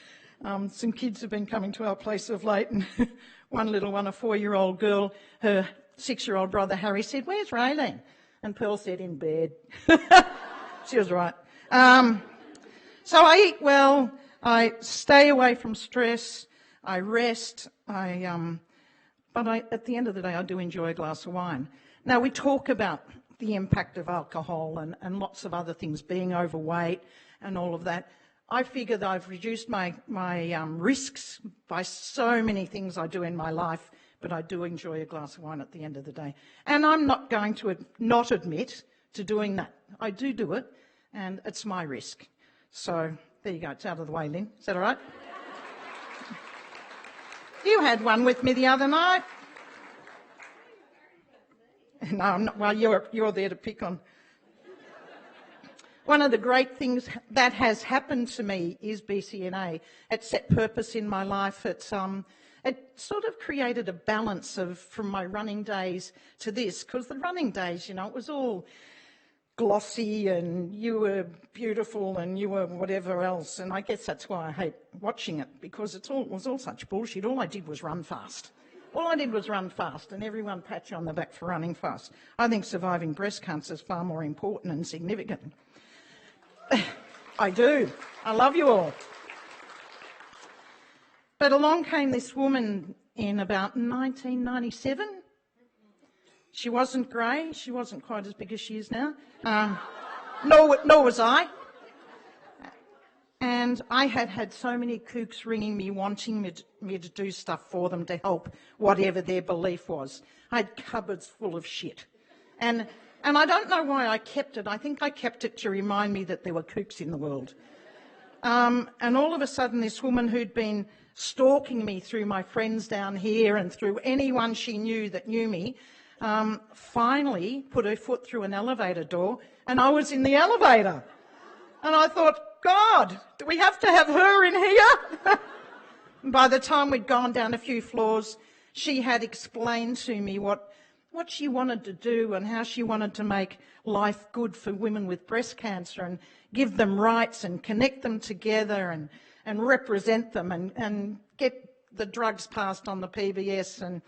Some kids have been coming to our place of late, and one little one, a 4-year-old girl, her 6-year-old brother Harry said, "Where's Raelene?" And Pearl said, "In bed." She was right. So I eat well, I stay away from stress, I rest, but at the end of the day I do enjoy a glass of wine. Now we talk about the impact of alcohol and lots of other things, being overweight and all of that. I figure that I've reduced my risks by so many things I do in my life, but I do enjoy a glass of wine at the end of the day. And I'm not going to not admit to doing that. I do it, and it's my risk. So there you go, it's out of the way, Lynn. Is that all right? You had one with me the other night. No, I'm not. Well, you're there to pick on. One of the great things that has happened to me is BCNA. It set purpose in my life. It sort of created a balance from my running days to this, because the running days, it was all glossy and you were beautiful and you were whatever else. And I guess that's why I hate watching it, because it was all such bullshit. All I did was run fast. All I did was run fast, and everyone pat you on the back for running fast. I think surviving breast cancer is far more important and significant. I do. I love you all. But along came this woman in about 1997. She wasn't grey. She wasn't quite as big as she is now. Nor was I. And I had so many kooks ringing me, wanting me to do stuff for them to help whatever their belief was. I had cupboards full of shit. And I don't know why I kept it. I think I kept it to remind me that there were kooks in the world. And all of a sudden, this woman who'd been stalking me through my friends down here and through anyone she knew that knew me, finally put her foot through an elevator door, and I was in the elevator. And I thought, God, do we have to have her in here? By the time we'd gone down a few floors, she had explained to me what she wanted to do and how she wanted to make life good for women with breast cancer and give them rights and connect them together and represent them and get the drugs passed on the PBS and,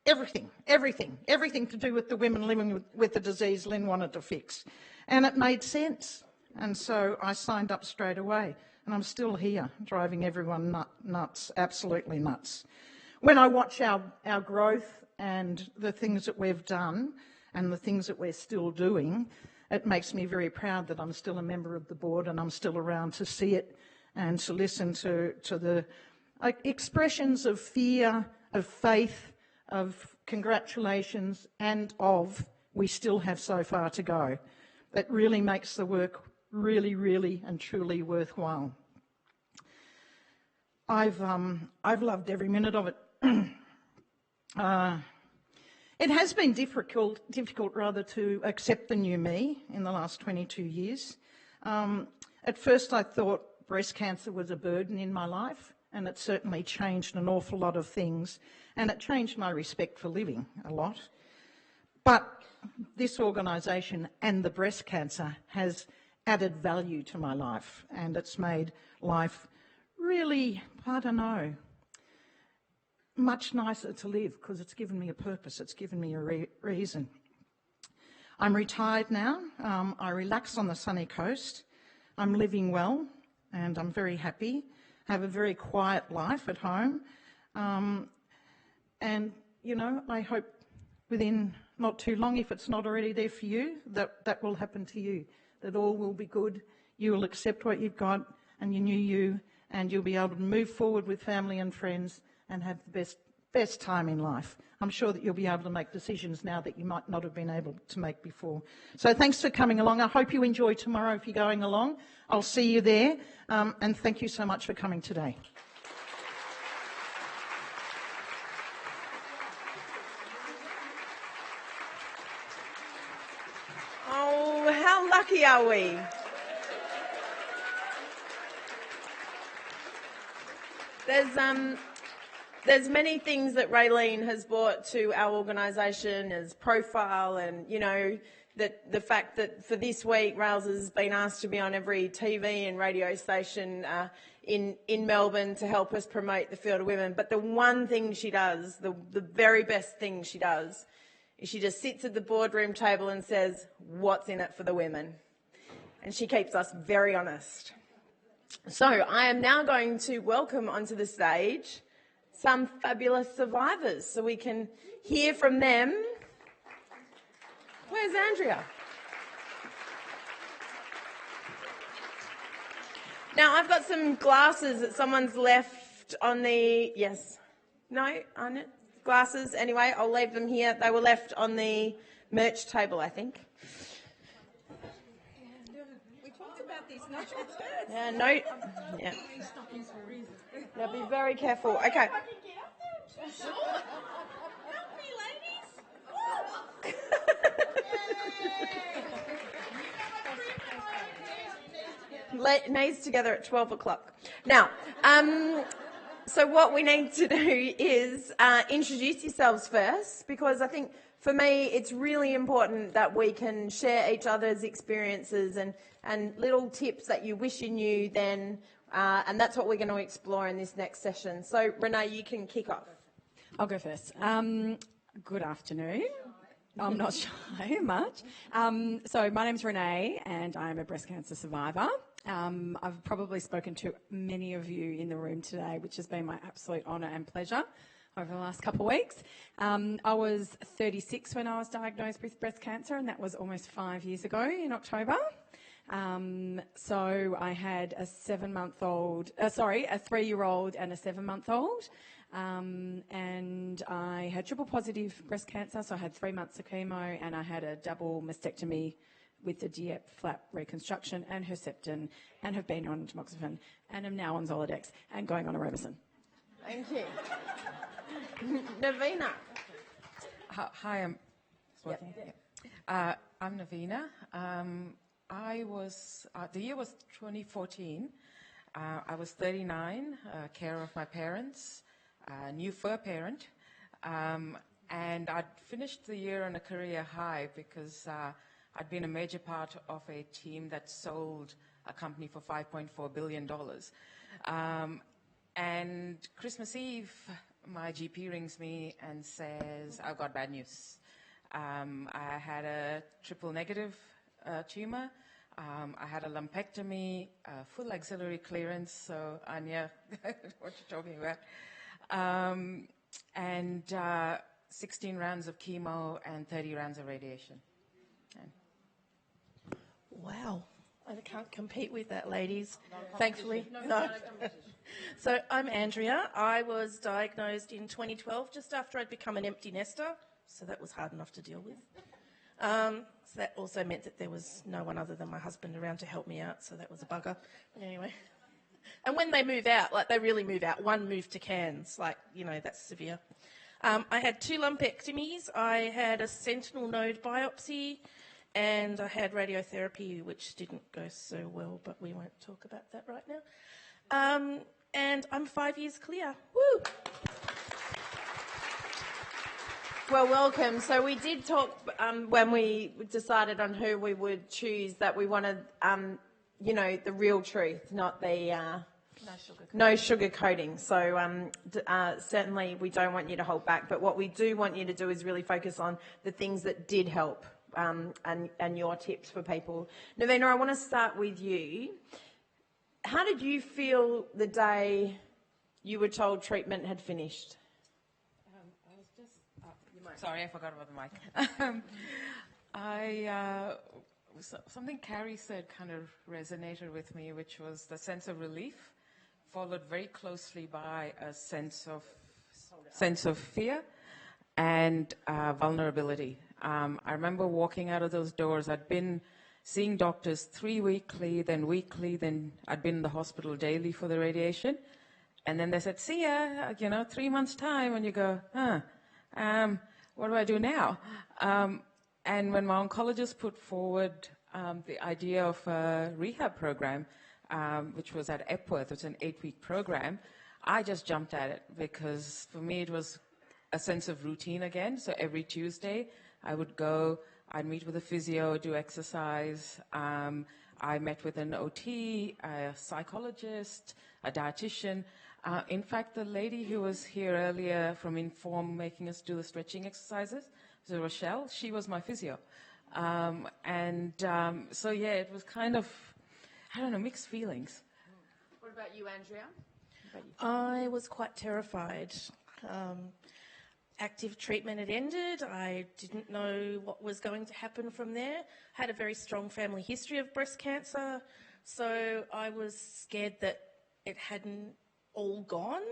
everything to do with the women living with the disease Lynn wanted to fix. And it made sense. And so I signed up straight away. And I'm still here, driving everyone nuts, absolutely nuts. When I watch our growth and the things that we've done and the things that we're still doing, it makes me very proud that I'm still a member of the board and I'm still around to see it and to listen to the expressions of fear, of faith, of congratulations, and of we still have so far to go. That really makes the work really, really and truly worthwhile. I've loved every minute of it. It has been difficult rather to accept the new me in the last 22 years. At first I thought breast cancer was a burden in my life, and it certainly changed an awful lot of things, and it changed my respect for living a lot. But this organisation and the breast cancer has added value to my life, and it's made life really, I don't know, much nicer to live because it's given me a purpose, it's given me a reason. I'm retired now. I relax on the sunny coast. I'm living well and I'm very happy. Have a very quiet life at home. And, you know, I hope within not too long, if it's not already there for you, that will happen to you, that all will be good. You will accept what you've got and you knew you, and you'll be able to move forward with family and friends and have the best time in life. I'm sure that you'll be able to make decisions now that you might not have been able to make before. So thanks for coming along. I hope you enjoy tomorrow if you're going along. I'll see you there. And thank you so much for coming today. Oh, how lucky are we? There's many things that Raelene has brought to our organisation as profile, and, you know, that the fact that for this week Rails has been asked to be on every TV and radio station in Melbourne to help us promote the field of women. But the one thing she does, the very best thing she does, is she just sits at the boardroom table and says, what's in it for the women? And she keeps us very honest. So I am now going to welcome onto the stage some fabulous survivors so we can hear from them. Where's Andrea? Now, I've got some glasses that someone's left on the... Yes? No? On it? Glasses? Anyway, I'll leave them here. They were left on the merch table, I think. We talked about these notes. Yeah, no... Yeah. Now, be very careful. Okay. Knees together at 12 o'clock. Now, so what we need to do is introduce yourselves first, because I think for me it's really important that we can share each other's experiences and little tips that you wish you knew then, and that's what we're going to explore in this next session. So, Renee, you can kick off. I'll go first. Good afternoon. I'm not shy much. So my name's Renee and I'm a breast cancer survivor. I've probably spoken to many of you in the room today, which has been my absolute honour and pleasure over the last couple of weeks. I was 36 when I was diagnosed with breast cancer, and that was almost 5 years ago in October. So I had a 3-year-old and a 7-month-old. And I had triple positive breast cancer, so I had 3 months of chemo, and I had a double mastectomy with the Dieppe flap reconstruction and Herceptin, and have been on tamoxifen, and am now on Zoladex and going on aromasin. Thank you. Navina. Hi, I'm Navina. I was, the year was 2014. I was 39, care of my parents, new fur parent, and I'd finished the year on a career high because I'd been a major part of a team that sold a company for $5.4 billion. And Christmas Eve, my GP rings me and says, I've got bad news. I had a triple negative tumour. I had a lumpectomy, full axillary clearance, so Anya, what you're talking about, and 16 rounds of chemo and 30 rounds of radiation. Wow. I can't compete with that, ladies. Thankfully. No. So I'm Andrea. I was diagnosed in 2012, just after I'd become an empty nester, so that was hard enough to deal with. So that also meant that there was no one other than my husband around to help me out, so that was a bugger. But anyway. And when they move out, like they really move out, one moved to Cairns, like, you know, that's severe. I had 2 lumpectomies. I had a sentinel node biopsy, and I had radiotherapy, which didn't go so well, but we won't talk about that right now. And I'm 5 years clear. Woo! Well, welcome. So we did talk when we decided on who we would choose that we wanted, you know, the real truth, not the no sugar coating. So certainly we don't want you to hold back, but what we do want you to do is really focus on the things that did help and your tips for people. Navina, I want to start with you. How did you feel the day you were told treatment had finished? Sorry, I forgot about the mic. Something Carrie said kind of resonated with me, which was the sense of relief, followed very closely by a sense of fear and vulnerability. I remember walking out of those doors. I'd been seeing doctors 3 weekly, then weekly, then I'd been in the hospital daily for the radiation. And then they said, see ya, 3 months' time. And you go, what do I do now? And when my oncologist put forward the idea of a rehab program, which was at Epworth, it was an 8-week program, I just jumped at it because for me it was a sense of routine again. So every Tuesday I would go, I'd meet with a physio, do exercise. I met with an OT, a psychologist, a dietitian. In fact, the lady who was here earlier from Inform making us do the stretching exercises, so Rochelle, she was my physio. So yeah, it was kind of, I don't know, mixed feelings. What about you, Andrea? I was quite terrified. Active treatment had ended. I didn't know what was going to happen from there. Had a very strong family history of breast cancer, so I was scared that it hadn't all gone.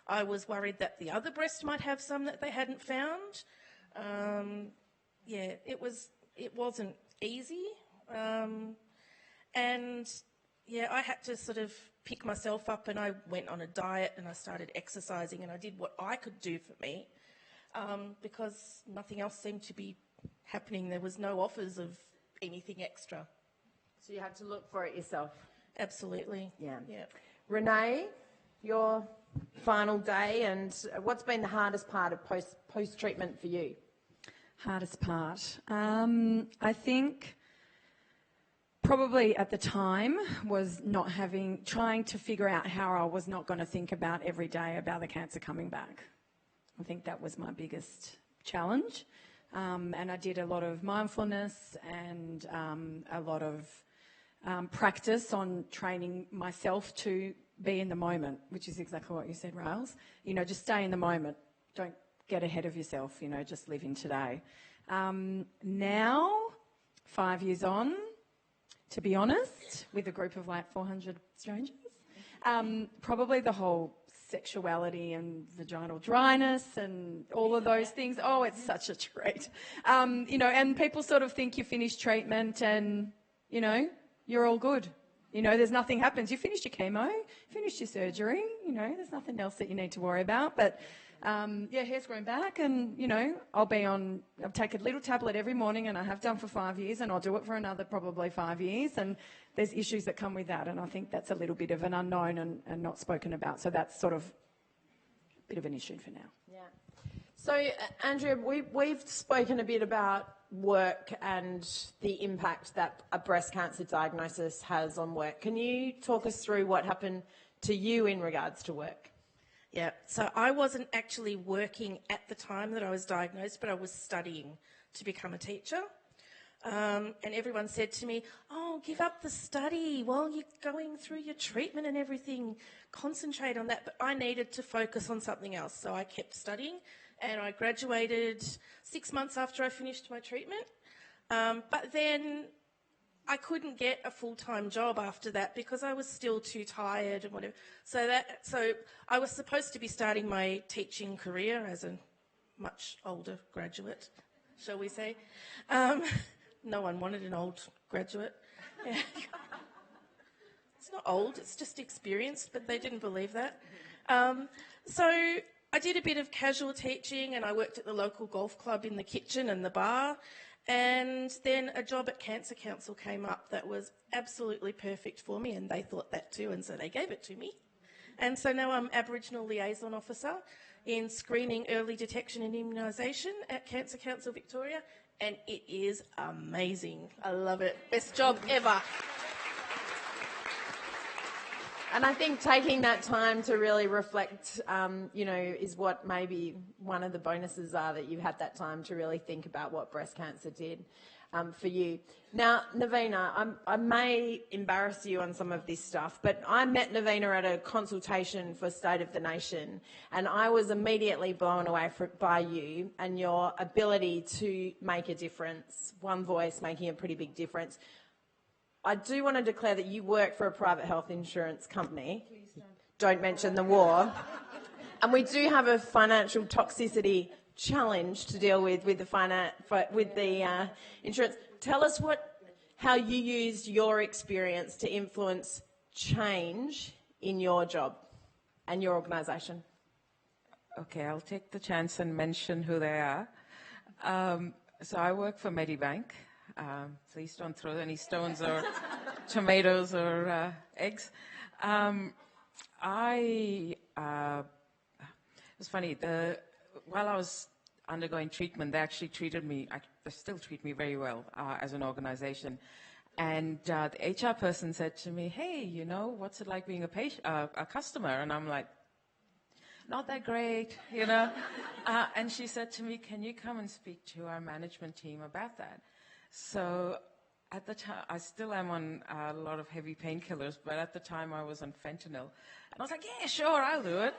I was worried that the other breast might have some that they hadn't found. It wasn't easy. I had to sort of pick myself up, and I went on a diet and I started exercising, and I did what I could do for me because nothing else seemed to be happening. There was no offers of anything extra. So you had to look for it yourself? Absolutely. Yeah. Renee, your final day, and what's been the hardest part of post-treatment for you? Hardest part? I think probably at the time was trying to figure out how I was not going to think about every day about the cancer coming back. I think that was my biggest challenge. And I did a lot of mindfulness and a lot of practice on training myself to be in the moment, which is exactly what you said, Raels. Just stay in the moment. Don't get ahead of yourself, just live in today. Now, 5 years on, to be honest, with a group of like 400 strangers, probably the whole sexuality and vaginal dryness and all of those things. Oh, it's such a treat. And people sort of think you finished treatment and, you're all good. There's nothing happens. You finished your chemo, finished your surgery, there's nothing else that you need to worry about. But, hair's grown back and, I'll take a little tablet every morning, and I have done for 5 years, and I'll do it for another probably 5 years. And there's issues that come with that, and I think that's a little bit of an unknown and not spoken about. So that's sort of a bit of an issue for now. Yeah. So, Andrea, we've spoken a bit about work and the impact that a breast cancer diagnosis has on work. Can you talk us through what happened to you in regards to work? Yeah, so I wasn't actually working at the time that I was diagnosed, but I was studying to become a teacher. And everyone said to me, oh, give up the study while you're going through your treatment and everything. Concentrate on that. But I needed to focus on something else. So I kept studying and I graduated 6 months after I finished my treatment. But then I couldn't get a full-time job after that because I was still too tired and whatever. So I was supposed to be starting my teaching career as a much older graduate, shall we say. No one wanted an old graduate. Yeah. It's not old, it's just experienced, but they didn't believe that. So I did a bit of casual teaching and I worked at the local golf club in the kitchen and the bar. And then a job at Cancer Council came up that was absolutely perfect for me, and they thought that too, and so they gave it to me. And so now I'm Aboriginal Liaison Officer in Screening, Early Detection and Immunisation at Cancer Council Victoria, and it is amazing. I love it. Best job ever. And I think taking that time to really reflect, is what maybe one of the bonuses are, that you've had that time to really think about what breast cancer did for you. Now, Navina, I may embarrass you on some of this stuff, but I met Navina at a consultation for State of the Nation, and I was immediately blown away by you and your ability to make a difference, one voice making a pretty big difference. I do want to declare that you work for a private health insurance company. Please don't mention the war. And we do have a financial toxicity challenge to deal with the insurance. Tell us how you used your experience to influence change in your job and your organisation. Okay, I'll take the chance and mention who they are. So I work for Medibank. Please don't throw any stones or tomatoes or eggs. It was funny. While I was undergoing treatment, they actually treated me. They still treat me very well as an organisation. And the HR person said to me, "Hey, what's it like being a customer?" And I'm like, "Not that great, And she said to me, "Can you come and speak to our management team about that?" So at the time, I still am on a lot of heavy painkillers, but at the time I was on fentanyl. And I was like, "Yeah, sure, I'll do it."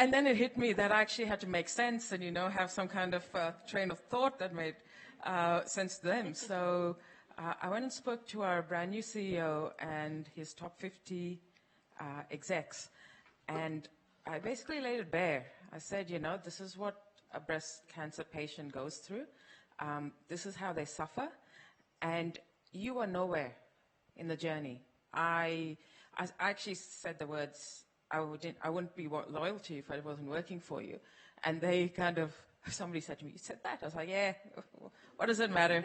And then it hit me that I actually had to make sense and, have some kind of train of thought that made sense to them. So I went and spoke to our brand new CEO and his top 50 execs. And I basically laid it bare. I said, this is what a breast cancer patient goes through. This is how they suffer, and you are nowhere in the journey. I actually said the words, I wouldn't be loyal to you if I wasn't working for you. And they somebody said to me, "You said that?" I was like, "Yeah, what does it matter?"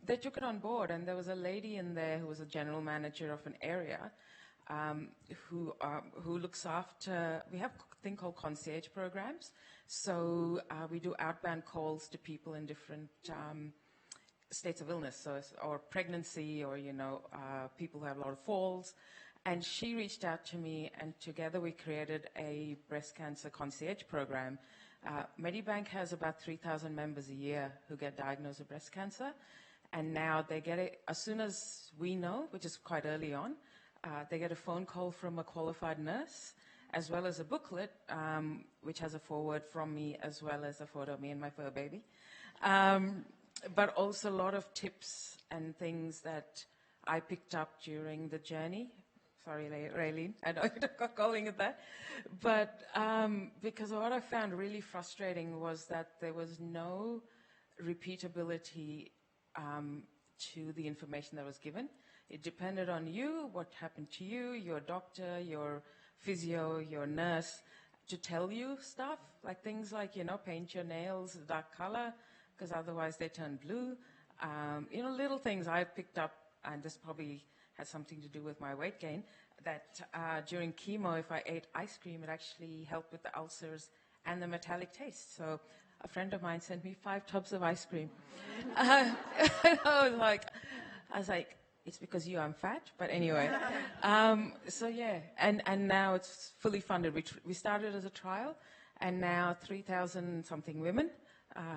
They took it on board, and there was a lady in there who was a general manager of an area who looks after, we have a thing called concierge programs. So we do outbound calls to people in different states of illness, or pregnancy, or, people who have a lot of falls. And she reached out to me, and together we created a breast cancer concierge program. Medibank has about 3,000 members a year who get diagnosed with breast cancer. And now they get it as soon as we know, which is quite early on. They get a phone call from a qualified nurse, as well as a booklet, which has a foreword from me, as well as a photo of me and my fur baby. But also a lot of tips and things that I picked up during the journey. Sorry, Raelene, I know you're not calling it that. But because what I found really frustrating was that there was no repeatability to the information that was given. It depended on you, what happened to you, your doctor, your physio, your nurse, to tell you stuff, like things like, paint your nails a dark color, because otherwise they turn blue. Little things I picked up, and this probably has something to do with my weight gain, that during chemo, if I ate ice cream, it actually helped with the ulcers and the metallic taste. So a friend of mine sent me 5 tubs of ice cream. I was like, it's because I'm fat, but anyway. And now it's fully funded. We started as a trial, and now 3,000 something women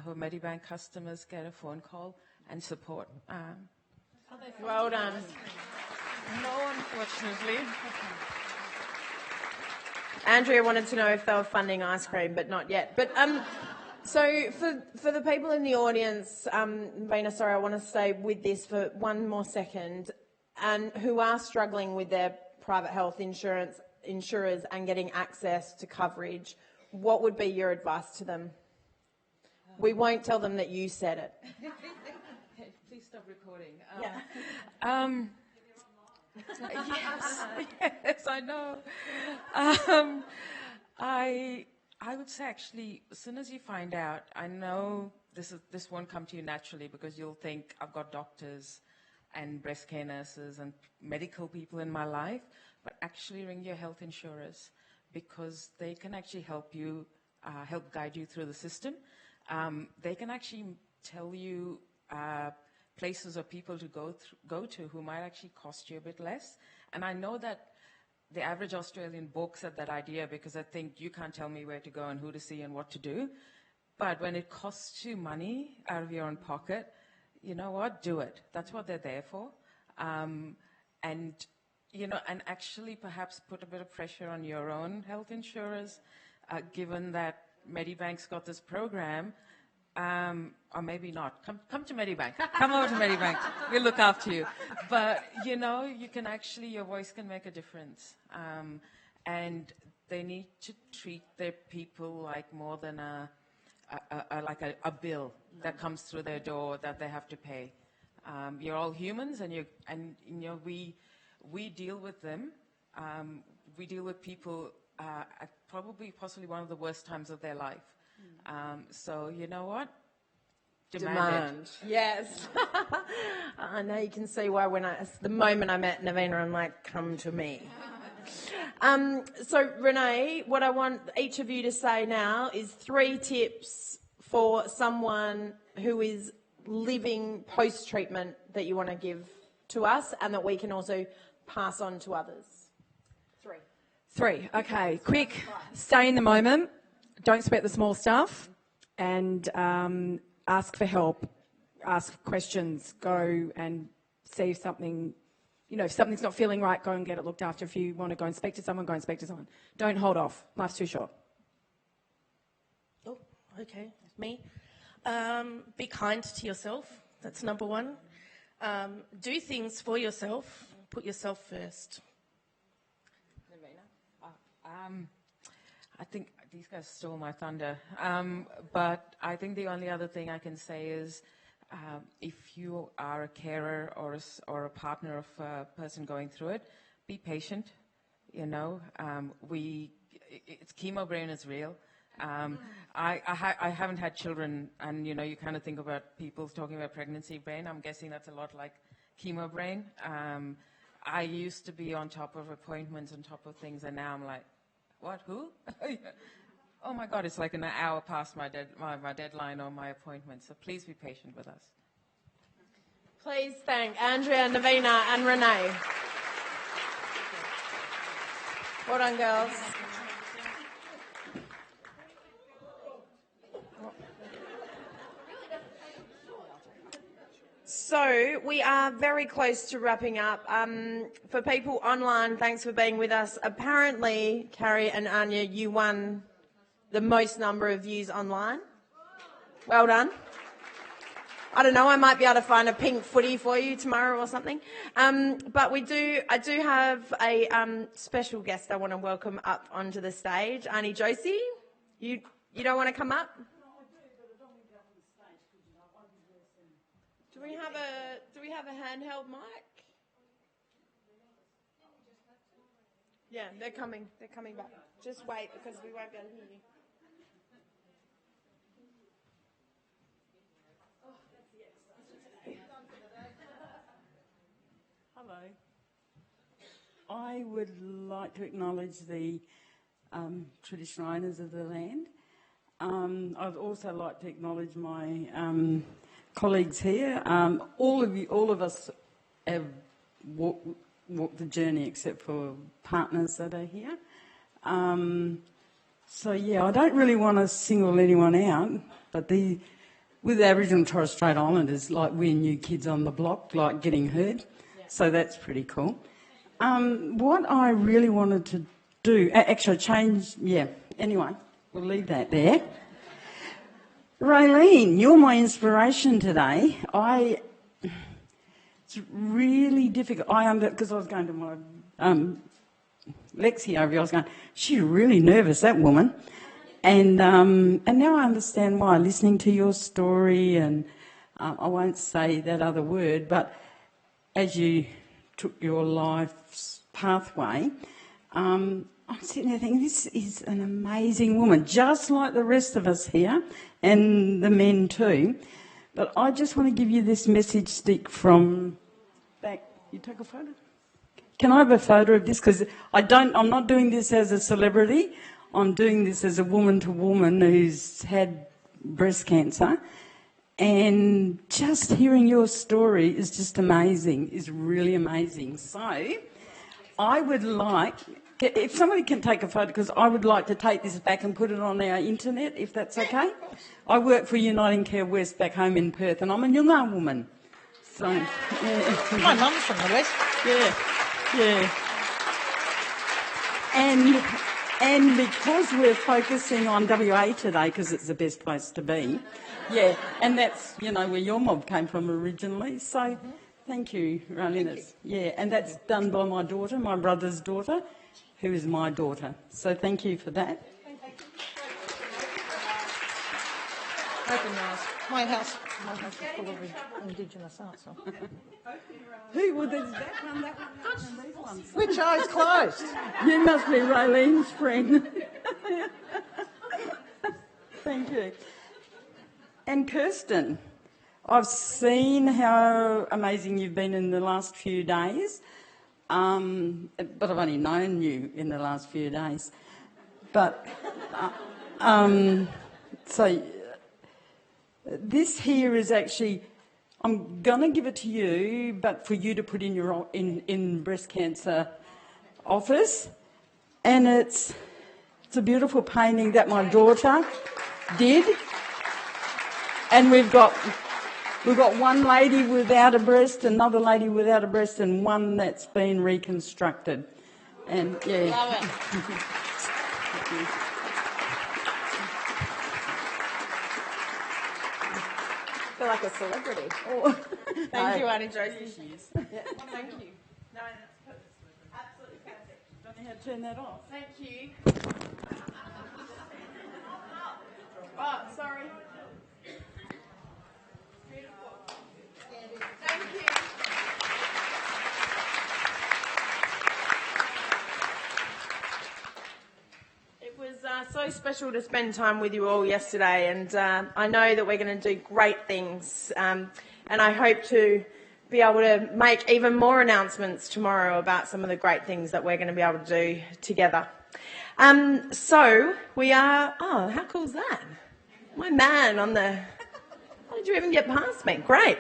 who are Medibank customers get a phone call and support. Well done. No, unfortunately. Andrea wanted to know if they were funding ice cream, but not yet. But so for the people in the audience, Vena, sorry, I want to stay with this for one more second, and who are struggling with their private health insurers and getting access to coverage, what would be your advice to them? We won't tell them that you said it. Hey, please stop recording. Yes, I know. I would say actually, as soon as you find out, I know this won't come to you naturally because you'll think I've got doctors and breast care nurses and medical people in my life, but actually ring your health insurers because they can actually help you, help guide you through the system. They can actually tell you places or people to go to who might actually cost you a bit less. And I know that the average Australian balks at that idea because I think you can't tell me where to go and who to see and what to do. But when it costs you money out of your own pocket, you know what? Do it. That's what they're there for. And actually perhaps put a bit of pressure on your own health insurers, given that Medibank's got this program, or maybe not. Come to Medibank. Come over to Medibank. We'll look after you. But, you can actually, your voice can make a difference. And they need to treat their people like more than a bill that comes through their door that they have to pay. You're all humans, and we deal with them. We deal with people at possibly one of the worst times of their life. So you know what? Demand it. Yes. I know you can see why the moment I met Navina, I'm like, come to me. So Renee, what I want each of you to say now is 3 tips for someone who is living post-treatment that you want to give to us and that we can also pass on to others. 3. Okay, quick. Stay in the moment. Don't sweat the small stuff, and ask for help. Ask questions. Go and see if something, if something's not feeling right, go and get it looked after. If you want to go and speak to someone, go and speak to someone. Don't hold off. Life's too short. Oh, okay. Me. Be kind to yourself. That's number 1. Do things for yourself. Put yourself first. I think these guys stole my thunder. But I think the only other thing I can say is if you are a carer or a partner of a person going through it, be patient. Chemo brain is real. I haven't had children, and you kind of think about people talking about pregnancy brain. I'm guessing that's a lot like chemo brain. I used to be on top of appointments, on top of things, and now I'm like, what, who? Oh my God, it's like an hour past my deadline or my appointment, so please be patient with us. Please thank Andrea, Navina and Renee. Well done, girls. So we are very close to wrapping up. For people online, thanks for being with us. Apparently, Carrie and Anya, you won the most number of views online. Well done. I don't know, I might be able to find a pink footy for you tomorrow or something. But I do have a special guest I want to welcome up onto the stage. Arnie Josie, you don't want to come up? Do we have a handheld mic? Yeah, they're coming back. Just wait because we won't be able to hear you. Hello. I would like to acknowledge the traditional owners of the land. I'd also like to acknowledge my colleagues here. All of us have walked the journey except for partners that are here. So yeah, I don't really want to single anyone out, But with Aboriginal and Torres Strait Islanders, like we're new kids on the block, like getting heard. So that's pretty cool. What I really wanted to do, actually change, anyway, we'll leave that there. Raelene, you're my inspiration today. It's really difficult. Because I was going to my Lexi over here, I was going, she's really nervous, that woman. And now I understand why, listening to your story, and I won't say that other word, but as you took your life's pathway, I'm sitting there thinking, this is an amazing woman, just like the rest of us here, and the men too. But I just want to give you this message stick from back. You take a photo? Can I have a photo of this? Because I'm not doing this as a celebrity. I'm doing this as a woman to woman who's had breast cancer. And just hearing your story is just amazing, is really amazing. So I would like, if somebody can take a photo, because I would like to take this back and put it on our internet, if that's okay. I work for Uniting Care West back home in Perth, and I'm a Noongar woman. So, yeah. My mum's from the West. Yeah. And because we're focusing on WA today, because it's the best place to be, and that's, where your mob came from originally. So thank you, Raelene. And that's done by my daughter, my brother's daughter, who is my daughter. So thank you for that. Open yours. My house is full of Indigenous art. So. Who would that one, these ones? Which eye's closed? You must be Raelene's friend. Thank you. And Kirsten, I've seen how amazing you've been in the last few days, but I've only known you in the last few days. But so this here is actually, I'm going to give it to you, but for you to put in your in breast cancer office, and it's a beautiful painting that my daughter did, and we've got one lady without a breast, another lady without a breast, and one that's been reconstructed, and Love it. I feel like a celebrity. Thank you, Auntie Josie. Thank you. No, that's perfect. Absolutely perfect. Don't know how to turn that off. Thank you. Oh, sorry. Beautiful. Thank you. It was so special to spend time with you all yesterday, and I know that we're going to do great things, and I hope to be able to make even more announcements tomorrow about some of the great things that we're going to be able to do together. So we are, how cool is that? My man on the, how did you even get past me? Great.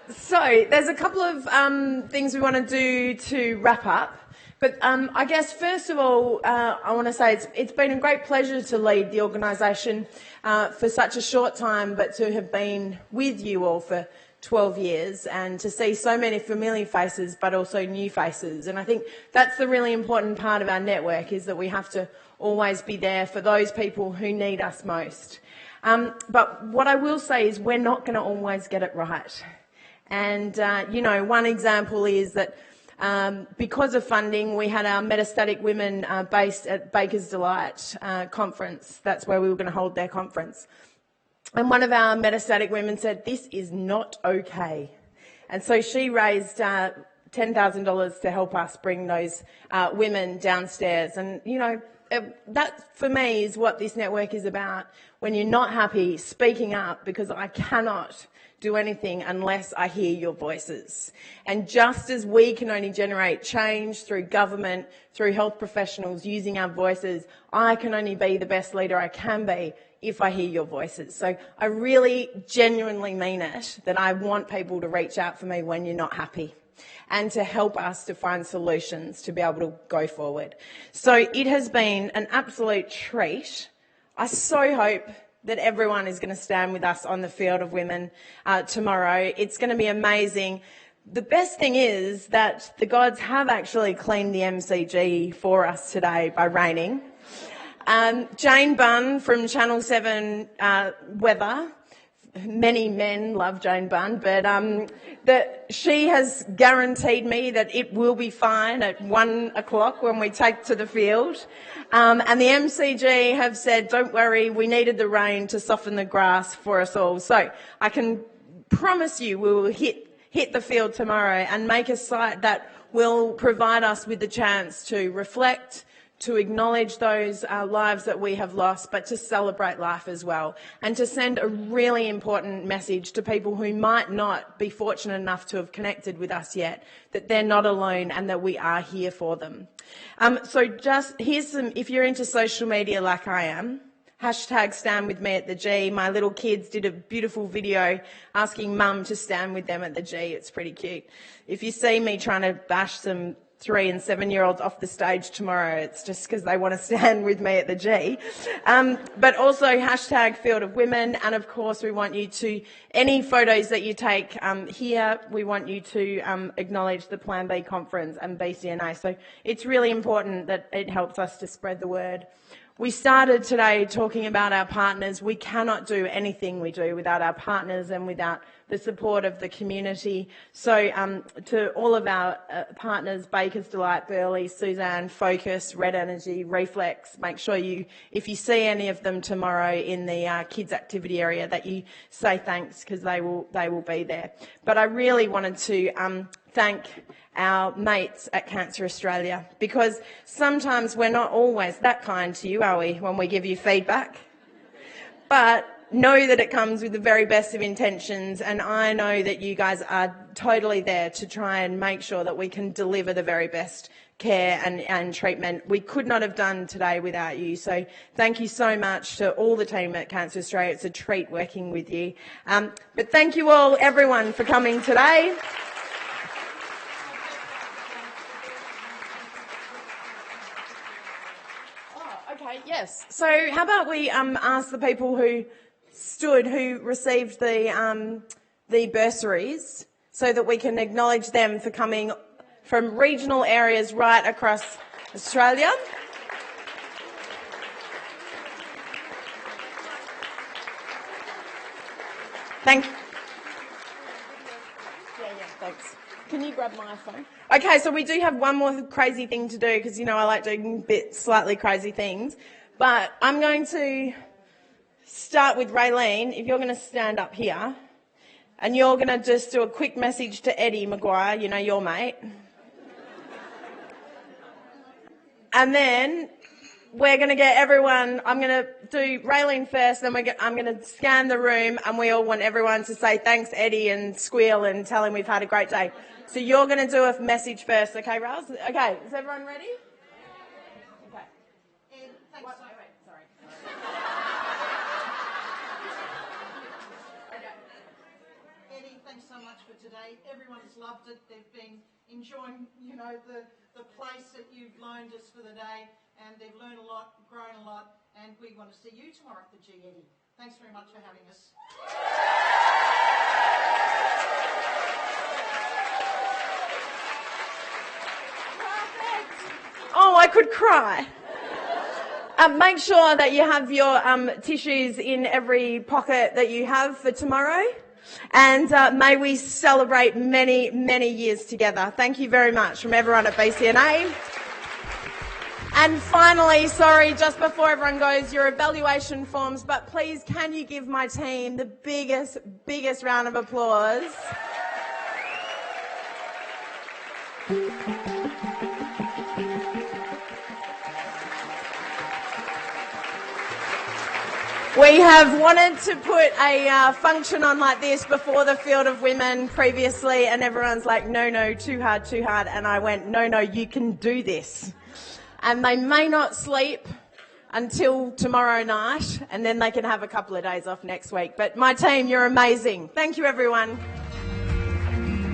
So there's a couple of things we want to do to wrap up. But I guess, first of all, I want to say it's been a great pleasure to lead the organisation for such a short time, but to have been with you all for 12 years and to see so many familiar faces, but also new faces. And I think that's the really important part of our network, is that we have to always be there for those people who need us most. But what I will say is we're not going to always get it right. And, one example is that because of funding, we had our metastatic women based at Baker's Delight conference. That's where we were going to hold their conference. And one of our metastatic women said, "This is not okay." And so she raised $10,000 to help us bring those women downstairs. And, that for me is what this network is about. When you're not happy, speaking up, because I cannot do anything unless I hear your voices. And just as we can only generate change through government, through health professionals using our voices, I can only be the best leader I can be if I hear your voices. So I really genuinely mean it, that I want people to reach out for me when you're not happy and to help us to find solutions to be able to go forward. So it has been an absolute treat. I so hope that everyone is going to stand with us on the field of women tomorrow. It's going to be amazing. The best thing is that the gods have actually cleaned the MCG for us today by raining. Jane Bunn from Channel 7 Weather, many men love Jane Bunn, but that she has guaranteed me that it will be fine at 1 o'clock when we take to the field. And the MCG have said, don't worry, we needed the rain to soften the grass for us all. So I can promise you we will hit the field tomorrow and make a site that will provide us with the chance to reflect, to acknowledge those lives that we have lost, but to celebrate life as well, and to send a really important message to people who might not be fortunate enough to have connected with us yet, that they're not alone and that we are here for them. So just here's some, if you're into social media like I am, hashtag stand with me at the G. My little kids did a beautiful video asking mum to stand with them at the G. It's pretty cute. If you see me trying to bash some 3 and 7-year-olds off the stage tomorrow, it's just because they want to stand with me at the G. But also hashtag Field of Women, and of course we want you to, any photos that you take here, we want you to acknowledge the Plan B conference and BCNA. So it's really important that it helps us to spread the word. We started today talking about our partners. We cannot do anything we do without our partners and without the support of the community. So to all of our partners, Baker's Delight, Burley, Suzanne, Focus, Red Energy, Reflex, make sure you, if you see any of them tomorrow in the kids activity area, that you say thanks, because they will be there. But I really wanted to thank our mates at Cancer Australia, because sometimes we're not always that kind to you, are we, when we give you feedback? But know that it comes with the very best of intentions, and I know that you guys are totally there to try and make sure that we can deliver the very best care and treatment. We could not have done today without you, so thank you so much to all the team at Cancer Australia. It's a treat working with you. But thank you all, everyone, for coming today. Yes. So how about we ask the people who received the bursaries, so that we can acknowledge them for coming from regional areas right across Australia. Thanks. Thanks. Can you grab my phone? Okay, so we do have one more crazy thing to do, because, you know, I like doing slightly crazy things. But I'm going to start with Raelene. If you're going to stand up here, and you're going to just do a quick message to Eddie Maguire, you know, your mate. And then we're going to get everyone, I'm going to do Raelene first, then I'm going to scan the room, and we all want everyone to say thanks, Eddie, and squeal and tell him we've had a great day. So you're going to do a message first, okay, Raels? Okay, is everyone ready? Okay. Thanks. Sorry. Eddie, thanks so much for today. Everyone's loved it. They've been enjoying, you know, the place that you've loaned us for the day, and they've learned a lot, grown a lot, and we want to see you tomorrow at the G, Eddie. Thanks very much for having us. Oh, I could cry. Make sure that you have your tissues in every pocket that you have for tomorrow. And may we celebrate many, many years together. Thank you very much from everyone at BCNA. And finally, sorry, just before everyone goes, your evaluation forms, but please can you give my team the biggest round of applause? We have wanted to put a function on like this before the Field of Women previously, and everyone's like, no, too hard. And I went, no, you can do this. And they may not sleep until tomorrow night, and then they can have a couple of days off next week. But my team, you're amazing. Thank you, everyone.